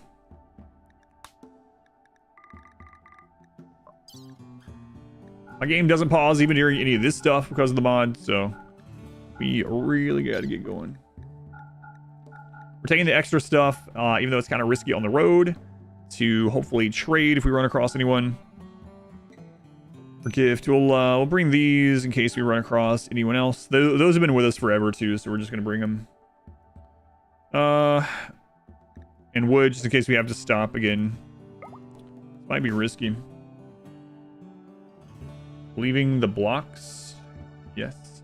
My game doesn't pause even during any of this stuff because of the mod, so we really gotta get going. We're taking the extra stuff, even though it's kind of risky on the road, to hopefully trade if we run across anyone. For gift, we'll bring these in case we run across anyone else. Those have been with us forever too, so we're just gonna bring them. And wood, just in case we have to stop again. Might be risky. Leaving the blocks? Yes.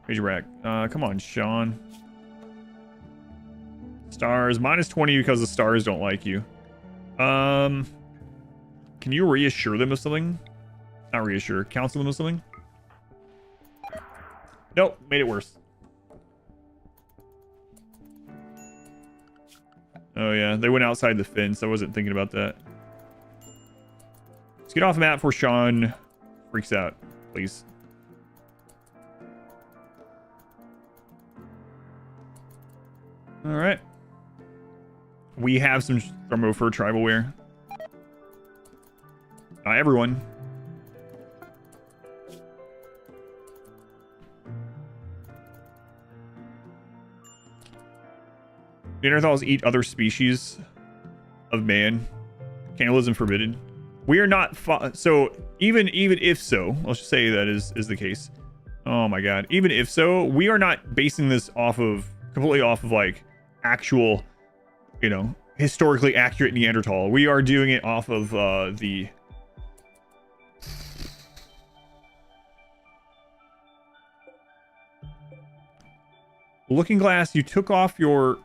Major rack. Come on, Sean. Stars. Minus 20 because the stars don't like you. Can you reassure them of something? Not reassure. Counsel them of something? Nope. Made it worse. Oh yeah, they went outside the fence. I wasn't thinking about that. Let's get off the map before Sean freaks out, please. All right. We have some thermo fur tribal wear. Everyone. Neanderthals eat other species of man. Cannibalism forbidden. We are not so even if so, let's just say that is the case. Oh my god. Even if so, we are not basing this completely off of like actual, you know, historically accurate Neanderthal. We are doing it off of the Looking Glass. You took off your...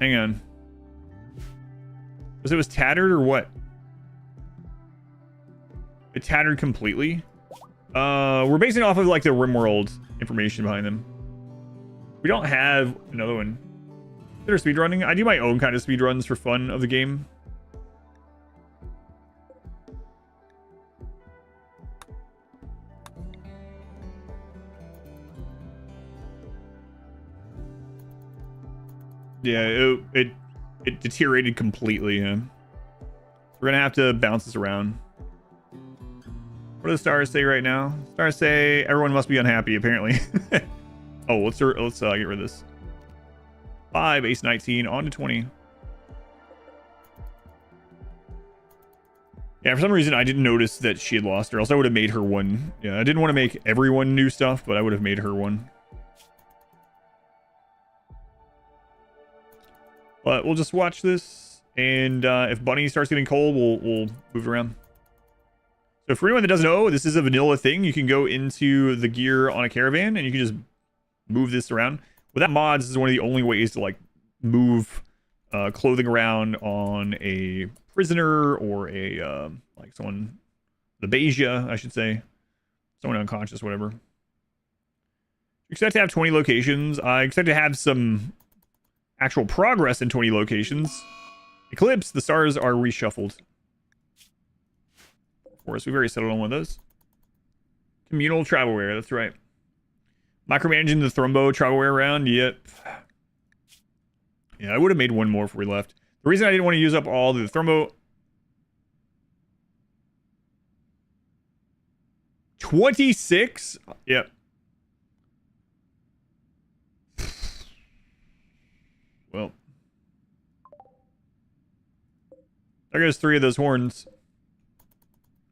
Hang on. Was it tattered or what? It tattered completely. We're basing it off of like the RimWorld information behind them. We don't have another one. Consider speed running. I do my own kind of speed runs for fun of the game. Yeah, it deteriorated completely. Yeah. We're gonna have to bounce this around. What do the stars say right now? Stars say everyone must be unhappy, apparently. Oh, let's get rid of this. 5, ace 19, on to 20. Yeah, for some reason I didn't notice that she had lost her, else I would have made her one. Yeah, I didn't want to make everyone new stuff, but I would have made her one. But we'll just watch this, and if Bunny starts getting cold, we'll move around. So for anyone that doesn't know, this is a vanilla thing. You can go into the gear on a caravan, and you can just move this around. Without mods, this is one of the only ways to like move clothing around on a prisoner or a like someone, the Beja, I should say, someone unconscious, whatever. You expect to have 20 locations. I expect to have some actual progress in 20 locations. Eclipse, the stars are reshuffled. Of course, we've already settled on one of those. Communal travelware, that's right. Micromanaging the Thrumbo travelware round, yep. Yeah, I would have made one more before we left. The reason I didn't want to use up all the Thrumbo... 26? Yep. Well. There goes 3 of those horns.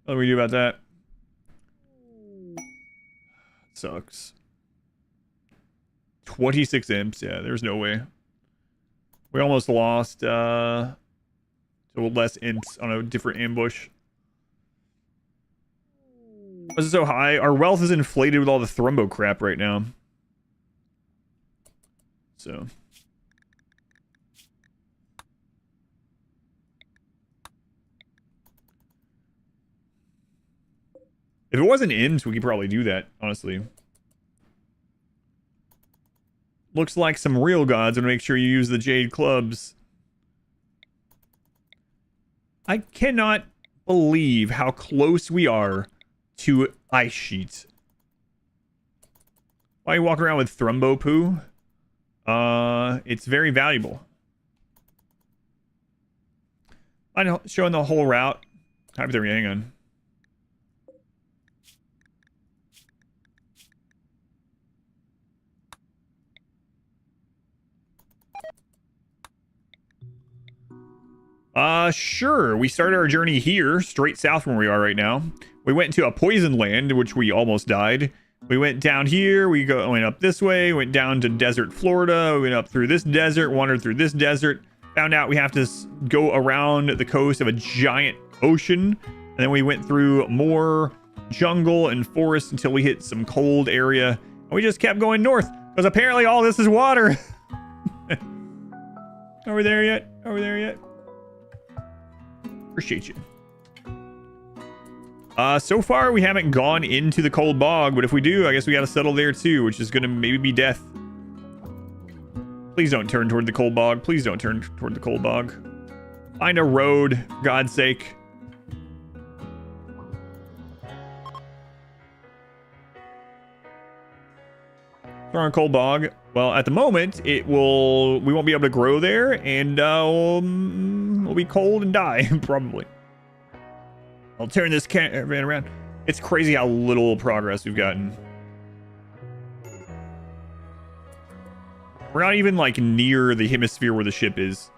What do we do about that? Sucks. 26 imps. Yeah, there's no way. We almost lost to less imps on a different ambush. Why is it so high? Our wealth is inflated with all the Thrumbo crap right now. So. If it wasn't imps, we could probably do that, honestly. Looks like some real gods would make sure you use the jade clubs. I cannot believe how close we are to ice sheets. Why are you walking around with Thrumbo poo? It's very valuable. I'm showing the whole route. Hang on. Sure. We started our journey here, straight south from where we are right now. We went into a poison land, which we almost died. We went down here, went up this way, went down to desert Florida, we went up through this desert, wandered through this desert, found out we have to go around the coast of a giant ocean, and then we went through more jungle and forest until we hit some cold area, and we just kept going north, because apparently all this is water. Are we there yet? Are we there yet? Appreciate you. So far we haven't gone into the cold bog, but if we do, I guess we gotta settle there too, which is gonna maybe be death. Please don't turn toward the cold bog. Please don't turn toward the cold bog. Find a road, for God's sake. We're on cold bog. Well, at the moment, we won't be able to grow there, and we'll be cold and die, probably. I'll turn this caravan around. It's crazy how little progress we've gotten. We're not even, like, near the hemisphere where the ship is.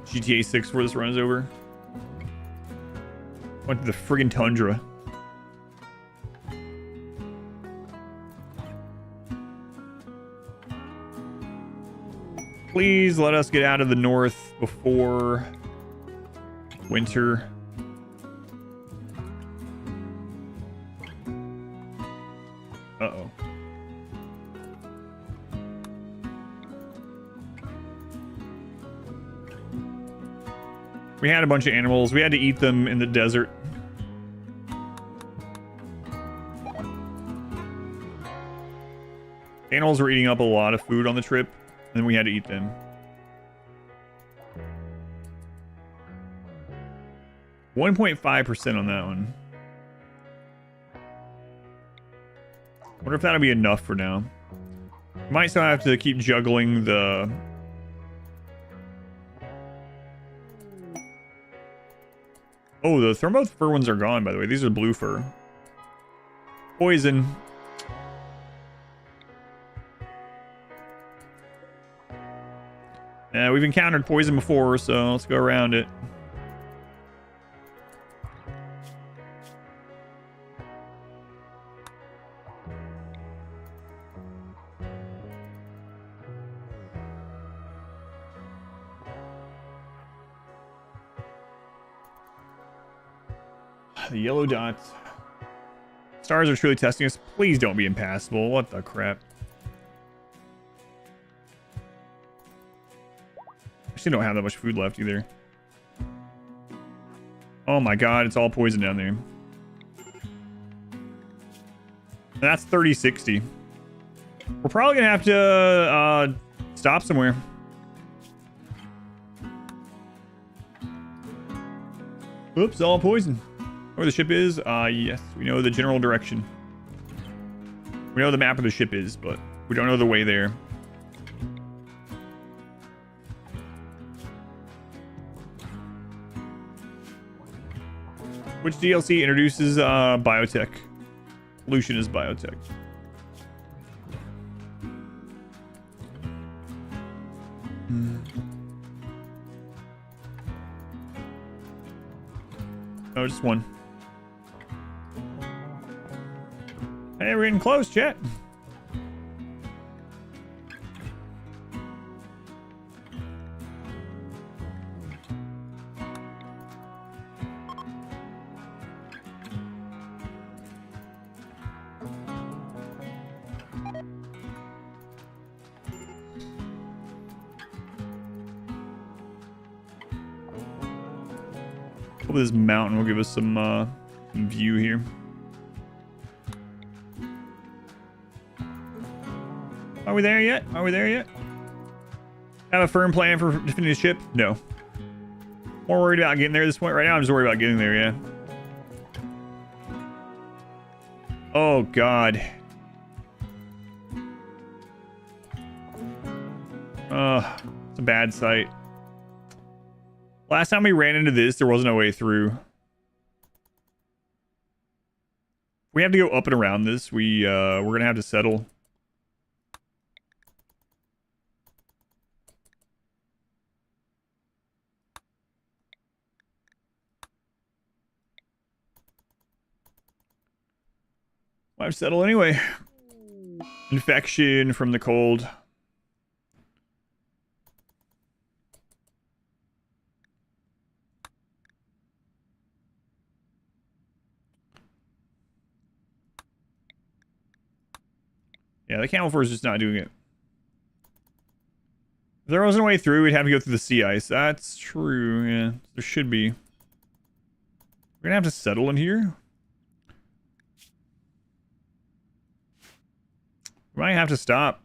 GTA 6 where this run is over. Went to the friggin' tundra. Please let us get out of the north before winter. Uh-oh. We had a bunch of animals. We had to eat them in the desert. Animals were eating up a lot of food on the trip, and then we had to eat them. .5% on that one. Wonder if that'll be enough for now. Might still have to keep juggling the... Oh, the thermo fur ones are gone, by the way. These are blue fur. Poison. Yeah, we've encountered poison before, so let's go around it. The yellow dots. Stars are truly testing us. Please don't be impassable. What the crap? Actually don't have that much food left either. Oh my god, it's all poison down there. That's 3060. We're probably gonna have to stop somewhere. Oops, all poison. Where the ship is? Yes, we know the general direction. We know the map of the ship is, but we don't know the way there. Which DLC introduces Biotech? Lucian is Biotech. Oh, just one. Hey, we're getting close, chat. Hopefully this mountain will give us some view here. Are we there yet? Are we there yet? Have a firm plan for defending the ship? No. More worried about getting there at this point. Right now, I'm just worried about getting there, yeah. Oh, God. It's a bad sight. Last time we ran into this, there wasn't a way through. We have to go up and around this. We're gonna have to settle. We'll have to settle anyway. Infection from the cold. Yeah, the camel fur is just not doing it. If there wasn't a way through, we'd have to go through the sea ice. That's true, yeah. There should be. We're gonna have to settle in here. We might have to stop.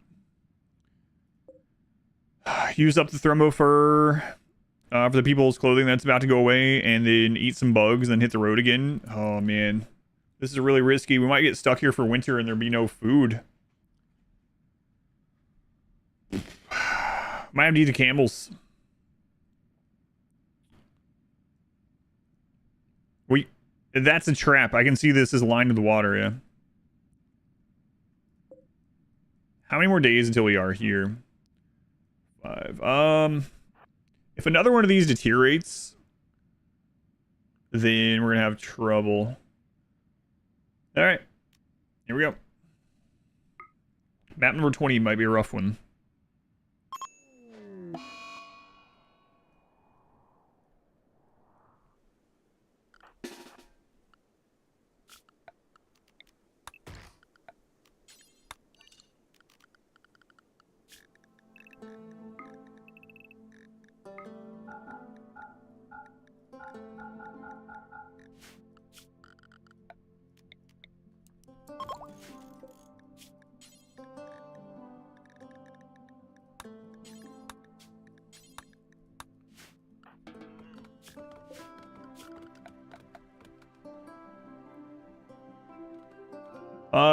Use up the thermo fur for the people's clothing that's about to go away, and then eat some bugs, and then hit the road again. Oh, man. This is really risky. We might get stuck here for winter, and there'll be no food. Might have to eat the camels. That's a trap. I can see this as lined with water, yeah. How many more days until we are here? 5. If another one of these deteriorates, then we're gonna have trouble. All right, here we go. Map number 20 might be a rough one.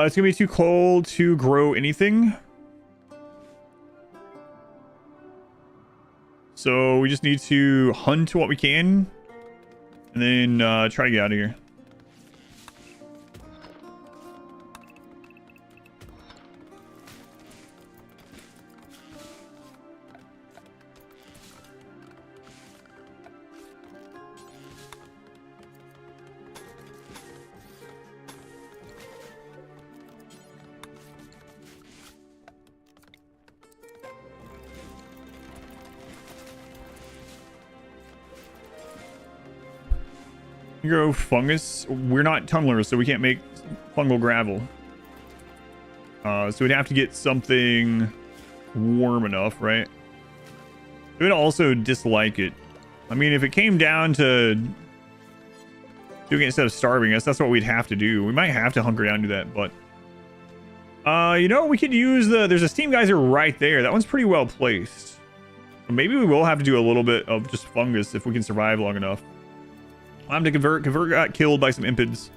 It's gonna be too cold to grow anything. So we just need to hunt what we can and then try to get out of here. Grow fungus. We're not tunnelers, so we can't make fungal gravel. So we'd have to get something warm enough, right? It would also dislike it. I mean, if it came down to doing it instead of starving us, that's what we'd have to do. We might have to hunker down to that, but you know, we could use there's a steam geyser right there. That one's pretty well placed. So maybe we will have to do a little bit of just fungus if we can survive long enough. I'm to convert. Convert got killed by some impids.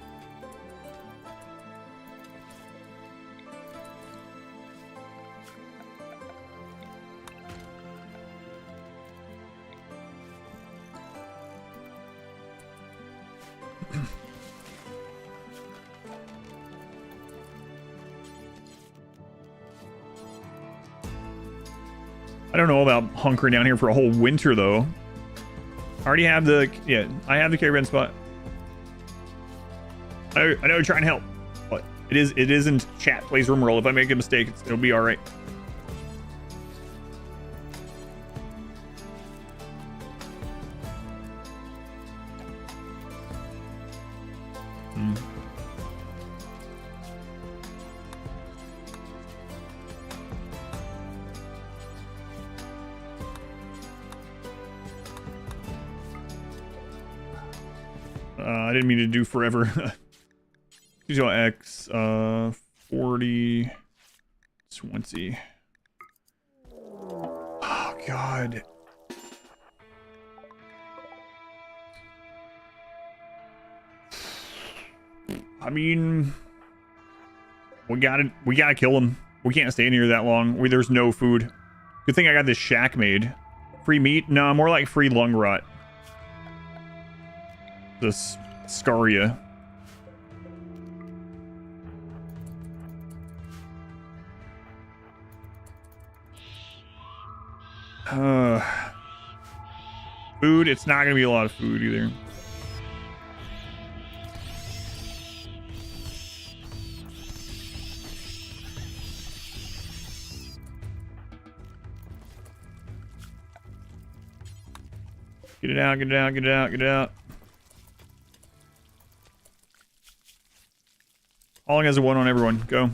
I don't know about hunkering down here for a whole winter though. I already have I have the caravan spot. I know you're trying to help, but it isn't chat plays RimWorld. If I make a mistake, it'll be all right. I didn't mean to do forever. X 40 20. Oh god. I mean, we gotta kill him. We can't stay in here that long. There's no food. Good thing I got this shack made. Free meat? No, more like free lung rot. This scaria. Food, it's not gonna be a lot of food either. Get it out, get it out, get it out, get it out. Hauling has a 1 on everyone. Go.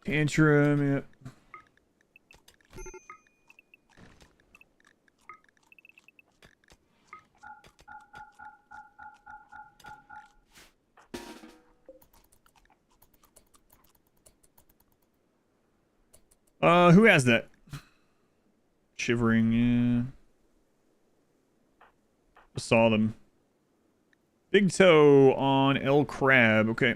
Tantrum, yep. Who has that? Shivering, yeah. Just saw them. Big toe on El Crab. Okay.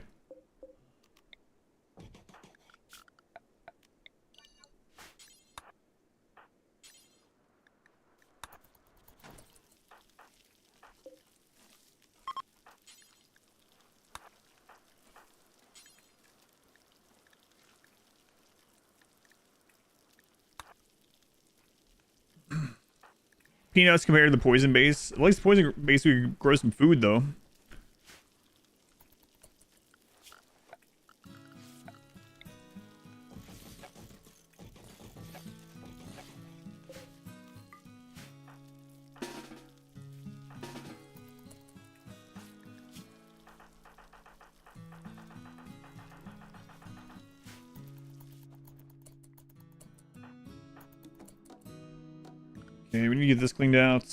Peanuts compared to the poison base. At least the poison base we could grow some food though. Okay, we need to get this cleaned out.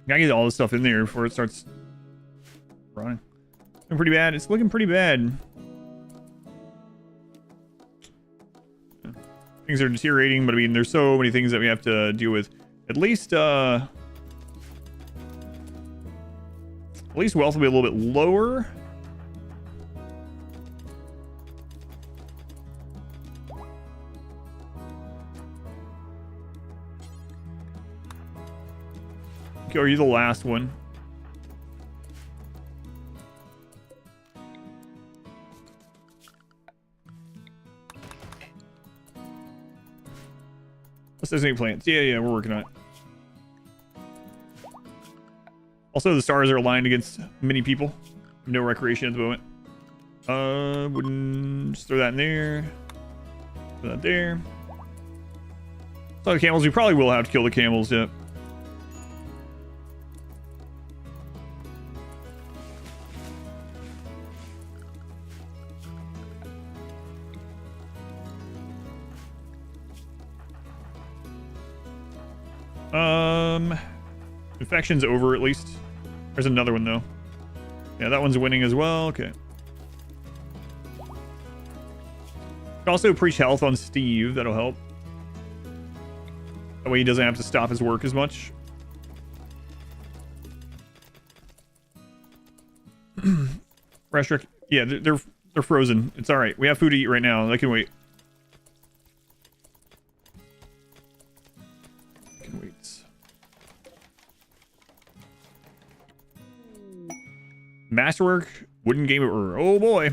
Gotta get all this stuff in there before it starts running. Looking pretty bad. It's looking pretty bad. Things are deteriorating, but I mean, there's so many things that we have to deal with. At least wealth will be a little bit lower. Okay, are you the last one? Let's designate plants. Yeah, we're working on it. Also, the stars are aligned against many people. No recreation at the moment. Wouldn't just throw that in there. Throw that there. So the camels, we probably will have to kill the camels, yeah. Infection's over at least. There's another one though. Yeah, that one's winning as well. Okay. Also preach health on Steve. That'll help. That way he doesn't have to stop his work as much. Restrict. Yeah, they're frozen. It's all right. We have food to eat right now. I can wait. Masterwork, wooden game over. Oh boy.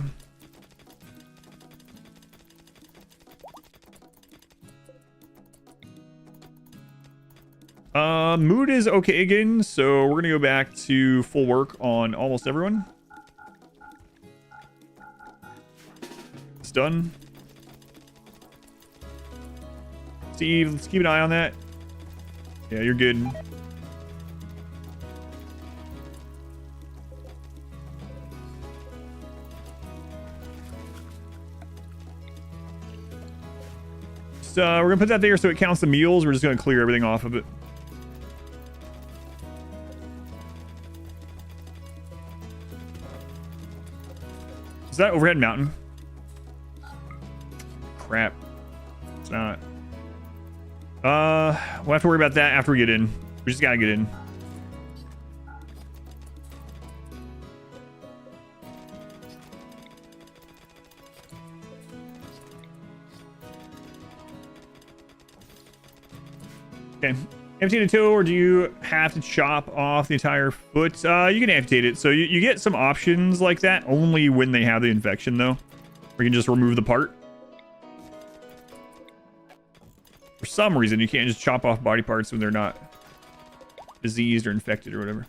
Mood is okay again, so we're gonna go back to full work on almost everyone. It's done. Steve, let's keep an eye on that. Yeah, you're good. We're gonna put that there so it counts the meals. We're just gonna clear everything off of it. Is that overhead mountain? Crap. It's not. We'll have to worry about that after we get in. We just gotta get in. Okay. Amputate a toe, or do you have to chop off the entire foot? You can amputate it. So you get some options like that only when they have the infection, though. Or you can just remove the part. For some reason, you can't just chop off body parts when they're not diseased or infected or whatever.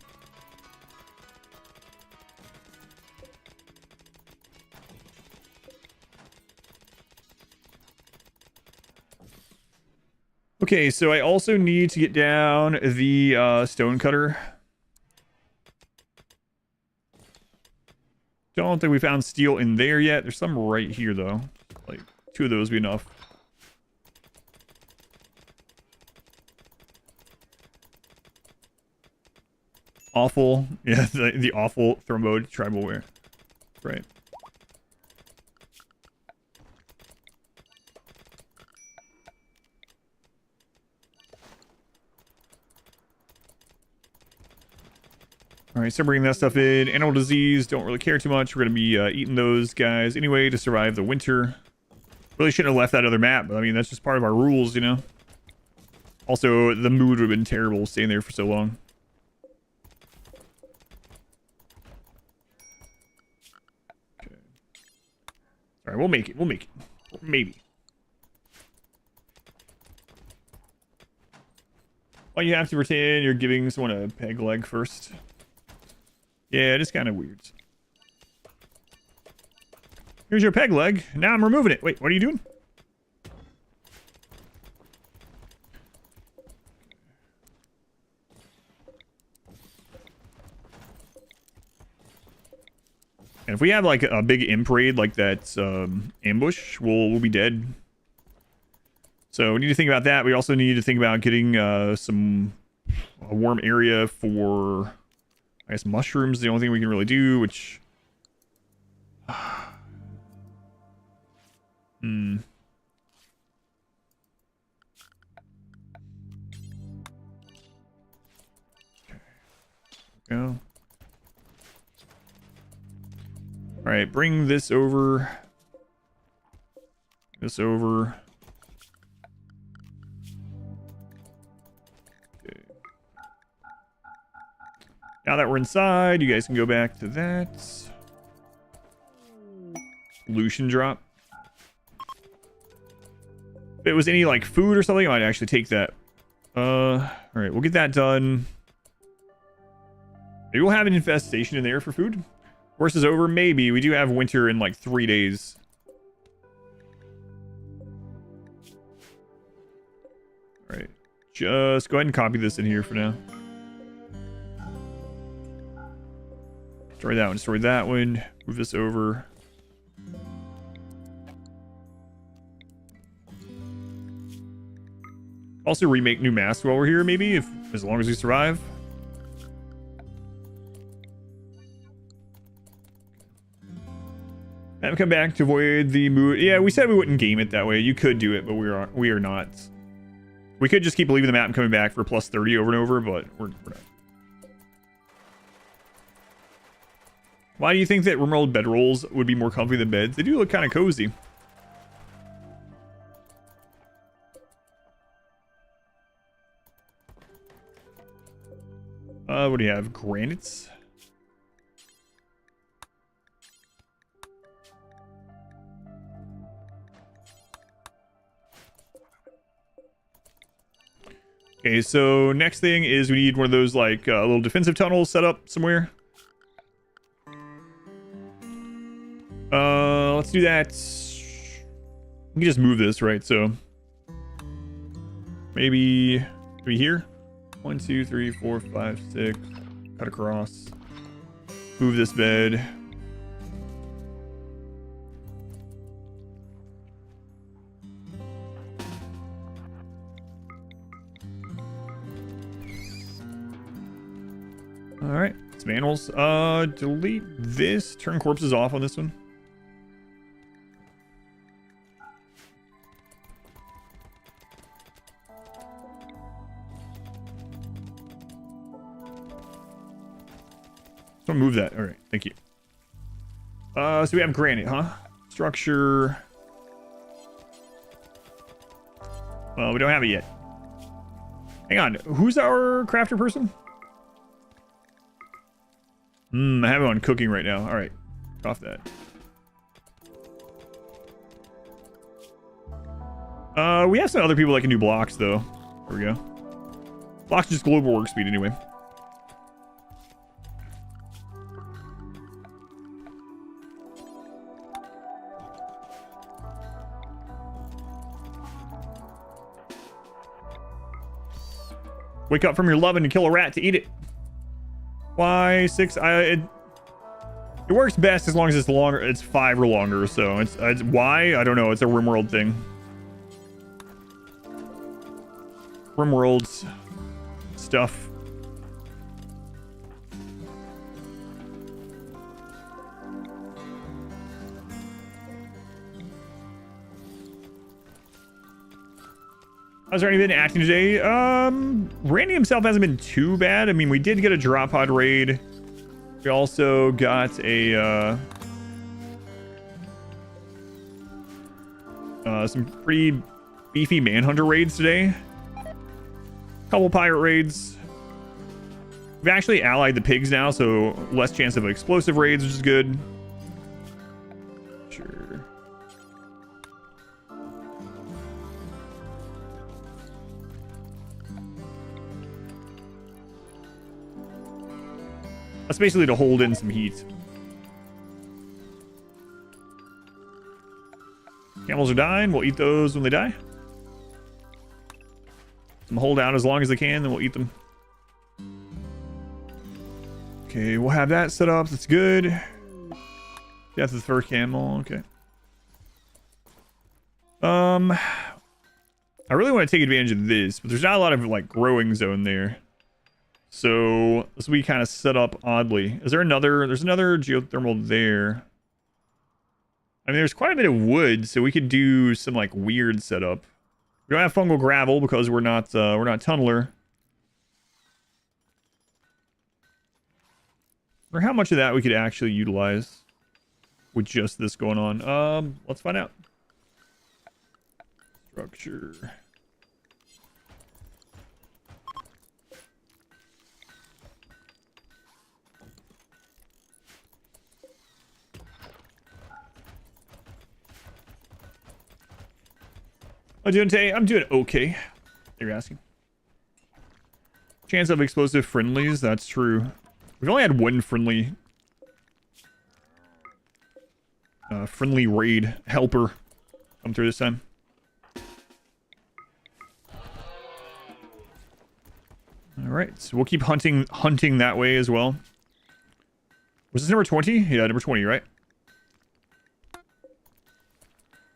Okay, so I also need to get down the stone cutter. Don't think we found steel in there yet. There's some right here, though. Like, 2 of those would be enough. Awful. Yeah, the awful thermode tribal wear. Right. All right, so bringing that stuff in. Animal disease, don't really care too much. We're going to be eating those guys anyway to survive the winter. Really shouldn't have left that other map, but I mean, that's just part of our rules, you know? Also, the mood would have been terrible staying there for so long. Okay. All right, we'll make it. We'll make it. Maybe. Oh, you have to pretend you're giving someone a peg leg first. Yeah, it is kind of weird. Here's your peg leg. Now I'm removing it. Wait, what are you doing? And if we have like a big imp raid like that ambush, we'll be dead. So we need to think about that. We also need to think about getting a warm area for, I guess, mushrooms. The only thing we can really do, which okay. Go. All right, bring this over. This over. Okay. Now that we're inside, you guys can go back to that. Pollution drop. If it was any like food or something, I might actually take that. All right, we'll get that done. Maybe we'll have an infestation in there for food. Worst is over, maybe. We do have winter in like 3 days. All right, just go ahead and copy this in here for now. Destroy that one, destroy that one. Move this over. Also remake new masks while we're here, maybe, as long as we survive. And come back to avoid the mood. Yeah, we said we wouldn't game it that way. You could do it, but we are not. We could just keep leaving the map and coming back for plus 30 over and over, but we're not. Why do you think that RimWorld bedrolls would be more comfy than beds? They do look kind of cozy. What do you have? Granites? Okay, so next thing is we need one of those like little defensive tunnels set up somewhere. Let's do that. We can just move this, right? So maybe here. 1, 2, 3, 4, 5, 6. Cut across. Move this bed. All right, some animals. Delete this. Turn corpses off on this one. So move that. All right, thank you. So we have granite, huh? Structure. Well, we don't have it yet. Hang on. Who's our crafter person? I have it on cooking right now. All right, off that. We have some other people that can do blocks though. There we go. Blocks just global work speed anyway. Wake up from your loving and kill a rat to eat it. Why 6? It works best as long as it's longer. It's 5 or longer. So it's why I don't know. It's a RimWorld thing. RimWorld's stuff. How's Randy been acting today? Randy himself hasn't been too bad. I mean, we did get a drop pod raid. We also got a some pretty beefy manhunter raids today. Couple pirate raids. We've actually allied the pigs now, so less chance of explosive raids, which is good. Sure. That's basically to hold in some heat. Camels are dying. We'll eat those when they die. Some hold out as long as they can, then we'll eat them. Okay, we'll have that set up. That's good. Death of the first camel. Okay. I really want to take advantage of this, but there's not a lot of like growing zone there. So this will be kind of set up oddly. Is there another? There's another geothermal there. I mean, there's quite a bit of wood, so we could do some like weird setup. We don't have fungal gravel because we're not tunneler. Or how much of that we could actually utilize with just this going on. Let's find out. Structure. How you doing today? I'm doing okay. You're asking. Chance of explosive friendlies, that's true. We've only had one friendly raid helper come through this time. All right, so we'll keep hunting that way as well. Was this number 20? Yeah, number 20, right?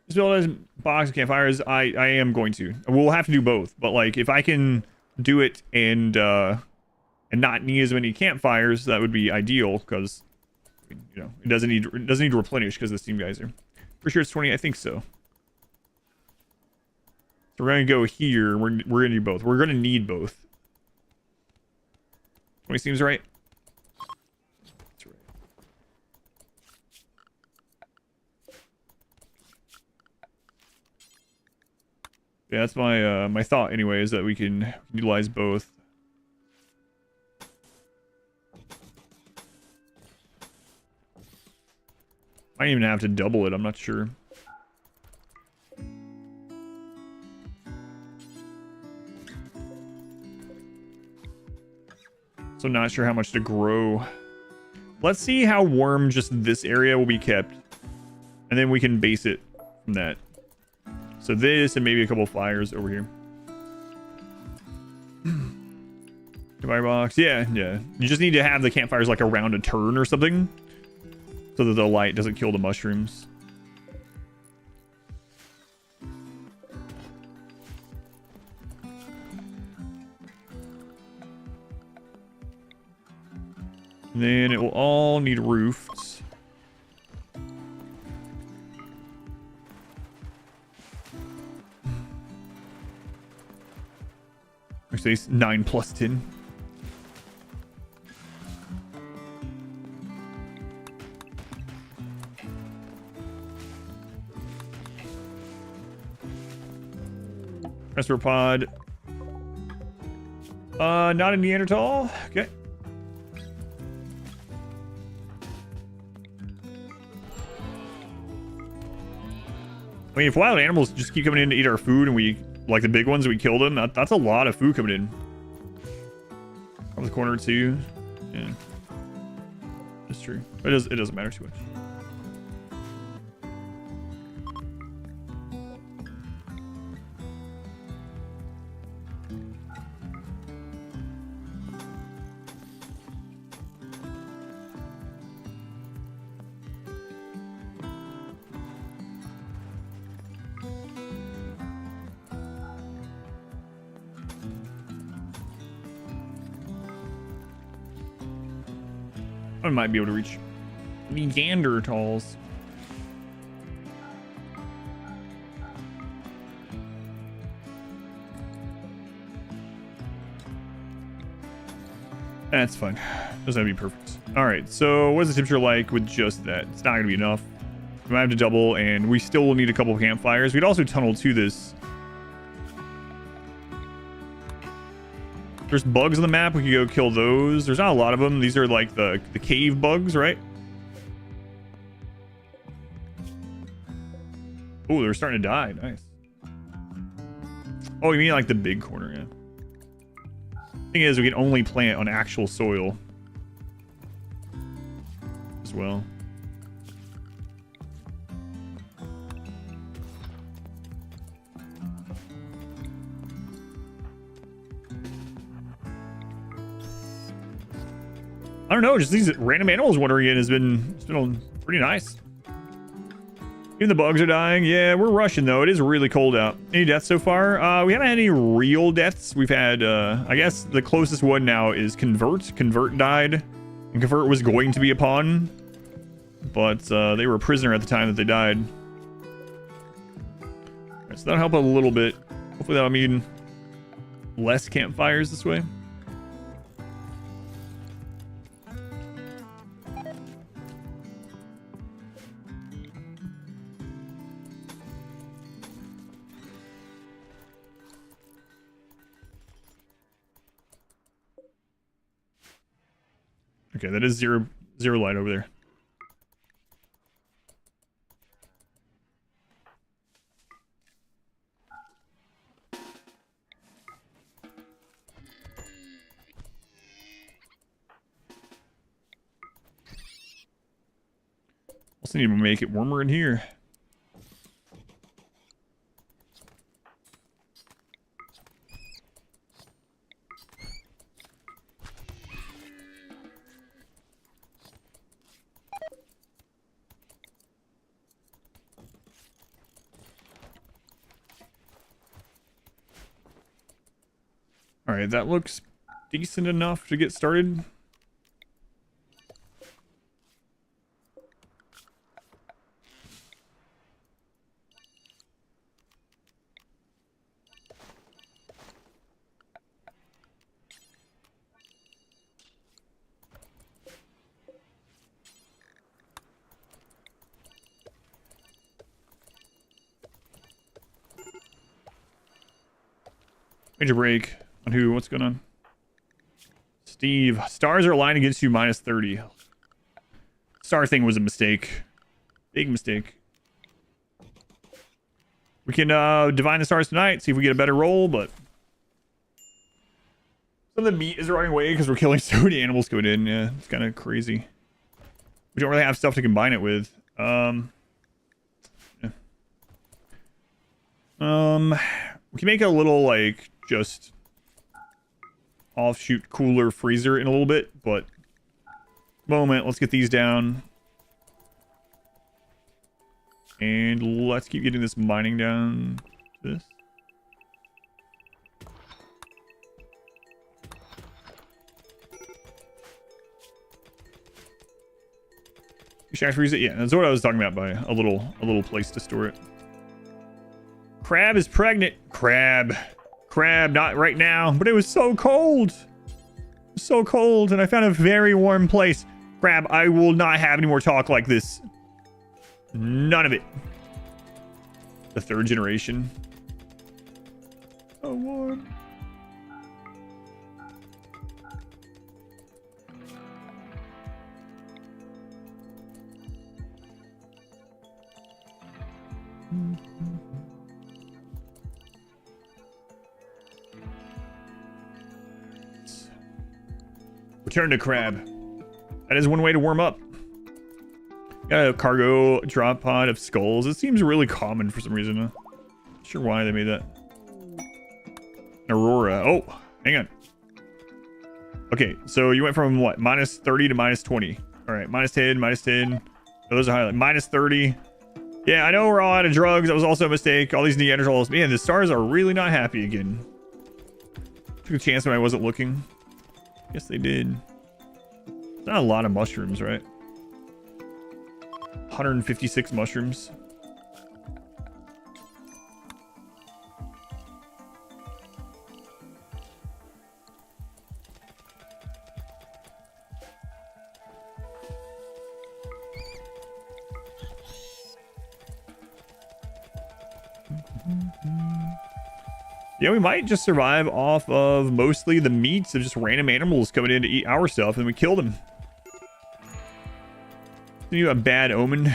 This build has box of campfires. I am going to. We'll have to do both, but like if I can do it and not need as many campfires, that would be ideal because you know it doesn't need to replenish because the steam geyser. For sure it's 20. I think so. So we're gonna go here. We're gonna do both. We're gonna need both. 20 seems right. That's right. Yeah, that's my my thought anyway, is that we can utilize both. Might even have to double it, I'm not sure. So not sure how much to grow. Let's see how warm just this area will be kept. And then we can base it from that. So this and maybe a couple of fires over here. Firebox. Yeah. You just need to have the campfires like around a turn or something. So that the light doesn't kill the mushrooms. And then it will all need roofs. Actually, it's 9 plus 10. Transfer pod. Not a Neanderthal. Okay. I mean, if wild animals just keep coming in to eat our food and we, like the big ones, we kill them, that's a lot of food coming in. From the corner too. Yeah. That's true. It doesn't matter too much. I might be able to reach Neanderthals. That's fine. Doesn't have to be perfect. All right, so what's the temperature like with just that? It's not gonna be enough. We might have to double, and we still will need a couple of campfires. We'd also tunnel to this. There's bugs on the map. We could go kill those. There's not a lot of them. These are like the cave bugs, right? Oh, they're starting to die. Nice. Oh, you mean like the big corner, yeah. Thing is, we can only plant on actual soil as well. I don't know, just these random animals wandering in has been pretty nice. Even the bugs are dying. Yeah, we're rushing though. It is really cold out. Any deaths so far? We haven't had any real deaths. We've had, I guess the closest one now is Convert. Convert died, and Convert was going to be a pawn, but they were a prisoner at the time that they died. All right, so that'll help a little bit. Hopefully that'll mean less campfires this way. Okay, that is zero light over there. Also need to make it warmer in here. All right, that looks decent enough to get started. Major break. On who? What's going on? Steve. Stars are aligned against you minus 30. Star thing was a mistake. Big mistake. We can divine the stars tonight, see if we get a better roll, but some of the meat is running away because we're killing so many animals going in. Yeah, it's kind of crazy. We don't really have stuff to combine it with. Yeah. We can make a little, like, just offshoot cooler freezer in a little bit, but moment, let's get these down. And let's keep getting this mining down to this. Should I freeze it? Yeah, that's what I was talking about by a little place to store it. Crab is pregnant. Crab, not right now, but it was so cold. So cold, and I found a very warm place. Crab, I will not have any more talk like this. None of it. The third generation. So warm. Return to crab. That is one way to warm up. Got a cargo drop pod of skulls. It seems really common for some reason. Not sure why they made that. Aurora. Oh, hang on. Okay, so you went from what? Minus 30 to minus 20. All right, minus 10, minus 10. Oh, those are highlight. Minus 30. Yeah, I know we're all out of drugs. That was also a mistake. All these Neanderthals. Man, the stars are really not happy again. Took a chance when I wasn't looking. Yes, they did. Not a lot of mushrooms, right? 156 mushrooms. Yeah, we might just survive off of mostly the meats of just random animals coming in to eat our stuff, and we kill them. You a bad omen.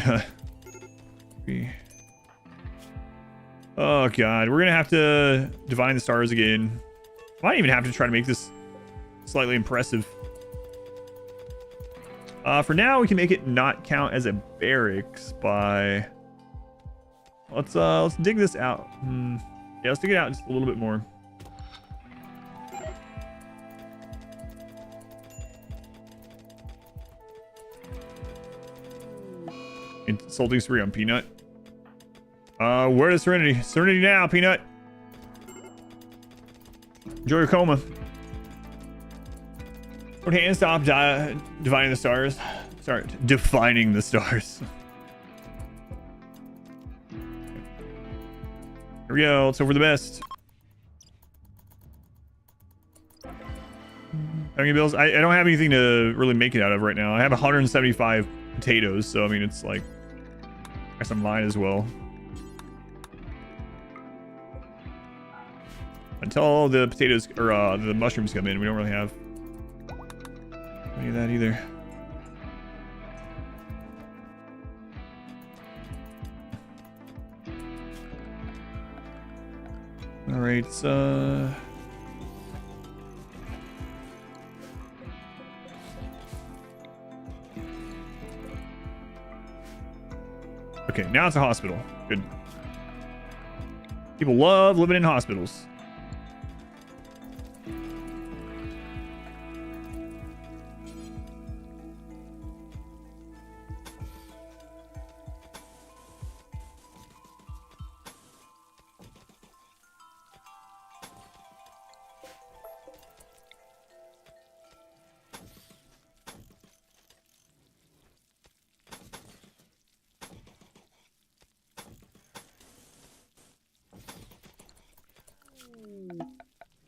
Oh god, we're gonna have to divine the stars again. Might even have to try to make this slightly impressive. For now, we can make it not count as a barracks by. Let's dig this out. Yeah, let's dig it out just a little bit more. Insulting spree on Peanut. Where is Serenity? Serenity now, Peanut. Enjoy your coma. Okay, and stop divining the stars. Start defining the stars. Here we go. Let's hope for the best. How many bills? I don't have anything to really make it out of right now. I have 175 potatoes, so I mean, it's like, I guess I might as well. Until the potatoes or the mushrooms come in, we don't really have any of that either. All right, okay, now it's a hospital. Good. People love living in hospitals.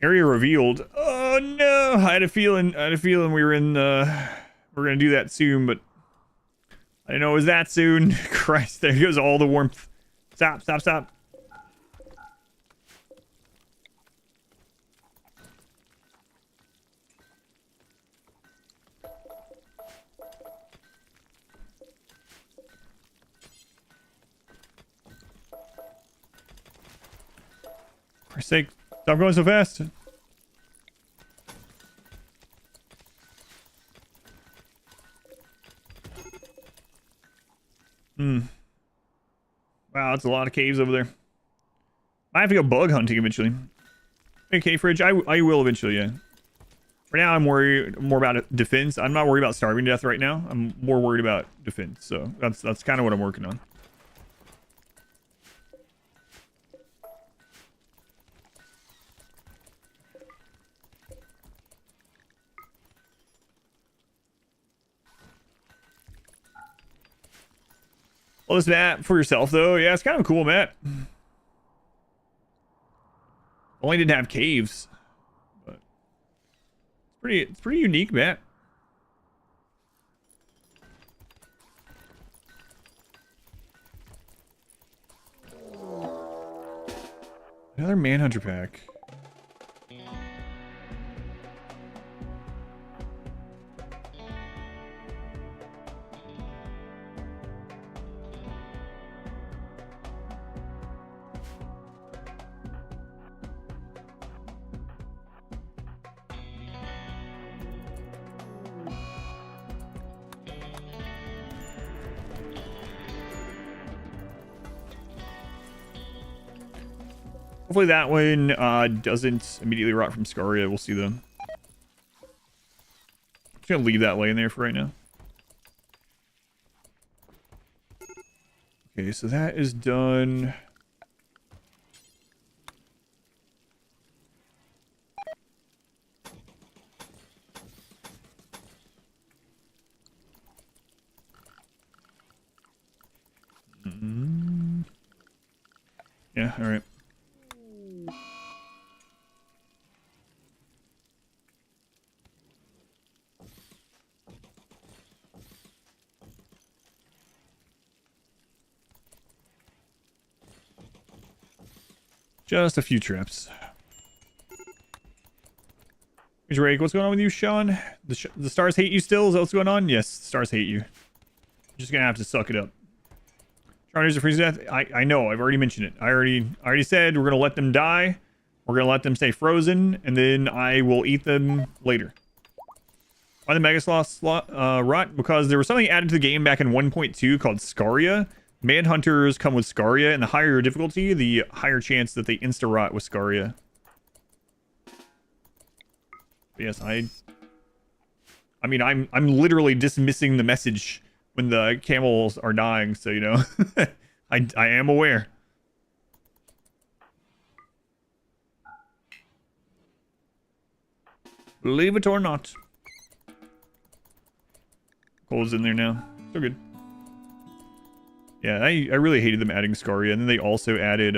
Area revealed. Oh no! I had a feeling we were in. We're gonna do that soon, but I didn't know it was that soon. Christ, there goes all the warmth. Stop! Stop! Stop! For Christ's sake, stop going so fast. Wow, that's a lot of caves over there. I have to go bug hunting eventually. Okay, Fridge, I will eventually, yeah. For now, I'm worried more about defense. I'm not worried about starving to death right now. I'm more worried about defense, so that's kind of what I'm working on. Well, this map for yourself, though. Yeah, it's kind of a cool map. Only didn't have caves, but it's pretty unique map. Another Manhunter pack. Hopefully that one doesn't immediately rot from Scaria. We'll see them. I'm just gonna leave that laying there for right now. Okay, so that is done. Yeah, all right. Just a few trips. Here's Rake. What's going on with you, Sean? The stars hate you still? Is that what's going on? Yes, the stars hate you. You're just gonna have to suck it up. Charters are freezing death. I know. I've already mentioned it. I already said we're gonna let them die. We're gonna let them stay frozen, and then I will eat them later. Why the Mega Sloth rot? Because there was something added to the game back in 1.2 called Scaria. Manhunters come with Scaria, and the higher your difficulty, the higher chance that they insta-rot with Scaria. But yes, I mean, I'm literally dismissing the message when the camels are dying, so you know, I am aware. Believe it or not. Coal's in there now. So good. Yeah, I really hated them adding Scaria, and then they also added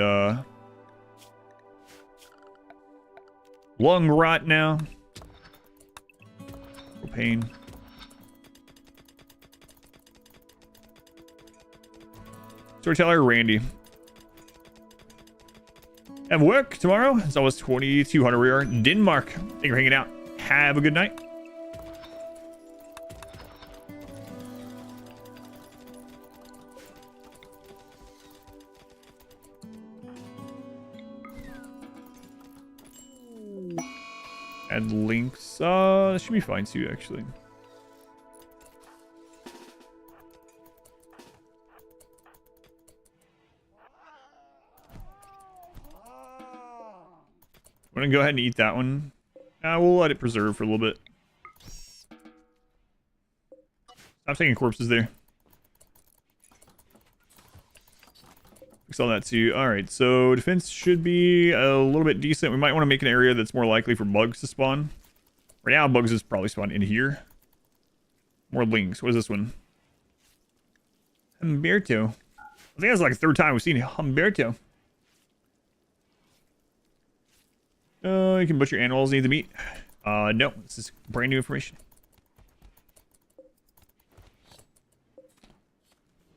lung rot now. Pain. Storyteller Randy. Have work tomorrow. It's almost 2200. We are in Denmark. Thank you for hanging out. Have a good night. Add links. That should be fine too, actually. I'm gonna go ahead and eat that one. We'll let it preserve for a little bit. Stop taking corpses there. Fix all that too. Alright, so defense should be a little bit decent. We might want to make an area that's more likely for bugs to spawn. Right now, bugs is probably spawned in here. More links. What is this one? Humberto. I think that's like the third time we've seen Humberto. You can butcher animals, need the meat. No, this is brand new information.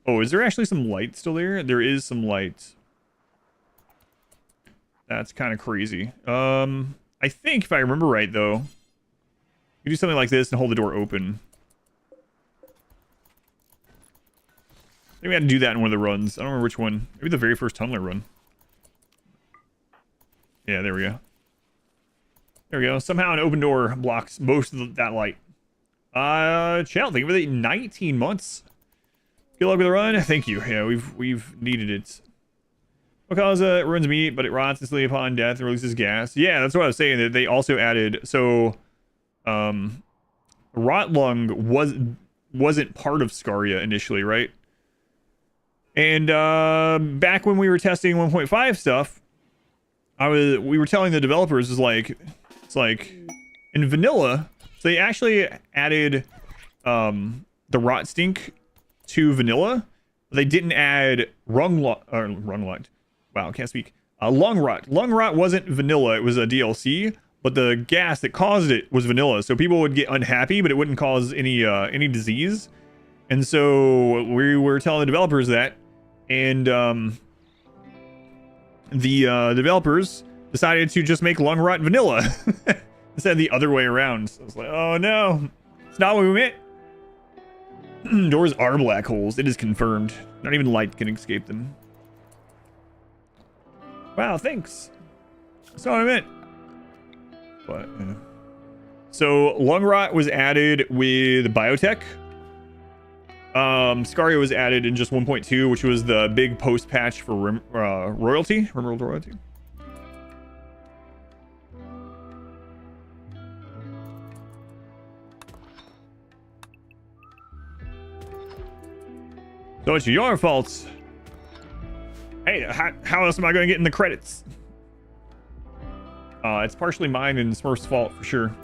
Oh, is there actually some light still there? There is some light. That's kind of crazy. I think if I remember right, though, you do something like this and hold the door open. Maybe we had to do that in one of the runs. I don't remember which one. Maybe the very first tunneler run. Yeah, there we go. There we go. Somehow an open door blocks most of that light. Chell, thank you for the 19 months. Good luck with the run. Thank you. Yeah, we've needed it. Because it ruins meat, but it rots instantly upon death and releases gas. Yeah, that's what I was saying. That they also added. So, rot lung wasn't part of Scaria initially, right? And back when we were testing 1.5 stuff, we were telling the developers it's like in vanilla. So they actually added the rot stink to vanilla. But they didn't add lung rot. Wow, I can't speak. Lung rot. Lung rot wasn't vanilla. It was a DLC, but the gas that caused it was vanilla. So people would get unhappy, but it wouldn't cause any disease. And so we were telling the developers that, and the developers decided to just make lung rot vanilla instead of the other way around. So I was like, oh no, it's not what we meant. Doors are black holes. It is confirmed. Not even light can escape them. Wow, thanks. That's not what I meant. But, so lung rot was added with Biotech. Scaria was added in just 1.2, which was the big post patch for RimWorld Royalty. So it's your fault. Hey, how else am I going to get in the credits? It's partially mine and Smurf's fault for sure.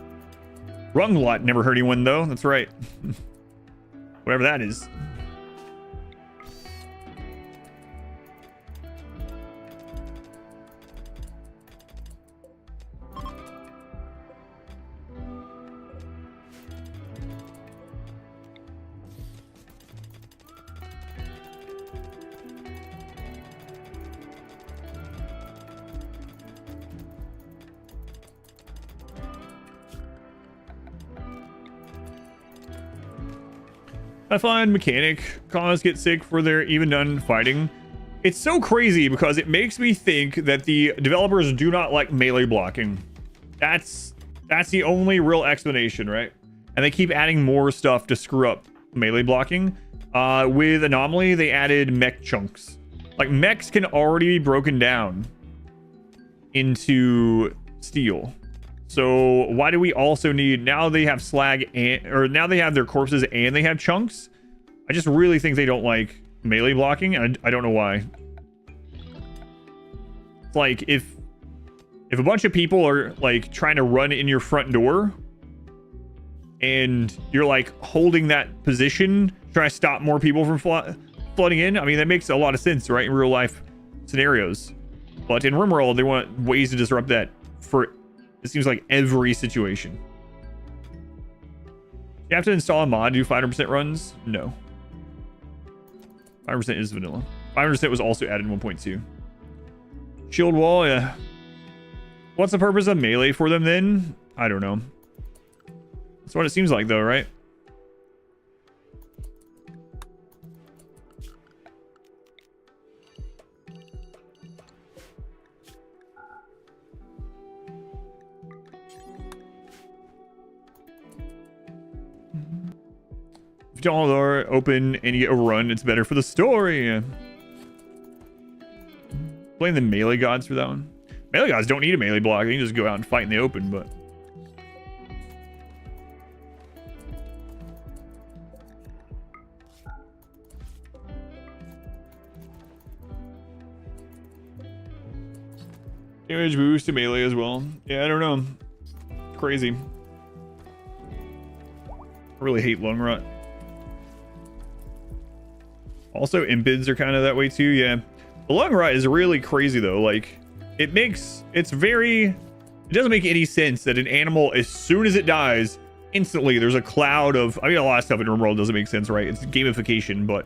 Runglot never hurt anyone though. That's right. Whatever that is. I find mechanic colonists get sick before they're even done fighting. It's so crazy because it makes me think that the developers do not like melee blocking. That's the only real explanation, right? And they keep adding more stuff to screw up melee blocking. With Anomaly, they added mech chunks. Like, mechs can already be broken down into steel. So why do we also need, now they have slag and, or now they have their corpses and they have chunks? I just really think they don't like melee blocking, and I don't know why. It's like if a bunch of people are like trying to run in your front door and you're like holding that position, trying to stop more people from flooding in, I mean, that makes a lot of sense, right, in real life scenarios. But in RimWorld, they want ways to disrupt that for, it seems like, every situation. You have to install a mod to do 500% runs? No. 5% is vanilla. 500% was also added in 1.2. Shield wall, yeah. What's the purpose of melee for them then? I don't know. That's what it seems like though, right? If you don't are open and you get overrun, it's better for the story. Blame the melee gods for that one. Melee gods don't need a melee block. They can just go out and fight in the open, but... Damage boost to melee as well. Yeah, I don't know. Crazy. I really hate lung rot. Also, impids are kind of that way too, yeah. The lung rot is really crazy though. Like, it doesn't make any sense that an animal, as soon as it dies, instantly there's a cloud of, I mean, a lot of stuff in RimWorld doesn't make sense, right? It's gamification, but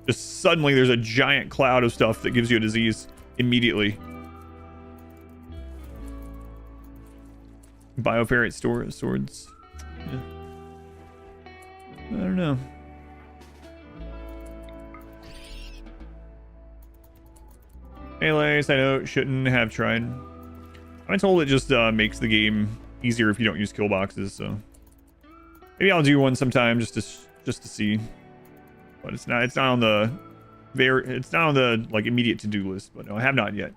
just suddenly there's a giant cloud of stuff that gives you a disease immediately. Bioferret swords. Yeah. I don't know. Melees, I know, shouldn't have tried. I'm told it just makes the game easier if you don't use kill boxes, so maybe I'll do one sometime just to see. But it's not on the like immediate to-do list, but no, I have not yet.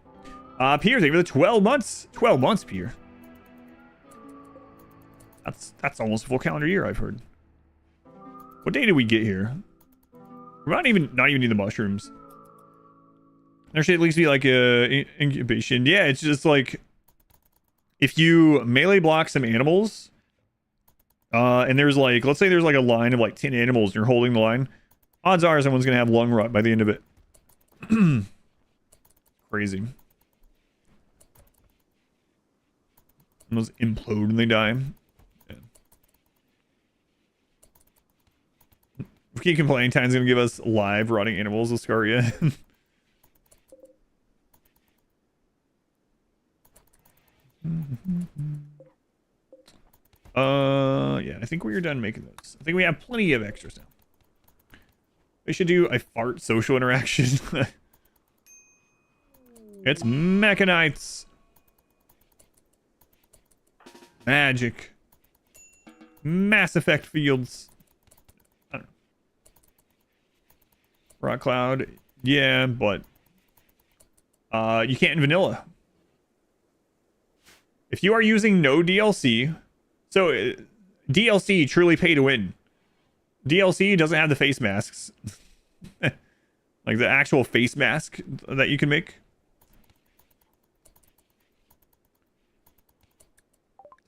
Pierre, thank you for the 12 months. 12 months, Pierre. That's almost a full calendar year, I've heard. What day did we get here? We're not even need the mushrooms. There should at least be like a incubation. Yeah, it's just like if you melee block some animals, and there's like, let's say there's like a line of like 10 animals and you're holding the line, odds are someone's gonna have lung rot by the end of it. Crazy. Almost implode when they die. Yeah. We keep complaining, Time's gonna give us live rotting animals with Scaria. Yeah, I think we are done making those. I think we have plenty of extras now. We should do a fart social interaction. It's mechanites. Magic. Mass Effect fields. I don't know. Rock Cloud. Yeah, but you can't in vanilla. If you are using no DLC, so DLC truly pay to win. DLC doesn't have the face masks. Like the actual face mask that you can make.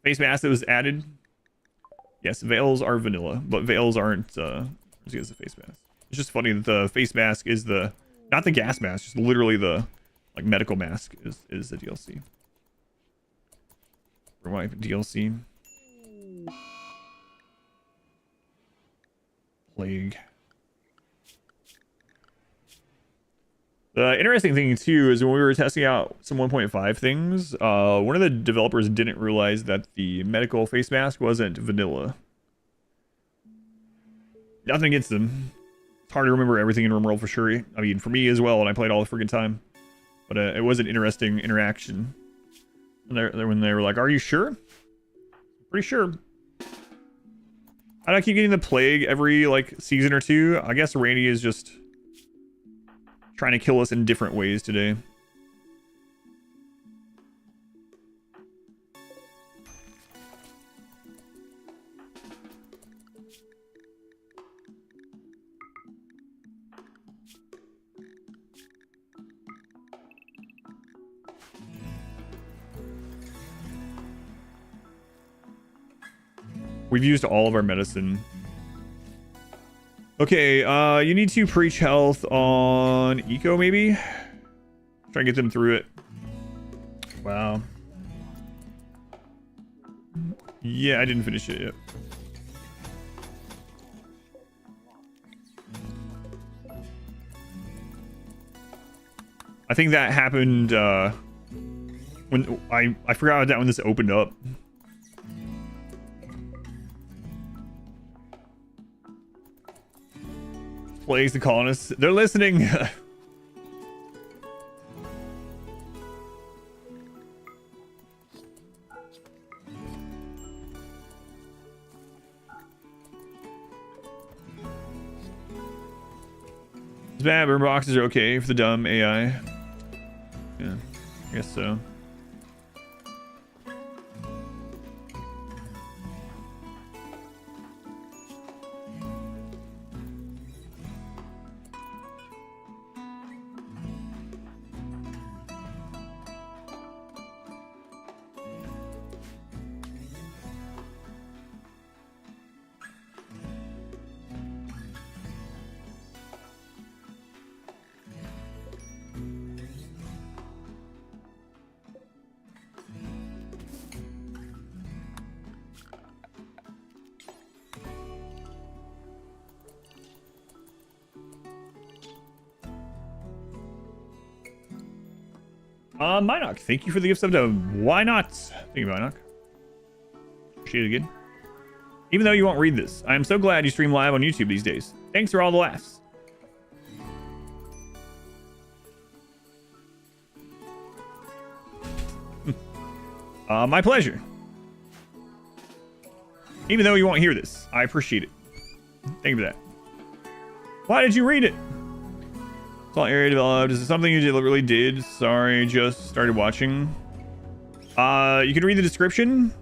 Face mask that was added. Yes, veils are vanilla, but veils aren't as good as the face mask. It's just funny that the face mask is not the gas mask, just literally the like medical mask is the DLC. Revive DLC. Plague. The interesting thing too is when we were testing out some 1.5 things, one of the developers didn't realize that the medical face mask wasn't vanilla. Nothing against them. It's hard to remember everything in RimWorld for sure. I mean, for me as well, and I played all the freaking time. But it was an interesting interaction. When they were like, "Are you sure?" Pretty sure. I don't keep getting the plague every like season or two. I guess Randy is just trying to kill us in different ways today. We've used all of our medicine. Okay, you need to preach health on eco, maybe? Try and get them through it. Wow. Yeah, I didn't finish it yet. I think that happened when I forgot about that when this opened up. Plagues the colonists. They're listening. It's bad, burn boxes are okay for the dumb AI. Yeah, I guess so. Minoc, thank you for the gift of why not? Thank you, Minoc. Appreciate it again. Even though you won't read this, I am so glad you stream live on YouTube these days. Thanks for all the laughs. My pleasure. Even though you won't hear this, I appreciate it. Thank you for that. Why did you read it? Salt area developed. Is it something you deliberately did? Sorry, just started watching. You can read the description.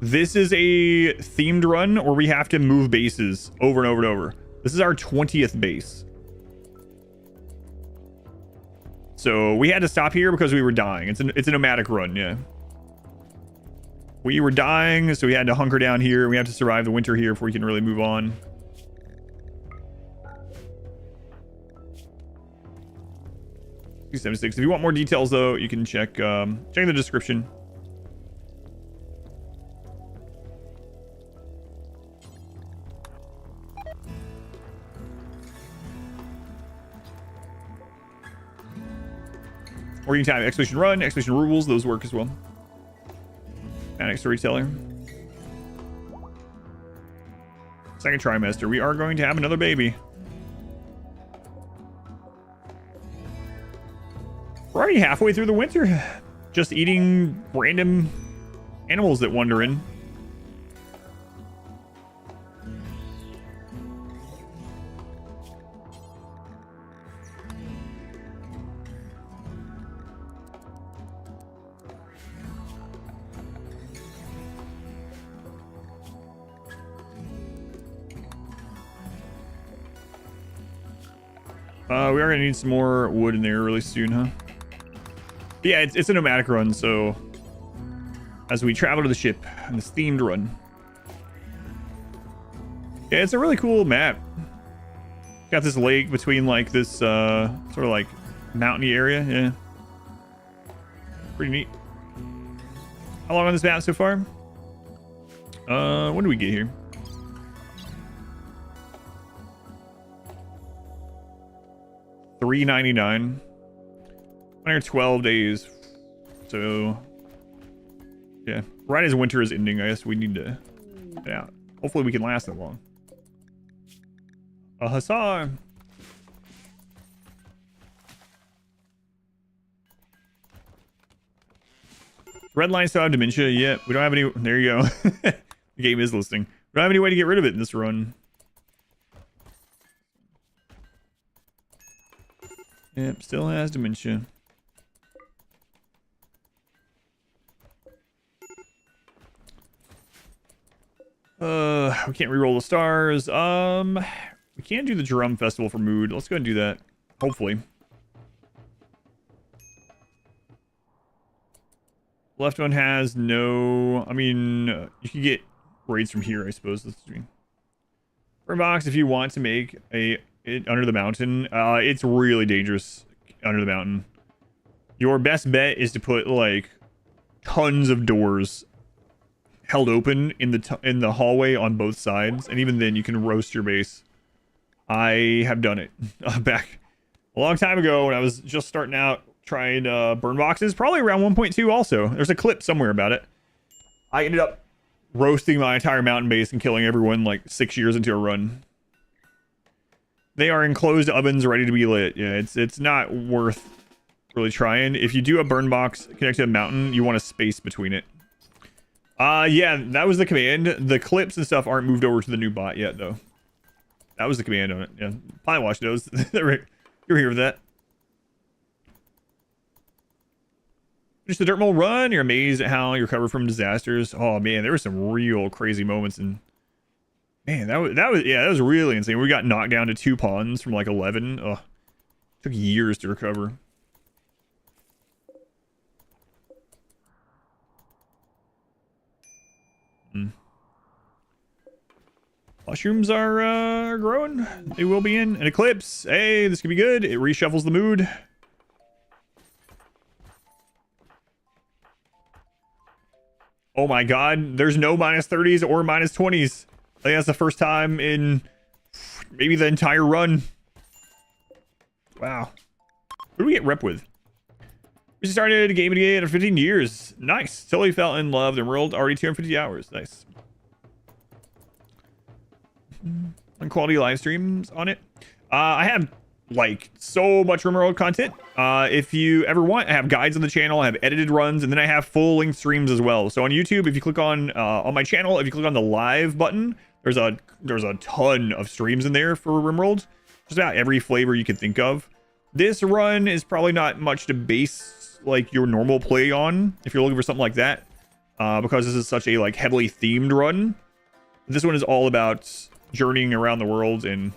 This is a themed run where we have to move bases over and over and over. This is our 20th base. So we had to stop here because we were dying. It's a nomadic run, yeah. We were dying, so we had to hunker down here. We have to survive the winter here before we can really move on. If you want more details, though, you can check the description. Or you can type expedition run, expedition rules. Those work as well. Panic storyteller. Second trimester. We are going to have another baby. We're already halfway through the winter. Just eating random animals that wander in. We are going to need some more wood in there really soon, huh? Yeah, it's a nomadic run, so as we travel to the ship in this themed run. Yeah, it's a really cool map. Got this lake between like this sort of like mountainy area. Yeah, pretty neat. How long on this map so far? When do we get here? $3.99. 112 days. So yeah, right as winter is ending, I guess we need to get out. Hopefully we can last that long. A hussar. Red line still have dementia. Yeah, we don't have any. There you go. The game is listing. We don't have any way to get rid of it in this run. Yep, still has dementia. We can't reroll the stars. We can do the drum festival for mood. Let's go and do that. Hopefully. Left one has no. I mean, you can get raids from here, I suppose. Let's do. Burn box if you want to make it under the mountain. It's really dangerous under the mountain. Your best bet is to put like tons of doors held open in the hallway on both sides, and even then you can roast your base. I have done it back a long time ago when I was just starting out trying burn boxes, probably around 1.2 also. There's a clip somewhere about it. I ended up roasting my entire mountain base and killing everyone like 6 years into a run. They are enclosed ovens ready to be lit. Yeah, it's not worth really trying. If you do a burn box connected to a mountain, you want a space between it. Yeah, that was the command. The clips and stuff aren't moved over to the new bot yet, though. That was the command on it. Yeah, Pinewatch knows. You're here with that. Just the dirt mole run. You're amazed at how you recover from disasters. Oh man, there were some real crazy moments, and man, that was really insane. We got knocked down to 2 pawns from like 11. Oh, took years to recover. Mushrooms are growing. They will be in an eclipse. Hey, this could be good. It reshuffles the mood. Oh my god, there's no -30s or -20s. I think that's the first time in maybe the entire run. Wow. Who do we get rep with? We started a game again after 15 years. Nice. Totally fell in love. The world already 250 hours. Nice. On quality live streams on it. I have like so much RimWorld content. If you ever want, I have guides on the channel. I have edited runs, and then I have full length streams as well. So on YouTube, if you click on my channel, if you click on the live button, there's a ton of streams in there for RimWorld. Just about every flavor you can think of. This run is probably not much to base like your normal play on if you're looking for something like that, because this is such a like heavily themed run. This one is all about journeying around the world, and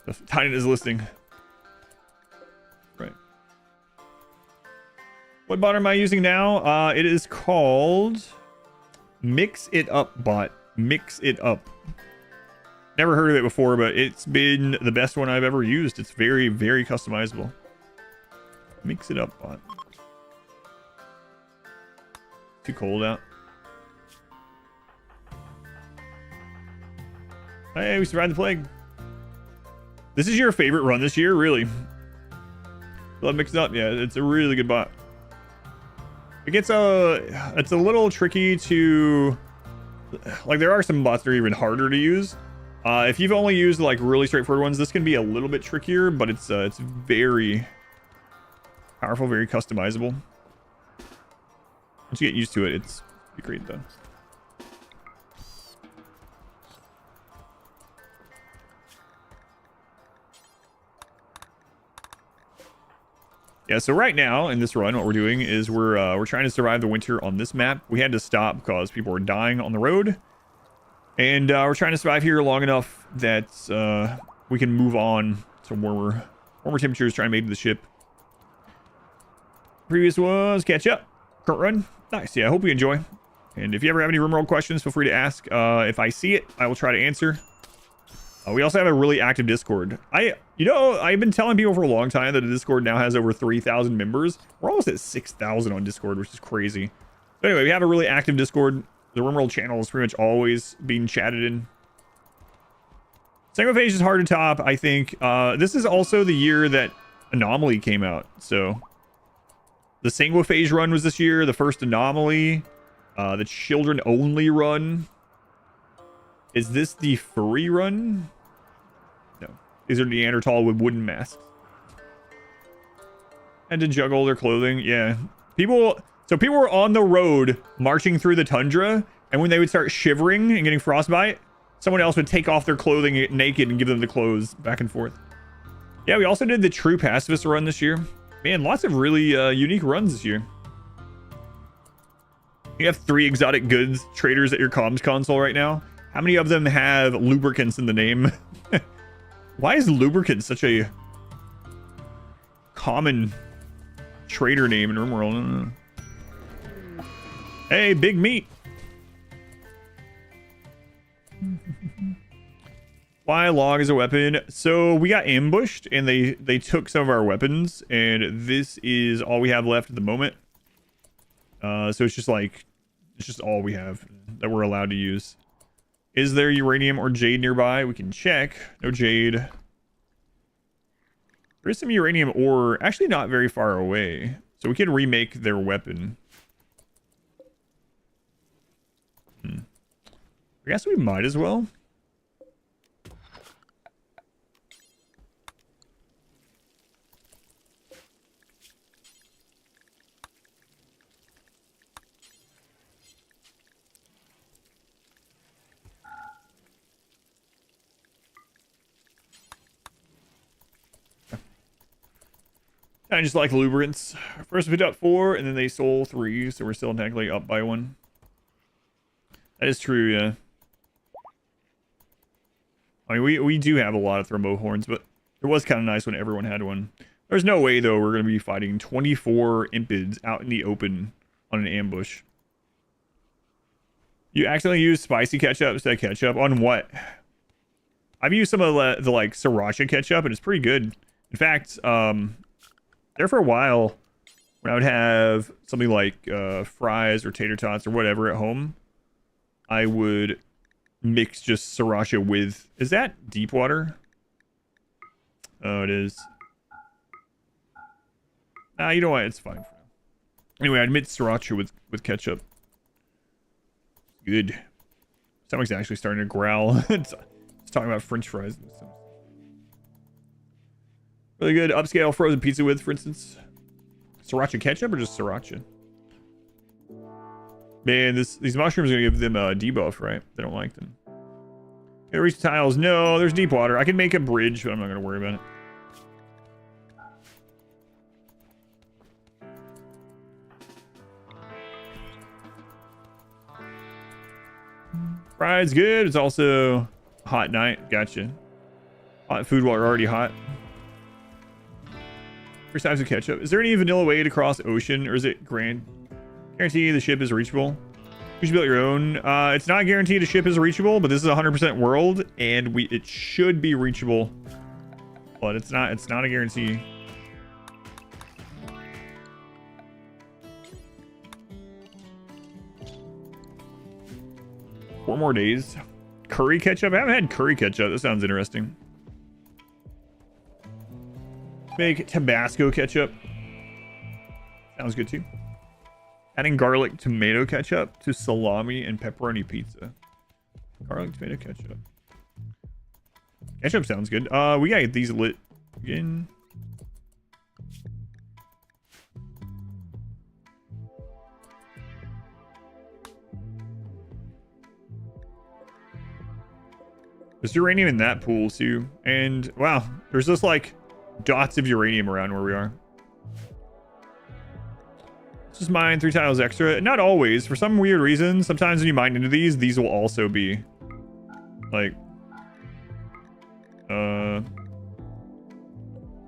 the Titan is listening. Right. What bot am I using now? It is called Mix It Up bot. Mix It Up. Never heard of it before, but it's been the best one I've ever used. It's very, very customizable. Mix It Up bot. Too cold out. Hey, we survived the plague. This is your favorite run this year, really? Love Mix It Up. Yeah, it's a really good bot. It gets it's a little tricky to, like, there are some bots that are even harder to use. If you've only used like really straightforward ones, this can be a little bit trickier, but it's very powerful, very customizable. Once you get used to it, it's great though. Yeah, so right now in this run, what we're doing is we're trying to survive the winter on this map. We had to stop because people were dying on the road. And we're trying to survive here long enough that we can move on to warmer temperatures, trying to make it to the ship. Previous was catch up. Current run. Nice. Yeah, I hope you enjoy. And if you ever have any RimWorld questions, feel free to ask. If I see it, I will try to answer. We also have a really active Discord. I've been telling people for a long time that the Discord now has over 3,000 members. We're almost at 6,000 on Discord, which is crazy. But anyway, we have a really active Discord. The RimWorld channel is pretty much always being chatted in. Sanguiphage is hard to top, I think. This is also the year that Anomaly came out. So the Sanguiphage run was this year. The first Anomaly. The Children Only run. Is this the Furry run? No. These are Neanderthal with wooden masks. And to juggle their clothing. Yeah. So people were on the road marching through the tundra, and when they would start shivering and getting frostbite, someone else would take off their clothing naked and give them the clothes back and forth. Yeah, we also did the True Pacifist run this year. Man, lots of really unique runs this year. You have 3 exotic goods traders at your comms console right now. How many of them have lubricants in the name? Why is lubricant such a common trader name in RimWorld? Hey, big meat. Why log is a weapon? So we got ambushed and they took some of our weapons, and this is all we have left at the moment. So it's just all we have that we're allowed to use. Is there uranium or jade nearby? We can check. No jade. There is some uranium ore, actually not very far away, so we can remake their weapon. I guess we might as well. I just like lubricants. First we picked up 4, and then they sold 3, so we're still technically up by 1. That is true, yeah. I mean, we do have a lot of thermo horns, but it was kind of nice when everyone had one. There's no way, though, we're going to be fighting 24 impids out in the open on an ambush. You accidentally used spicy ketchup instead of ketchup? On what? I've used some of the like, sriracha ketchup, and it's pretty good. In fact, there for a while, when I would have something like fries or tater tots or whatever at home, I would mix just sriracha with... Is that deep water? Oh, it is. Nah, you know what? It's fine. Anyway, I'd mix sriracha with ketchup. Good. Stomach's actually starting to growl. It's talking about french fries. Really good upscale frozen pizza with, for instance. Sriracha ketchup or just sriracha? Man, these mushrooms are going to give them a debuff, right? They don't like them. Okay, reach the tiles. No, there's deep water. I can make a bridge, but I'm not going to worry about it. Fried's good. It's also a hot night. Gotcha. Hot food while you're already hot. 3 types of ketchup. Is there any vanilla way to cross ocean, or is it guarantee the ship is reachable? You should build your own. It's not guaranteed a ship is reachable, but this is 100% world, and it should be reachable, but it's not a guarantee. Four more days. Curry ketchup? I haven't had curry ketchup. That sounds interesting. Make Tabasco ketchup. Sounds good too. Adding garlic tomato ketchup to salami and pepperoni pizza. Garlic tomato ketchup. Ketchup sounds good. We gotta get these lit again. There's uranium in that pool too. And wow, there's just like dots of uranium around where we are. Let's just mine 3 tiles extra. Not always. For some weird reason, sometimes when you mine into these will also be like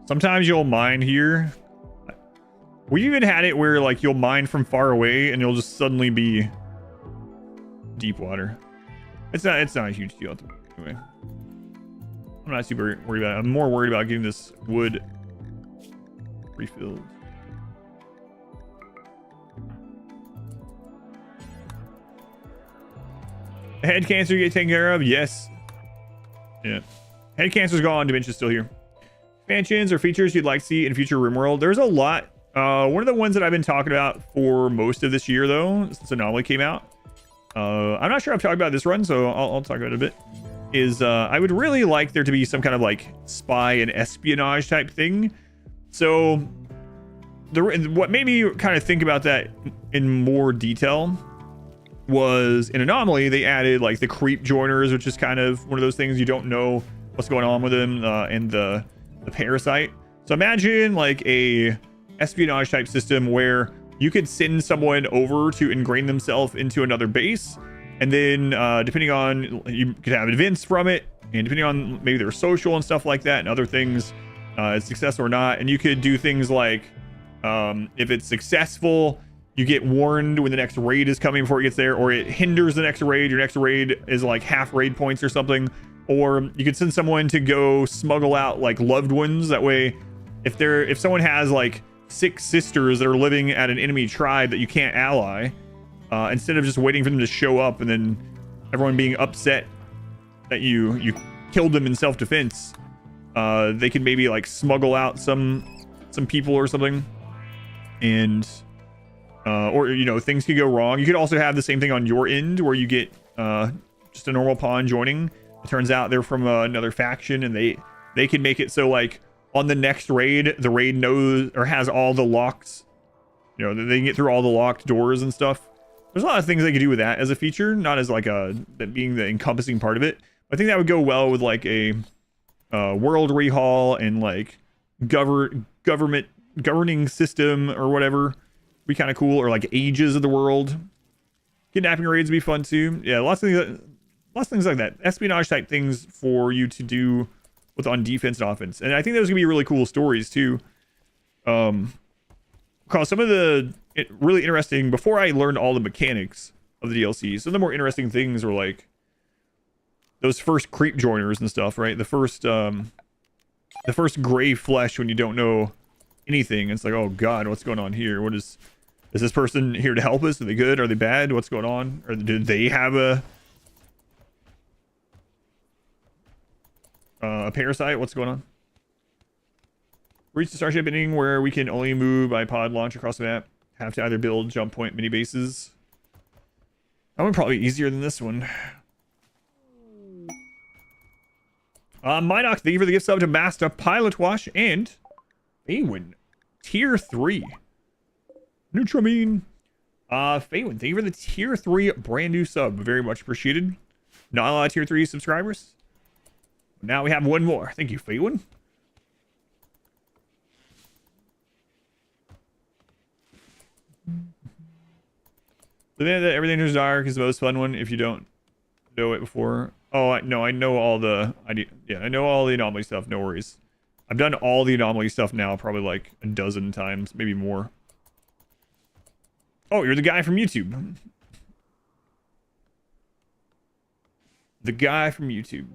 sometimes you'll mine here. We even had it where like you'll mine from far away and you'll just suddenly be deep water. It's not a huge deal anyway. I'm not super worried about it. I'm more worried about getting this wood refilled. Head cancer get taken care of? Yes. Yeah. Head cancer's gone. Dementia's still here. Expansions or features you'd like to see in future RimWorld? There's a lot. One of the ones that I've been talking about for most of this year, though, since Anomaly came out. I'm not sure I've talked about this run, so I'll talk about it a bit. is I would really like there to be some kind of like spy and espionage type thing. So what made me kind of think about that in more detail was in Anomaly, they added like the creep joiners, which is kind of one of those things you don't know what's going on with them, and the parasite. So imagine like a espionage type system where you could send someone over to ingrain themselves into another base, and then depending on, you could have events from it, and depending on maybe their social and stuff like that and other things, it's successful or not. And you could do things like if it's successful, you get warned when the next raid is coming before it gets there, or it hinders the next raid. Your next raid is like half raid points or something. Or you could send someone to go smuggle out like loved ones. That way, if someone has like 6 sisters that are living at an enemy tribe that you can't ally, instead of just waiting for them to show up and then everyone being upset that you killed them in self-defense, they can maybe like smuggle out some people or something, and or you know, things could go wrong. You could also have the same thing on your end where you get just a normal pawn joining. It turns out they're from another faction, and they can make it so like on the next raid, the raid knows or has all the locks, you know, they can get through all the locked doors and stuff. There's a lot of things they could do with that as a feature, not as like that being the encompassing part of it. I think that would go well with like a world rehaul and like governing system or whatever. Be kind of cool. Or like ages of the world. Kidnapping raids would be fun too. Yeah, lots of things like that. Espionage type things for you to do with on defense and offense. And I think those gonna be really cool stories too. Because some of the really interesting, before I learned all the mechanics of the DLC, some of the more interesting things were like those first creep joiners and stuff, right? The first gray flesh when you don't know anything. It's like, oh god, what's going on here? Is this person here to help us? Are they good? Are they bad? What's going on? Or did they have a parasite? What's going on? Reach the starship ending where we can only move by pod launch across the map. Have to either build jump point mini bases. That one probably easier than this one. Minox, thank you for the gift sub to Master Pilot Wash and Faywin, tier 3. Nutramine. Faywin, thank you for the tier 3 brand new sub. Very much appreciated. Not a lot of tier 3 subscribers. Now we have one more. Thank you, Faywin. The minute that everything is dark is the most fun one if you don't know it before. Oh, I know all the I know all the anomaly stuff. No worries. I've done all the anomaly stuff now probably like a dozen times, maybe more. Oh, you're the guy from YouTube. The guy from YouTube.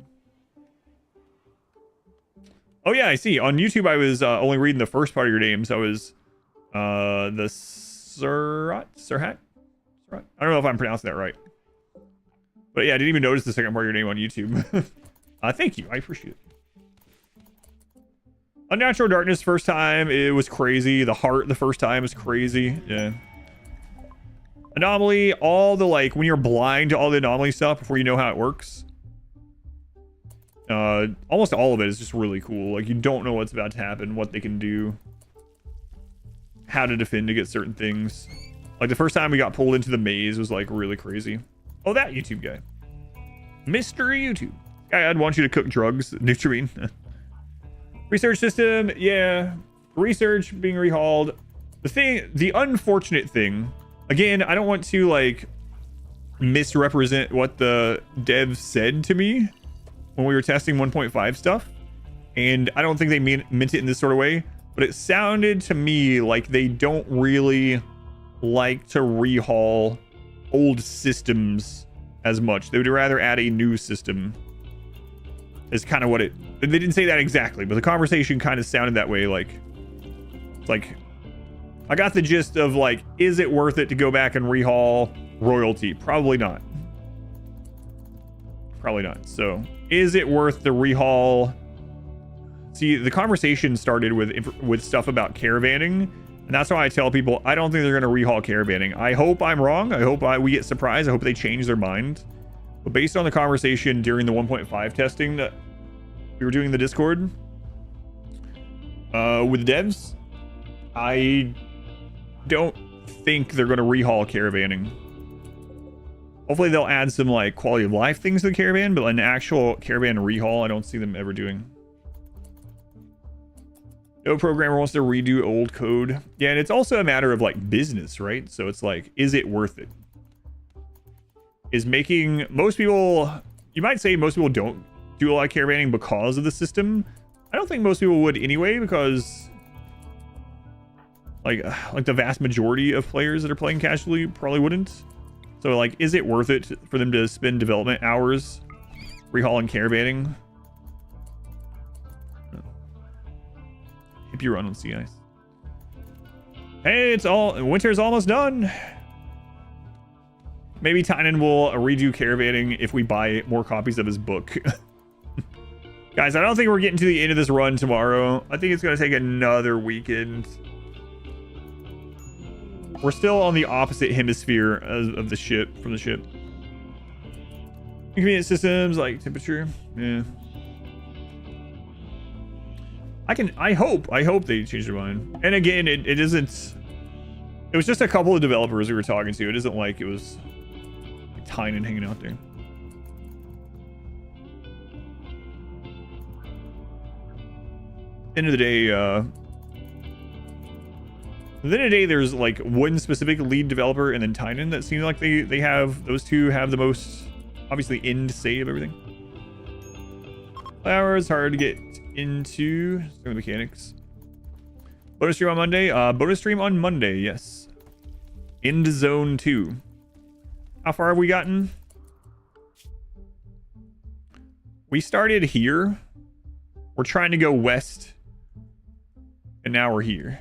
Oh yeah, I see. On YouTube, I was only reading the first part of your name, so I was the Surhat. I don't know if I'm pronouncing that right. But yeah, I didn't even notice the second part of your name on YouTube. Thank you. I appreciate it. Unnatural Darkness, first time, it was crazy. The Heart, the first time, was crazy. Yeah. Anomaly, all the, like, when you're blind to all the anomaly stuff before you know how it works. Almost all of it is just really cool. Like, you don't know what's about to happen, what they can do, how to defend against certain things. Like, the first time we got pulled into the maze was, like, really crazy. Oh, that YouTube guy. Mr. YouTube. Guy, I'd want you to cook drugs. Nutramine. Research system, yeah. Research being rehauled. The unfortunate thing, again, I don't want to, like, misrepresent what the devs said to me when we were testing 1.5 stuff. And I don't think they meant it in this sort of way. But it sounded to me like they don't really like to rehaul old systems as much. They would rather add a new system. Is kind of what it... They didn't say that exactly, but the conversation kind of sounded that way. Like, it's like, I got the gist of, like, is it worth it to go back and rehaul royalty? Probably not. Probably not. So, is it worth the rehaul? See, the conversation started with stuff about caravanning, and that's why I tell people I don't think they're going to rehaul caravanning. I hope I'm wrong. I hope we get surprised. I hope they change their mind. But based on the conversation during the 1.5 testing that we were doing in the Discord with the devs, I don't think they're going to rehaul caravanning. Hopefully they'll add some like quality of life things to the caravan, but an actual caravan rehaul, I don't see them ever doing. No programmer wants to redo old code. Yeah, and it's also a matter of like business, right? So it's like, is it worth it? Is making most people, you might say most people don't do a lot of caravanning because of the system. I don't think most people would anyway, because like the vast majority of players that are playing casually probably wouldn't. So like, is it worth it for them to spend development hours rehauling caravanning? Hippie run on sea ice. Hey, it's all, winter's almost done. Maybe Tynan will redo caravanning if we buy more copies of his book. Guys, I don't think we're getting to the end of this run tomorrow. I think it's going to take another weekend. We're still on the opposite hemisphere of the ship, from the ship. Inconvenient systems like temperature. Yeah. I hope they change their mind. And again, it isn't, it was just a couple of developers we were talking to. It isn't like it was like Tynan hanging out there. End of the day, there's like one specific lead developer and then Tynan that seems like they have, those two have the most obviously end say of everything. Flowers hard to get into the mechanics. Bonus stream on Monday. Bonus stream on Monday, yes. End zone 2. How far have we gotten? We started here. We're trying to go west. And now we're here.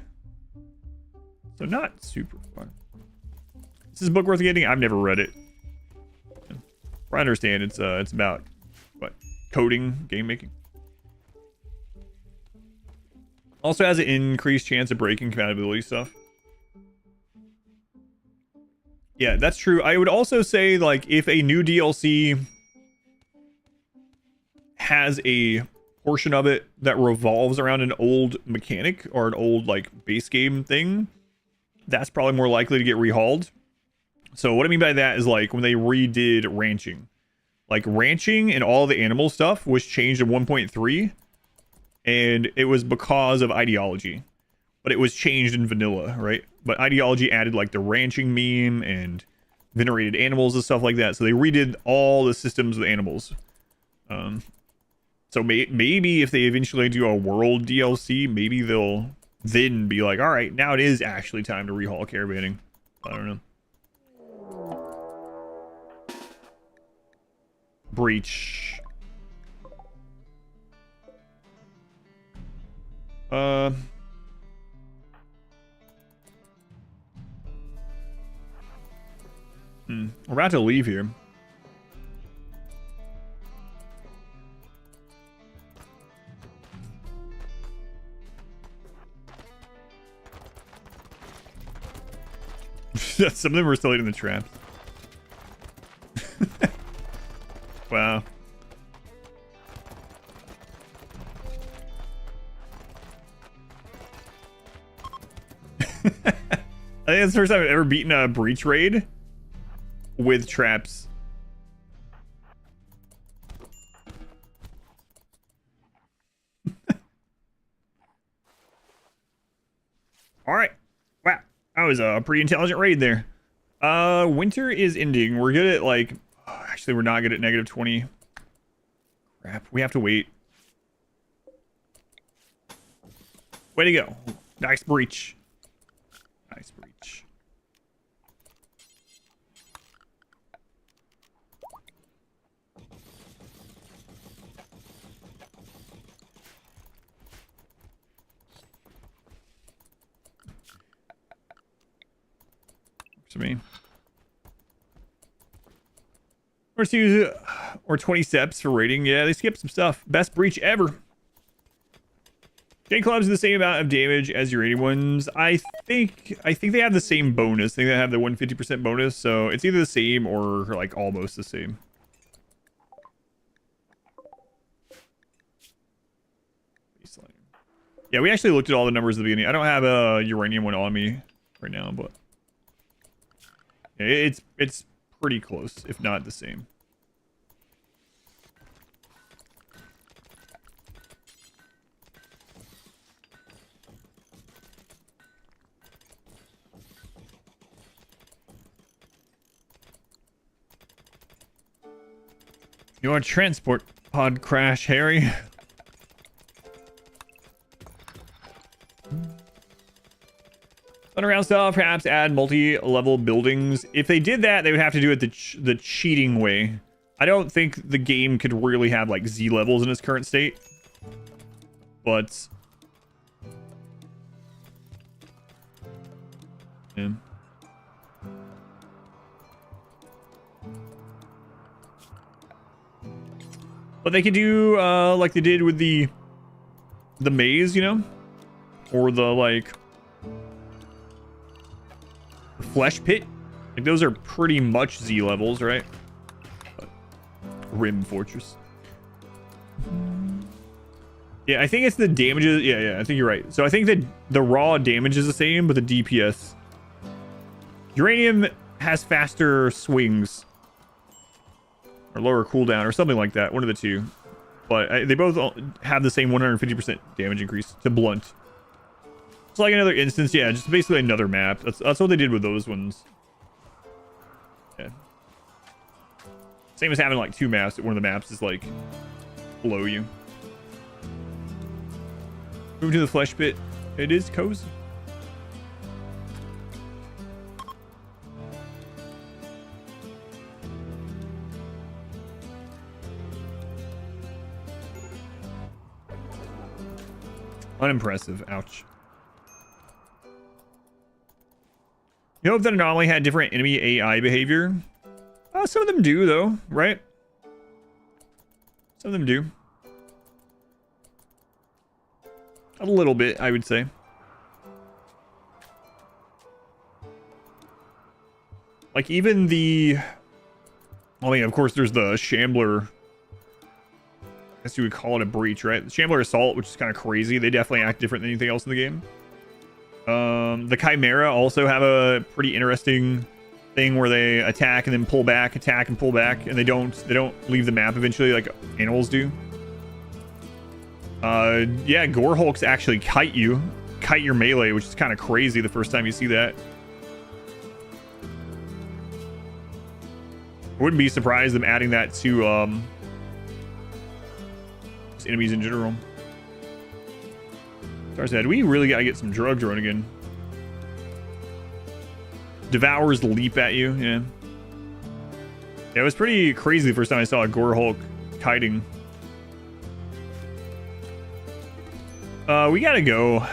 So not super fun. Is this book worth getting? I've never read it. I understand it's about what, coding, game making. Also has an increased chance of breaking compatibility stuff. Yeah, that's true. I would also say like if a new DLC has a portion of it that revolves around an old mechanic or an old like base game thing, that's probably more likely to get rehauled. So what I mean by that is like when they redid ranching. Like ranching and all the animal stuff was changed in 1.3 and it was because of ideology. But it was changed in vanilla, right? But ideology added like the ranching meme and venerated animals and stuff like that. So they redid all the systems with animals. So maybe if they eventually do a world DLC, maybe they'll then be like, all right, now it is actually time to rehaul caravanning. I don't know. Breach. We're about to leave here. Some of them are still eating the traps. Wow. I think that's the first time I've ever beaten a breach raid with traps. All right. Wow. That was a pretty intelligent raid there. Winter is ending. We're good at like, actually we're not good at -20. Crap. We have to wait. Way to go. Nice breach. Nice breach. To me. Or 20 steps for rating. Yeah, they skipped some stuff. Best breach ever. J clubs are the same amount of damage as your rated ones. I think they have the same bonus. I think they have the 150% bonus, so it's either the same or like almost the same. baseline. Yeah, we actually looked at all the numbers at the beginning. I don't have a uranium one on me right now, but yeah, it's pretty close, if not the same. Your transport pod crash, Harry. Underground style, perhaps add multi-level buildings. If they did that, they would have to do it the cheating way. I don't think the game could really have like Z levels in its current state. But yeah. But they could do like they did with the maze, you know, or the like flesh pit. Like those are pretty much Z levels, right? But Rim Fortress. Yeah, I think it's the damages. Yeah, I think you're right. So I think that the raw damage is the same, but the DPS. Uranium has faster swings. Or lower cooldown, or something like that. One of the two. But they both have the same 150% damage increase to blunt. It's like another instance, yeah, just basically another map. That's what they did with those ones. Yeah. Same as having like two maps. One of the maps is like below you. Move to the flesh pit. It is cozy. Unimpressive. Ouch. You know if that anomaly had different enemy AI behavior? Some of them do, though, right? Some of them do. A little bit, I would say. Like, even the... I mean, of course, there's the Shambler... I guess you would call it a breach, right? The Shambler Assault, which is kind of crazy. They definitely act different than anything else in the game. The Chimera also have a pretty interesting thing where they attack and then pull back, attack and pull back, and they don't leave the map eventually like animals do. Yeah, Gore Hulks actually kite your melee, which is kind of crazy the first time you see that. I wouldn't be surprised them adding that to enemies in general. Starsaid, we really gotta get some drugs running again. Devours leap at you, yeah. Yeah, it was pretty crazy the first time I saw a Gore Hulk kiting. We gotta go.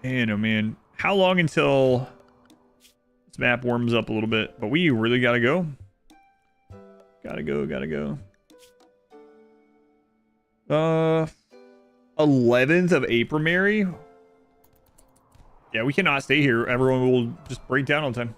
Man, oh man. How long until this map warms up a little bit? But we really gotta go. Gotta go. 11th of April, Mary. Yeah, we cannot stay here. Everyone will just break down all the time.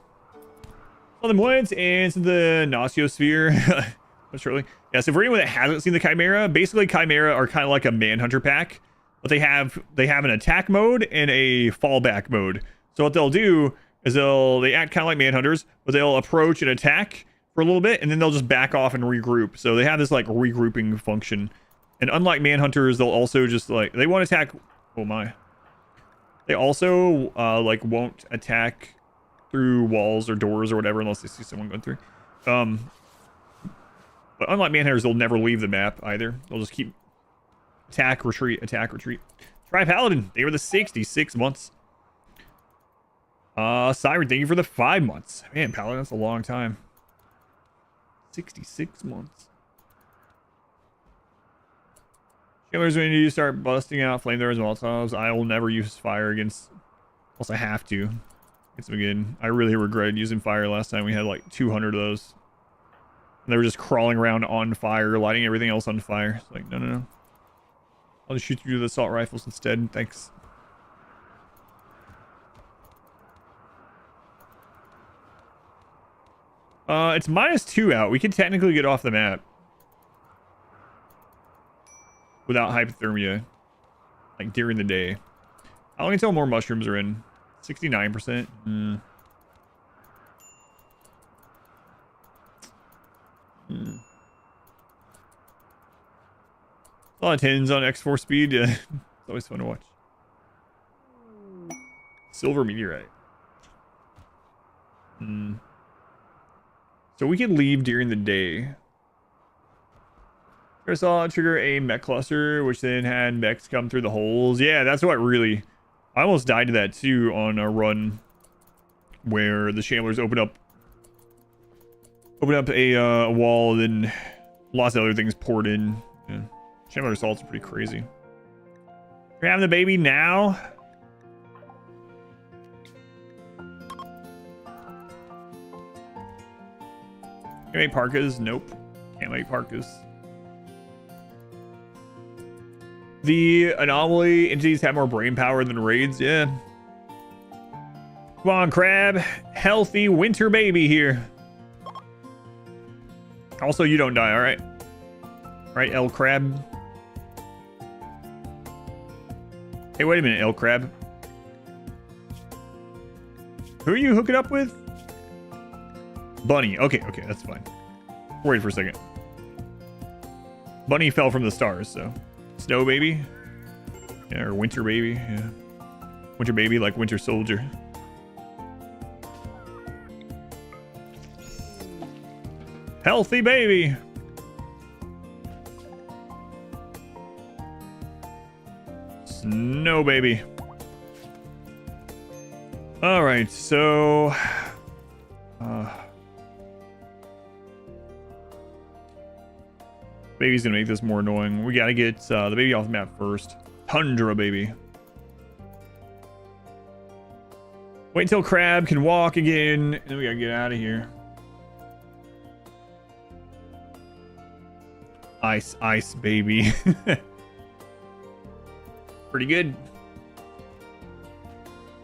Southern Woods and the Nosciosphere. Shortly. Yeah, so for anyone that hasn't seen the Chimera, basically Chimera are kind of like a Manhunter pack, but they have an attack mode and a fallback mode. So what they'll do is they act kind of like Manhunters, but they'll approach and attack for a little bit, and then they'll just back off and regroup. So they have this like regrouping function. And unlike Manhunters, they'll also just like they won't attack. Oh my! They also like won't attack through walls or doors or whatever unless they see someone going through. But unlike Manhunters, they'll never leave the map either. They'll just keep attack, retreat. Try Paladin. They were the 66 months. Siren, thank you for the 5 months. Man, Paladin, that's a long time. 66 months. Killers, when you start busting out flamethrowers and Molotovs, I will never use fire against. Unless I have to. It's again. I really regretted using fire last time. We had like 200 of those. And they were just crawling around on fire, lighting everything else on fire. It's like, no. I'll just shoot you with assault rifles instead. Thanks. It's -2 out. We can technically get off the map without hypothermia. like during the day. How long until more mushrooms are in? 69%. A lot of 10s on X4 speed. Yeah. It's always fun to watch. Silver meteorite. So we can leave during the day. I saw trigger a mech cluster, which then had mechs come through the holes. Yeah, that's what really... I almost died to that too on a run where the Shamblers open up a wall, and then lots of other things poured in. Yeah. Shambler assaults are pretty crazy. You're having the baby now? Can I make parkas? Nope. Can't make parkas. The anomaly entities have more brain power than raids. Yeah. Come on, crab. Healthy winter baby here. Also, you don't die, alright? Right, El Crab? Hey, wait a minute, El Crab. Who are you hooking up with? Bunny. Okay, that's fine. Wait for a second. Bunny fell from the stars, so... Snow baby? Yeah, or winter baby, yeah. Winter baby like Winter Soldier. Healthy baby! Snow baby. Alright, so... baby's gonna make this more annoying. We gotta get the baby off the map first. Tundra baby. Wait until Crab can walk again, and then we gotta get out of here. Ice baby. Pretty good.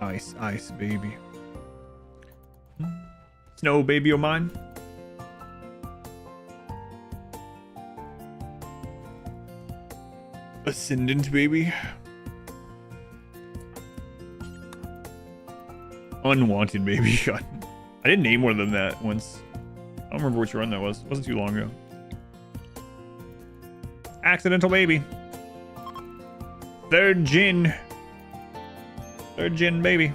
Ice baby. Snow baby o' mine. Ascendant baby. Unwanted baby. God. I didn't name one of them that once. I don't remember which run that was. It wasn't too long ago. Accidental baby. Third gen baby.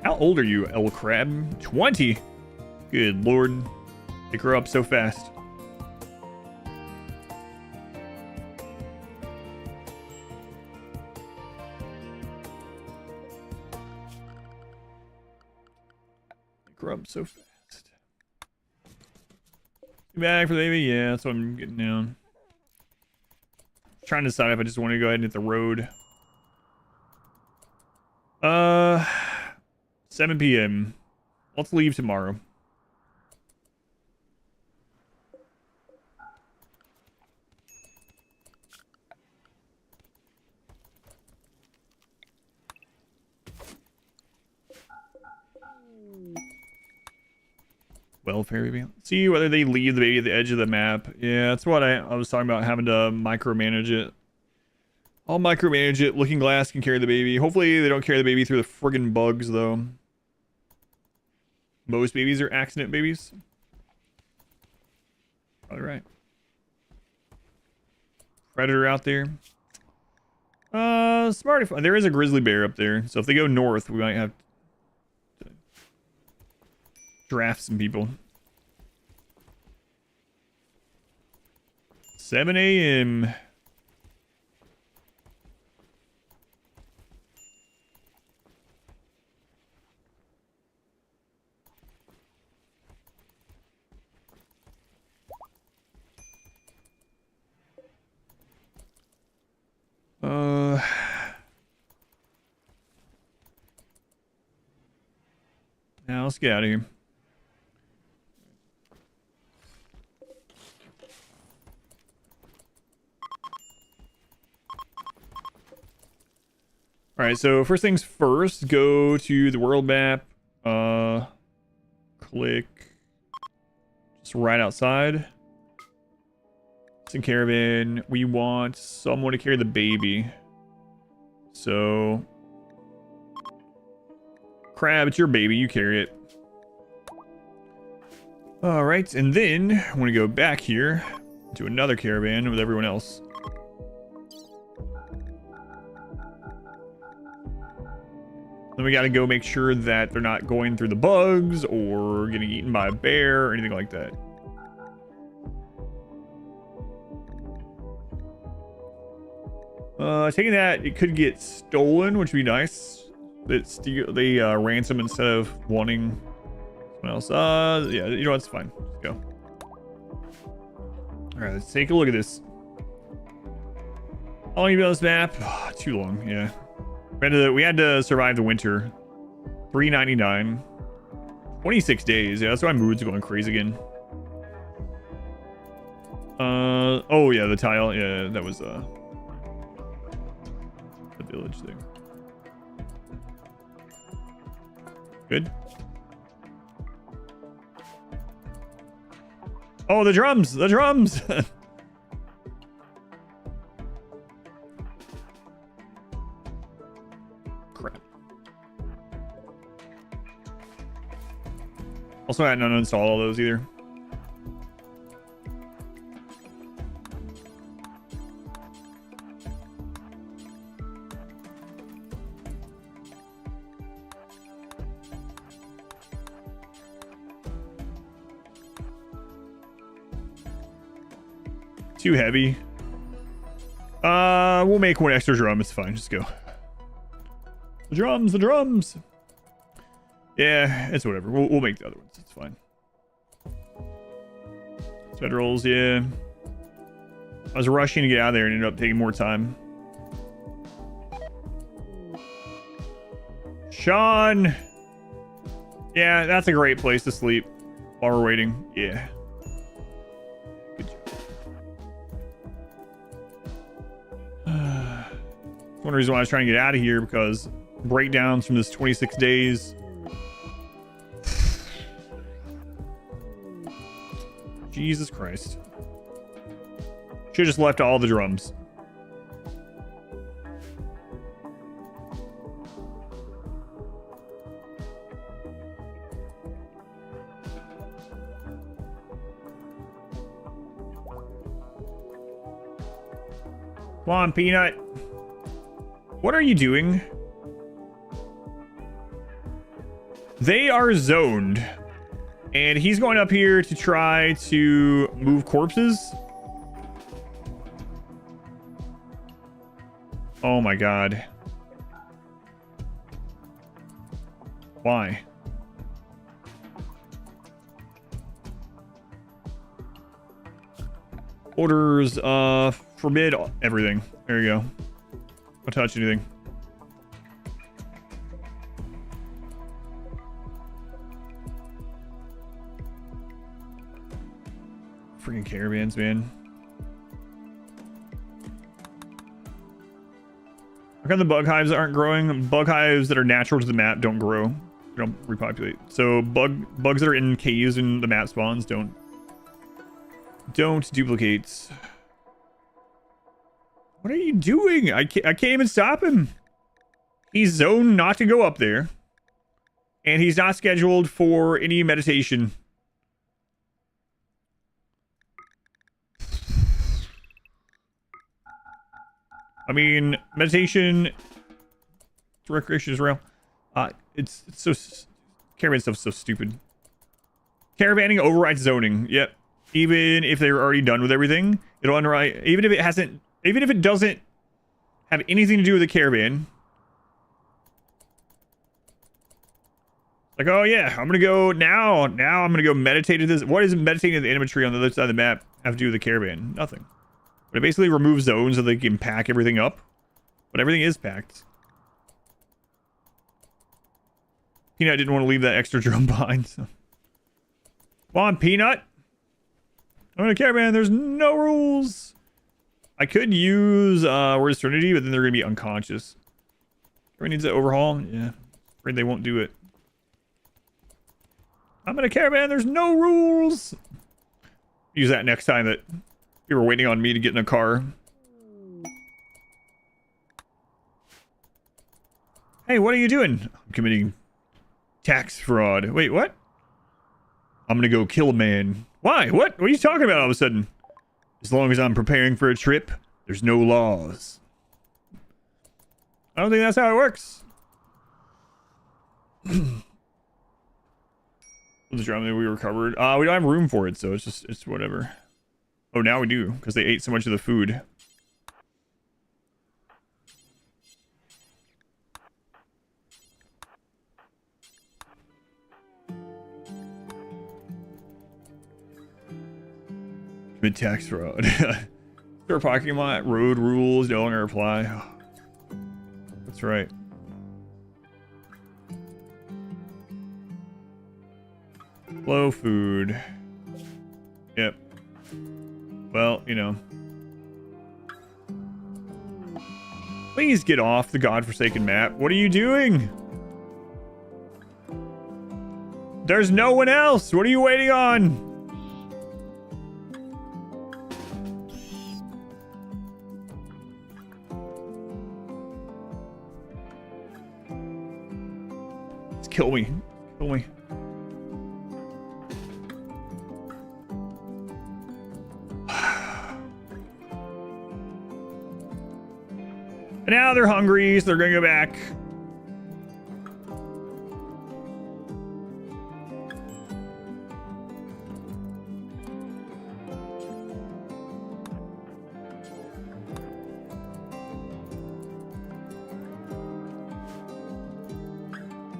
How old are you, El Crab? 20. Good lord. They grow up so fast. Grow up so fast. Back for the baby? Yeah, that's what I'm getting down. Trying to decide if I just want to go ahead and hit the road. 7 p.m. Let's leave tomorrow. Welfare baby. See whether they leave the baby at the edge of the map. Yeah, that's what I was talking about, having to micromanage it. I'll micromanage it. Looking Glass can carry the baby. Hopefully they don't carry the baby through the friggin' bugs, though. Most babies are accident babies. All right. Predator out there. Smart. There is a grizzly bear up there, so if they go north, we might have to draft some people. 7 a.m. Now let's get out of here. All right, so first things first, go to the world map. Click just right outside. It's in caravan. We want someone to carry the baby. So, Crab, it's your baby. You carry it. All right, and then I want to go back here to another caravan with everyone else. Then we got to go make sure that they're not going through the bugs or getting eaten by a bear or anything like that. Taking that, it could get stolen, which would be nice. They ransom instead of wanting someone else. Yeah, you know, it's fine. Let's go. All right, let's take a look at this. How long have you been on this map? Oh, too long, yeah. We had to survive the winter. 399. 26 days. Yeah, that's why mood's going crazy again. Oh yeah, the tile. Yeah, that was the village thing. Good. Oh, the drums! The drums! Crap. Also, I hadn't uninstalled all those either. Too heavy. We'll make one extra drum. It's fine. Just go. The drums, the drums. Yeah, it's whatever. We'll make the other ones. It's fine. Federals, yeah. I was rushing to get out of there and ended up taking more time. Sean. Yeah, that's a great place to sleep while we're waiting. Yeah. One reason why I was trying to get out of here, because breakdowns from this 26 days. Jesus Christ. Should have just left all the drums. Come on, Peanut. What are you doing? They are zoned. And he's going up here to try to move corpses. Oh my god. Why? Orders, forbid everything. There you go. Don't touch anything. Freaking caravans, man. How come the bug hives aren't growing? Bug hives that are natural to the map don't grow. They don't repopulate. So bugs that are in caves and the map spawns don't duplicate. What are you doing? I can't even stop him. He's zoned not to go up there. And he's not scheduled for any meditation. I mean, meditation, recreation is real. It's so caravan stuff's so stupid. Caravanning overrides zoning. Yep. Even if they're already done with everything, it'll underwrite. Even if it doesn't have anything to do with the caravan. Like, oh yeah, I'm gonna go now. Now I'm gonna go meditate to this. What does meditating to the enemy tree on the other side of the map have to do with the caravan? Nothing. But it basically removes zones so they can pack everything up. But everything is packed. Peanut didn't want to leave that extra drum behind. So. Come on, Peanut. I'm in a caravan. There's no rules. I could use Where's Trinity, but then they're going to be unconscious. Everyone needs to overhaul. Yeah. Afraid they won't do it. I'm in a caravan. There's no rules. Use that next time that you were waiting on me to get in a car. Hey, what are you doing? I'm committing tax fraud. Wait, what? I'm gonna go kill a man. Why? What? What are you talking about all of a sudden? As long as I'm preparing for a trip, there's no laws. I don't think that's how it works. The drum that we recovered. We don't have room for it, so it's whatever. Oh, now we do, because they ate so much of the food. Commit tax fraud. Store parking lot, road rules, no longer apply. That's right. Low food. Yep. Well, you know. Please get off the godforsaken map. What are you doing? There's no one else. What are you waiting on? Kill me. Kill me. And now they're hungry, so they're gonna go back.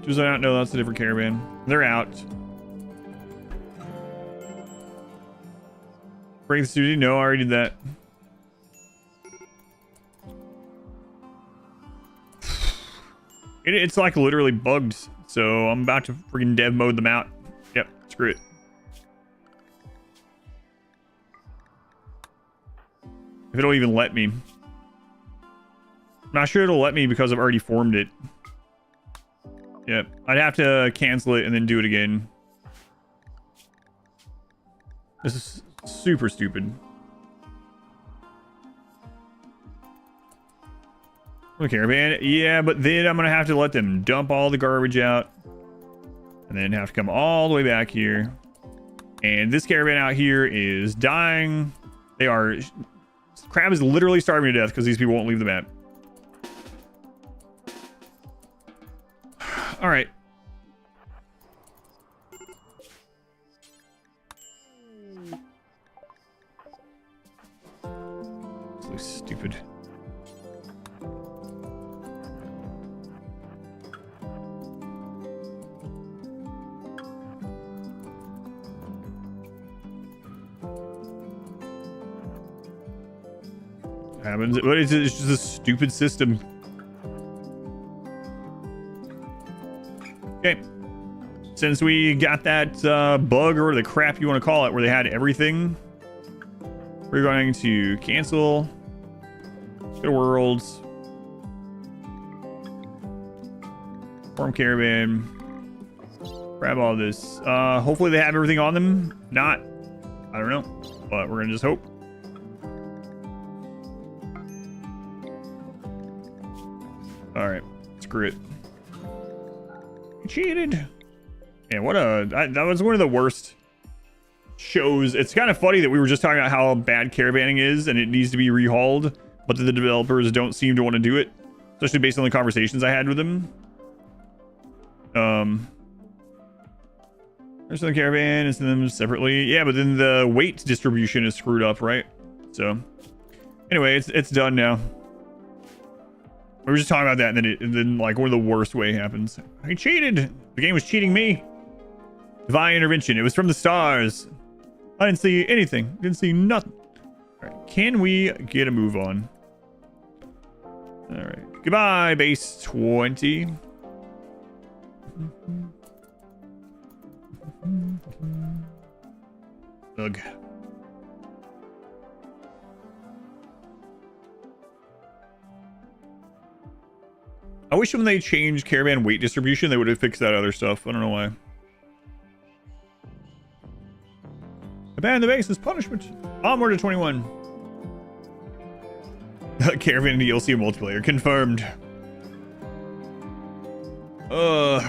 Does I not know that's a different caravan? They're out. Break the studio? No, I already did that. It's like literally bugged, so I'm about to freaking dev mode them out. Yep, screw it. If it'll even let me. I'm not sure it'll let me because I've already formed it. Yep, I'd have to cancel it and then do it again. This is super stupid. The caravan, yeah, but then I'm gonna have to let them dump all the garbage out and then have to come all the way back here. And this caravan out here is dying. They are... Crab is literally starving to death because these people won't leave the map. All right. This looks stupid. Happens. What is it? It's just a stupid system. Okay, since we got that bug or the crap you want to call it where they had everything, we're going to cancel, go to worlds, form caravan, grab all this. Hopefully they have everything on them. Not, I don't know, but we're gonna just hope. All right, screw it. Cheated. Yeah, what a... that was one of the worst shows. It's kind of funny that we were just talking about how bad caravanning is and it needs to be rehauled, but the developers don't seem to want to do it, especially based on the conversations I had with them. There's the caravan, it's them separately. Yeah, but then the weight distribution is screwed up, right? So anyway, it's done now. We were just talking about that, and then like one of the worst way happens. I cheated. The game was cheating me. Divine intervention. It was from the stars. I didn't see anything. Didn't see nothing. All right. Can we get a move on? All right. Goodbye, base 20. Ugh. I wish when they changed caravan weight distribution, they would have fixed that other stuff. I don't know why. Abandon the base is punishment. Onward to 21. Caravan DLC multiplayer confirmed.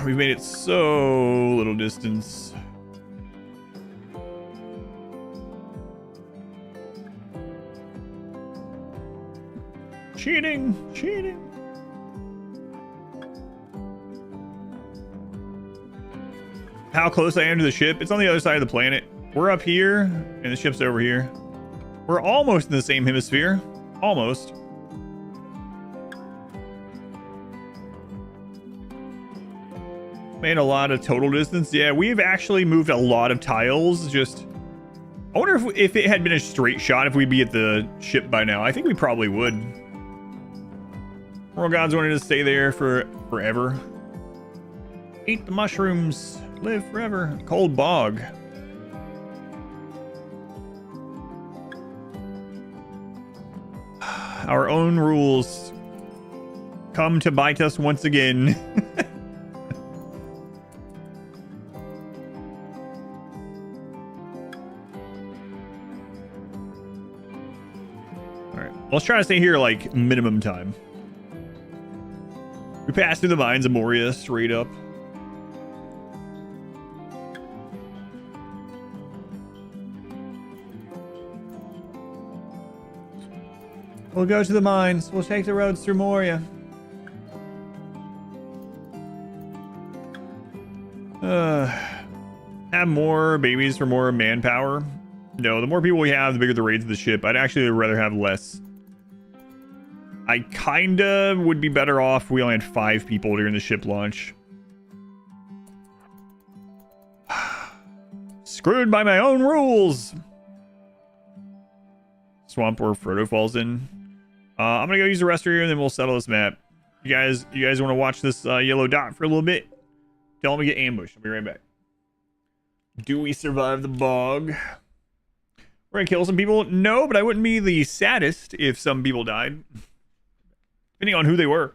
We've made it so little distance. Cheating, cheating. How close I am to the ship? It's on the other side of the planet. We're up here, and the ship's over here. We're almost in the same hemisphere. Almost. Made a lot of total distance. Yeah, we've actually moved a lot of tiles. Just, I wonder if it had been a straight shot, if we'd be at the ship by now. I think we probably would. World gods wanted to stay there for forever. Eat the mushrooms. Live forever. Cold bog. Our own rules come to bite us once again. Alright, let's try to stay here like minimum time. We passed through the mines of Moria straight up. We'll go to the mines. We'll take the roads through Moria. Have more babies for more manpower. No, the more people we have, the bigger the raids of the ship. I'd actually rather have less. I kinda would be better off if we only had 5 people during the ship launch. Screwed by my own rules. Swamp where Frodo falls in. I'm gonna go use the rest here and then we'll settle this map. You guys want to watch this yellow dot for a little bit? Don't let me get ambushed. I'll be right back. Do we survive the bog? We're gonna kill some people? No, but I wouldn't be the saddest if some people died. Depending on who they were.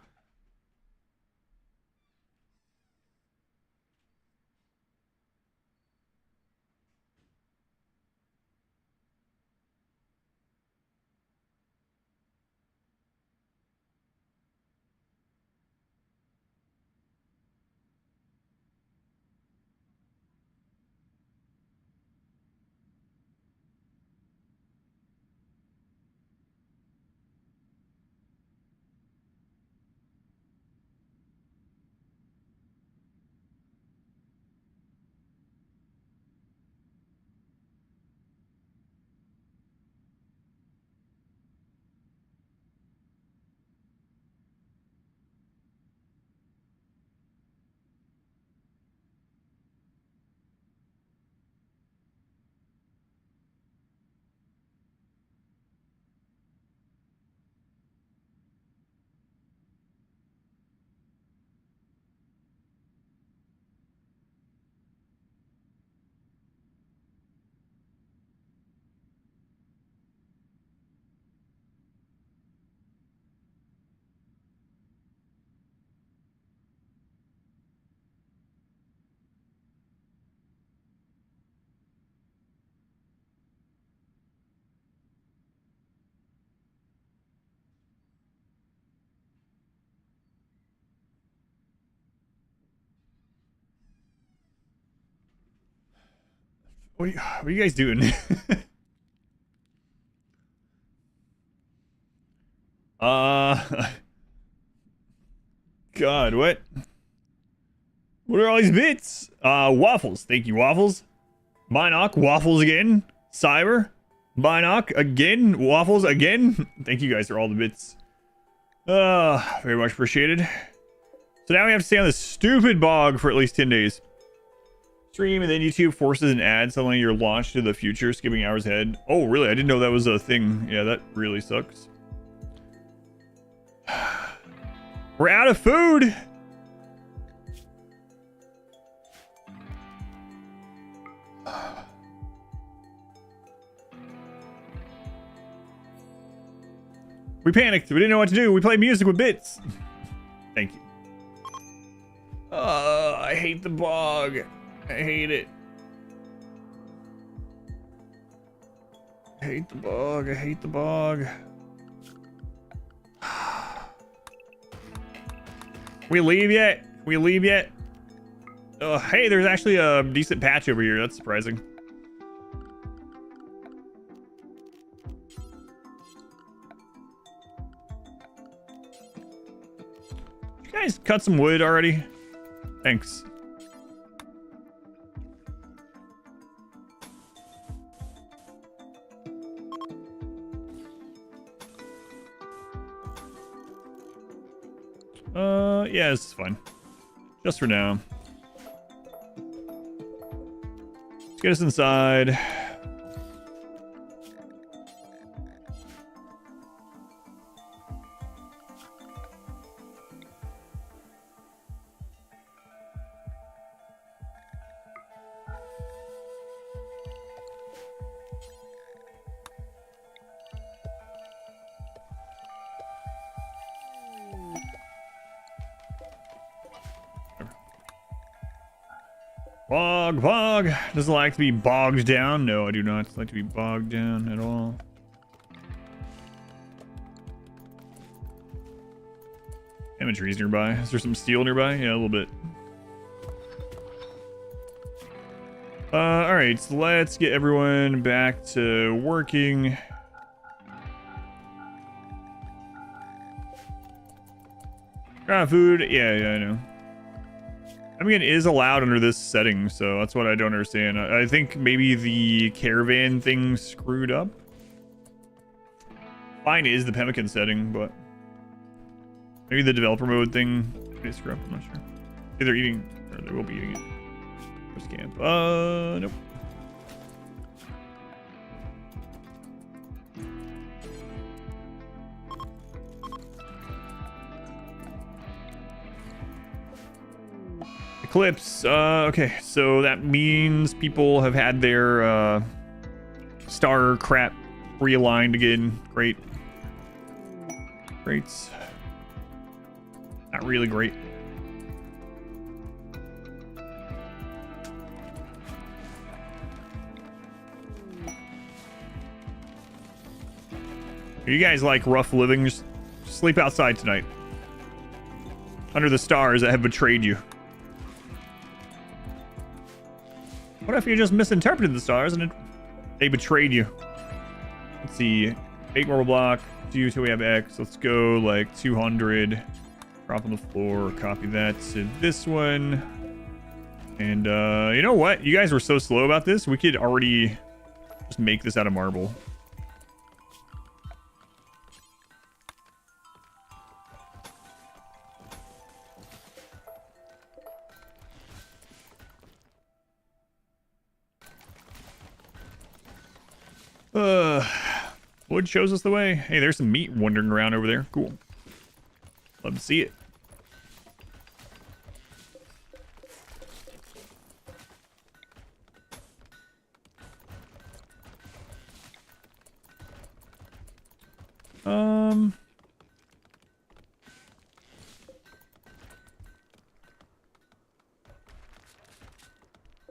What are you guys doing? God, what? What are all these bits? Waffles. Thank you, Waffles. Binoc, Waffles again. Cyber, Binoc again. Waffles again. Thank you guys for all the bits. Very much appreciated. So now we have to stay on this stupid bog for at least 10 days. Stream, and then YouTube forces an ad suddenly you're launched to the future, skipping hours ahead. Oh, really? I didn't know that was a thing. Yeah, that really sucks. We're out of food. We panicked. We didn't know what to do. We played music with bits. Thank you. I hate the bog. I hate it. I hate the bog. I hate the bog. We leave yet? We leave yet? Hey, there's actually a decent patch over here. That's surprising. You guys cut some wood already? Thanks. Yeah, this is fine. Just for now. Let's get us inside. Bog. Doesn't like to be bogged down. No, I do not like to be bogged down at all. Trees nearby. Is there some steel nearby? Yeah, a little bit. All right, so let's get everyone back to working. Food. Yeah, I know. I mean, it is allowed under this setting, so that's what I don't understand. I think maybe the caravan thing screwed up. Fine is the pemmican setting, but maybe the developer mode thing may screw up. I'm not sure. They're eating, or they will be eating it. First camp. Nope. Eclipse. Okay, so that means people have had their star crap realigned again. Great. Not really great. You guys like rough living? Just sleep outside tonight. Under the stars that have betrayed you. What if you just misinterpreted the stars and they betrayed you? Let's see. 8 marble block. Do till we have X. Let's go like 200. Drop on the floor. Copy that to this one. And you know what? You guys were so slow about this. We could already just make this out of marble. Wood shows us the way. Hey, there's some meat wandering around over there. Cool. Love to see it.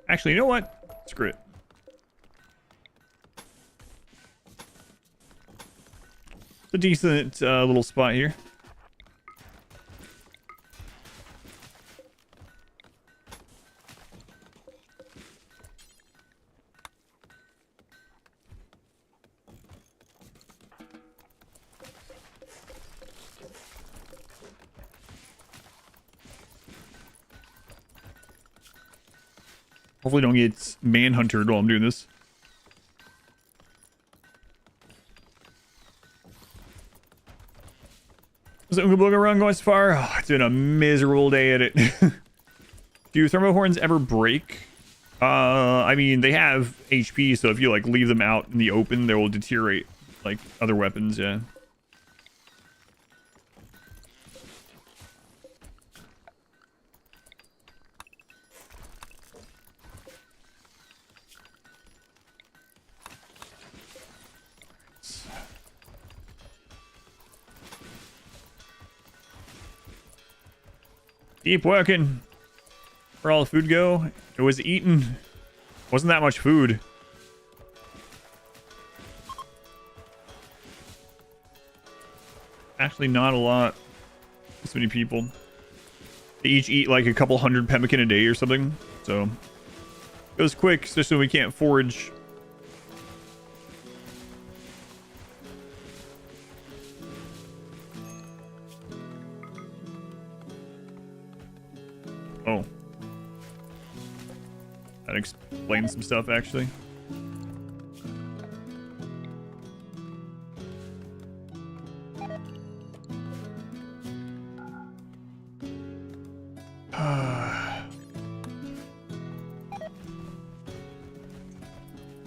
Actually, you know what? Screw it. It's a decent little spot here. Hopefully don't get manhuntered while I'm doing this. Was the Oonga Booga run going so far? Oh, it's been a miserable day at it. Do thermo horns ever break? I mean, they have HP, so if you like leave them out in the open, they will deteriorate like other weapons, yeah. Keep working. Where'd all the food go? It was eaten. Wasn't that much food. Actually, not a lot. This many people. They each eat like a couple hundred pemmican a day or something. So it goes quick, especially when we can't forage. Oh. That explains some stuff, actually.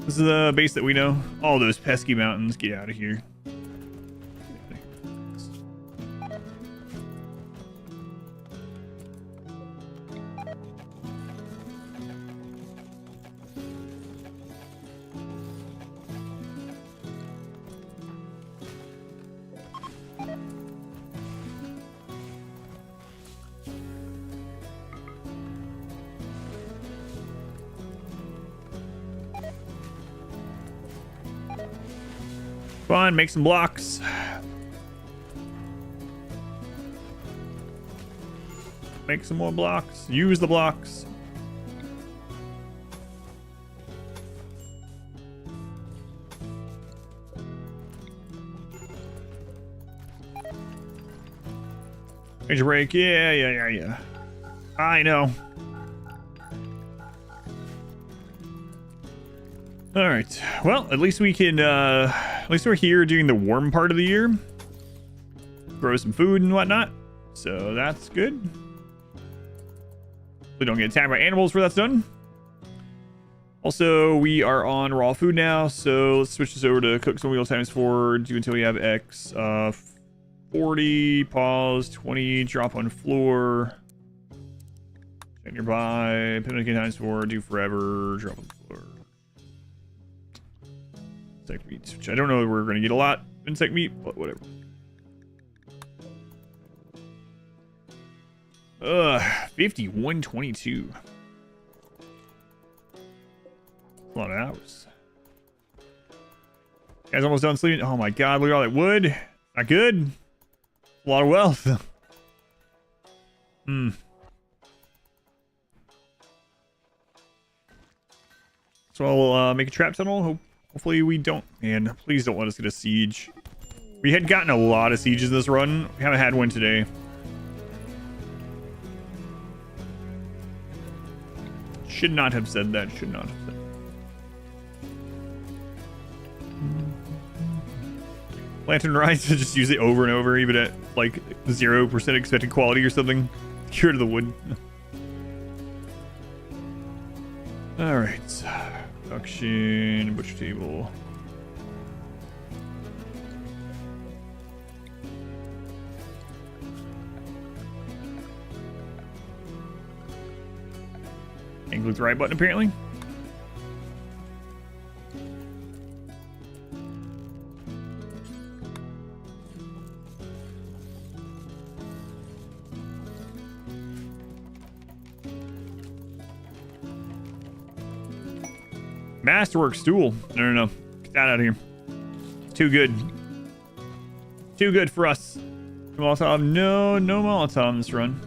This is the base that we know. All those pesky mountains. Get out of here. Fine, make some blocks. Make some more blocks. Use the blocks. Major break. Yeah. I know. All right. Well, at least we can. At least we're here during the warm part of the year. Grow some food and whatnot. So that's good. We don't get attacked by animals before that's done. Also, we are on raw food now, so let's switch this over to cook some wheel times 4. Do until we have X. 40, pause, 20, drop on floor. Check nearby, pimlican times 4, do forever, drop on the floor. Insect meat, which I don't know if we're going to get a lot insect meat, but whatever. 5122. A lot of hours. Guys, almost done sleeping. Oh my god, look at all that wood. Not good. A lot of wealth. So I'll make a trap tunnel. Hopefully we don't. And please don't let us get a siege. We had gotten a lot of sieges this run. We haven't had one today. Should not have said that. Should not have said that. Lantern Rise, to just use it over and over, even at like 0% expected quality or something. Cure to the wood. Alright. Production, butcher table. Can't click the right button apparently. Masterwork stool. No. Get that out of here. It's too good. Too good for us. Molotov. No Molotov in this run.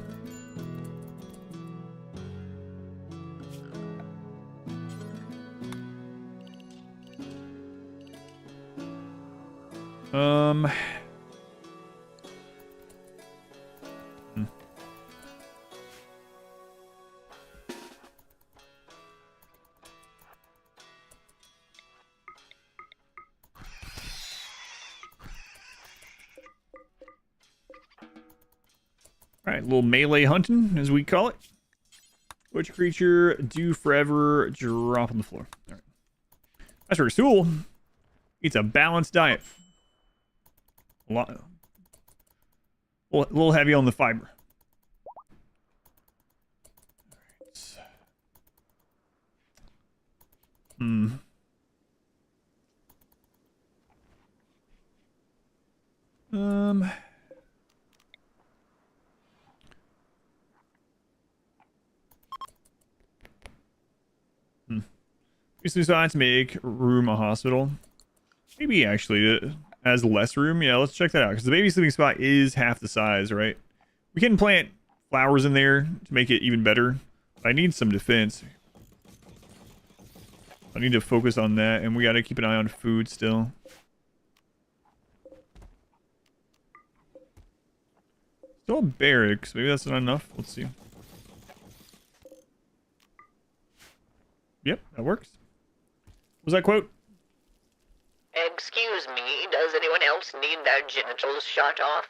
Alright, a little melee hunting, as we call it. Which creature do forever drop on the floor? Alright. That's for a stool. Eats a balanced diet. A little heavy on the fiber. Alright. We decided to make room a hospital. Maybe actually it has less room. Yeah, let's check that out. Because the baby sleeping spot is half the size, right? We can plant flowers in there to make it even better. I need some defense. I need to focus on that, and we got to keep an eye on food still. Still a barracks. Maybe that's not enough. Let's see. Yep, that works. What was that quote? Excuse me, does anyone else need their genitals shot off?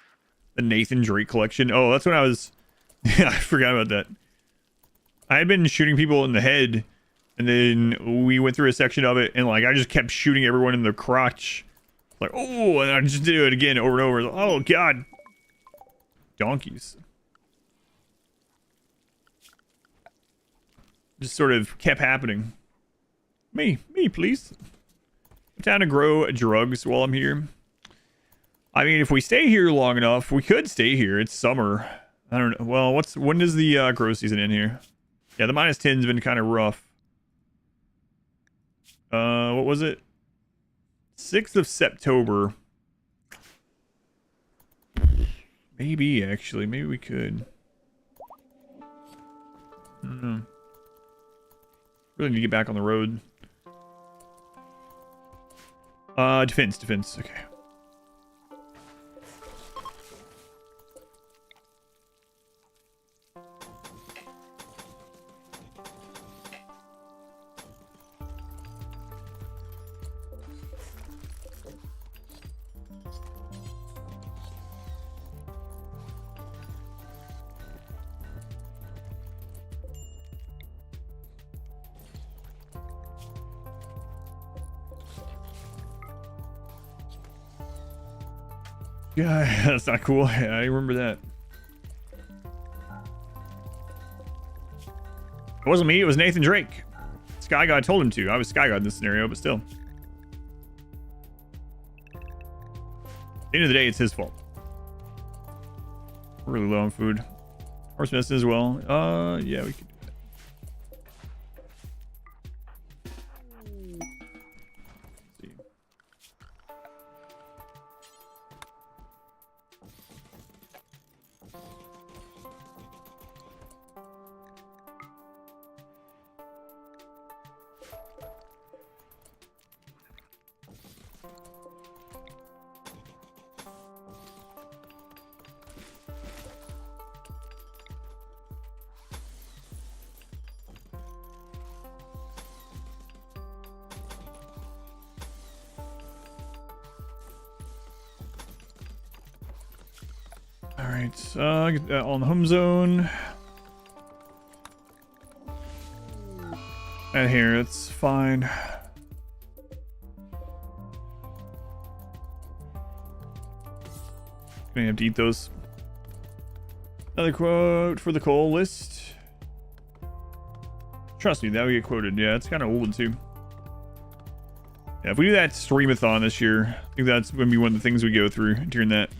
The Nathan Drake collection. Oh, that's when I was... Yeah, I forgot about that. I had been shooting people in the head, and then we went through a section of it, and like I just kept shooting everyone in the crotch. Like, oh, and I just did it again over and over. Oh, God. Donkeys. Just sort of kept happening. Me, please. I'm trying to grow drugs while I'm here. I mean, if we stay here long enough, we could stay here. It's summer. I don't know. Well, when does the grow season end here? Yeah, the -10's been kind of rough. What was it? 6th of September. Maybe, actually. Maybe we could. I don't know. Really need to get back on the road. Defense. Okay. Yeah, that's not cool. Yeah, I remember that. It wasn't me, it was Nathan Drake. Sky God told him to. I was Sky God in this scenario, but still. At the end of the day, it's his fault. We're really low on food. Horse medicine as well. Yeah, we could do that. Let's see. Alright, get that all in the home zone. And here, it's fine. Gonna have to eat those. Another quote for the coal list. Trust me, that would get quoted. Yeah, it's kind of old too. Yeah, if we do that streamathon this year, I think that's gonna be one of the things we go through during that.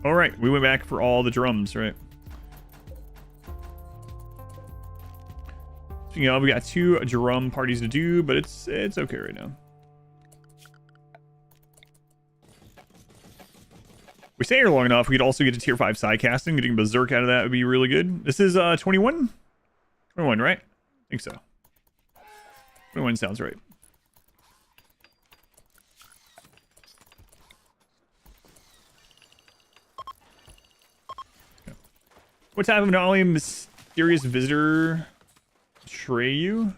All right, we went back for all the drums, right? Speaking of, we got 2 drum parties to do, but it's okay right now. We stay here long enough, we could also get to tier 5 side casting. Getting Berserk out of that would be really good. This is 21? 21, right? I think so. 21 sounds right. What type of anomaly mysterious visitor betray you?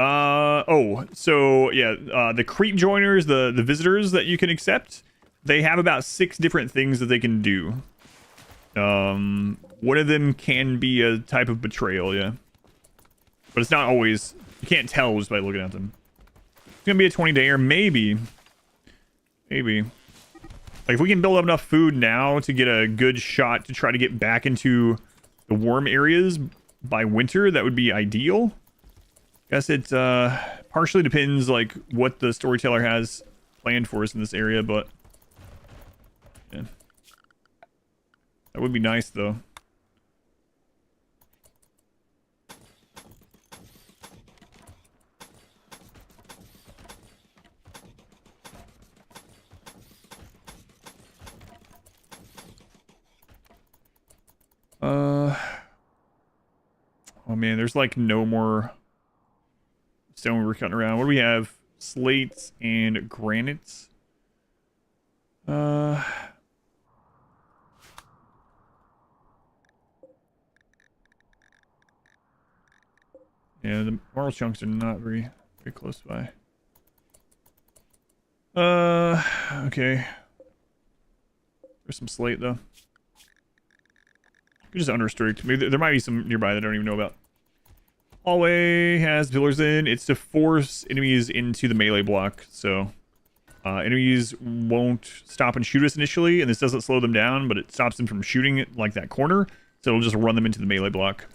So yeah, the creep joiners, the visitors that you can accept, they have about 6 different things that they can do. One of them can be a type of betrayal, yeah. But it's not always, you can't tell just by looking at them. It's gonna be a 20-dayer, maybe. Like, if we can build up enough food now to get a good shot to try to get back into the warm areas by winter, that would be ideal. Guess it partially depends, like, what the storyteller has planned for us in this area, but yeah. That would be nice, though. Oh man, there's like no more stone we were cutting around. What do we have? Slates and granites. Yeah, the marble chunks are not very close by. Okay. There's some slate though. Just unrestricted. Maybe there might be some nearby that I don't even know about. Hallway has pillars in. It's to force enemies into the melee block. So enemies won't stop and shoot us initially, and this doesn't slow them down, but it stops them from shooting it like that corner. So it'll just run them into the melee block.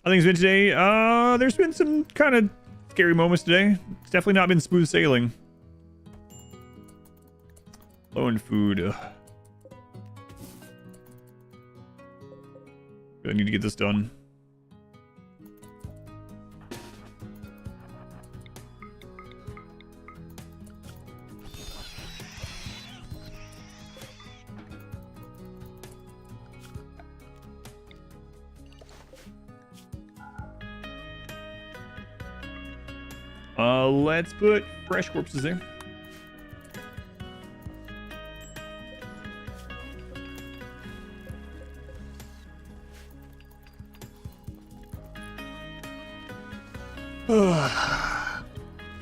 I think it's been today. There's been some kind of scary moments today. It's definitely not been smooth sailing. Low in food. I need to get this done. Let's put fresh corpses there.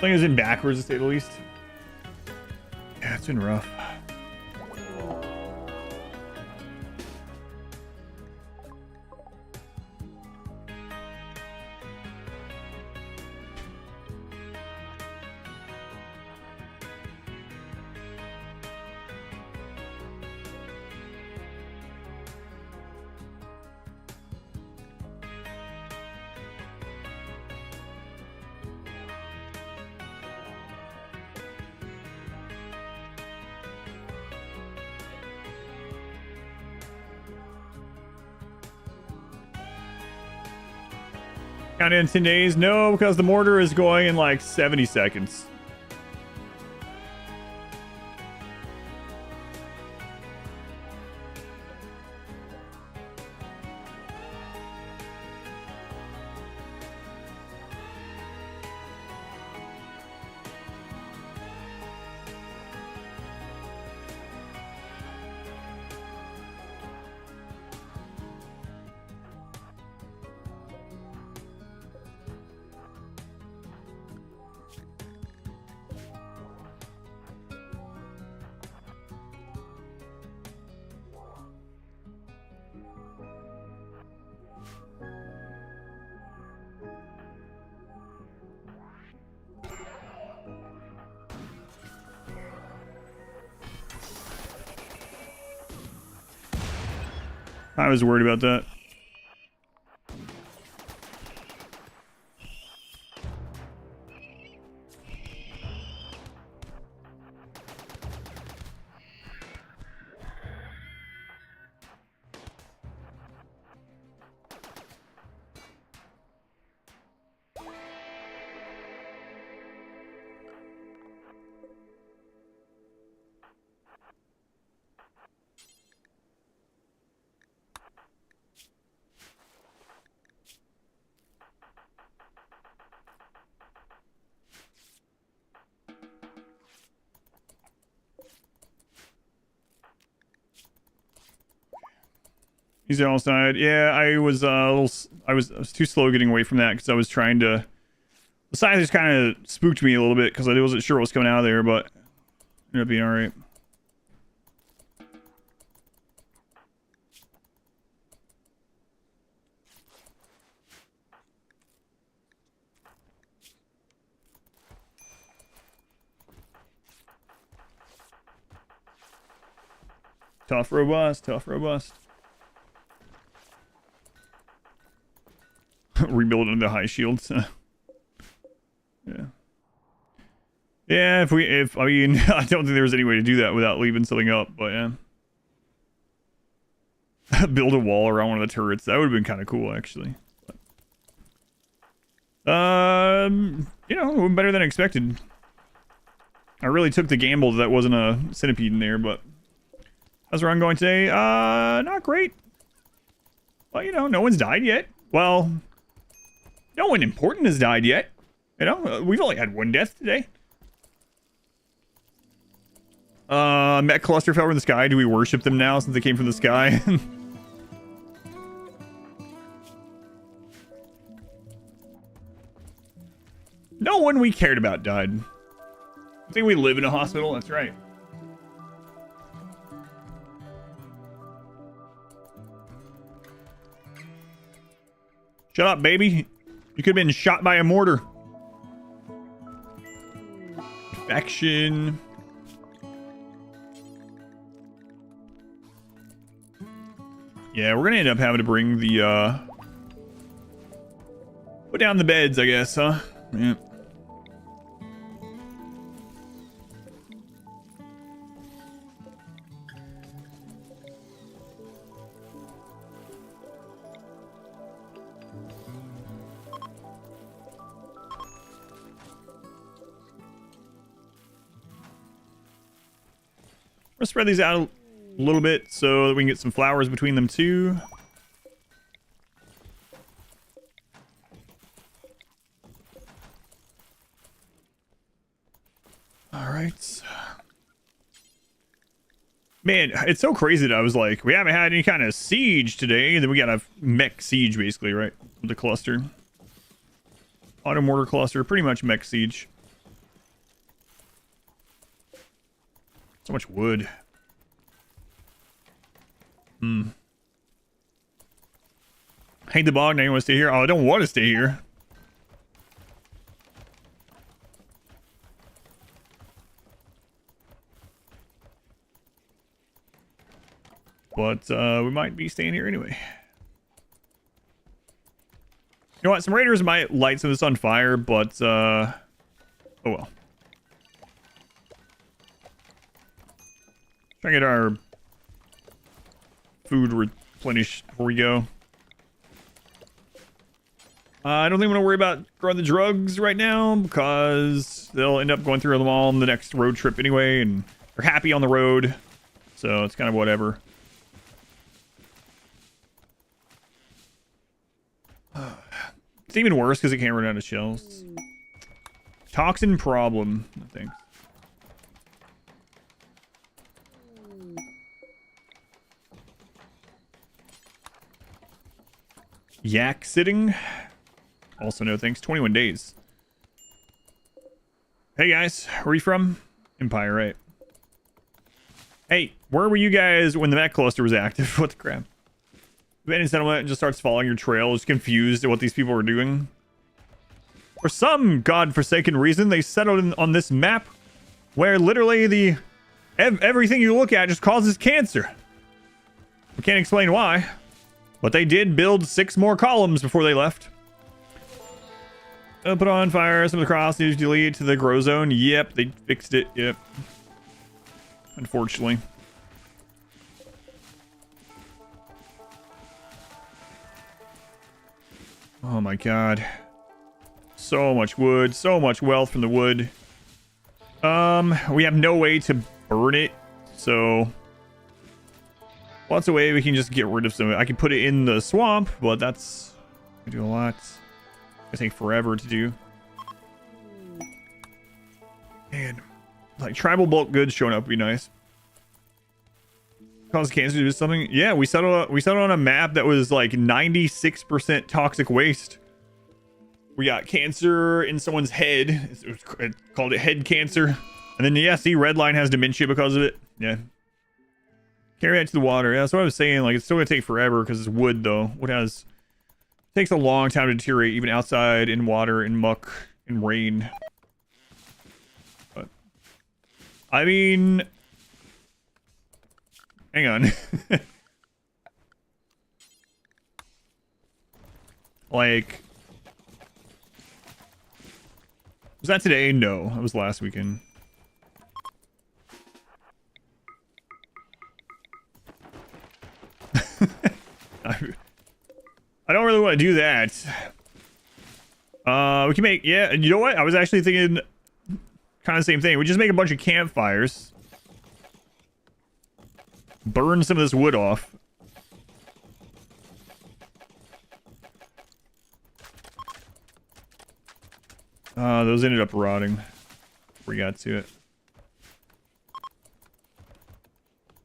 Thing is in backwards to say the least. Yeah, it's been rough. Countdown 10 days? No, because the mortar is going in like 70 seconds. I was worried about that. He's almost died. Yeah, I was I was too slow getting away from that because I was trying to. The size just kind of spooked me a little bit because I wasn't sure what was coming out of there, but ended up being all right. Tough, robust, tough, robust. Rebuild into the high shields. Yeah. Yeah, if I mean, I don't think there was any way to do that without leaving something up, but yeah. Build a wall around one of the turrets. That would have been kind of cool, actually. But, you know, better than expected. I really took the gamble that wasn't a centipede in there, but how's our run going today? Not great. Well, you know, no one's died yet. Well, no one important has died yet. You know, we've only had one death today. Mech cluster fell from the sky. Do we worship them now since they came from the sky? No one we cared about died. I think we live in a hospital. That's right. Shut up, baby. You could have been shot by a mortar. Infection. Yeah, we're gonna end up having to bring the, put down the beds, I guess, huh? Yeah. Let's spread these out a little bit so that we can get some flowers between them too. All right. Man, it's so crazy that I was like, we haven't had any kind of siege today. And then we got a mech siege basically, right? The cluster. Auto mortar cluster, pretty much mech siege. So much wood. Hate the bog. Now you want to stay here? Oh, I don't want to stay here. But we might be staying here anyway. You know what? Some raiders might light some of this on fire, but oh well. Try to get our food replenished before we go. I don't think I'm going to worry about growing the drugs right now because they'll end up going through them all on the next road trip anyway, and they're happy on the road, so it's kind of whatever. It's even worse because it can't run out of shells. Toxin problem, I think. Yak sitting. Also no thanks. 21 days. Hey guys, where are you from? Empire, right? Hey, where were you guys when the mech cluster was active? What the crap? Abandoned settlement just starts following your trail. Is confused at what these people are doing. For some godforsaken reason, they settled on this map where literally everything you look at just causes cancer. We can't explain why. But they did build 6 more columns before they left. Put on fire some of the cross needs to lead to the grow zone. Yep, they fixed it. Yep. Unfortunately. Oh my god. So much wood. So much wealth from the wood. We have no way to burn it. So... lots of way we can just get rid of some of it. I can put it in the swamp, but that's gonna do a lot. It's gonna take forever to do. Man, like tribal bulk goods showing up would be nice. Cause cancer to do something. Yeah, we settled on a map that was like 96% toxic waste. We got cancer in someone's head. It called it head cancer. And then yeah, see, Redline has dementia because of it. Yeah. Carry that to the water. Yeah, that's what I was saying. Like, it's still gonna take forever because it's wood, though. Wood takes a long time to deteriorate, even outside in water, in muck, in rain. But I mean, hang on. Like, was that today? No, it was last weekend. I don't really want to do that. We can make, yeah, you know what? I was actually thinking kind of the same thing. We just make a bunch of campfires. Burn some of this wood off. Those ended up rotting. We got to it.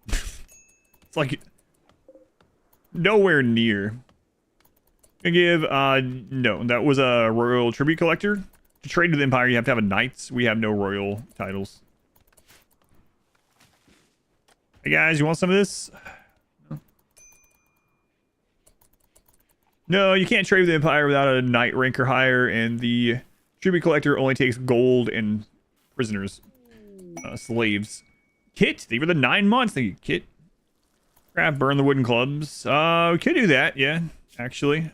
It's like nowhere near. I give no, that was a royal tribute collector. To trade with the Empire, you have to have a knights. We have no royal titles. Hey guys, you want some of this? No, you can't trade with the Empire without a knight rank or higher, and the tribute collector only takes gold and prisoners, slaves. Kit, they were the 9 months. Thank you, Kit. Crap, burn the wooden clubs. We could do that, yeah, actually.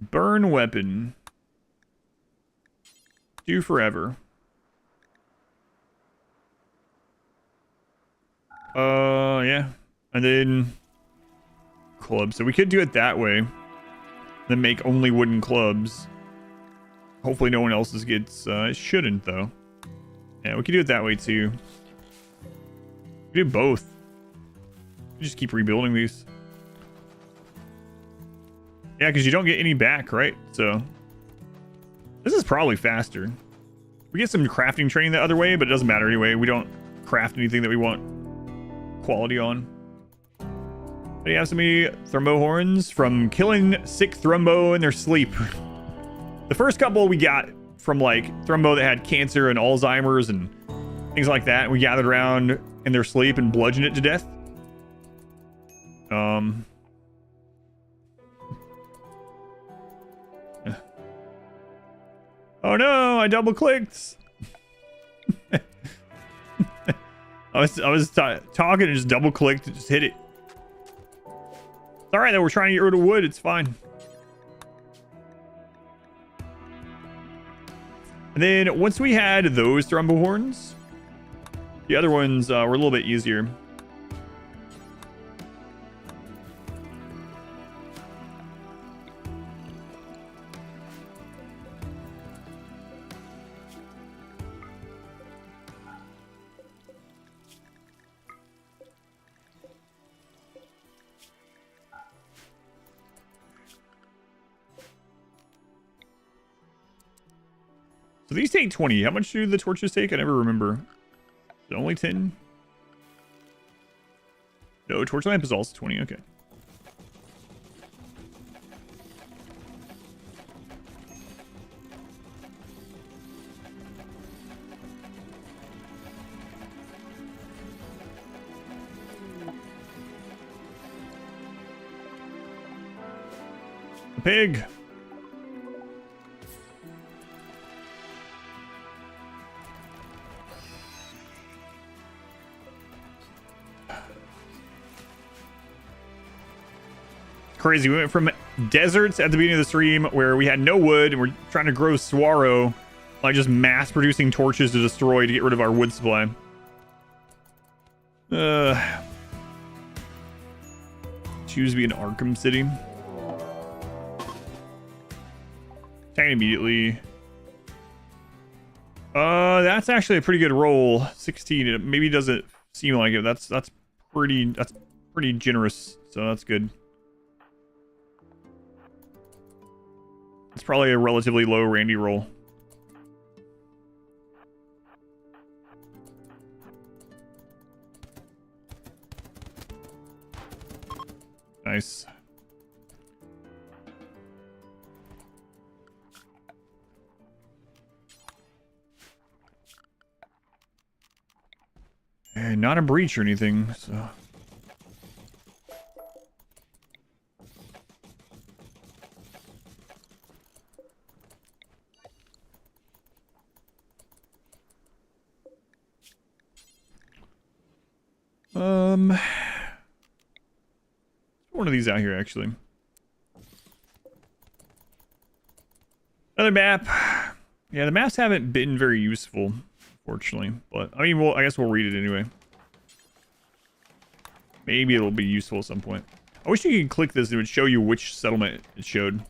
Burn weapon. Do forever. Yeah. And then clubs. So we could do it that way. Then make only wooden clubs. Hopefully no one else's gets, it shouldn't though. Yeah, we could do it that way too. We do both. We just keep rebuilding these. Yeah, because you don't get any back, right? So this is probably faster. We get some crafting training the other way, but it doesn't matter anyway. We don't craft anything that we want quality on. Do you have so many thrombo horns from killing sick thrombo in their sleep? The first couple we got from like thrombo that had cancer and Alzheimer's and things like that. We gathered around in their sleep and bludgeoned it to death. Oh no, I double clicked. I was talking and just double clicked and just hit it. It's alright though, we're trying to get rid of wood, it's fine. And then once we had those thrombo horns, the other ones were a little bit easier. So these take 20. How much do the torches take? I never remember. Is it only 10? No, torch lamp is also 20. Okay. A pig. Crazy. We went from deserts at the beginning of the stream where we had no wood and we're trying to grow saguaro, like just mass producing torches to destroy to get rid of our wood supply. Choose to be in Arkham City. Attack immediately. That's actually a pretty good roll. 16. It maybe doesn't seem like it. That's pretty generous. So that's good. It's probably a relatively low Randy roll. Nice. And not a breach or anything, so... One of these out here, actually. Another map. Yeah, the maps haven't been very useful, fortunately. But, I mean, I guess we'll read it anyway. Maybe it'll be useful at some point. I wish you could click this and it would show you which settlement it showed.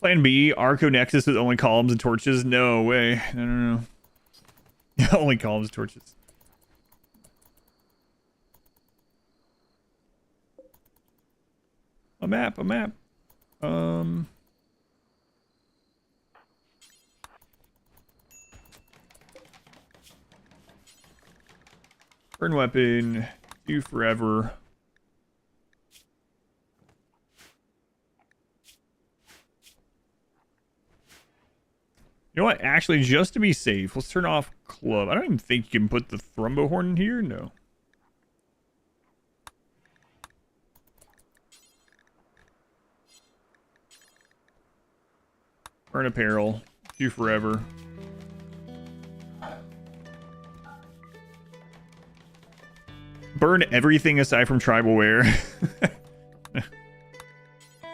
Plan B, Arco Nexus with only columns and torches. No way. No. Only columns and torches. A map. Burn weapon. Do forever. You know what? Actually, just to be safe, let's turn off club. I don't even think you can put the thrumbo horn in here. No. Burn apparel. Do forever. Burn everything aside from tribal wear.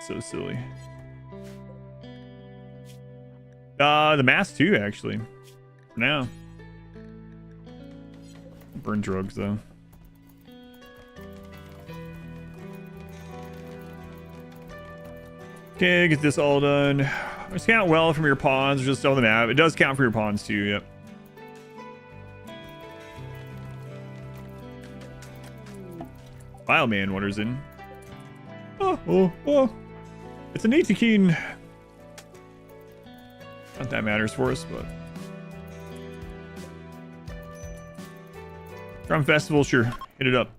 So silly. The mask too, actually. For now. Burn drugs though. Okay, get this all done. Just count well from your pawns, just on the map. It does count for your pawns too, yep. Bioman waters in. Oh. It's a Neanderthal. Not that matters for us, but. Drum Festival, sure. Hit it up.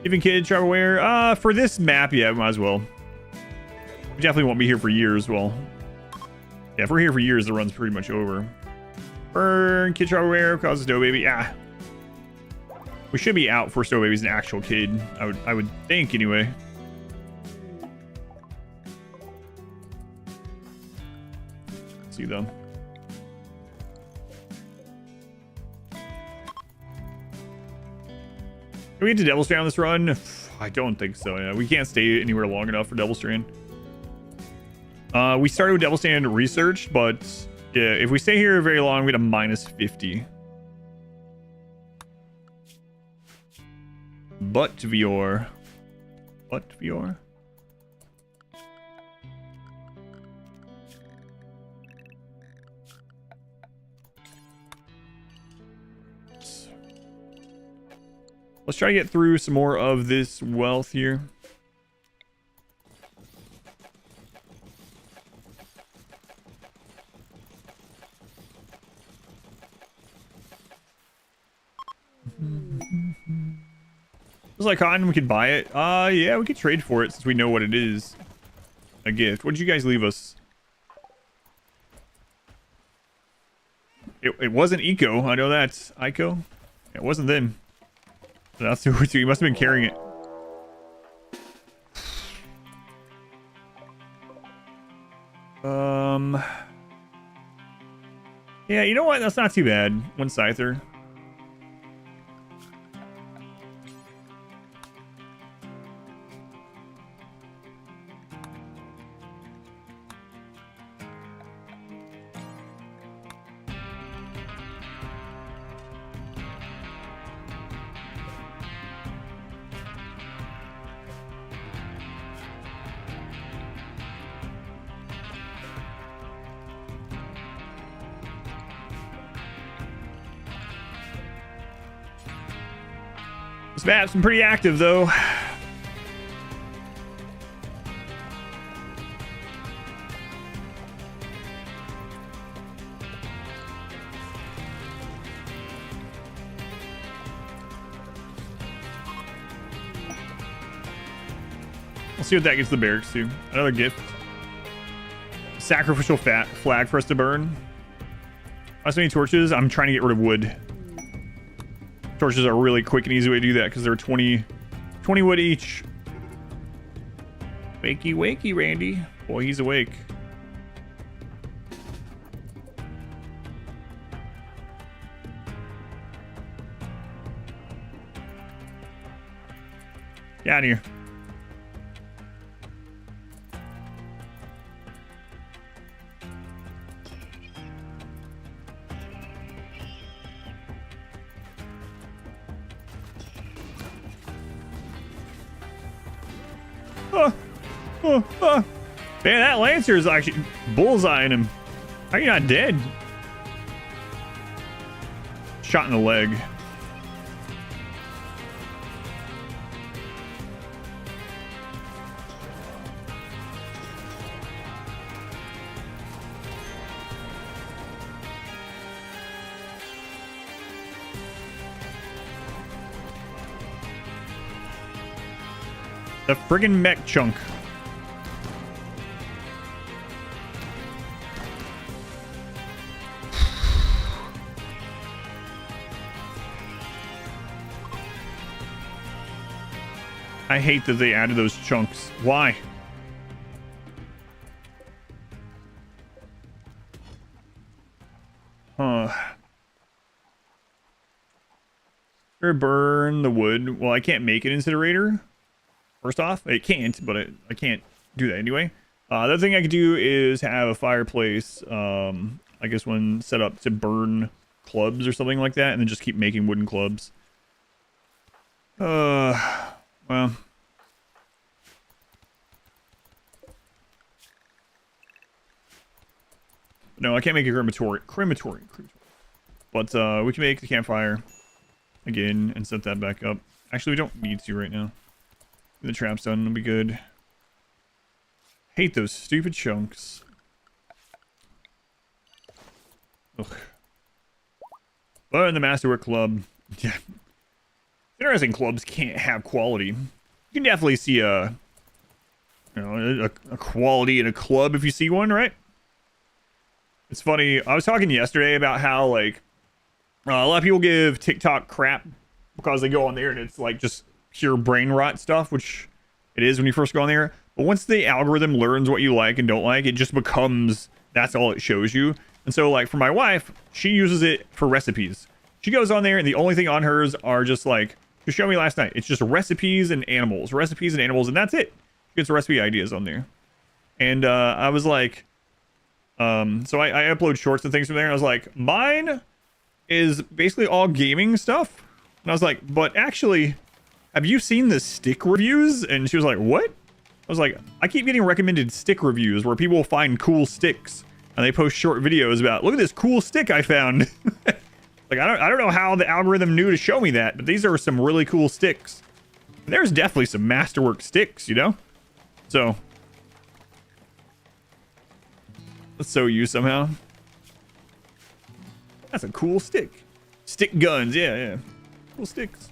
Even kid, travel wear. For this map, yeah, might as well. We definitely won't be here for years. Well, yeah, if we're here for years, the run's pretty much over. Burn, kid travel wear, causes Snow Baby. Yeah. We should be out for Snow Baby's an actual kid. I would think anyway. Let's see though. Can we get to Devil Strand on this run? I don't think so. Yeah, we can't stay anywhere long enough for Devil Strand. We started with Devil Strand research, but yeah, if we stay here very long, we get a minus 50. But VR. Let's try to get through some more of this wealth here. It's like cotton, we could buy it. Yeah, we could trade for it since we know what it is. A gift. What did you guys leave us? It wasn't Eco. I know that's Ico. It wasn't them. That's who you must have been carrying it. Yeah, you know what? That's not too bad. One Scyther. This map's been pretty active, though. Let's see what that gets the barracks to. Another gift. Sacrificial flag for us to burn. How many torches? I'm trying to get rid of wood. Torches are a really quick and easy way to do that because they're 20 wood each. Wakey, Randy. Boy, he's awake. Get out of here. Man, that Lancer is actually bullseyeing him. How are you not dead? Shot in the leg. The friggin' mech chunk. I hate that they added those chunks. Why? Huh. Or burn the wood. Well, I can't make an incinerator. First off, it can't, but I can't do that anyway. The other thing I could do is have a fireplace. I guess one set up to burn clubs or something like that, and then just keep making wooden clubs. Well. No, I can't make a crematory. But we can make the campfire again and set that back up. Actually, we don't need to right now. The trap's done, it'll be good. Hate those stupid chunks. Ugh. But in the Masterwork Club, yeah. Interesting, clubs can't have quality. You can definitely see a quality in a club if you see one, right? It's funny. I was talking yesterday about how like a lot of people give TikTok crap because they go on there and it's like just pure brain rot stuff, which it is when you first go on there. But once the algorithm learns what you like and don't like, it just becomes that's all it shows you. And so like for my wife, she uses it for recipes. She goes on there and the only thing on hers are just like, she showed me last night, it's just recipes and animals, and that's it. She gets recipe ideas on there. And I was like, so I upload shorts and things from there, and I was like, mine is basically all gaming stuff. And I was like, but actually, have you seen the stick reviews? And she was like, what? I was like, I keep getting recommended stick reviews where people find cool sticks and they post short videos about, look at this cool stick I found. Like, I don't know how the algorithm knew to show me that, but these are some really cool sticks. And there's definitely some masterwork sticks, you know? So let's sew you somehow. That's a cool stick. Stick guns, yeah. Cool sticks.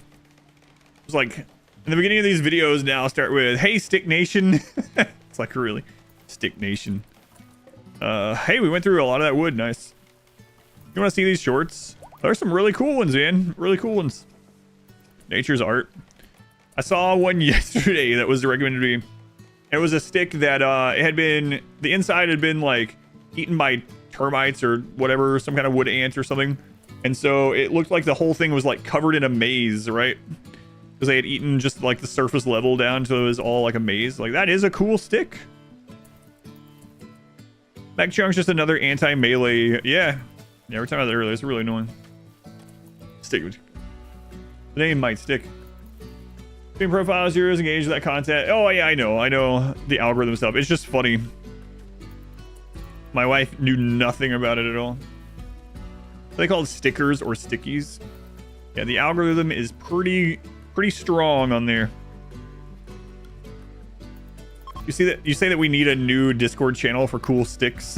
It's like, in the beginning of these videos now start with, hey, Stick Nation. It's like, really? Stick Nation. Hey, we went through a lot of that wood, nice. You want to see these shorts? There's some really cool ones, man. Really cool ones. Nature's art. I saw one yesterday that was recommended to me. It was a stick that, it had been, the inside had been like, eaten by termites or whatever, some kind of wood ant or something, and so it looked like the whole thing was like covered in a maze, right? Because they had eaten just like the surface level down, so it was all like a maze. Like, that is a cool stick. Mech chunk's just another anti-melee. Yeah, every time I was earlier, it's really annoying. Stick. The name might stick. Stream profiles, yours, engage with that content. Oh yeah, I know the algorithm stuff. It's just funny. My wife knew nothing about it at all. They call it stickers or stickies. Yeah, the algorithm is pretty strong on there. You see that? You say that we need a new Discord channel for cool sticks.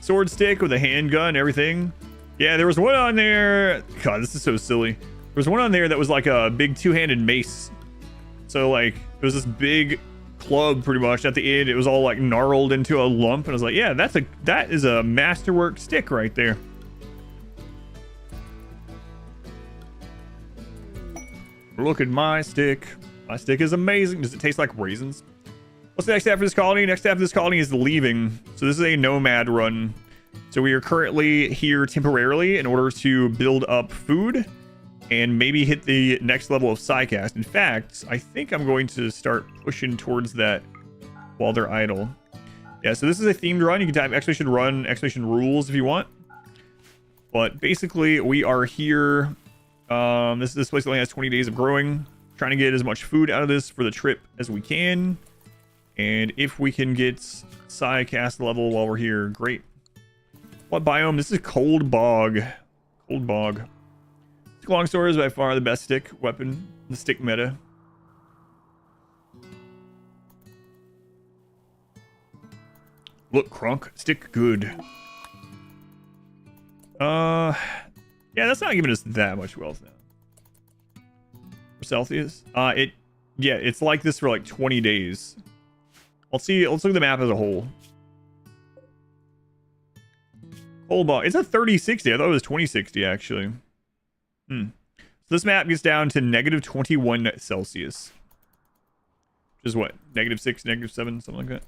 Sword stick with a handgun and everything. Yeah, there was one on there. God, this is so silly. There was one on there that was like a big two-handed mace. So like it was this big club pretty much. At the end it was all like gnarled into a lump, and I was like, yeah, that is a masterwork stick right there. Look at my stick. My stick is amazing. Does it taste like raisins? What's the next step for this colony? Next step for this colony is leaving. So this is a nomad run. So we are currently here temporarily in order to build up food and maybe hit the next level of SciCast. In fact, I think I'm going to start pushing towards that while they're idle. Yeah, so this is a themed run. You can type exclamation run, exclamation rules if you want. But basically, we are here. This place only has 20 days of growing. Trying to get as much food out of this for the trip as we can. And if we can get SciCast level while we're here, great. What biome? This is Cold Bog. Cold Bog. Long sword is by far the best stick weapon in the stick meta. Look, Crunk, stick good. Yeah, that's not giving us that much wealth now. For Celsius, Yeah, it's like this for like 20 days. Let's look at the map as a whole. Whole bar. It's a 3060. I thought it was 2060 actually. So this map gets down to -21 Celsius. Which is what? -6, -7, something like that.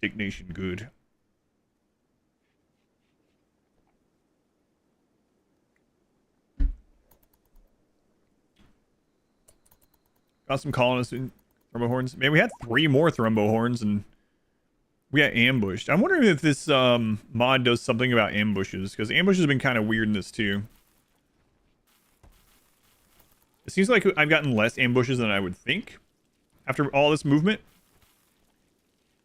Dignation good. Got some colonists in thrombohorns. Man, we had 3 more thrombohorns and we got ambushed. I'm wondering if this mod does something about ambushes, because ambushes have been kind of weird in this too. It seems like I've gotten less ambushes than I would think after all this movement.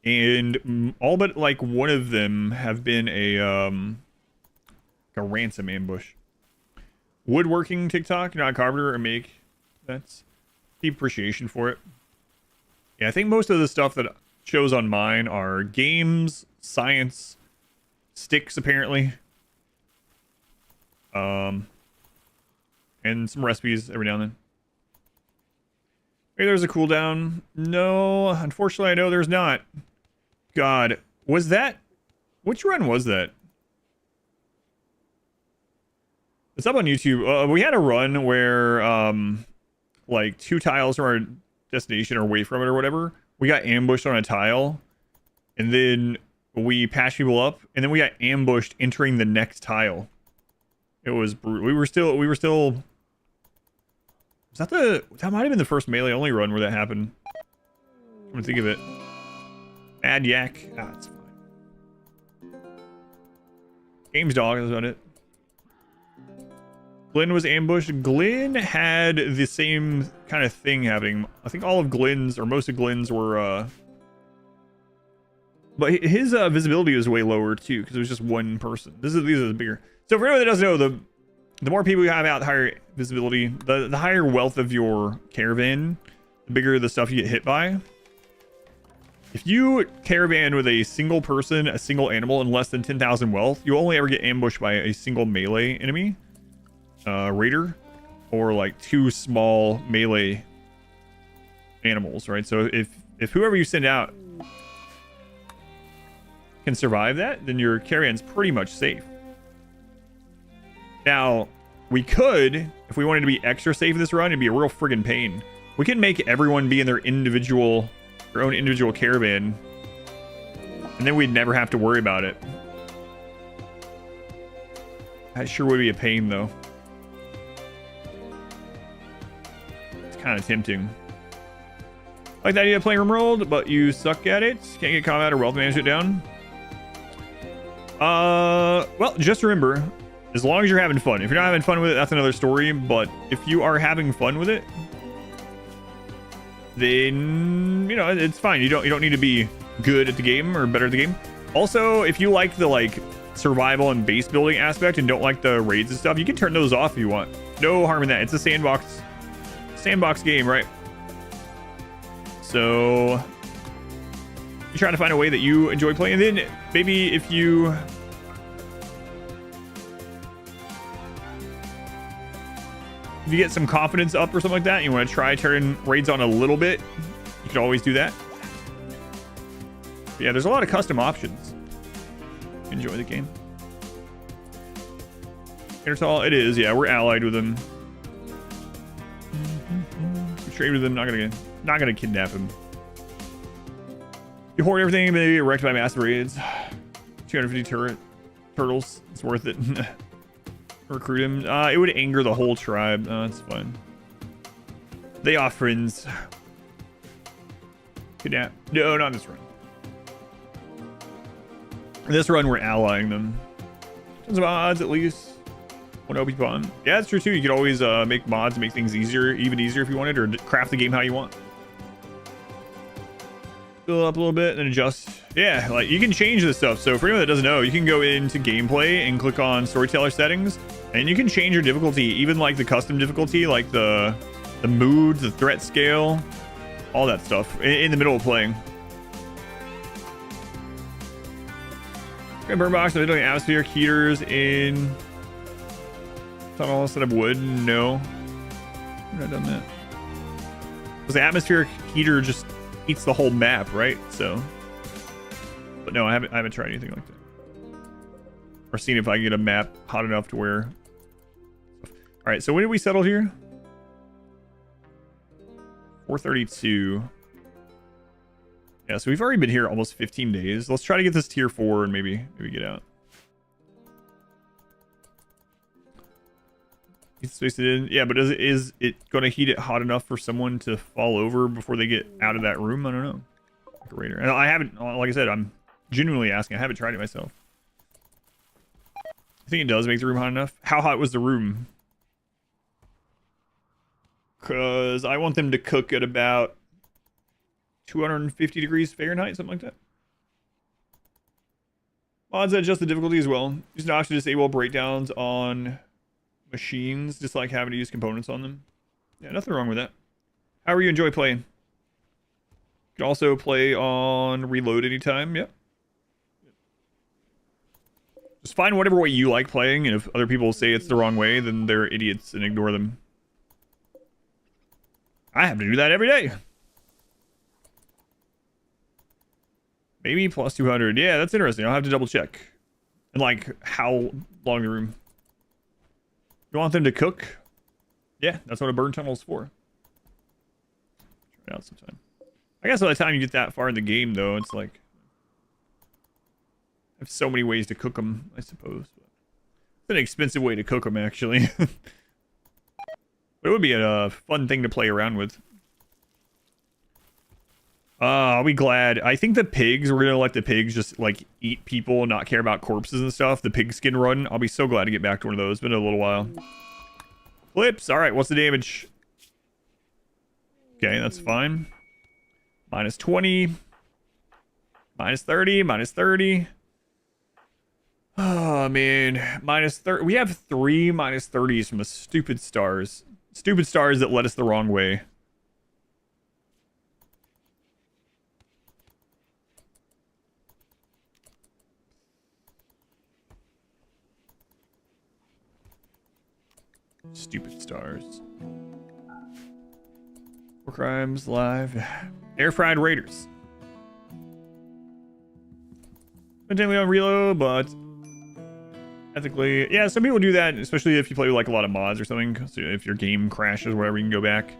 And all but like one of them have been a ransom ambush. Woodworking TikTok, not a carpenter or make. That's deep appreciation for it. Yeah, I think most of the stuff that shows on mine are games, science, sticks apparently. And some recipes every now and then. Maybe there's a cooldown. No, unfortunately I know there's not. God, was that... Which run was that? It's up on YouTube. We had a run where, like, 2 tiles from our destination or away from it or whatever, we got ambushed on a tile, and then we patched people up, and then we got ambushed entering the next tile. It was brutal. We were still... That might have been the first melee only run where that happened. I'm gonna think of it. Add yak. Ah, it's fine. Games dog, that's about it. Glenn was ambushed. Glenn had the same kind of thing happening. I think all of Glenn's, or most of Glenn's were, but his visibility was way lower too, because it was just one person. These are the bigger. So for anyone that doesn't know, the more people you have out, the higher visibility, the higher wealth of your caravan, the bigger the stuff you get hit by. If you caravan with a single person, a single animal, and less than 10,000 wealth, you'll only ever get ambushed by a single melee enemy, raider, or like 2 small melee animals, right? So if whoever you send out can survive that, then your caravan's pretty much safe. Now, we could, if we wanted to be extra safe in this run, it'd be a real friggin' pain. We could make everyone be in their own individual caravan, and then we'd never have to worry about it. That sure would be a pain, though. It's kind of tempting. Like the idea of playing RimWorld, but you suck at it. Can't get combat or wealth management down. Well, just remember, as long as you're having fun. If you're not having fun with it, that's another story. But if you are having fun with it, then, you know, it's fine. You don't need to be good at the game or better at the game. Also, if you like the survival and base building aspect and don't like the raids and stuff, you can turn those off if you want. No harm in that. It's a sandbox game, right? So you try to find a way that you enjoy playing. And then maybe if you get some confidence up or something like that, you want to try turning raids on a little bit, you can always do that. But yeah, there's a lot of custom options. Enjoy the game. Neanderthal, it is. Yeah, we're allied with him. We trade with him. Not gonna kidnap him. You hoard everything, maybe get wrecked by massive raids. 250 turtles. It's worth it. Recruit him. It would anger the whole tribe. That's fine. They are friends. Kidnap. No, not this run. This run, we're allying them. Tons of mods, at least. One OP pawn. Yeah, that's true too. You could always make mods and make things easier, even easier if you wanted, or craft the game how you want. Fill up a little bit and then adjust. Yeah, like you can change this stuff. So for anyone that doesn't know, you can go into gameplay and click on storyteller settings, and you can change your difficulty, even like the custom difficulty, like the moods, the threat scale, all that stuff in the middle of playing. Okay, burn box, I'm doing atmosphere, heaters in tunnel, set up wood. No, I've not done that. Because the atmospheric heater just heats the whole map, right? So, but no, I haven't tried anything like that. Or seen if I can get a map hot enough to where. All right, so when did we settle here? 432. Yeah, so we've already been here almost 15 days. Let's try to get this tier 4 and maybe get out. Space it in. Yeah, but is it going to heat it hot enough for someone to fall over before they get out of that room? I don't know. Radar. And I haven't, like I said, I'm genuinely asking. I haven't tried it myself. I think it does make the room hot enough. How hot was the room? Because I want them to cook at about 250 degrees Fahrenheit, something like that. Mods that adjust the difficulty as well. Use an option to disable breakdowns on machines, just like having to use components on them. Yeah, nothing wrong with that. However you enjoy playing. You can also play on reload anytime. Yep. Just find whatever way you like playing, and if other people say it's the wrong way, then they're idiots and ignore them. I have to do that every day. Maybe plus 200. Yeah, that's interesting. I'll have to double check. And like, how long the room? You want them to cook? Yeah, that's what a burn tunnel is for. Try it out sometime. I guess by the time you get that far in the game, though, it's like... I have so many ways to cook them, I suppose. It's an expensive way to cook them, actually. But it would be a fun thing to play around with. I'll be glad. I think the pigs, we're going to let the pigs just, like, eat people and not care about corpses and stuff. The pigskin run. I'll be so glad to get back to one of those. It's been a little while. Flips. All right, what's the damage? Okay, that's fine. Minus 20. Minus 30. Minus 30. Oh, man. Minus 30. We have 3 minus 30s from the stupid stars. Stupid stars that led us the wrong way. Stupid stars. War crimes live. Air fried raiders. Potentially on reload, but ethically, yeah. Some people do that, especially if you play with like a lot of mods or something. So if your game crashes, or whatever, you can go back.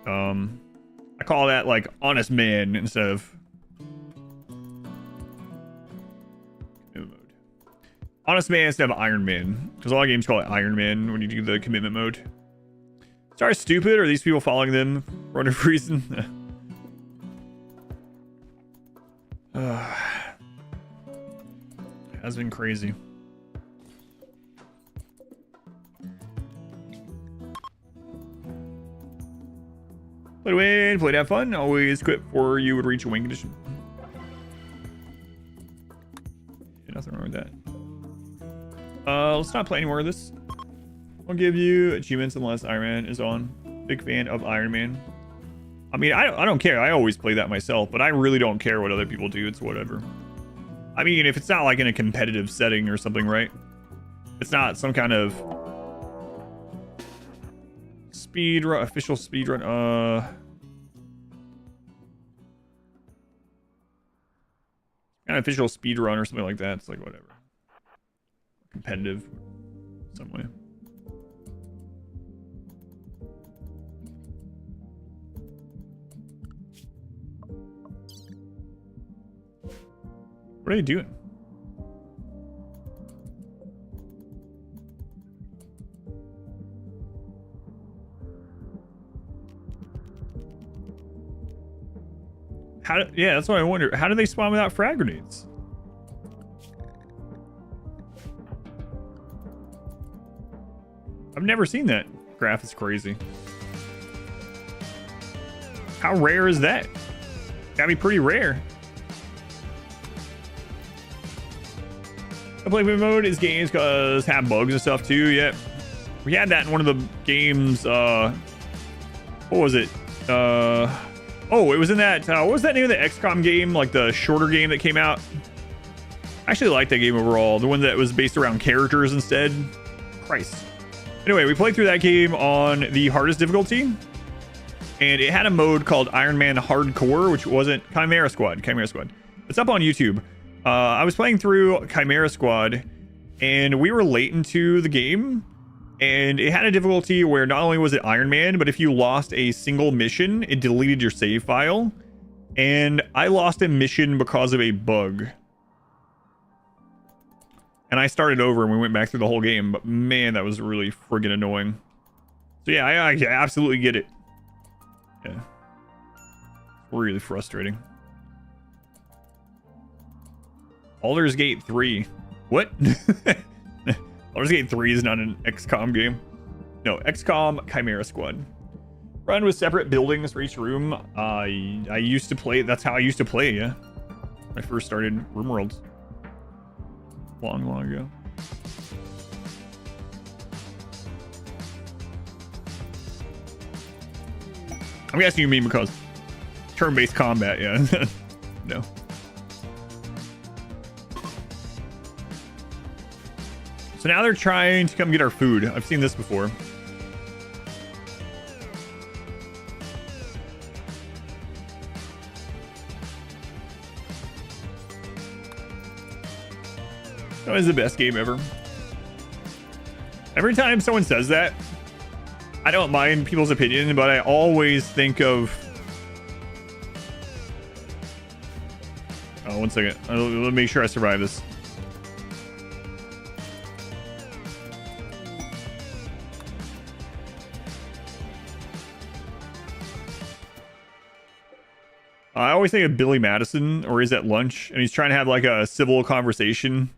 I call that like honest man instead of honest man instead of Iron Man, because a lot of games call it Iron Man when you do the commitment mode. Sorry, stupid. Are these people following them for whatever reason? Has been crazy. Play to win, play to have fun. Always quit before you would reach a win condition. Yeah, nothing wrong with that. Let's not play any more of this. I'll give you achievements unless Iron Man is on. Big fan of Iron Man. I mean, I don't care. I always play that myself, but I really don't care what other people do. It's whatever. I mean, if it's not like in a competitive setting or something, right? It's not some kind of speed run, official speed run. An official speed run or something like that. It's like whatever. Competitive some way. What are they doing? Yeah, that's what I wonder. How do they spawn without frag grenades? I've never seen that. Graph is crazy. How rare is that? Gotta be pretty rare. I play mode is games because have bugs and stuff too. Yeah, we had that in one of the games. What was it? Oh, it was in that. What was that name of the XCOM game? Like the shorter game that came out. I actually liked that game overall. The one that was based around characters instead. Christ. Anyway, we played through that game on the hardest difficulty, and it had a mode called Iron Man Hardcore, which wasn't Chimera Squad. It's up on YouTube. I was playing through Chimera Squad, and we were late into the game, and it had a difficulty where not only was it Iron Man, but if you lost a single mission, it deleted your save file. And I lost a mission because of a bug. And I started over and we went back through the whole game, but man, that was really friggin' annoying. So yeah, I absolutely get it. Yeah. Really frustrating. Baldur's Gate 3. What? Baldur's Gate 3 is not an XCOM game. No, XCOM Chimera Squad. Run with separate buildings for each room. I used to play. That's how I used to play. Yeah, when I first started RimWorld. Long ago. I'm guessing you mean because turn-based combat. Yeah. No. So now they're trying to come get our food. I've seen this before. That was the best game ever. Every time someone says that, I don't mind people's opinion, but I always think of... Oh, 1 second. Let me make sure I survive this. I always think of Billy Madison, or he's at lunch, and he's trying to have like a civil conversation.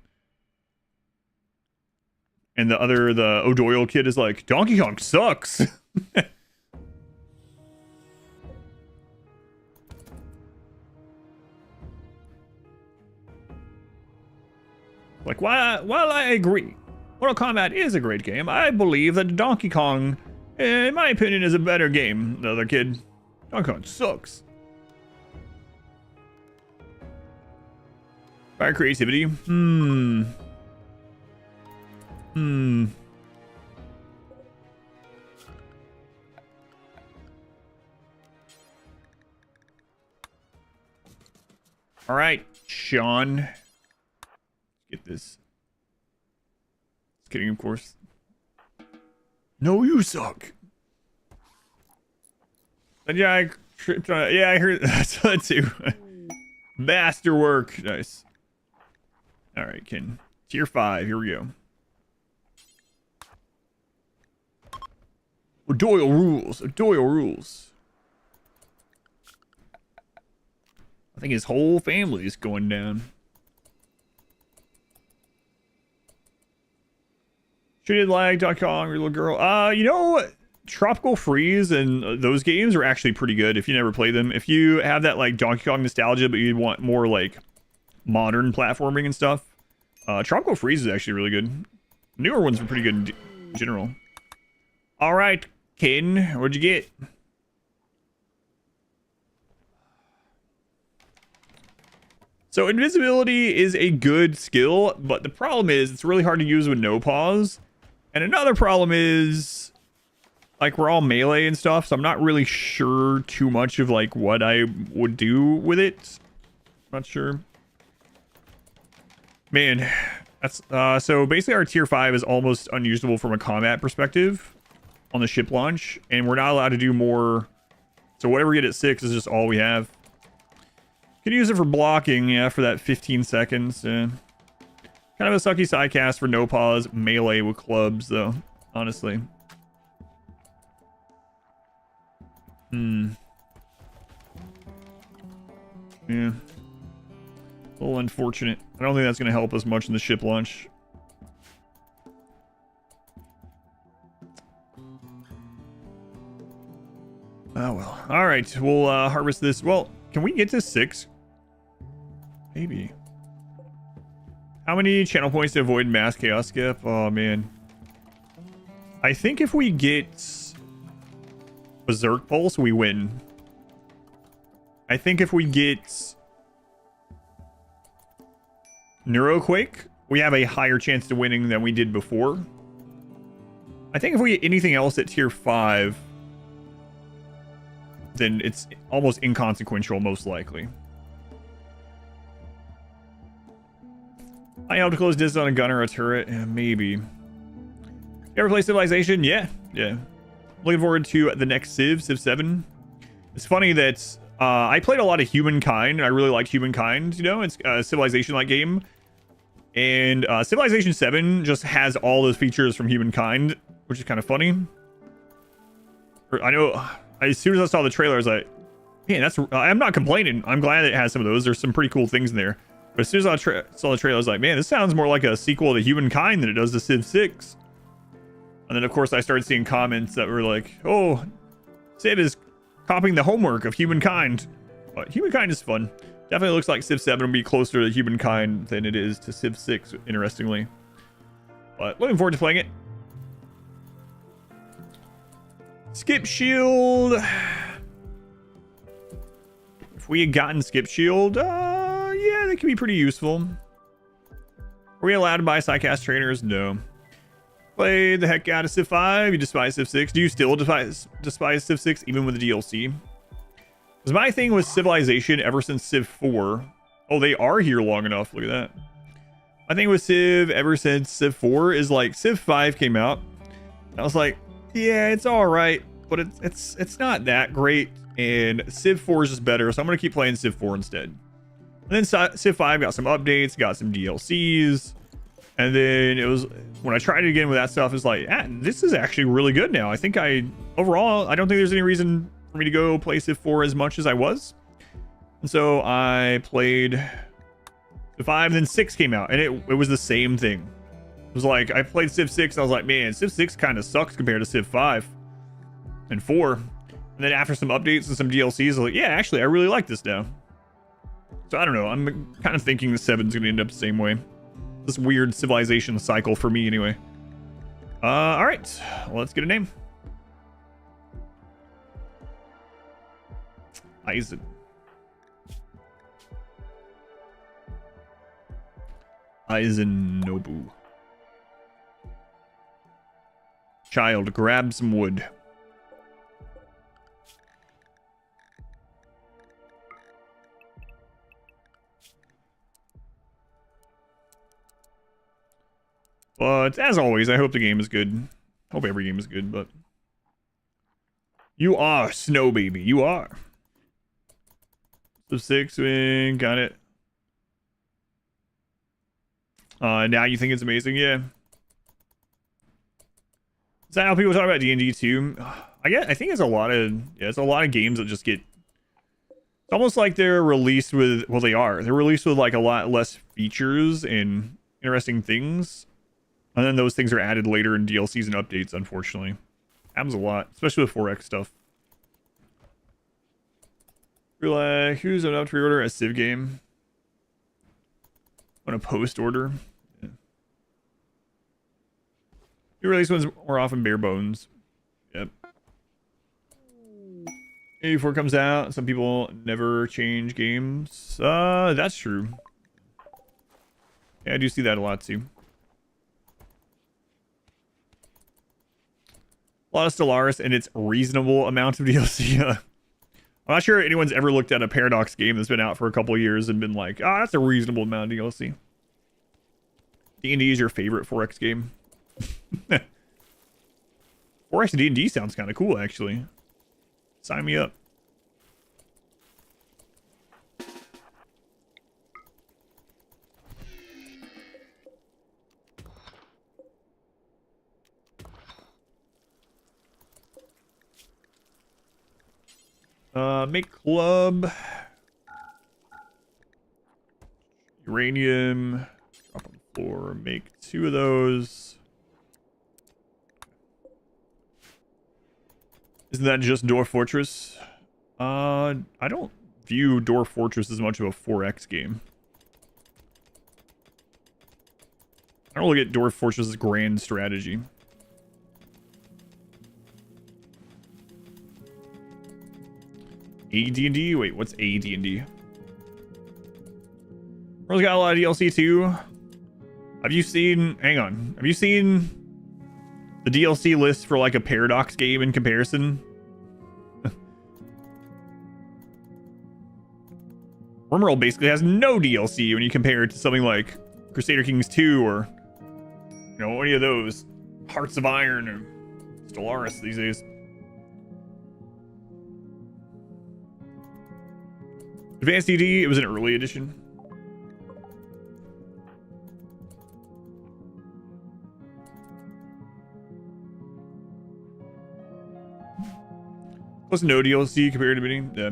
And the O'Doyle kid is like, Donkey Kong sucks. Like, while I agree, Mortal Kombat is a great game, I believe that Donkey Kong, in my opinion, is a better game. The other kid, Donkey Kong sucks. Fire creativity? All right, Sean. Get this. Just kidding, of course. No, you suck. And yeah, I tripped on it. Yeah, I heard that too. Masterwork. Nice. All right, Ken. Tier 5. Here we go. O'Doyle rules. O'Doyle rules. I think his whole family is going down. Treated like Donkey Kong, little girl. You know, Tropical Freeze and those games are actually pretty good if you never play them. If you have that like Donkey Kong nostalgia, but you want more like modern platforming and stuff, Tropical Freeze is actually really good. Newer ones are pretty good in general. All right, Ken, what'd you get? So invisibility is a good skill, but the problem is it's really hard to use with no pause. And another problem is, like, we're all melee and stuff, so I'm not really sure too much of like what I would do with it. Not sure. Man, that's so basically our tier 5 is almost unusable from a combat perspective on the ship launch, and we're not allowed to do more. So whatever we get at 6 is just all we have. Could use it for blocking, yeah, for that 15 seconds. Kind of a sucky sidecast for no pause melee with clubs, though, honestly. Yeah. A little unfortunate. I don't think that's going to help us much in the ship launch. Oh, well. All right. We'll harvest this. Well, can we get to 6? Maybe. How many channel points to avoid mass chaos skip? Oh, man. I think if we get Berserk Pulse, we win. I think if we get Neuroquake, we have a higher chance to winning than we did before. I think if we get anything else at tier 5, then it's almost inconsequential, most likely. I helped to close distance on a gun or a turret. Yeah, maybe. You ever play Civilization? Yeah. Looking forward to the next Civ 7. It's funny that I played a lot of Humankind. I really liked Humankind. You know, it's a Civilization-like game. And Civilization 7 just has all those features from Humankind, which is kind of funny. I know, as soon as I saw the trailer, I was like, man, I'm not complaining. I'm glad it has some of those. There's some pretty cool things in there. But as soon as I saw the trailer, I was like, man, this sounds more like a sequel to Humankind than it does to Civ 6. And then, of course, I started seeing comments that were like, oh, Civ is copying the homework of Humankind. But Humankind is fun. Definitely looks like Civ 7 will be closer to Humankind than it is to Civ 6, interestingly. But looking forward to playing it. Skip Shield. If we had gotten Skip Shield, yeah, that could be pretty useful. Are we allowed to buy Psycast trainers? No. Play the heck out of Civ 5. You despise Civ 6. Do you still despise Civ 6 even with the DLC? Because my thing with Civilization ever since Civ 4. Oh, they are here long enough. Look at that. My thing with Civ ever since Civ 4 is like Civ 5 came out. I was like, yeah, it's all right, but it's not that great. And Civ 4 is just better, so I'm gonna keep playing Civ 4 instead. And then Civ 5 got some updates, got some DLCs, and then it was when I tried it again with that stuff, it's like, this is actually really good now. I think overall, I don't think there's any reason for me to go play Civ 4 as much as I was. And so I played Civ 5, and then 6 came out, and it was the same thing. It was like I played Civ 6, and I was like, man, Civ 6 kind of sucks compared to Civ 5 and 4. And then after some updates and some DLCs, I was like, yeah, actually, I really like this now. So I don't know. I'm kind of thinking the 7's going to end up the same way. This weird Civilization cycle for me, anyway. All right. Well, let's get a name. Eisen. Eisen-Nobu. Child, grab some wood. But as always, I hope the game is good. Hope every game is good, but you are Snow Baby. You are. So 6 win, got it. Now you think it's amazing? Yeah. Is that how people talk about D&D too? I think it's a lot of games that just get. It's almost like they're released with. Well, they are. They're released with like a lot less features and interesting things. And then those things are added later in DLCs and updates, unfortunately. Happens a lot, especially with 4X stuff. You're like, who's enough to pre-order a Civ game? On a post order? Yeah. New release ones more often bare bones. Yep. 84 comes out. Some people never change games. That's true. Yeah, I do see that a lot too. A lot of Stellaris and its reasonable amount of DLC. I'm not sure anyone's ever looked at a Paradox game that's been out for a couple of years and been like, that's a reasonable amount of DLC. D&D is your favorite 4X game? 4X D&D sounds kind of cool, actually. Sign me up. Make club. Uranium. Drop on the floor. Make 2 of those. Isn't that just Dwarf Fortress? I don't view Dwarf Fortress as much of a 4X game. I don't look at Dwarf Fortress' grand strategy. AD&D? Wait, what's AD&D? World's got a lot of DLC too. Have you seen... Hang on. Have you seen the DLC list for like a Paradox game in comparison? RimWorld basically has no DLC when you compare it to something like Crusader Kings 2 or, you know, any of those Hearts of Iron or Stellaris these days. Advanced DD, it was an early edition. Plus no DLC compared to many. Yeah.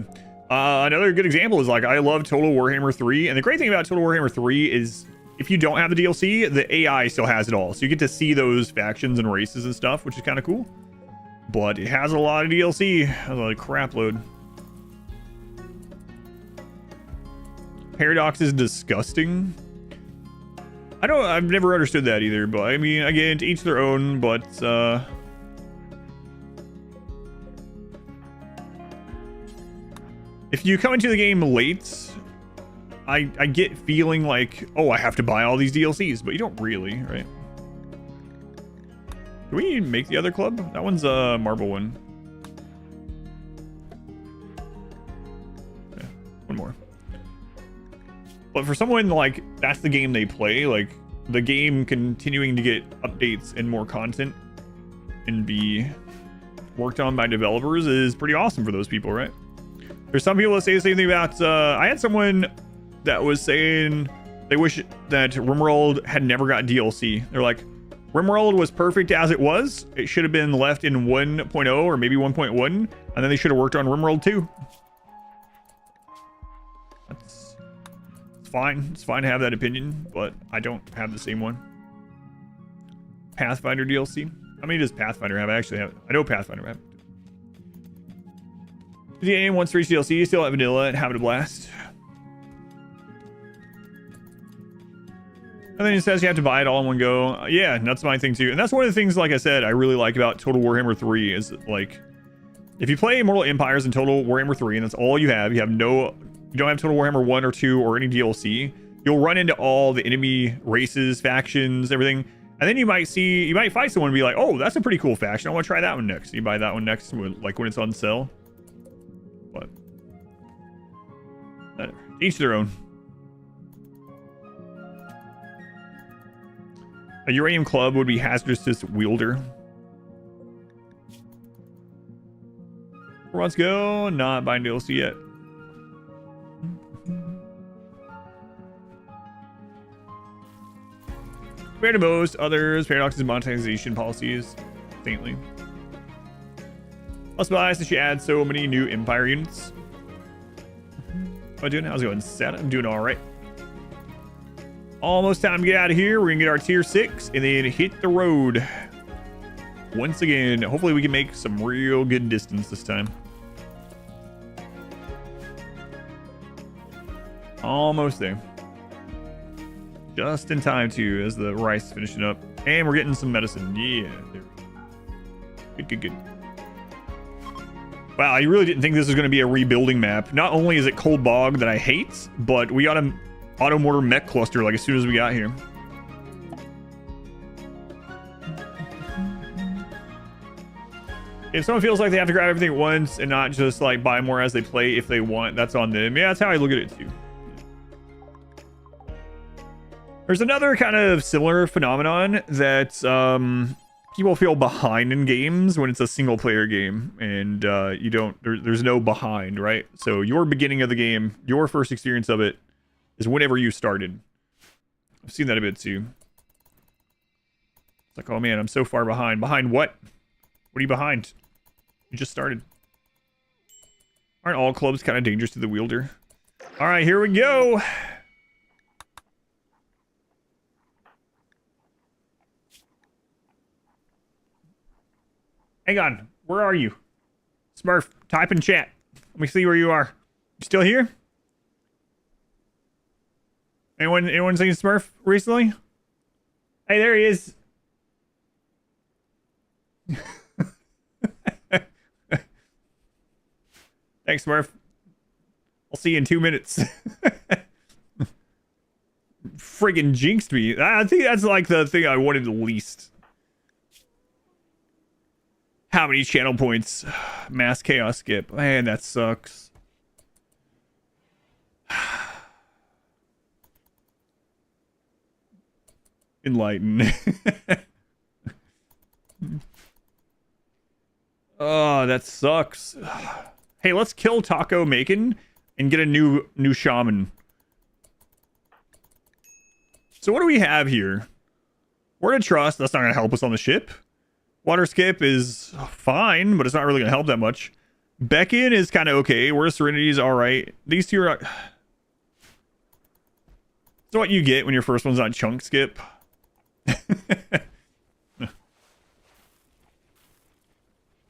Another good example is like I love Total Warhammer 3, and the great thing about Total Warhammer 3 is if you don't have the DLC, the AI still has it all, so you get to see those factions and races and stuff, which is kind of cool. But it has a lot of DLC, a crap load. Paradox is disgusting. I've never understood that either, but I mean, again, to each their own, but if you come into the game late, I get feeling like, oh, I have to buy all these DLCs, but you don't really, right? Can we make the other club? That one's a marble one. Yeah, one more. But for someone like that's the game they play, like the game continuing to get updates and more content and be worked on by developers is pretty awesome for those people, right? There's some people that say the same thing about, I had someone that was saying they wish that RimWorld had never got DLC. They're like, RimWorld was perfect as it was. It should have been left in 1.0 or maybe 1.1, and then they should have worked on RimWorld 2. It's fine. It's fine to have that opinion, but I don't have the same one. Pathfinder DLC. How many does Pathfinder have? I actually have. I know Pathfinder have. The game wants for each DLC, still at vanilla and having a blast. And then it says you have to buy it all in one go. Yeah, that's my thing too. And that's one of the things, like I said, I really like about Total Warhammer 3 is like, if you play Immortal Empires and Total Warhammer 3 and that's all you don't have Total Warhammer 1 or 2 or any DLC, you'll run into all the enemy races, factions, everything. And then you might fight someone and be like, oh, that's a pretty cool faction. I want to try that one next. You buy that one next, like when it's on sale. But each their own. A uranium club would be hazardous wielder. Let's go. Not buying DLC yet. Compared to most others, Paradox's monetization policies faintly. Plus bias that she adds so many new Empire units. How am I doing? How's it going? Set. I'm doing all right. Almost time to get out of here. We're gonna get our tier 6 and then hit the road once again. Hopefully we can make some real good distance this time. Almost there. Just in time too, as the rice is finishing up. And we're getting some medicine. Yeah, there we go. Good. Wow, I really didn't think this was going to be a rebuilding map. Not only is it Cold Bog that I hate, but we got a auto mortar mech cluster like as soon as we got here. If someone feels like they have to grab everything at once and not just like buy more as they play if they want, that's on them. Yeah, that's how I look at it too. There's another kind of similar phenomenon that people feel behind in games when it's a single player game and there's no behind, right? So your beginning of the game, your first experience of it is whenever you started. I've seen that a bit too. It's like, oh man, I'm so far behind. Behind what? What are you behind? You just started. Aren't all clubs kind of dangerous to the wielder? All right, here we go. Hang on, where are you? Smurf, type in chat. Let me see where you are. You still here? Anyone seen Smurf recently? Hey, there he is. Thanks, Smurf. I'll see you in 2 minutes. Friggin' jinxed me. I think that's like the thing I wanted the least. How many channel points? Mass chaos skip. Man, that sucks. Enlighten. Oh, that sucks. Hey, let's kill Taco Macon and get a new shaman. So what do we have here? Word of trust, that's not going to help us on the ship. Water skip is fine, but it's not really going to help that much. Beckon is kind of okay. Word of serenity is all right. These two are... It's what you get when your first one's on chunk skip.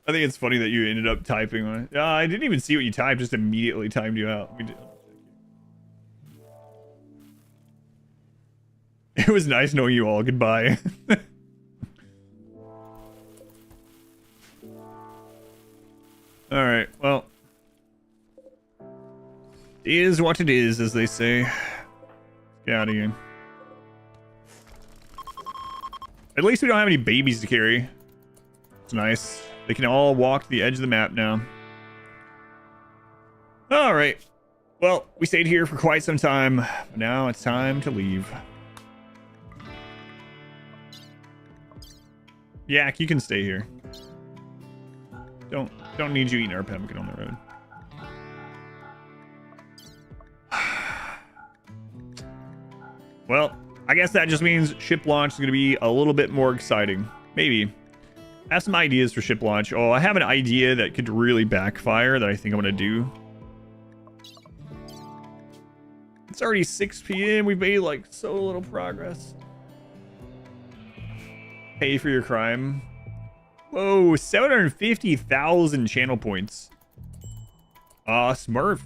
I think it's funny that you ended up typing on it. I didn't even see what you typed, just immediately timed you out. It was nice knowing you all. Goodbye. Alright, well. It is what it is, as they say. Let's get out of here. At least we don't have any babies to carry. It's nice. They can all walk to the edge of the map now. Alright. Well, we stayed here for quite some time. But now it's time to leave. Yak, you can stay here. Don't need you eating our pemmican on the road. Well, I guess that just means ship launch is going to be a little bit more exciting. Maybe. I have some ideas for ship launch. Oh, I have an idea that could really backfire that I think I'm going to do. It's already 6 p.m. We've made like so little progress. Pay for your crime. Whoa, 750,000 channel points. Smurf.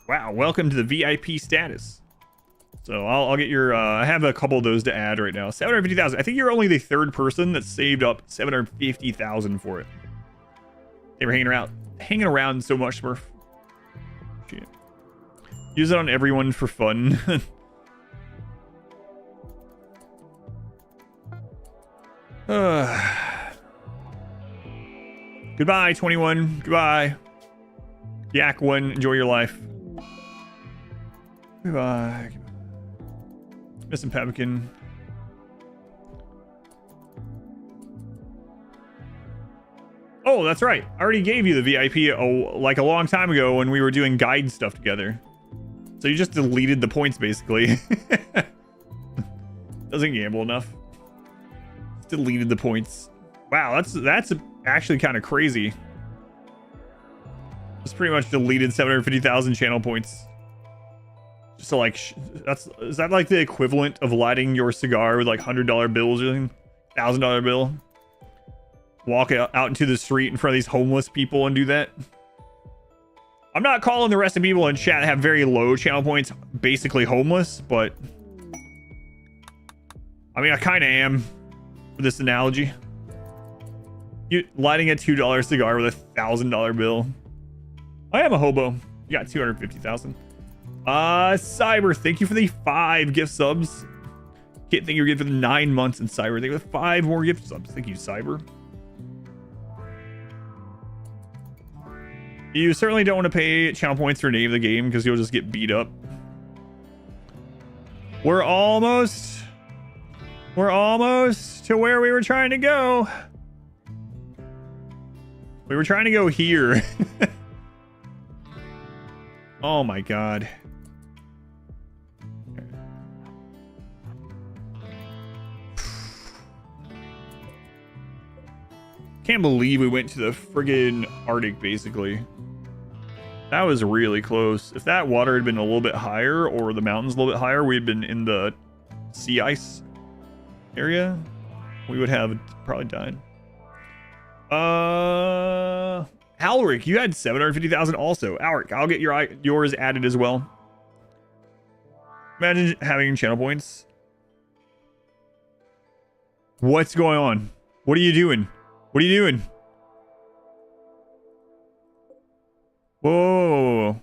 Wow, welcome to the VIP status. So I'll get your, I have a couple of those to add right now. 750,000. I think you're only the third person that saved up 750,000 for it. They were hanging around so much, Smurf. Shit. Use it on everyone for fun. Goodbye, 21. Goodbye. Yak 1, enjoy your life. Goodbye. Missing pemmican. Oh, that's right. I already gave you the VIP like a long time ago when we were doing guide stuff together. So you just deleted the points, basically. Doesn't gamble enough. Deleted the points. Wow, that's actually kind of crazy. Just pretty much deleted 750,000 channel points. Just to like, is that like the equivalent of lighting your cigar with like $100 bills or something? $1,000 bill? Walk out into the street in front of these homeless people and do that? I'm not calling the rest of the people in chat that have very low channel points basically homeless, but I mean, I kind of am with this analogy. You lighting a $2 cigar with a $1,000 bill. I am a hobo. You got 250,000. Cyber, thank you for the 5 gift subs. Can't thank you again for the 9 months in Cyber. Thank you for the 5 more gift subs. Thank you, Cyber. You certainly don't want to pay channel points for name of the game because you'll just get beat up. We're almost to where we were trying to go. We were trying to go here. Oh my god. Can't believe we went to the friggin' Arctic, basically. That was really close. If that water had been a little bit higher, or the mountains a little bit higher, we'd been in the sea ice area. We would have probably died. Alric, you had 750,000 also. Alric, I'll get yours added as well. Imagine having channel points. What's going on? What are you doing? What are you doing? Whoa.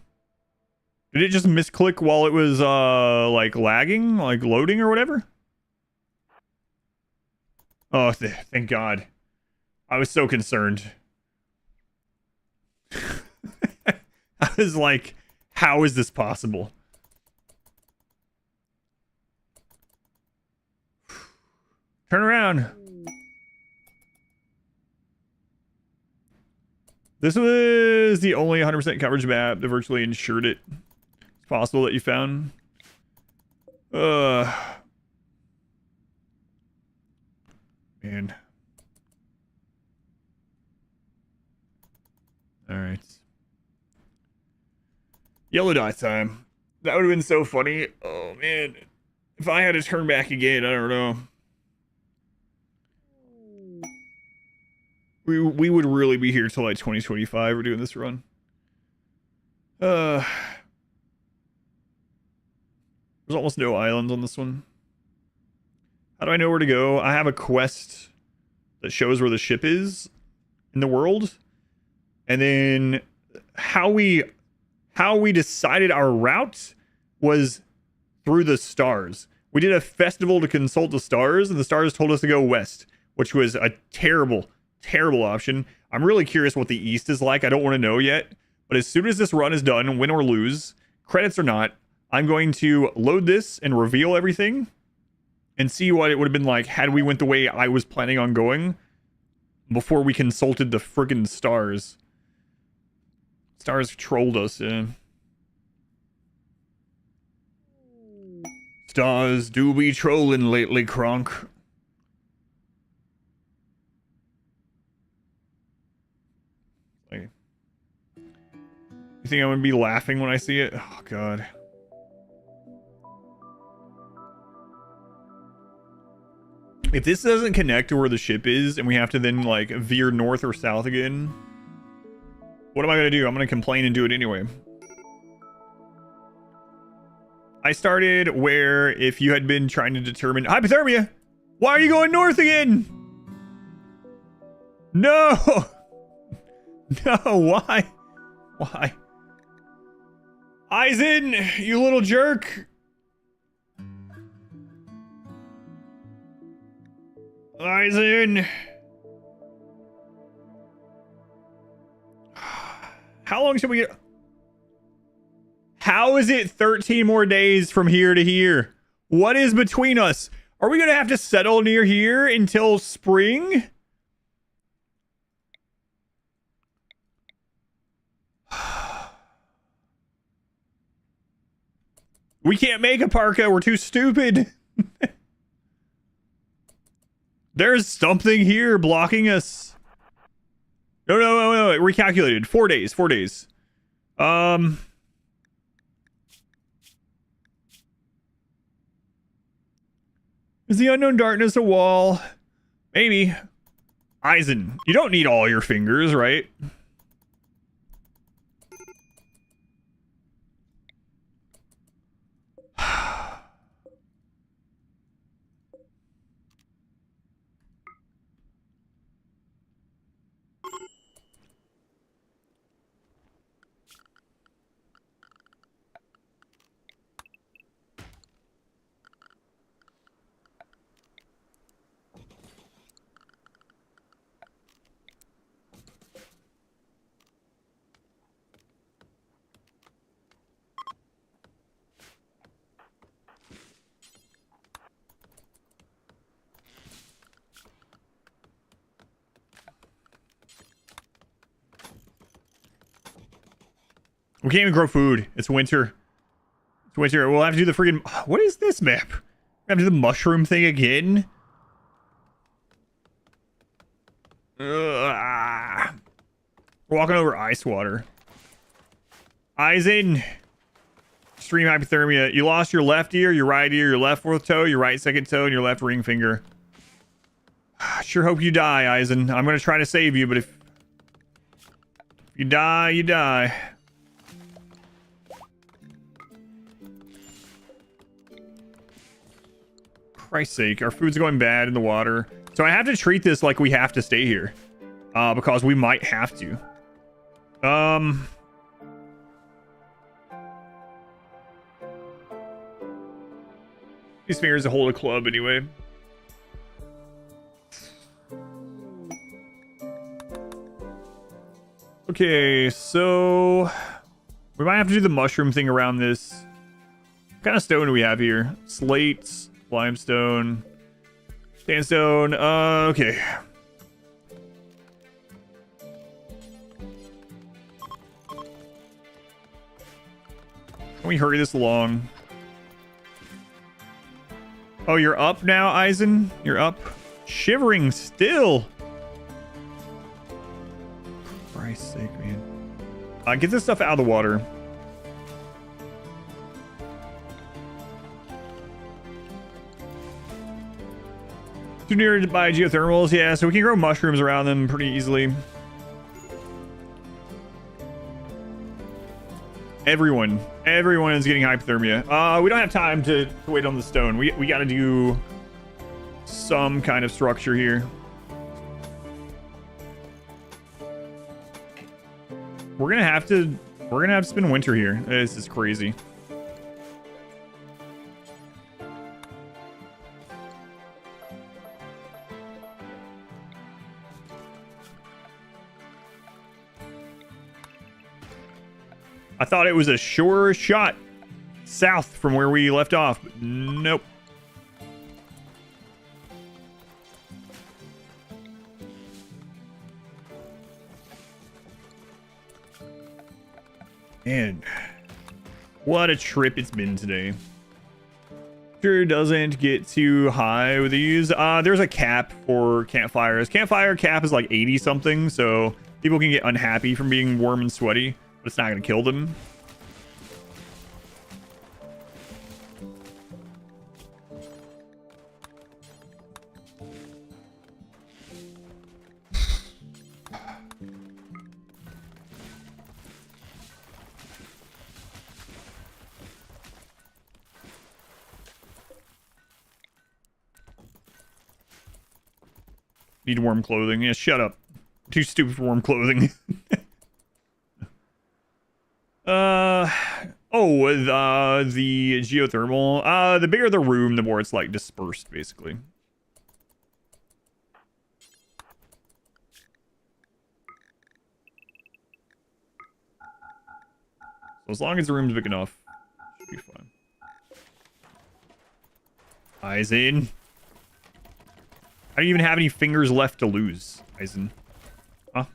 Did it just misclick while it was like lagging, like loading or whatever? Oh, thank God. I was so concerned. I was like, how is this possible? down. This was the only 100% coverage map that virtually ensured it. It's possible that you found. Man. Alright. Yellow dot time. That would have been so funny. Oh, man. If I had to turn back again, I don't know. We would really be here till like 2025. We're doing this run. There's almost no islands on this one. How do I know where to go? I have a quest that shows where the ship is in the world. And then how we decided our route was through the stars. We did a festival to consult the stars, and the stars told us to go west, which was a terrible option. I'm really curious what the east is like. I don't want to know yet. But as soon as this run is done, win or lose, credits or not, I'm going to load this and reveal everything and see what it would have been like had we went the way I was planning on going before we consulted the friggin' stars. Stars trolled us, yeah. Stars do be trolling lately, Kronk. Like, you think I'm gonna be laughing when I see it? Oh, God. If this doesn't connect to where the ship is and we have to then, like, veer north or south again, what am I gonna do? I'm gonna complain and do it anyway. I started where if you had been trying to determine hypothermia, why are you going north again? No, no, why? Eyes in, you little jerk. Eyes in. How long should we get? How is it 13 more days from here to here? What is between us? Are we going to have to settle near here until spring? We can't make a parka. We're too stupid. There's something here blocking us. No. Recalculated. 4 days. 4 days. Is the unknown darkness a wall? Maybe. Eisen, you don't need all your fingers, right? We can't even grow food. It's winter. It's winter. We'll have to do the freaking... What is this map? We have to do the mushroom thing again? We're walking over ice water. Eyes in. Extreme hypothermia. You lost your left ear, your right ear, your left fourth toe, your right second toe, and your left ring finger. Sure hope you die, Eisen. I'm going to try to save you, but if you die, you die. Christ's sake, our food's going bad in the water. So I have to treat this like we have to stay here. Because we might have to. These fingers hold a club anyway. Okay, so we might have to do the mushroom thing around this. What kind of stone do we have here? Slates, limestone. Sandstone. Okay. Can we hurry this along? Oh, you're up now, Eisen? You're up. Shivering still. For Christ's sake, man. Get this stuff out of the water. Too near by geothermals, yeah, so we can grow mushrooms around them pretty easily. Everyone is getting hypothermia. We don't have time to wait on the stone. We got to do some kind of structure here. We're gonna have to spend winter here. This is crazy. I thought it was a sure shot south from where we left off, but nope. Man, what a trip it's been today. Sure doesn't get too high with these. There's a cap for campfires. Campfire cap is like 80 something, so people can get unhappy from being warm and sweaty, but it's not gonna kill them. Need warm clothing. Yeah, shut up. Too stupid for warm clothing. The geothermal. The bigger the room, the more it's like dispersed, basically. So as long as the room's big enough, should be fine. Eyes in. I don't even have any fingers left to lose, Eisen. Huh?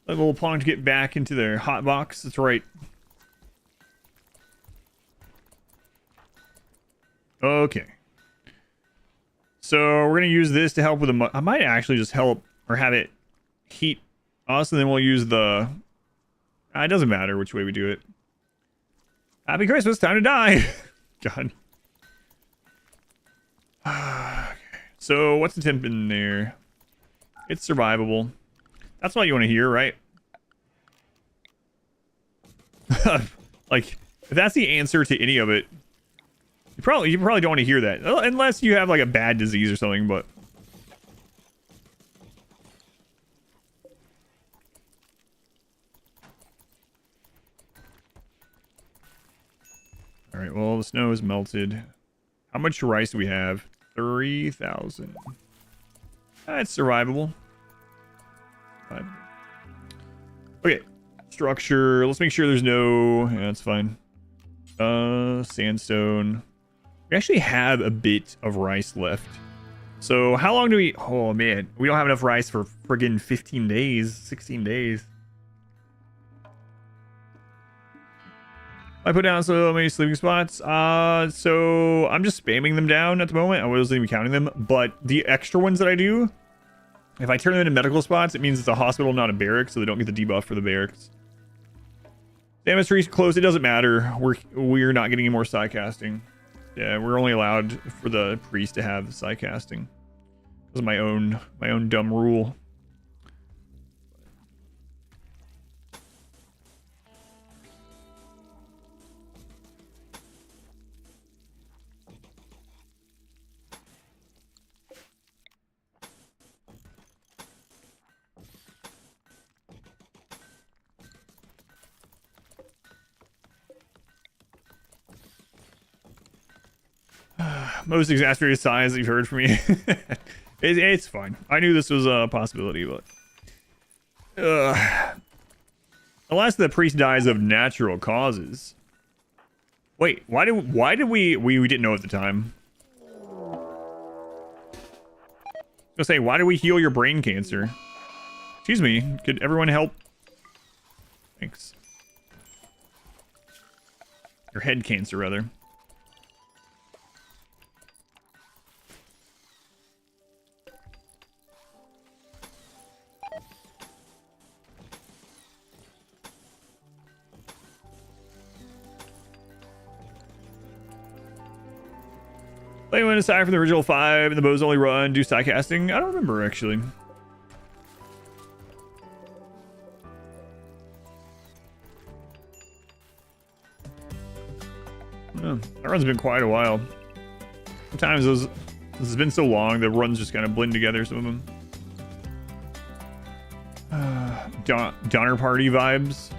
Let little pond get back into their hot box. That's right. Okay. So we're going to use this to help with the... I might actually just help or have it heat us, and then we'll use the... it doesn't matter which way we do it. Happy Christmas, time to die. God. Okay. So what's the temp in there? It's survivable. That's what you want to hear, right? Like, if that's the answer to any of it, you probably don't want to hear that, unless you have like a bad disease or something. But all right, well, the snow is melted. How much rice do we have? 3,000. That's survivable. Okay, structure. Let's make sure there's no... yeah, that's fine. Sandstone. We actually have a bit of rice left. So how long do we... oh, man. We don't have enough rice for friggin' 15 days. 16 days. I put down so many sleeping spots. So I'm just spamming them down at the moment. I wasn't even counting them. But the extra ones that I do... if I turn them into medical spots, it means it's a hospital, not a barracks, so they don't get the debuff for the barracks. Damage close, it doesn't matter. We're not getting any more psi casting. Yeah, we're only allowed for the priest to have psi casting. This is my own dumb rule. Most exasperated sighs that you've heard from me. It's fine. I knew this was a possibility, but unless the priest dies of natural causes. Wait, why did we didn't know at the time? I was gonna say, why did we heal your brain cancer? Excuse me, could everyone help? Thanks. Your head cancer, rather. They went aside from the original 5 and the bows only run, do side casting. I don't remember actually. Oh, that run's been quite a while. Sometimes this has been so long, the runs just kind of blend together, some of them. Donner Party vibes.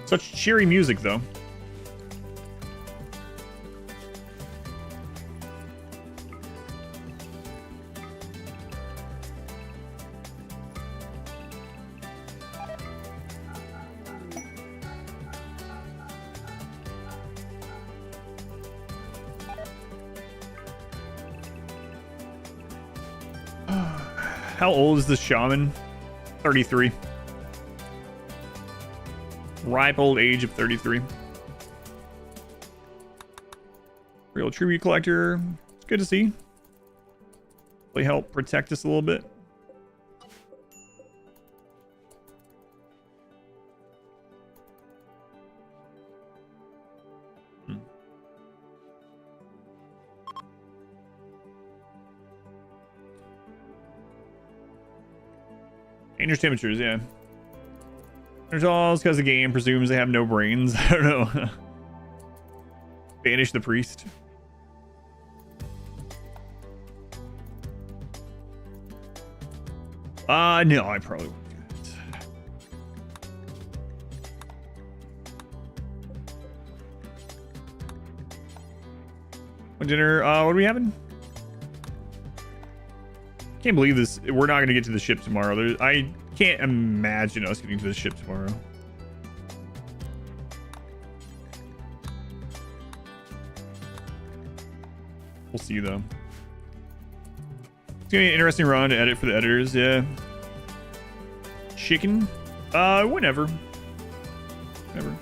Such cheery music, though. How old is this shaman? 33. Ripe old age of 33. Real tribute collector. It's good to see. Really help protect us a little bit. Dangerous temperatures, yeah. Neanderthals, because the game presumes they have no brains. I don't know. Banish the priest. No, I probably won't do that. What dinner? What are we having? Can't believe this. We're not going to get to the ship tomorrow. I can't imagine us getting to the ship tomorrow. We'll see, though. It's going to be an interesting run to edit for the editors, yeah. Chicken? Whenever. Whenever.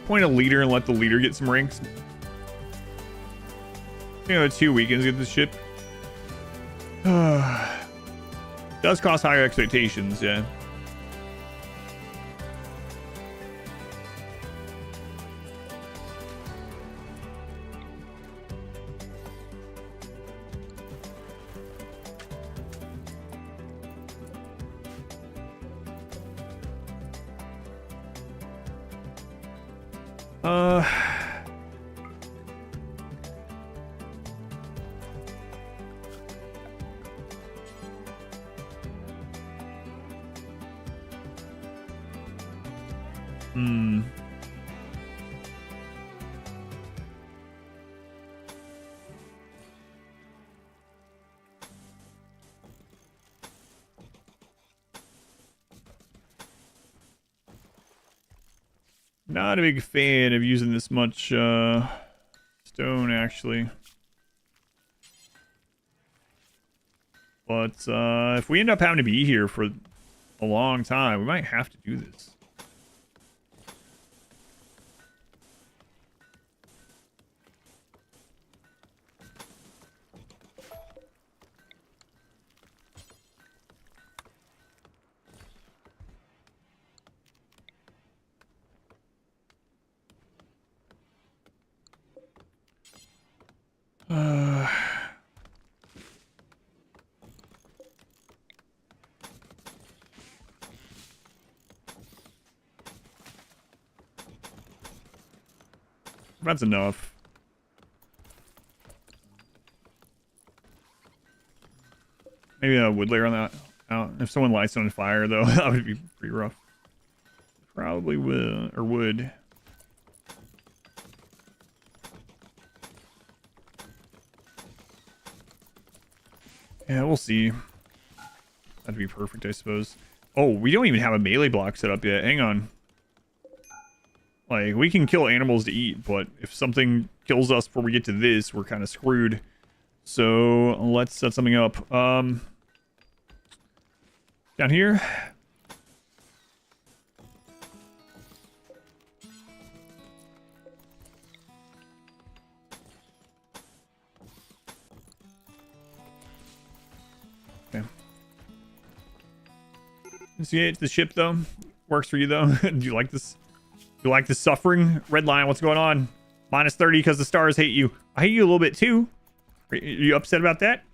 Point a leader and let the leader get some ranks. You know, 2 weekends to get the ship. Does cost higher expectations, yeah. Not a big fan of using this much stone, actually. But if we end up having to be here for a long time, we might have to do this. That's enough. Maybe a wood layer on that. If someone lights it on fire, though, that would be pretty rough. Probably will, or would. Yeah, we'll see. That'd be perfect, I suppose. Oh, we don't even have a melee block set up yet. Hang on. Like, we can kill animals to eat, but if something kills us before we get to this, we're kind of screwed. So, let's set something up. Down here. Okay. See the ship though? Works for you though? Do you like this? You like this suffering? Red line, what's going on? Minus 30 because the stars hate you. I hate you a little bit too. Are you upset about that?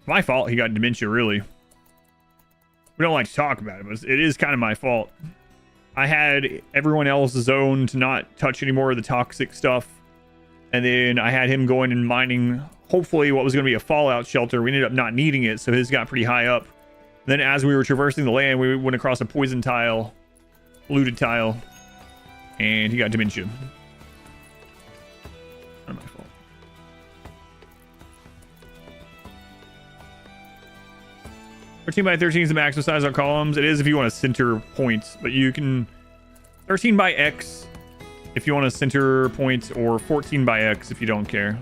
My fault he got dementia, really. We don't like to talk about it, but it is kind of my fault. I had everyone else zoned to not touch any more of the toxic stuff. And then I had him going and mining, hopefully, what was going to be a fallout shelter. We ended up not needing it, so his got pretty high up. Then as we were traversing the land, we went across a poison tile, looted tile, and he got dementia. Not my fault. "13 by 13 is the maximum size on columns." It is if you want to center points, but you can 13 by X if you want to center points, or 14 by X if you don't care.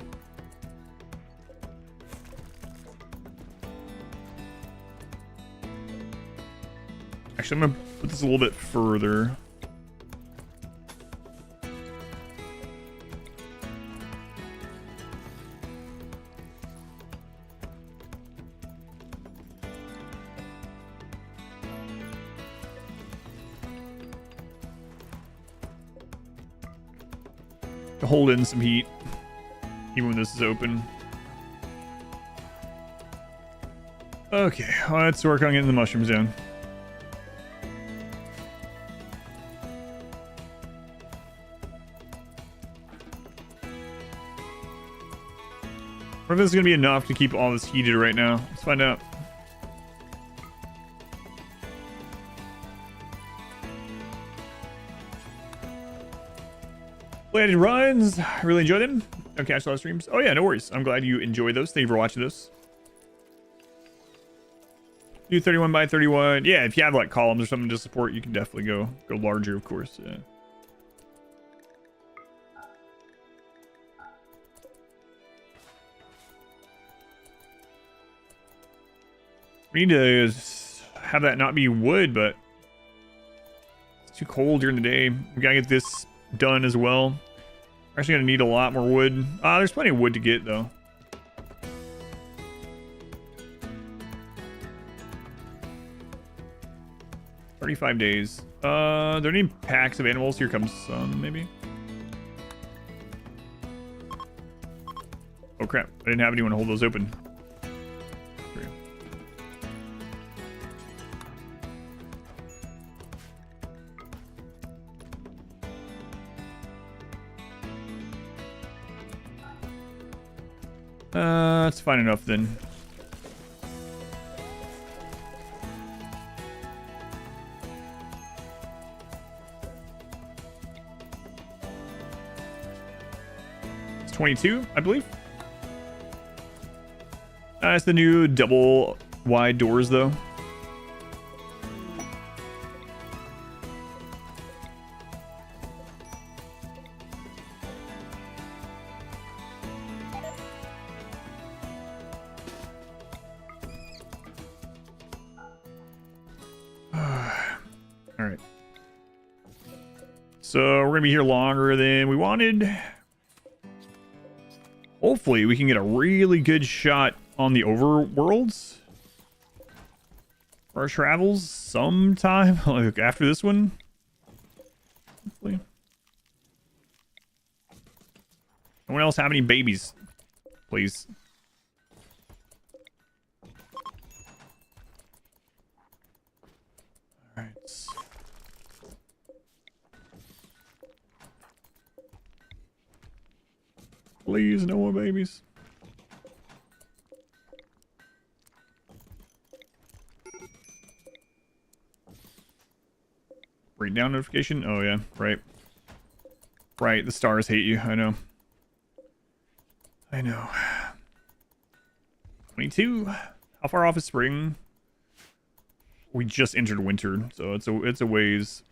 Actually, I'm gonna put this a little bit further. To hold in some heat, even when this is open. Okay, let's work on getting the mushrooms in. Or if this is going to be enough to keep all this heated right now. Let's find out. Landed runs. I really enjoy them. Don't catch a lot of streams. Oh yeah, no worries. I'm glad you enjoy those. Thank you for watching those. Do 31 by 31. Yeah, if you have like columns or something to support, you can definitely go larger, of course. Yeah. We need to have that not be wood, but it's too cold during the day. We gotta get this done as well. We're actually gonna need a lot more wood. There's plenty of wood to get though. "35 days. Are there any packs of animals? Here comes some, maybe. Oh crap! I didn't have anyone hold those open. That's fine enough then. It's 22, I believe. It's the new double wide doors, though. So we're gonna be here longer than we wanted. Hopefully we can get a really good shot on the overworlds for our travels sometime, like after this one. Hopefully. No one else have any babies, please. All right. Please, no more babies. Read down notification? Oh, yeah. Right. Right, the stars hate you. I know. I know. 22. How far off is spring? We just entered winter, so it's a ways.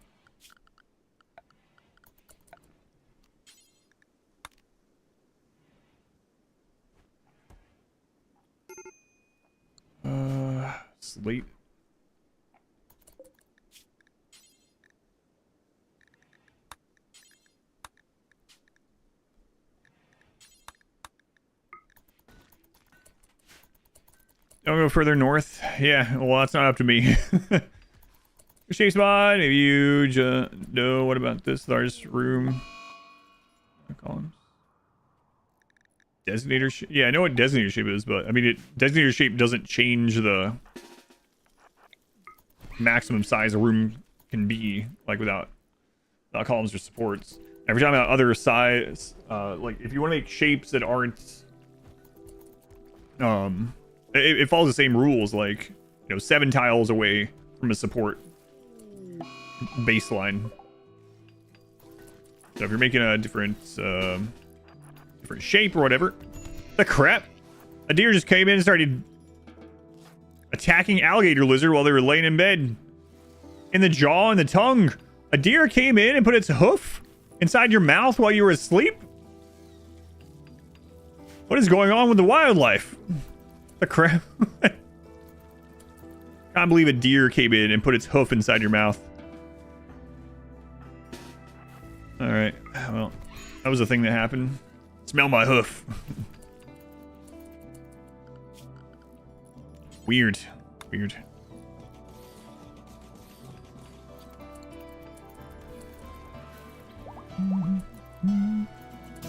Slate. Don't go further north. Yeah, well, that's not up to me. Shape spot. If you know, what about this largest room? Columns. Designator shape. Yeah, I know what designator shape is, but I mean, designator shape doesn't change the maximum size a room can be, like without columns or supports. Every time about other size, like if you want to make shapes that aren't, it follows the same rules, like, you know, 7 tiles away from a support baseline. So if you're making a different shape or whatever. The crap? A deer just came in and started attacking alligator lizard while they were laying in bed. In the jaw and the tongue. A deer came in and put its hoof inside your mouth while you were asleep? What is going on with the wildlife? The crap? Can't believe a deer came in and put its hoof inside your mouth. Alright, well, that was a thing that happened. Smell my hoof. Weird. Weird.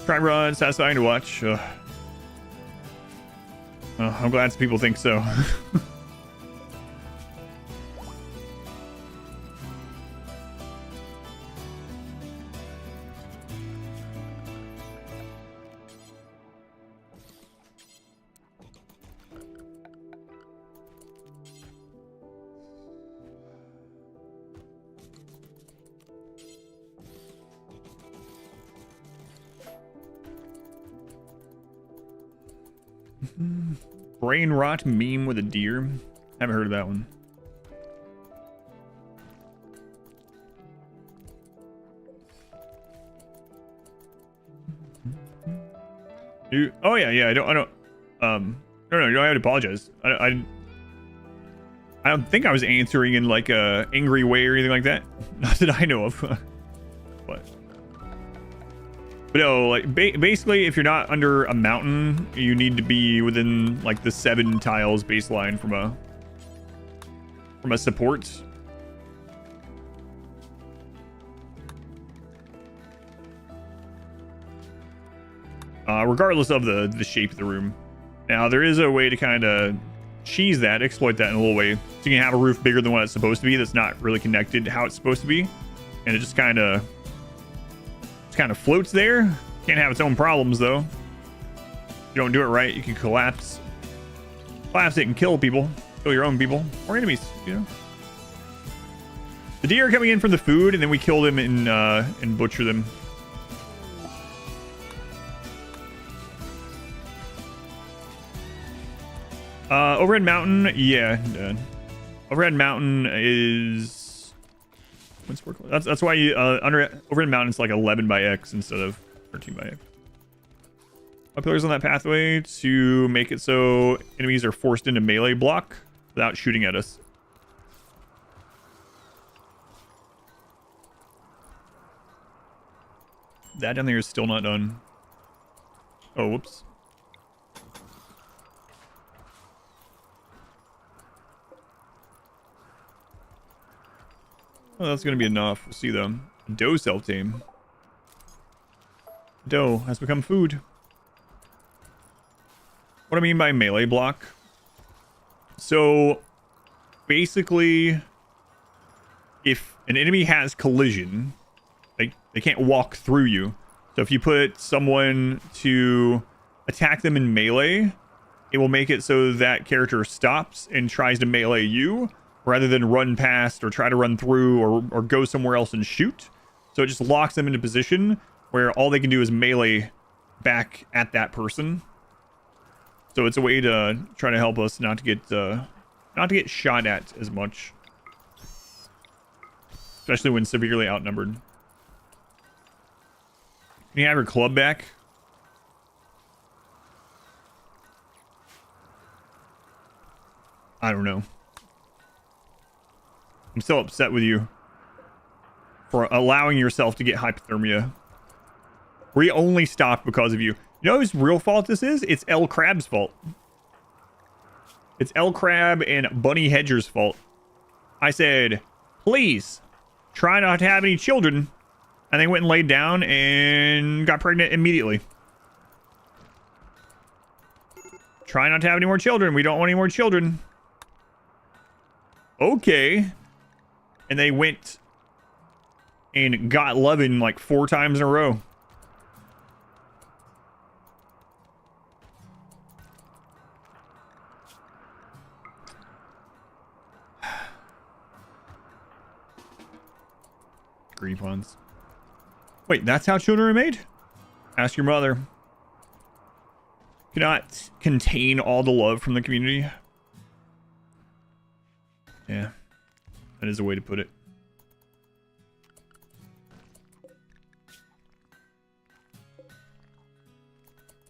Try run, satisfying to watch. I'm glad some people think so. Brain rot meme with a deer. Haven't heard of that one. Oh yeah. I don't no, you don't have to apologize. I don't think I was answering in like a angry way or anything like that. Not that I know of. But no, like basically, if you're not under a mountain, you need to be within like the 7 tiles baseline from a support. Regardless of the shape of the room. Now there is a way to kind of cheese that, exploit that in a little way, so you can have a roof bigger than what it's supposed to be. That's not really connected to how it's supposed to be, and it just kind of floats there. Can't have its own problems though. If you don't do it right, you can collapse it and kill people, kill your own people or enemies, you know. The deer are coming in for the food, and then we kill them and butcher them. Overhead mountain, yeah. Overhead mountain is. That's why you overhead mountain is like 11 by X instead of 13 by X. Put pillars on that pathway to make it so enemies are forced into melee block without shooting at us. That down there is still not done. Oh, whoops. Oh, that's going to be enough. We'll see though. Doe self-tame. Doe has become food. What I mean by melee block. So, basically, if an enemy has collision, they can't walk through you. So if you put someone to attack them in melee, it will make it so that character stops and tries to melee you rather than run past or try to run through or go somewhere else and shoot. So it just locks them into position where all they can do is melee back at that person. So it's a way to try to help us not to get shot at as much, especially when severely outnumbered. Can you have your club back? I don't know. I'm still upset with you for allowing yourself to get hypothermia. We only stopped because of you. You know whose real fault this is? It's L Crab's fault. It's L Crab and Bunny Hedger's fault. I said, please, try not to have any children. And they went and laid down and got pregnant immediately. Try not to have any more children. We don't want any more children. Okay. And they went and got loving like 4 times in a row. Green ones. Wait, that's how children are made? Ask your mother. Cannot contain all the love from the community. Yeah, that is a way to put it.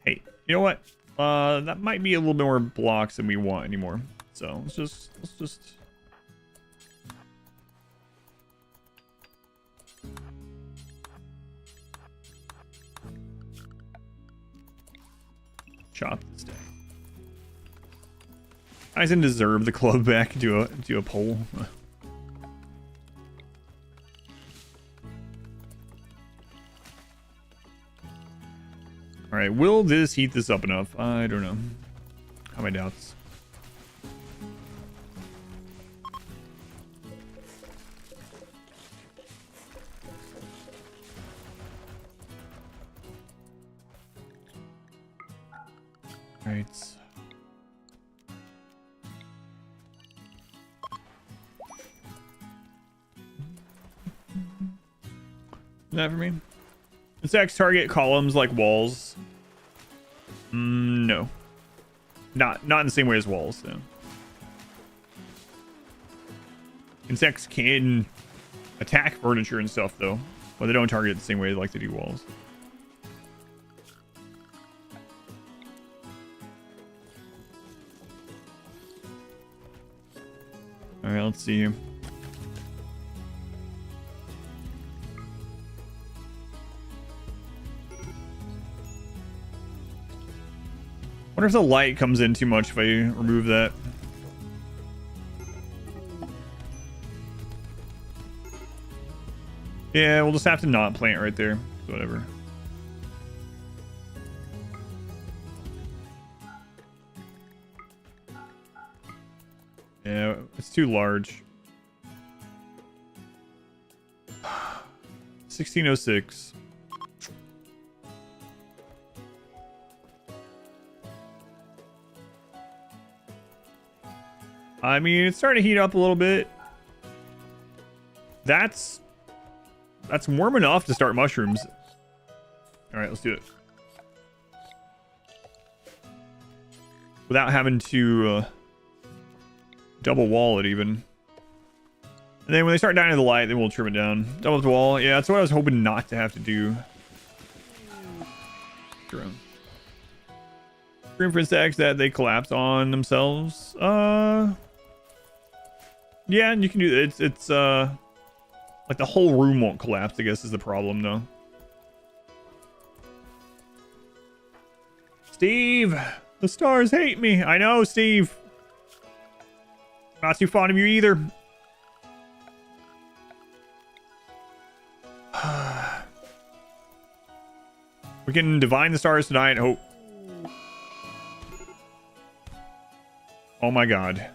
Hey, you know what? That might be a little bit more blocks than we want anymore. So let's just. Chop this down. I didn't deserve the club back. Do a poll. All right, will this heat this up enough? I don't know. Have my doubts. All right. Is that for me? Insects target columns like walls. No. Not in the same way as walls, though. Insects can attack furniture and stuff, though. But they don't target it the same way like they do walls. Alright, let's see. Wonder if the light comes in too much if I remove that. Yeah, we'll just have to not plant right there. Whatever. Yeah, it's too large. 1606. I mean, it's starting to heat up a little bit. That's warm enough to start mushrooms. All right, let's do it. Without having to double wall it even. And then when they start dying to the light, then we'll trim it down. Double the wall. Yeah, that's what I was hoping not to have to do. Room for insects that they collapse on themselves. Yeah, and you can do that. It's like the whole room won't collapse, I guess, is the problem though. Steve, the stars hate me. I know, Steve. Not too fond of you either. We can divine the stars tonight. Hope. Oh my god.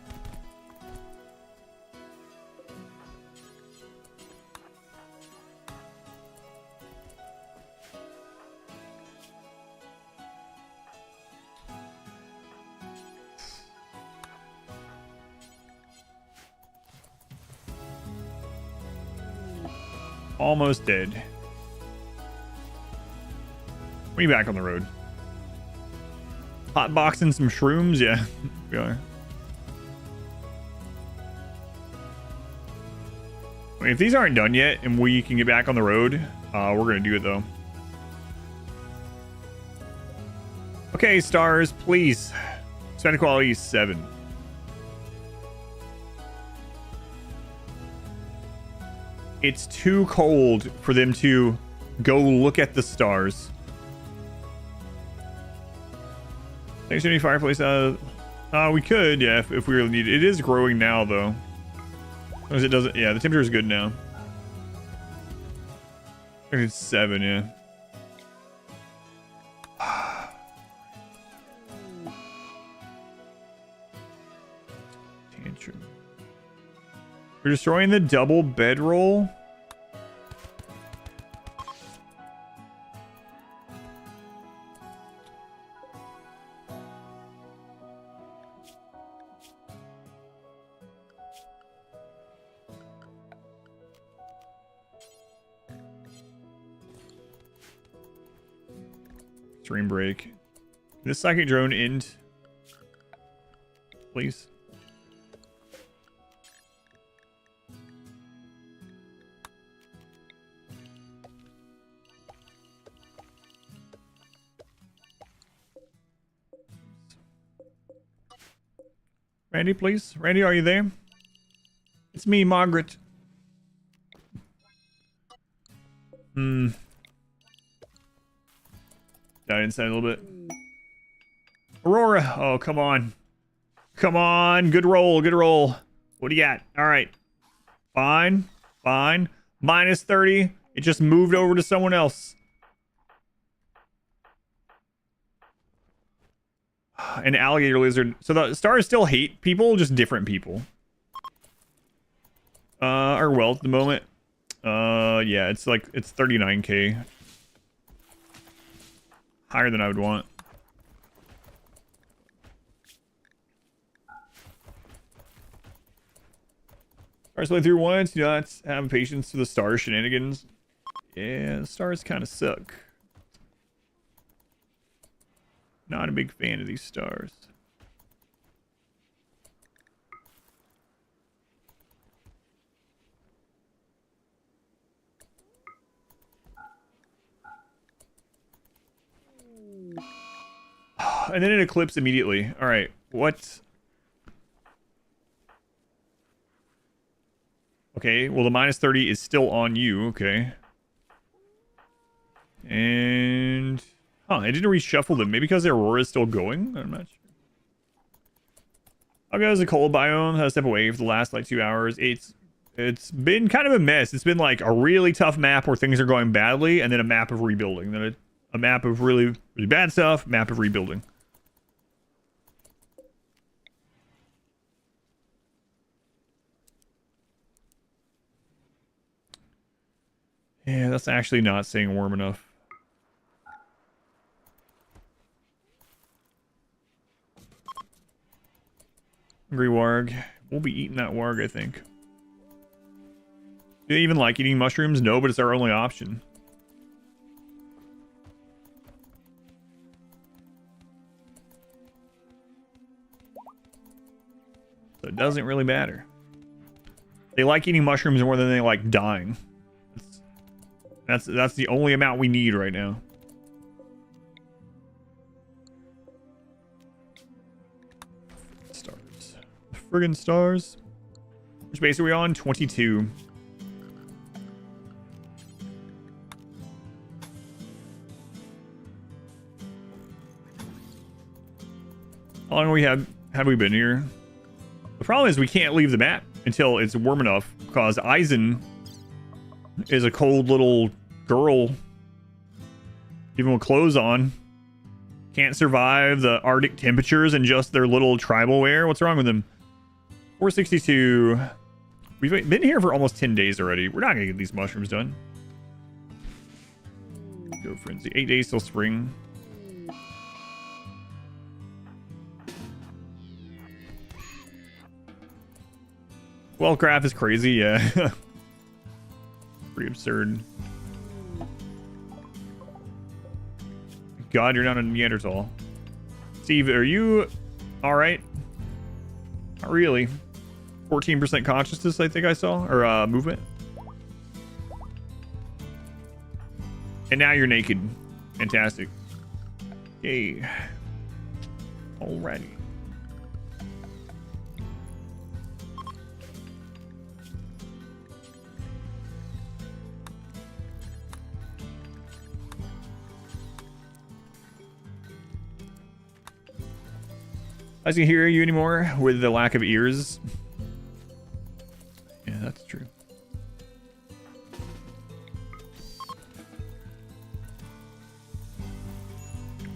Almost dead. We back on the road. Hot boxing some shrooms, yeah. We are. I mean, if these aren't done yet and we can get back on the road, we're gonna do it though. Okay, stars, please. Spend quality 7. It's too cold for them to go look at the stars. Thanks to any fireplace. We could, yeah, if we really need it. It is growing now, though. Because it doesn't. Yeah, the temperature is good now. I think it's 7, yeah. Tantrum. We're destroying the double bedroll. Stream break. This psychic drone end, please. Randy, please. Randy, are you there? It's me, Margaret. Died inside a little bit. Aurora. Oh, come on. Come on. Good roll. Good roll. What do you got? All right. Fine. Fine. Minus 30. It just moved over to someone else. An alligator lizard. So the stars still hate people, just different people. Our wealth at the moment. Yeah, it's 39k. Higher than I would want. Stars play through once. Do not have patience for the star shenanigans. Yeah, the stars kind of suck. Not a big fan of these stars. And then it eclipsed immediately. All right, what? Okay, well the minus 30 is still on you. Okay. And it didn't reshuffle them. Maybe because the aurora is still going. I'm not sure. I'll go as a cold biome. Had to step away for the last like 2 hours. It's been kind of a mess. It's been like a really tough map where things are going badly, and then a map of rebuilding. Then a map of really, really bad stuff. Map of rebuilding. Yeah, that's actually not saying warm enough. Hungry warg. We'll be eating that warg, I think. Do they even like eating mushrooms? No, but it's our only option. So it doesn't really matter. They like eating mushrooms more than they like dying. That's the only amount we need right now. Stars. Friggin' stars. Which base are we on? 22. How long have we been here? The problem is we can't leave the map until it's warm enough, because Eisen is a cold little girl, even with clothes on. Can't survive the Arctic temperatures and just their little tribal wear. What's wrong with them? 462. We've been here for almost 10 days already. We're not gonna get these mushrooms done. Go frenzy. 8 days till spring. Well, craft is crazy, yeah. pretty absurd. God, you're not a Neanderthal. Steve, are you all right? Not really. 14% consciousness, I think I saw, or movement. And now you're naked. Fantastic. Yay. Alrighty. I can hear you anymore with the lack of ears. Yeah, that's true.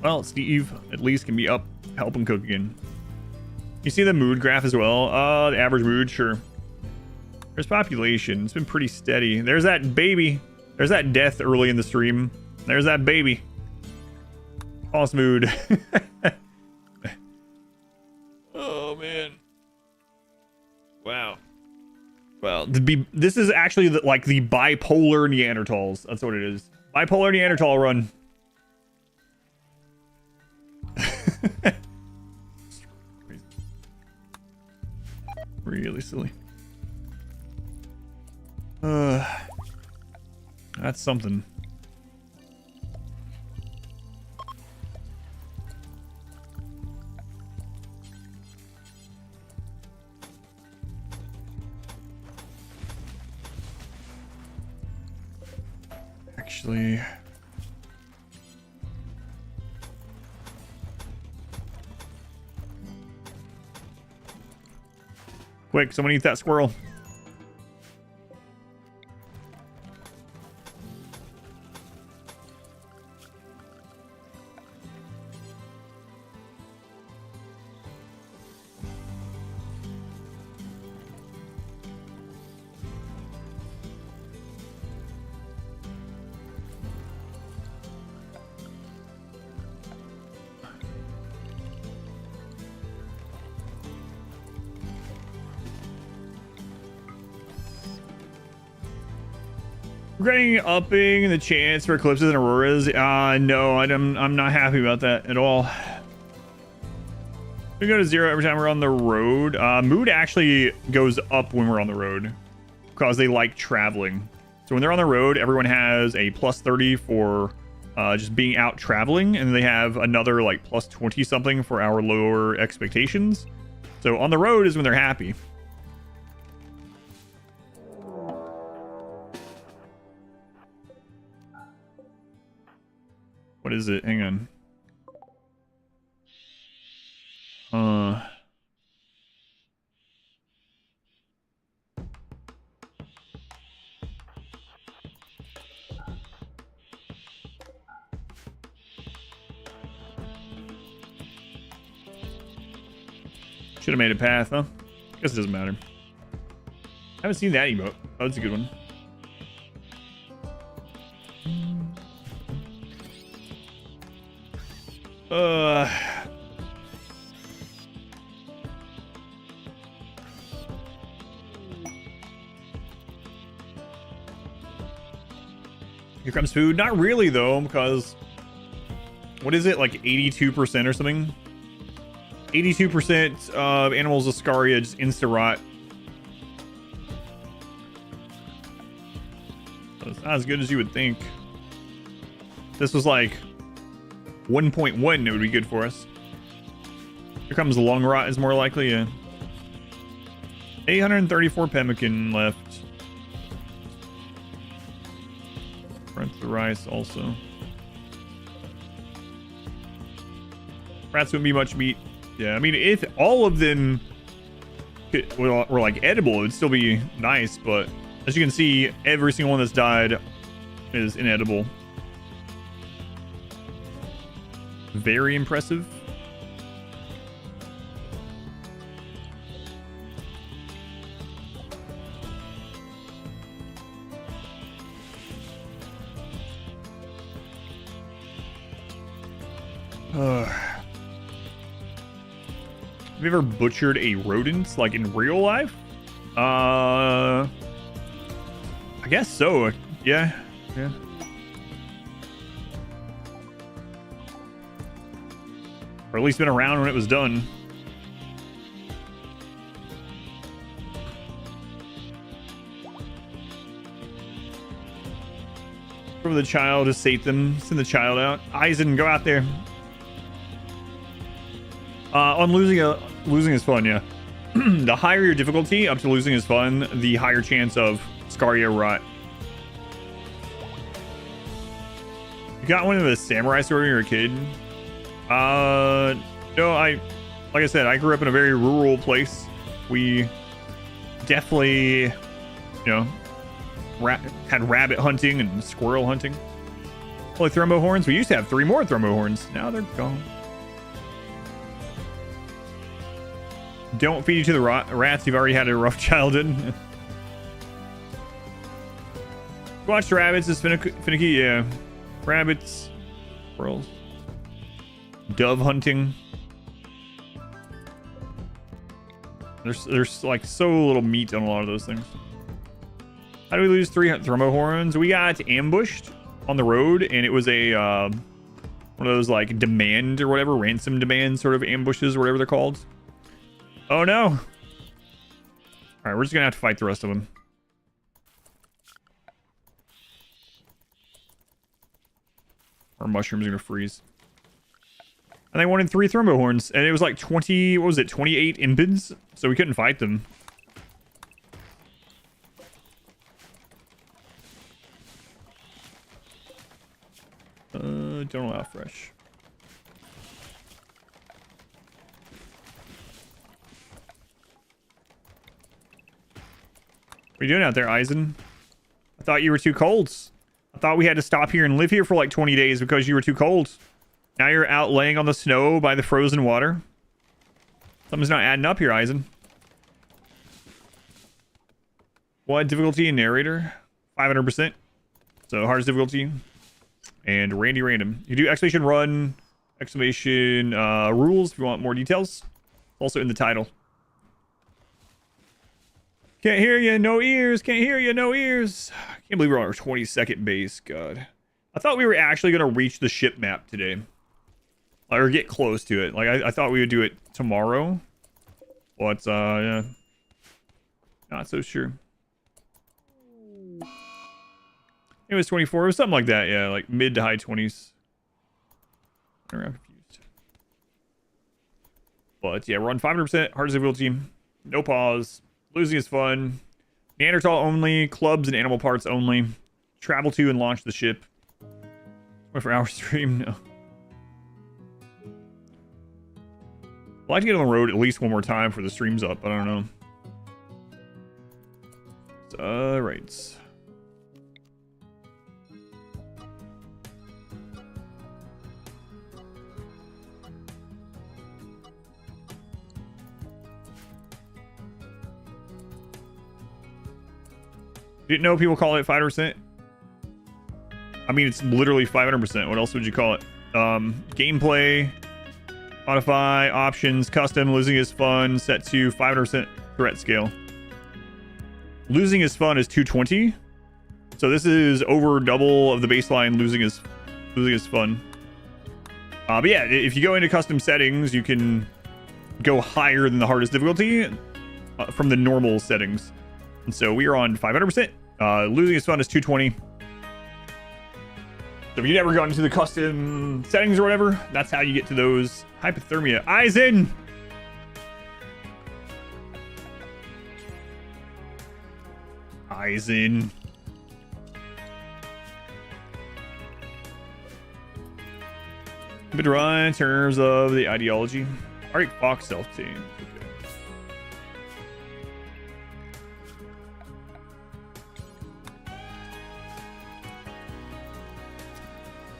Well, Steve at least can be up helping cook again. You see the mood graph as well? The average mood, sure. There's population. It's been pretty steady. There's that baby. There's that death early in the stream. There's that baby. False mood. Oh, man. Wow. Well, this is actually like the bipolar Neanderthals. That's what it is. Bipolar Neanderthal run. Really silly. That's something. Actually, quick, someone eat that squirrel. Regretting upping the chance for eclipses and auroras. No, I'm not happy about that at all. We go to 0 every time we're on the road. Mood actually goes up when we're on the road because they like traveling. So when they're on the road, everyone has a plus 30 for just being out traveling, and they have another like plus 20 something for our lower expectations. So on the road is when they're happy. What is it? Hang on. Should have made a path, huh? Guess it doesn't matter. I haven't seen that emote. Oh, that's a good one. Here comes food. Not really, though, because what is it, like 82% or something? 82% of animals with Scaria just insta-rot. So it's not as good as you would think. If this was like 1.1, it would be good for us. Here comes the long rot is more likely, yeah. 834 pemmican left. Front the rice also. Rats wouldn't be much meat. Yeah, I mean, if all of them were like edible, it would still be nice, but as you can see, every single one that's died is inedible. Very impressive. Have you ever butchered a rodent, like in real life? I guess so. Yeah. Yeah. Or at least been around when it was done. For the child to sate them. Send the child out. Eisen, go out there. On losing is fun, yeah. The higher your difficulty up to losing is fun, the higher chance of Scaria rot. You got one of the samurai sword when you were a kid? No, like I said, I grew up in a very rural place. We definitely, you know, had rabbit hunting and squirrel hunting. Only thrombo horns. We used to have 3 more thrombo horns. Now they're gone. Don't feed you to the rats. You've already had a rough childhood. Watch rabbits is finicky. Yeah, rabbits, squirrels, dove hunting. There's like so little meat on a lot of those things. How do we lose 3 thrombo horns? We got ambushed on the road, and it was a one of those like demand or whatever, ransom demand sort of ambushes or whatever they're called. Oh no! All right, we're just gonna have to fight the rest of them. Our mushrooms are gonna freeze. And they wanted 3 thrombo horns, and it was like 20. What was it? 28 impids. So we couldn't fight them. Don't allow fresh. What are you doing out there, Eisen? I thought you were too cold. I thought we had to stop here and live here for like 20 days because you were too cold. Now you're out laying on the snow by the frozen water. Something's not adding up here, Eisen. What difficulty in narrator? 500%. So hardest difficulty. And Randy Random. You do actually should run exclamation rules if you want more details. Also in the title. Can't hear you, no ears. Can't hear you, no ears. I can't believe we're on our 22nd base. God. I thought we were actually going to reach the ship map today. Or get close to it. Like, I thought we would do it tomorrow. But, yeah. Not so sure. It was 24. It was something like that, yeah. Like, mid to high 20s. I'm confused. But, yeah, we're on 500%. Hardest difficulty. No pause. Losing is fun. Neanderthal only. Clubs and animal parts only. Travel to and launch the ship. 24-hour stream. No. I'd like to get on the road at least one more time for the stream's up. I don't know. Alright. Didn't know people call it 5%. I mean, it's literally 500%. What else would you call it? Gameplay, modify, options, custom, losing is fun, set to 500% threat scale. Losing is fun is 220. So this is over double of the baseline. Losing is fun. But yeah, if you go into custom settings, you can go higher than the hardest difficulty from the normal settings. And so we are on 500%. Losing is fun is 220. So if you've never gone into the custom settings or whatever, that's how you get to those. Hypothermia. Eisen! Eisen. But right in terms of the ideology. Alright, Fox self-team.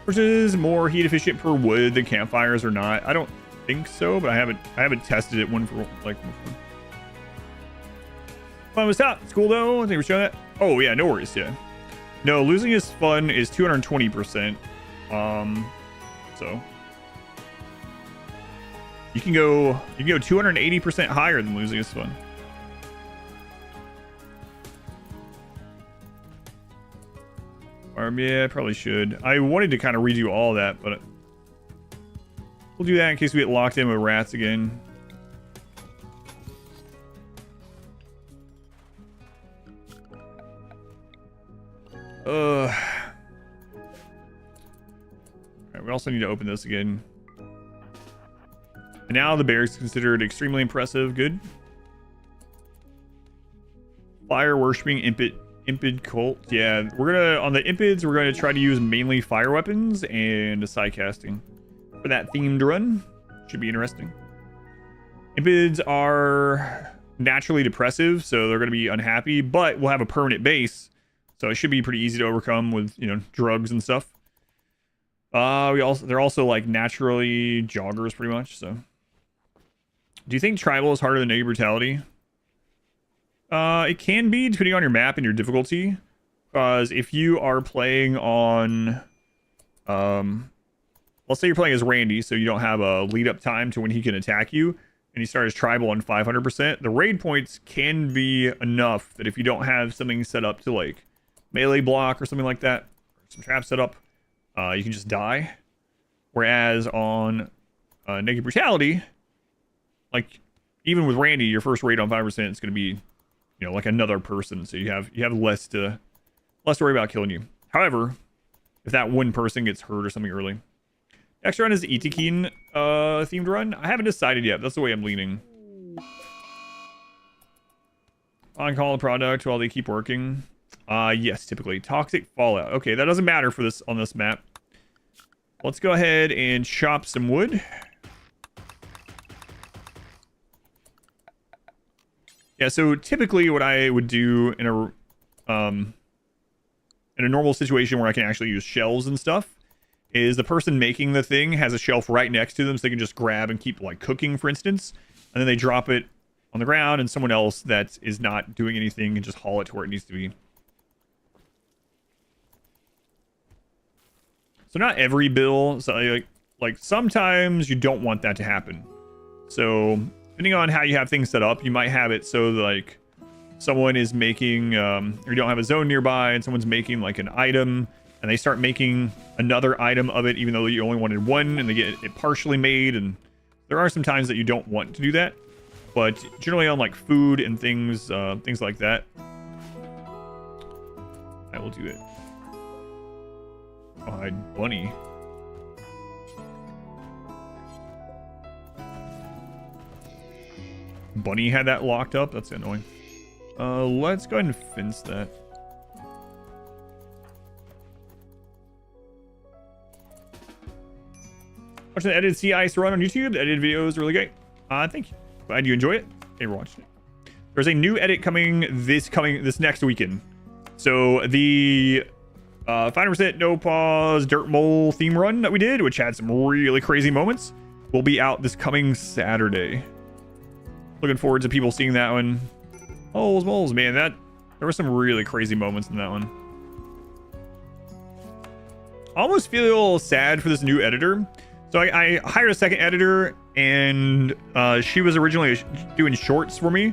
Which is more heat efficient per wood than campfires or not? I don't think so, but I haven't tested it one for like before. Fun was top. It's cool though. I think we're showing that. Oh yeah, no worries. Yeah. No, losing is fun is 220%. So you can go 280% higher than losing is fun. Yeah, I probably should. I wanted to kind of redo all that, but we'll do that in case we get locked in with rats again. Alright, we also need to open this again. And now the bear is considered extremely impressive. Good. Fire worshipping impid cult. Yeah, we're gonna on the impids. We're gonna try to use mainly fire weapons and side casting for that themed run. Should be interesting. Impids are naturally depressive, so they're gonna be unhappy, but we'll have a permanent base, so it should be pretty easy to overcome with drugs and stuff. They're also like naturally joggers pretty much. So, do you think tribal is harder than negative brutality? It can be, depending on your map and your difficulty. Because if you are playing on, let's say you're playing as Randy, so you don't have a lead up time to when he can attack you, and you start as tribal on 500%, the raid points can be enough that if you don't have something set up to like melee block or something like that, some traps set up, you can just die. Whereas on negative brutality, like even with Randy, your first raid on 5% is going to be, like another person, so you have less to worry about killing you. However, if that one person gets hurt or something early. Next run is the Itikeen themed run. I haven't decided yet. That's the way I'm leaning. On call product while they keep working. Yes, typically toxic fallout. Okay, that doesn't matter for this on this map. Let's go ahead and chop some wood. Yeah, so typically what I would do in a normal situation where I can actually use shelves and stuff is the person making the thing has a shelf right next to them, so they can just grab and keep like cooking, for instance, and then they drop it on the ground, and someone else that is not doing anything can just haul it to where it needs to be. So not every bill, so like sometimes you don't want that to happen. So depending on how you have things set up, you might have it so like someone is making, or you don't have a zone nearby and someone's making like an item and they start making another item of it, even though you only wanted one, and they get it partially made. And there are some times that you don't want to do that, but generally on like food and things like that, I will do it. Oh, bunny. Bunny had that locked up. That's annoying. Let's go ahead and fence that. Watching the edited sea ice run on YouTube. The edited video is really great. Thank you. Glad you enjoy it. Thank you for watching it. There's a new edit coming this next weekend. So the 5% no pause dirt mole theme run that we did, which had some really crazy moments, will be out this coming Saturday. Looking forward to people seeing that one. Moles, man, there were some really crazy moments in that one. I almost feel sad for this new editor. So I hired a second editor, and she was originally doing shorts for me,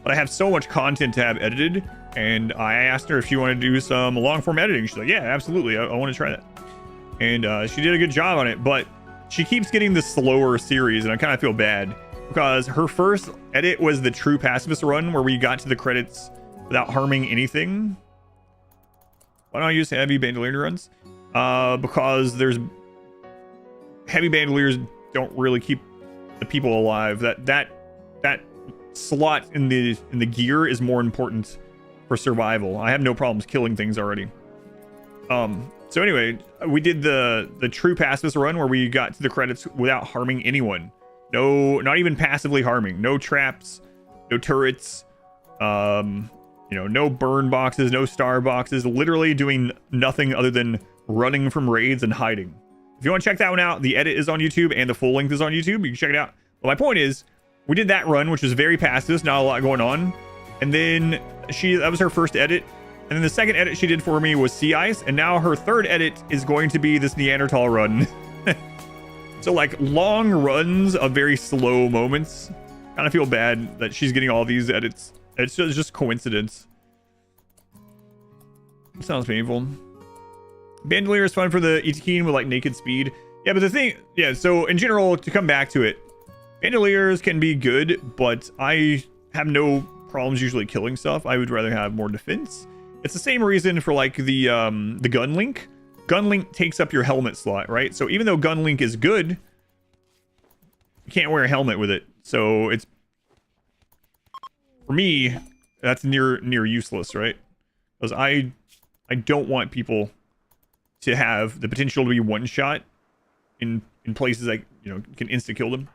but I have so much content to have edited, and I asked her if she wanted to do some long form editing. She's like, yeah, absolutely, I want to try that. And she did a good job on it, but she keeps getting the slower series, and I kind of feel bad because her first edit was the true pacifist run where we got to the credits without harming anything. Why don't I use heavy bandolier runs? Because there's heavy bandoliers don't really keep the people alive. That slot in the gear is more important for survival. I have no problems killing things already. So anyway, we did the true pacifist run where we got to the credits without harming anyone. No, not even passively harming. No traps, no turrets, no burn boxes, no star boxes, literally doing nothing other than running from raids and hiding. If you want to check that one out, the edit is on YouTube and the full length is on YouTube. You can check it out. But my point is, we did that run, which was very pacifist, not a lot going on. And then that was her first edit. And then the second edit she did for me was sea ice. And now her third edit is going to be this Neanderthal run. So like long runs of very slow moments. Kind of feel bad that she's getting all these edits. It's just coincidence. It sounds painful. Bandolier is fun for the Itakeen with like naked speed. Yeah, but the thing, yeah, so in general, to come back to it, Bandoliers can be good, but I have no problems usually killing stuff. I would rather have more defense. It's the same reason for like the gun link. Gun link takes up your helmet slot, right? So even though gun link is good, you can't wear a helmet with it. So it's, for me, that's near useless, right? Because I don't want people to have the potential to be one shot in places like, you know, can insta kill them.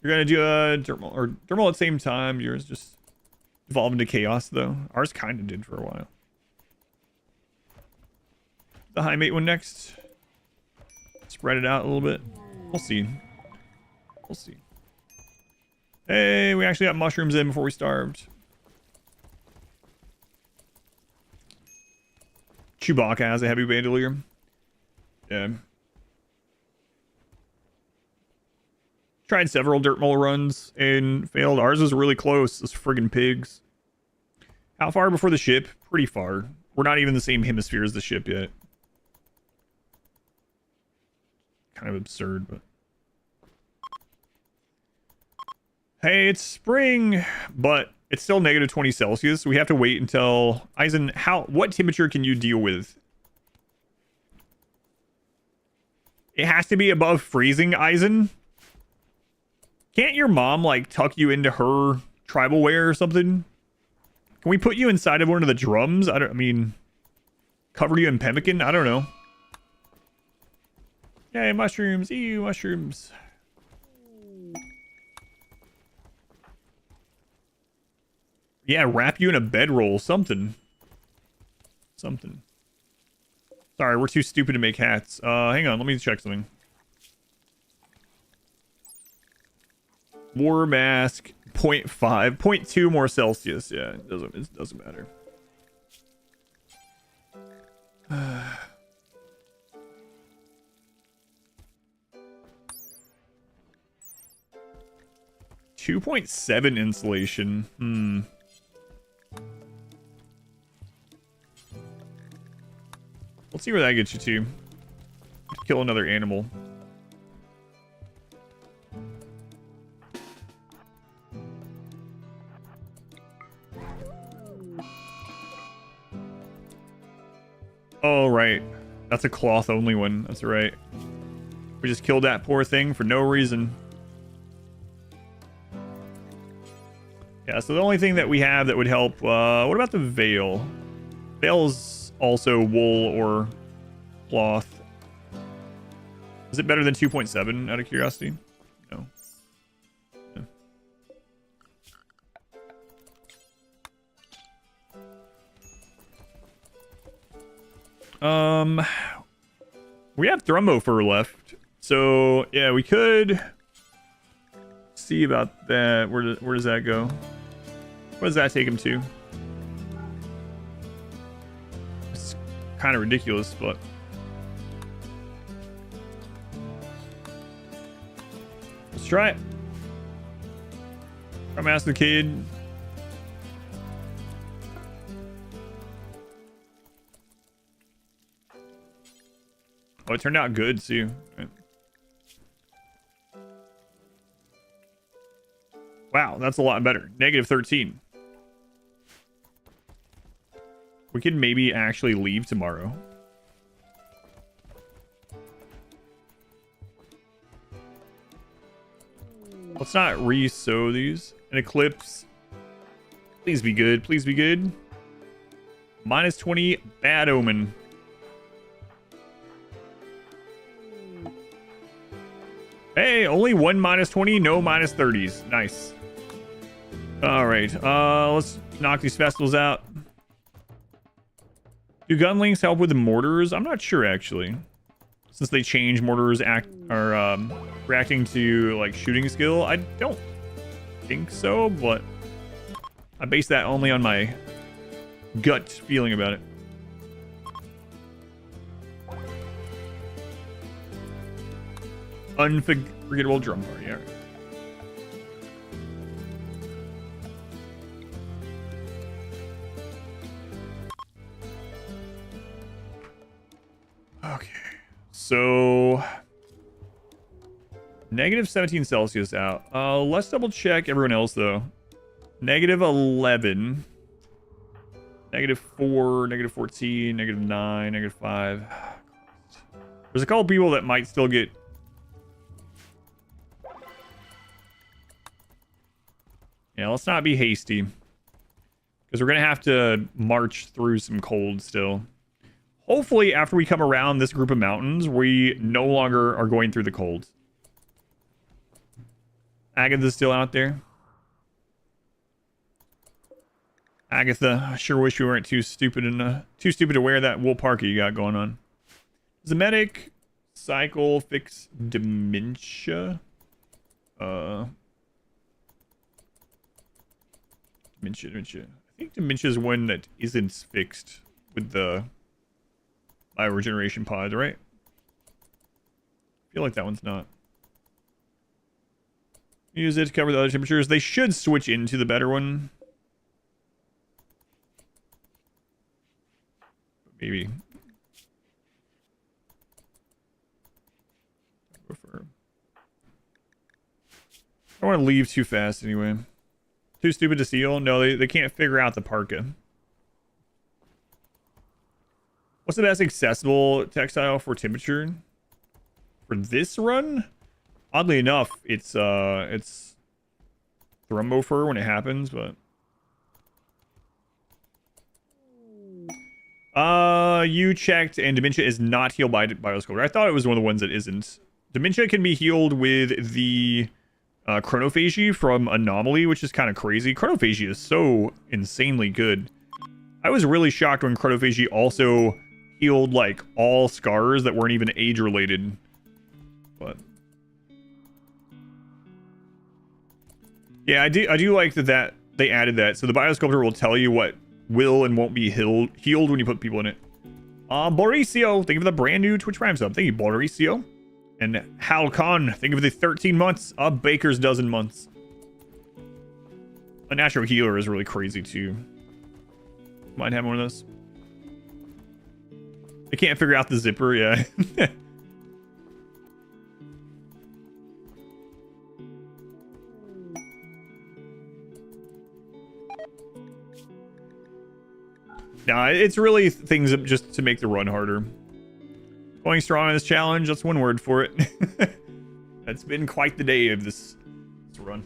You're gonna do a dermal at the same time. Yours just evolved into chaos though. Ours kind of did for a while. The high mate one next. Spread it out a little bit. We'll see. We'll see. Hey, we actually got mushrooms in before we starved. Chewbacca has a heavy bandolier. Yeah. Tried several dirt mole runs and failed. Ours was really close. Those friggin' pigs. How far before the ship? Pretty far. We're not even the same hemisphere as the ship yet. Kind of absurd, but... Hey, it's spring, but it's still negative 20 Celsius. So we have to wait until... Eisen, what temperature can you deal with? It has to be above freezing, Eisen. Can't your mom, like, tuck you into her tribal wear or something? Can we put you inside of one of the drums? I mean, cover you in pemmican? I don't know. Yay, mushrooms. Ew, mushrooms. Yeah, wrap you in a bedroll. Something. Something. Sorry, we're too stupid to make hats. Hang on, let me check something. War mask 0.5, 0.2 more Celsius. Yeah, it doesn't matter. Uh, 2.7 insulation. Let's see where that gets you to. Kill another animal. Oh, right. That's a cloth only one. That's right. We just killed that poor thing for no reason. Yeah, so the only thing that we have that would help... what about the veil? Veil's also wool or cloth. Is it better than 2.7 out of curiosity? No. We have Thrumbo fur left, so yeah, we could see about that. Where does that go? What does that take him to? It's kind of ridiculous, but let's try it. I'm asking the kid. Oh, it turned out good too. Right. Wow, that's a lot better. Negative 13. We could maybe actually leave tomorrow. Let's not re-sow these. An eclipse. Please be good. Please be good. Minus 20. Bad omen. Hey, only one minus 20, no minus 30s. Nice. All right, let's knock these festivals out. Do gun links help with the mortars? I'm not sure actually. Since they change mortars reacting to like shooting skill, I don't think so, but I base that only on my gut feeling about it. Unforgettable drum party. All right. Okay. So negative 17 Celsius out. Let's double check everyone else though. Negative 11. Negative 4, negative 14, negative 9, negative 5. There's a couple people that might still get... Yeah, let's not be hasty. Because we're going to have to march through some cold still. Hopefully, after we come around this group of mountains, we no longer are going through the cold. Agatha's still out there. Agatha, I sure wish you weren't too stupid to wear that wool parka you got going on. Does the medic cycle fix dementia? Dementia. I think dementia is one that isn't fixed with the bioregeneration pods, right? I feel like that one's not. Use it to cover the other temperatures. They should switch into the better one. Maybe. I don't want to leave too fast anyway. Too stupid to steal? No, they can't figure out the parka. What's the best accessible textile for temperature? For this run? Oddly enough, it's Thrumbo fur when it happens, but... You checked, and dementia is not healed by Biosculptor. I thought it was one of the ones that isn't. Dementia can be healed with the chronophagy from Anomaly, which is kind of crazy. Chronophagy is so insanely good. I was really shocked when chronophagy also healed like all scars that weren't even age related. But yeah, I do like that they added that. So the Biosculptor will tell you what will and won't be healed when you put people in it. Mauricio, thank you for the brand new Twitch Prime sub. Thank you, Mauricio. And Halcon, thank you for the 13 months. A baker's dozen months. A natural healer is really crazy too. Might have one of those. They can't figure out the zipper, yeah. Nah, it's really things just to make the run harder. Going strong on this challenge, that's one word for it. That's been quite the day of this run.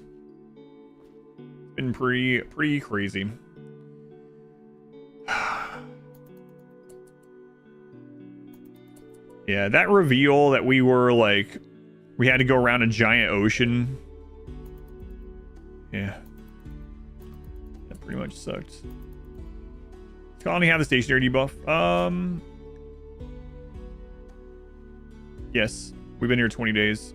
It's been pretty crazy. Yeah, that reveal that we were like, we had to go around a giant ocean. Yeah. That pretty much sucked. Does Colony have the stationary debuff? Yes. We've been here 20 days.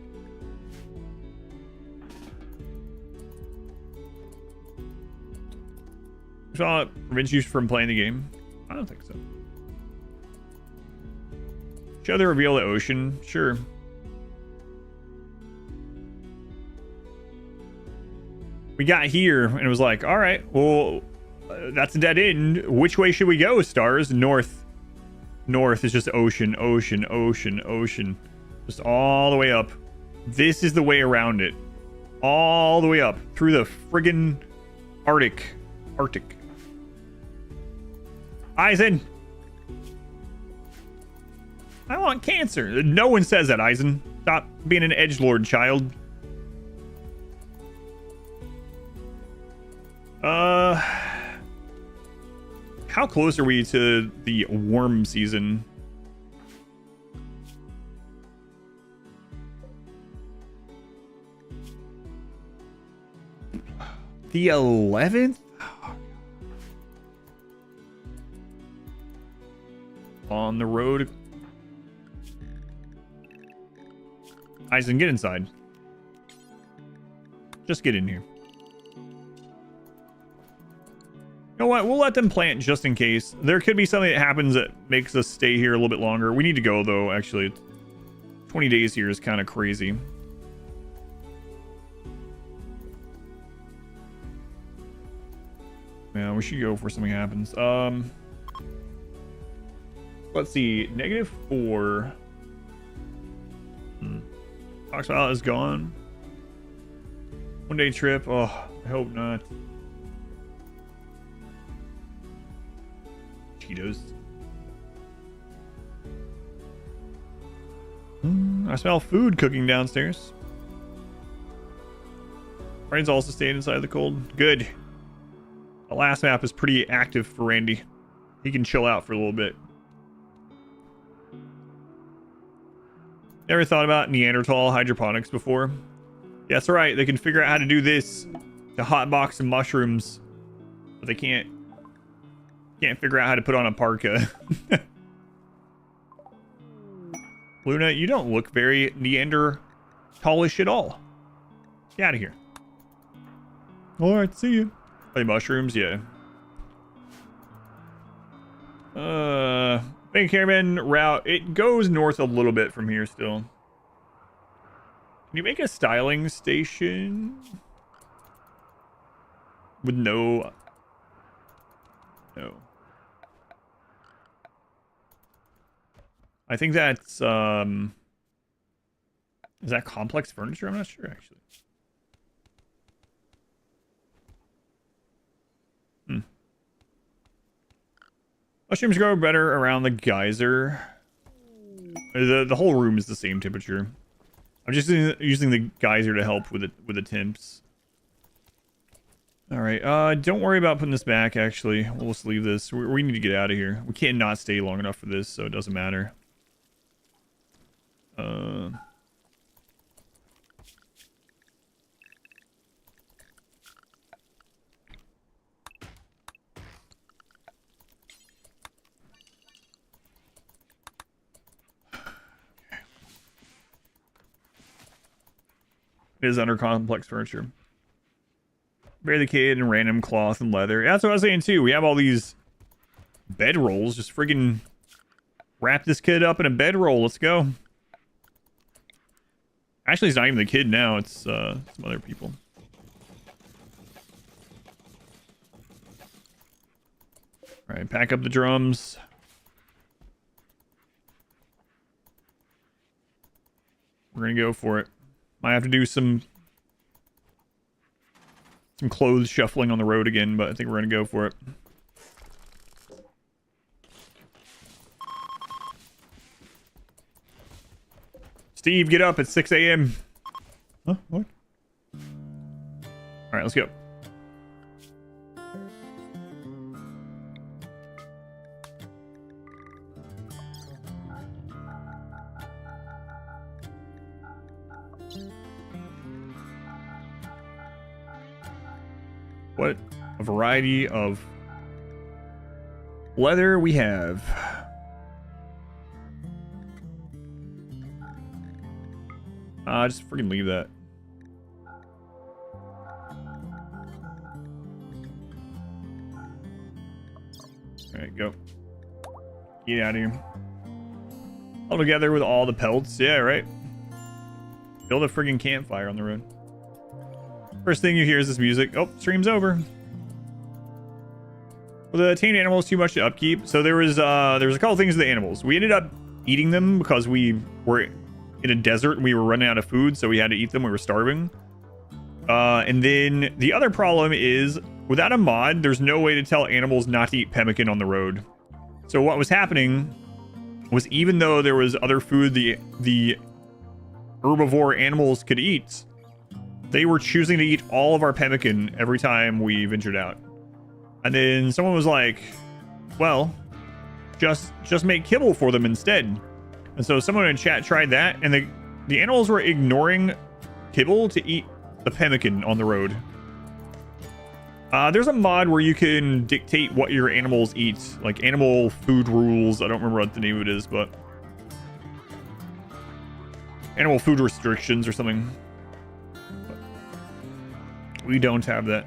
Shall it prevent you from playing the game? I don't think so. Should they reveal the ocean? Sure. We got here and it was like, all right, well, that's a dead end. Which way should we go, stars? North. North is just ocean, ocean, ocean, ocean. Just all the way up. This is the way around it. All the way up through the friggin' Arctic. Eisen. I want cancer. No one says that, Eisen. Stop being an edgelord, child. How close are we to the warm season? The 11th? On the road. Eisen, get inside. Just get in here. You know what? We'll let them plant just in case. There could be something that happens that makes us stay here a little bit longer. We need to go, though, actually. 20 days here is kind of crazy. Yeah, we should go before something happens. Let's see, -4. Oxfile is gone. 1 day trip. Oh, I hope not. Cheetos. I smell food cooking downstairs. Rain's also staying inside the cold. Good. The last map is pretty active for Randy. He can chill out for a little bit. Ever thought about Neanderthal hydroponics before? Yeah, that's right. They can figure out how to do this to hotbox some mushrooms, but they can't figure out how to put on a parka. Luna, you don't look very Neanderthalish at all. Get out of here. All right, see you. Play mushrooms, yeah. Bank Caravan route. It goes north a little bit from here still. Can you make a styling station with no? I think that's is that complex furniture? I'm not sure actually. Mushrooms grow better around the geyser. The whole room is the same temperature. I'm just using the geyser to help with the temps. All right. Don't worry about putting this back. Actually, we'll just leave this. We need to get out of here. We can't not stay long enough for this, so it doesn't matter. It is under complex furniture. Bury the kid in random cloth and leather. Yeah, that's what I was saying too. We have all these bedrolls. Just friggin' wrap this kid up in a bedroll. Let's go. Actually, it's not even the kid now. It's some other people. All right, pack up the drums. We're gonna go for it. Might have to do some clothes shuffling on the road again, but I think we're gonna go for it. Steve, get up at 6 a.m. Huh? What? All right, let's go. What a variety of leather we have. Just freaking leave that. Alright, go. Get out of here. All together with all the pelts. Yeah, right. Build a friggin' campfire on the road. First thing you hear is this music. Oh, stream's over. Well, the tame animals too much to upkeep. So there was a couple things with the animals. We ended up eating them because we were in a desert and we were running out of food, so we had to eat them. We were starving. And then the other problem is, without a mod, there's no way to tell animals not to eat pemmican on the road. So what was happening was, even though there was other food the herbivore animals could eat, they were choosing to eat all of our pemmican every time we ventured out. And then someone was like, well, just make kibble for them instead. And so someone in chat tried that, and the animals were ignoring kibble to eat the pemmican on the road. There's a mod where you can dictate what your animals eat, like animal food rules. I don't remember what the name of it is, but animal food restrictions or something. But we don't have that.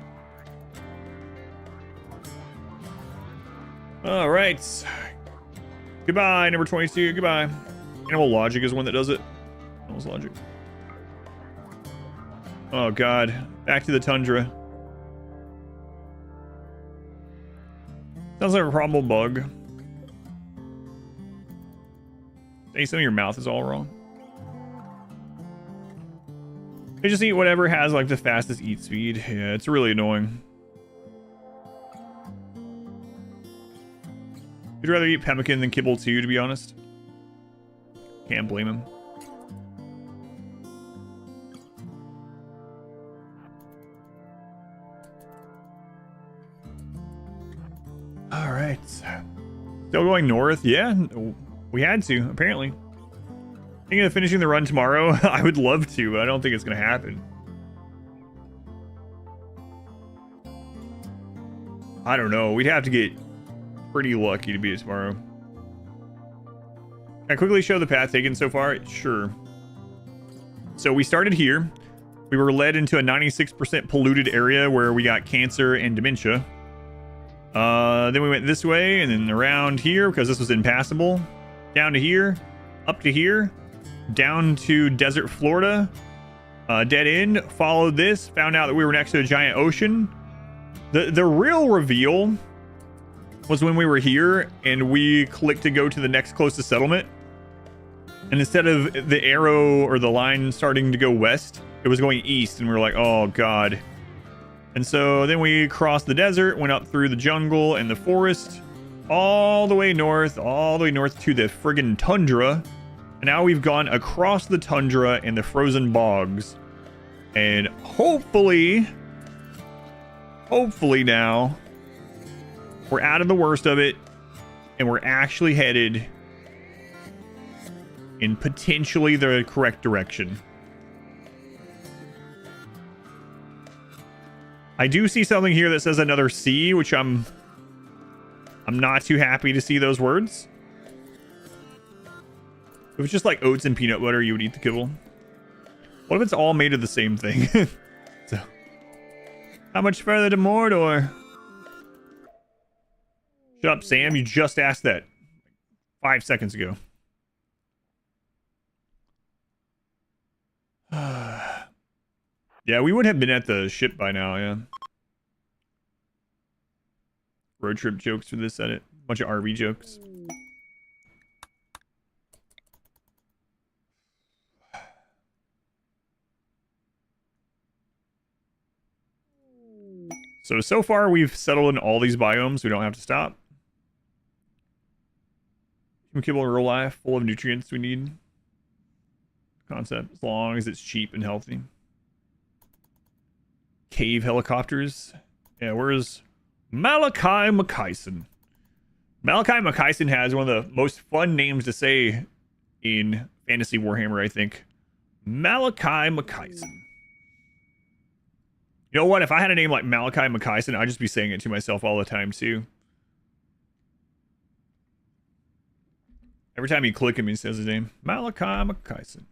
All right. Goodbye, number 22. Goodbye. Animal Logic is one that does it. Animal's Logic. Oh, God. Back to the tundra. Sounds like a probable bug. Say some of your mouth is all wrong. You just eat whatever has like the fastest eat speed. Yeah, it's really annoying. I'd rather eat pemmican than kibble too, to be honest. Can't blame him. All right. Still going north? Yeah, we had to, apparently. Thinking of finishing the run tomorrow? I would love to, but I don't think it's going to happen. I don't know. We'd have to get pretty lucky to beat it tomorrow. Can I quickly show the path taken so far? Sure. So we started here. We were led into a 96% polluted area where we got cancer and dementia. Then we went this way and then around here because this was impassable. Down to here. Up to here. Down to desert Florida. Dead end. Followed this. Found out that we were next to a giant ocean. The real reveal was when we were here and we clicked to go to the next closest settlement. And instead of the arrow or the line starting to go west, it was going east. And we were like, oh, God. And so then we crossed the desert, went up through the jungle and the forest, all the way north to the friggin' tundra. And now we've gone across the tundra and the frozen bogs. And hopefully now, we're out of the worst of it. And we're actually headed in potentially the correct direction. I do see something here that says another C, which I'm not too happy to see those words. If it's just like oats and peanut butter, you would eat the kibble. What if it's all made of the same thing? So, how much further to Mordor? Shut up, Sam. You just asked that 5 seconds ago. Yeah, we would have been at the ship by now, yeah. Road trip jokes for this edit. Bunch of RV jokes. So far we've settled in all these biomes. We don't have to stop. Some kibble in real life, full of nutrients we need. Concept, as long as it's cheap and healthy. Cave helicopters. Yeah, where's Malachi McKyson? Malachi McKyson has one of the most fun names to say in Fantasy Warhammer, I think. Malachi McKyson. You know what? If I had a name like Malachi McKyson, I'd just be saying it to myself all the time, too. Every time you click him, he says his name. Malachi McKyson.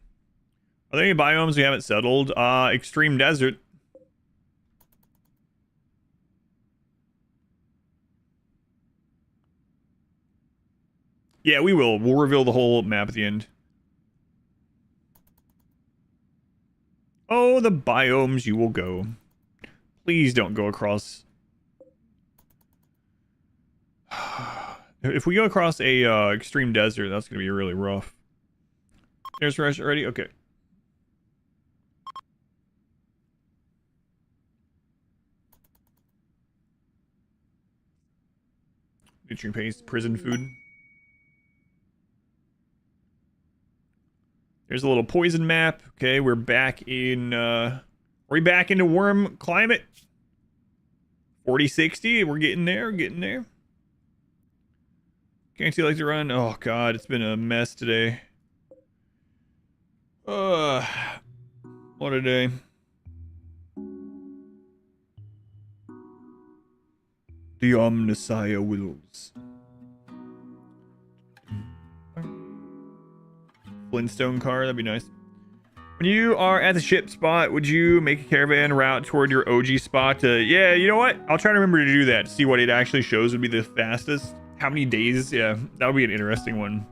Are there any biomes we haven't settled? Extreme Desert. Yeah, we will. We'll reveal the whole map at the end. Oh, the biomes you will go. Please don't go across. If we go across a extreme desert, that's going to be really rough. There's rush already? Okay. Nutrient paste, prison food. There's a little poison map. Okay, we're back in, are we back into worm climate? 40-60, we're getting there, Can't you like to run? Oh God, it's been a mess today. What a day. The Omnissiah wills. Flintstone car, that'd be nice. When you are at the ship spot, would you make a caravan route toward your OG spot? Yeah, you know what? I'll try to remember to do that. See what it actually shows would be the fastest. How many days? Yeah, that would be an interesting one.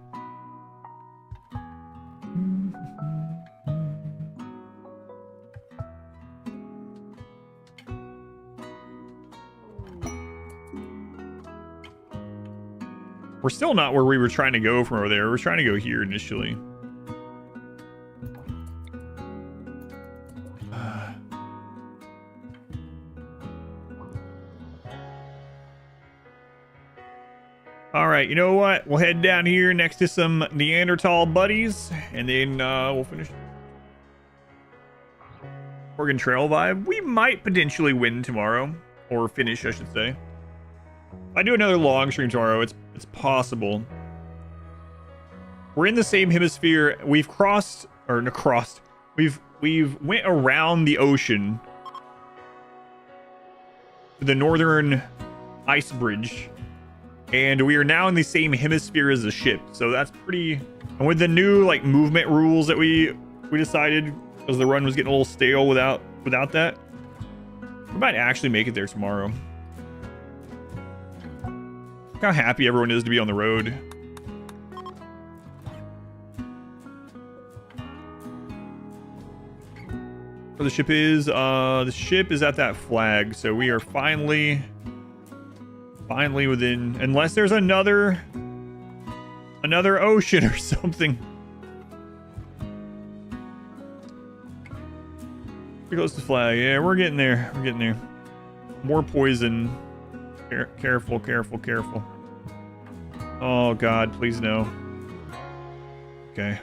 We're still not where we were trying to go from over there. We're trying to go here initially. All right, you know what? We'll head down here next to some Neanderthal buddies, and then we'll finish. Oregon Trail vibe. We might potentially win tomorrow, or finish, I should say. If I do another long stream tomorrow, it's possible. We're in the same hemisphere. We've crossed, or no, crossed. We've went around the ocean to the northern ice bridge. And we are now in the same hemisphere as the ship, so that's pretty. And with the new like movement rules that we decided, because the run was getting a little stale without that, we might actually make it there tomorrow. Look how happy everyone is to be on the road. Where the ship is at that flag, so we are finally within, unless there's another ocean or something. Pretty close to the flag. Yeah, we're getting there. We're getting there. More poison. Careful, careful, careful. Oh God, please no. Okay.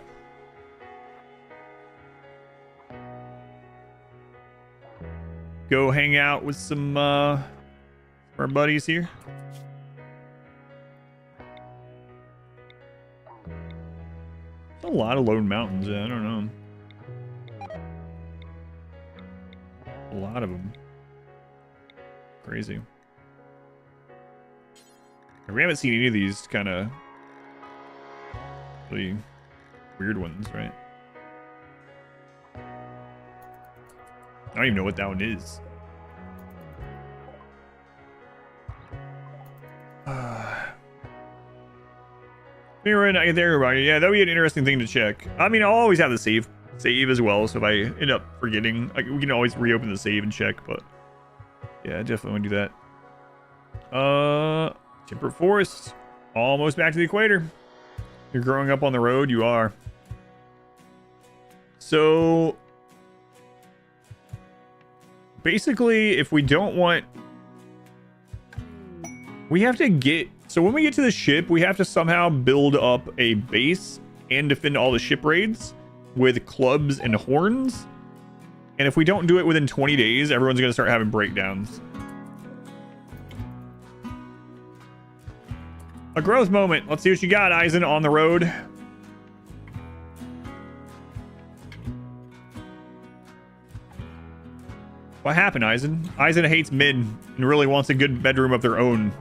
Go hang out with some our buddies here. A lot of lone mountains. I don't know. A lot of them. Crazy. We haven't seen any of these kind of really weird ones, right? I don't even know what that one is. Mirror, I get there, everybody. Yeah, that'll be an interesting thing to check. I mean, I'll always have the save as well, so if I end up forgetting, we can always reopen the save and check. But yeah, I definitely want to do that. Temperate forest, almost back to the equator. You're growing up on the road, you are. So basically, if we don't want, we have to get. So when we get to the ship, we have to somehow build up a base and defend all the ship raids with clubs and horns. And if we don't do it within 20 days, everyone's going to start having breakdowns. A growth moment. Let's see what you got, Eisen, on the road. What happened, Eisen? Eisen hates men and really wants a good bedroom of their own.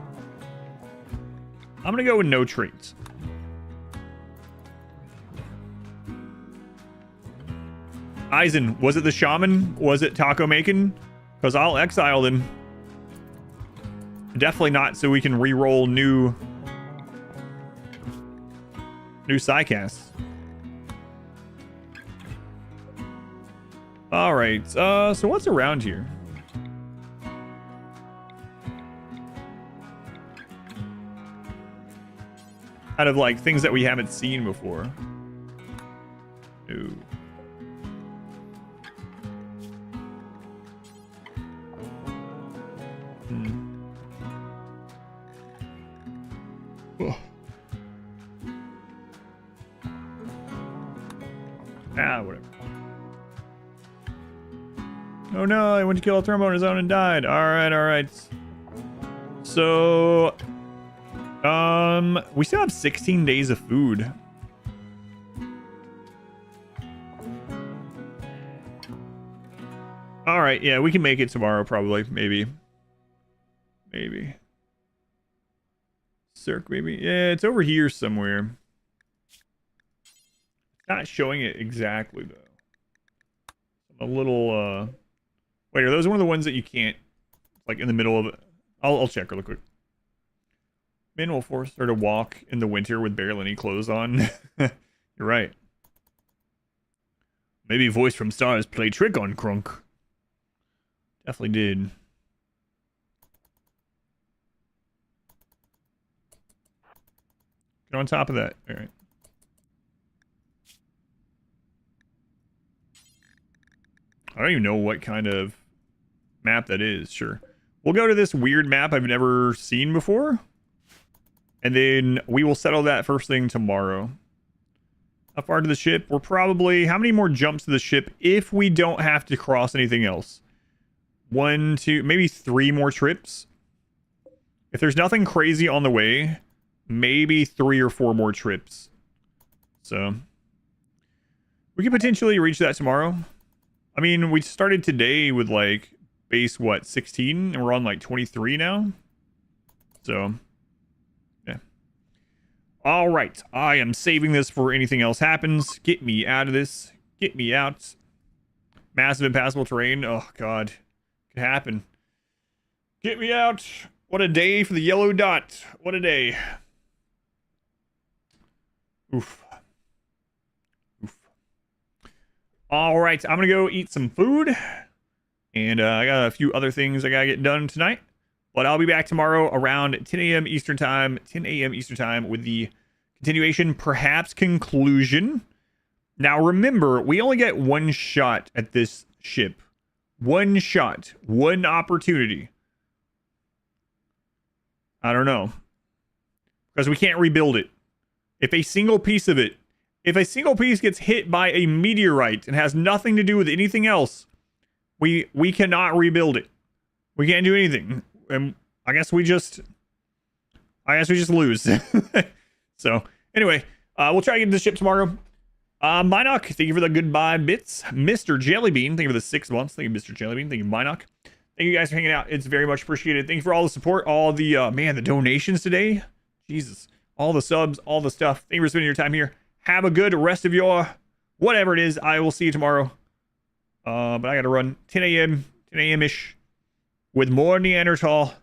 I'm gonna go with no traits. Eisen, was it the shaman? Was it Taco Making? Because I'll exile them. Definitely not so we can re-roll new Psycasts. Alright, so what's around here? Out of like things that we haven't seen before. Ooh. Oh. Ah, whatever. Oh no, I went to kill a thermo on his own and died. Alright, alright. So we still have 16 days of food. All right, yeah, we can make it tomorrow probably, maybe. Cirque, maybe. Yeah, it's over here somewhere. Not showing it exactly though. A little wait, are those one of the ones that you can't, like in the middle of it? I'll check really quick. Men will force her to walk in the winter with barely any clothes on. You're right. Maybe Voice from Stars played trick on Crunk. Definitely did. Get on top of that. All right. I don't even know what kind of map that is. Sure. We'll go to this weird map I've never seen before. And then we will settle that first thing tomorrow. How far to the ship? We're probably... How many more jumps to the ship if we don't have to cross anything else? 1, 2, maybe 3 more trips. If there's nothing crazy on the way, maybe 3 or 4 more trips. So we could potentially reach that tomorrow. I mean, we started today with like base, what, 16? And we're on like 23 now. So, yeah. All right. I am saving this for anything else happens. Get me out of this. Get me out. Massive impassable terrain. Oh, God. Could happen. Get me out. What a day for the yellow dot. What a day. Oof. Oof. All right. I'm going to go eat some food. And I got a few other things I got to get done tonight. But I'll be back tomorrow around 10 a.m. Eastern Time. 10 a.m. Eastern Time with the continuation, perhaps conclusion. Now, remember, we only get one shot at this ship. One shot. One opportunity. I don't know. Because we can't rebuild it. If a single piece gets hit by a meteorite and has nothing to do with anything else, we cannot rebuild it. We can't do anything. And I guess we just lose. So, anyway, we'll try to get to the ship tomorrow. Minoc, thank you for the goodbye bits. Mr. Jellybean, thank you for the 6 months. Thank you, Mr. Jellybean. Thank you, Minoc. Thank you guys for hanging out. It's very much appreciated. Thank you for all the support, all the, man, the donations today. Jesus. All the subs, all the stuff. Thank you for spending your time here. Have a good rest of your, whatever it is. I will see you tomorrow. But I got to run 10 a.m., 10 a.m.-ish with more Neanderthal.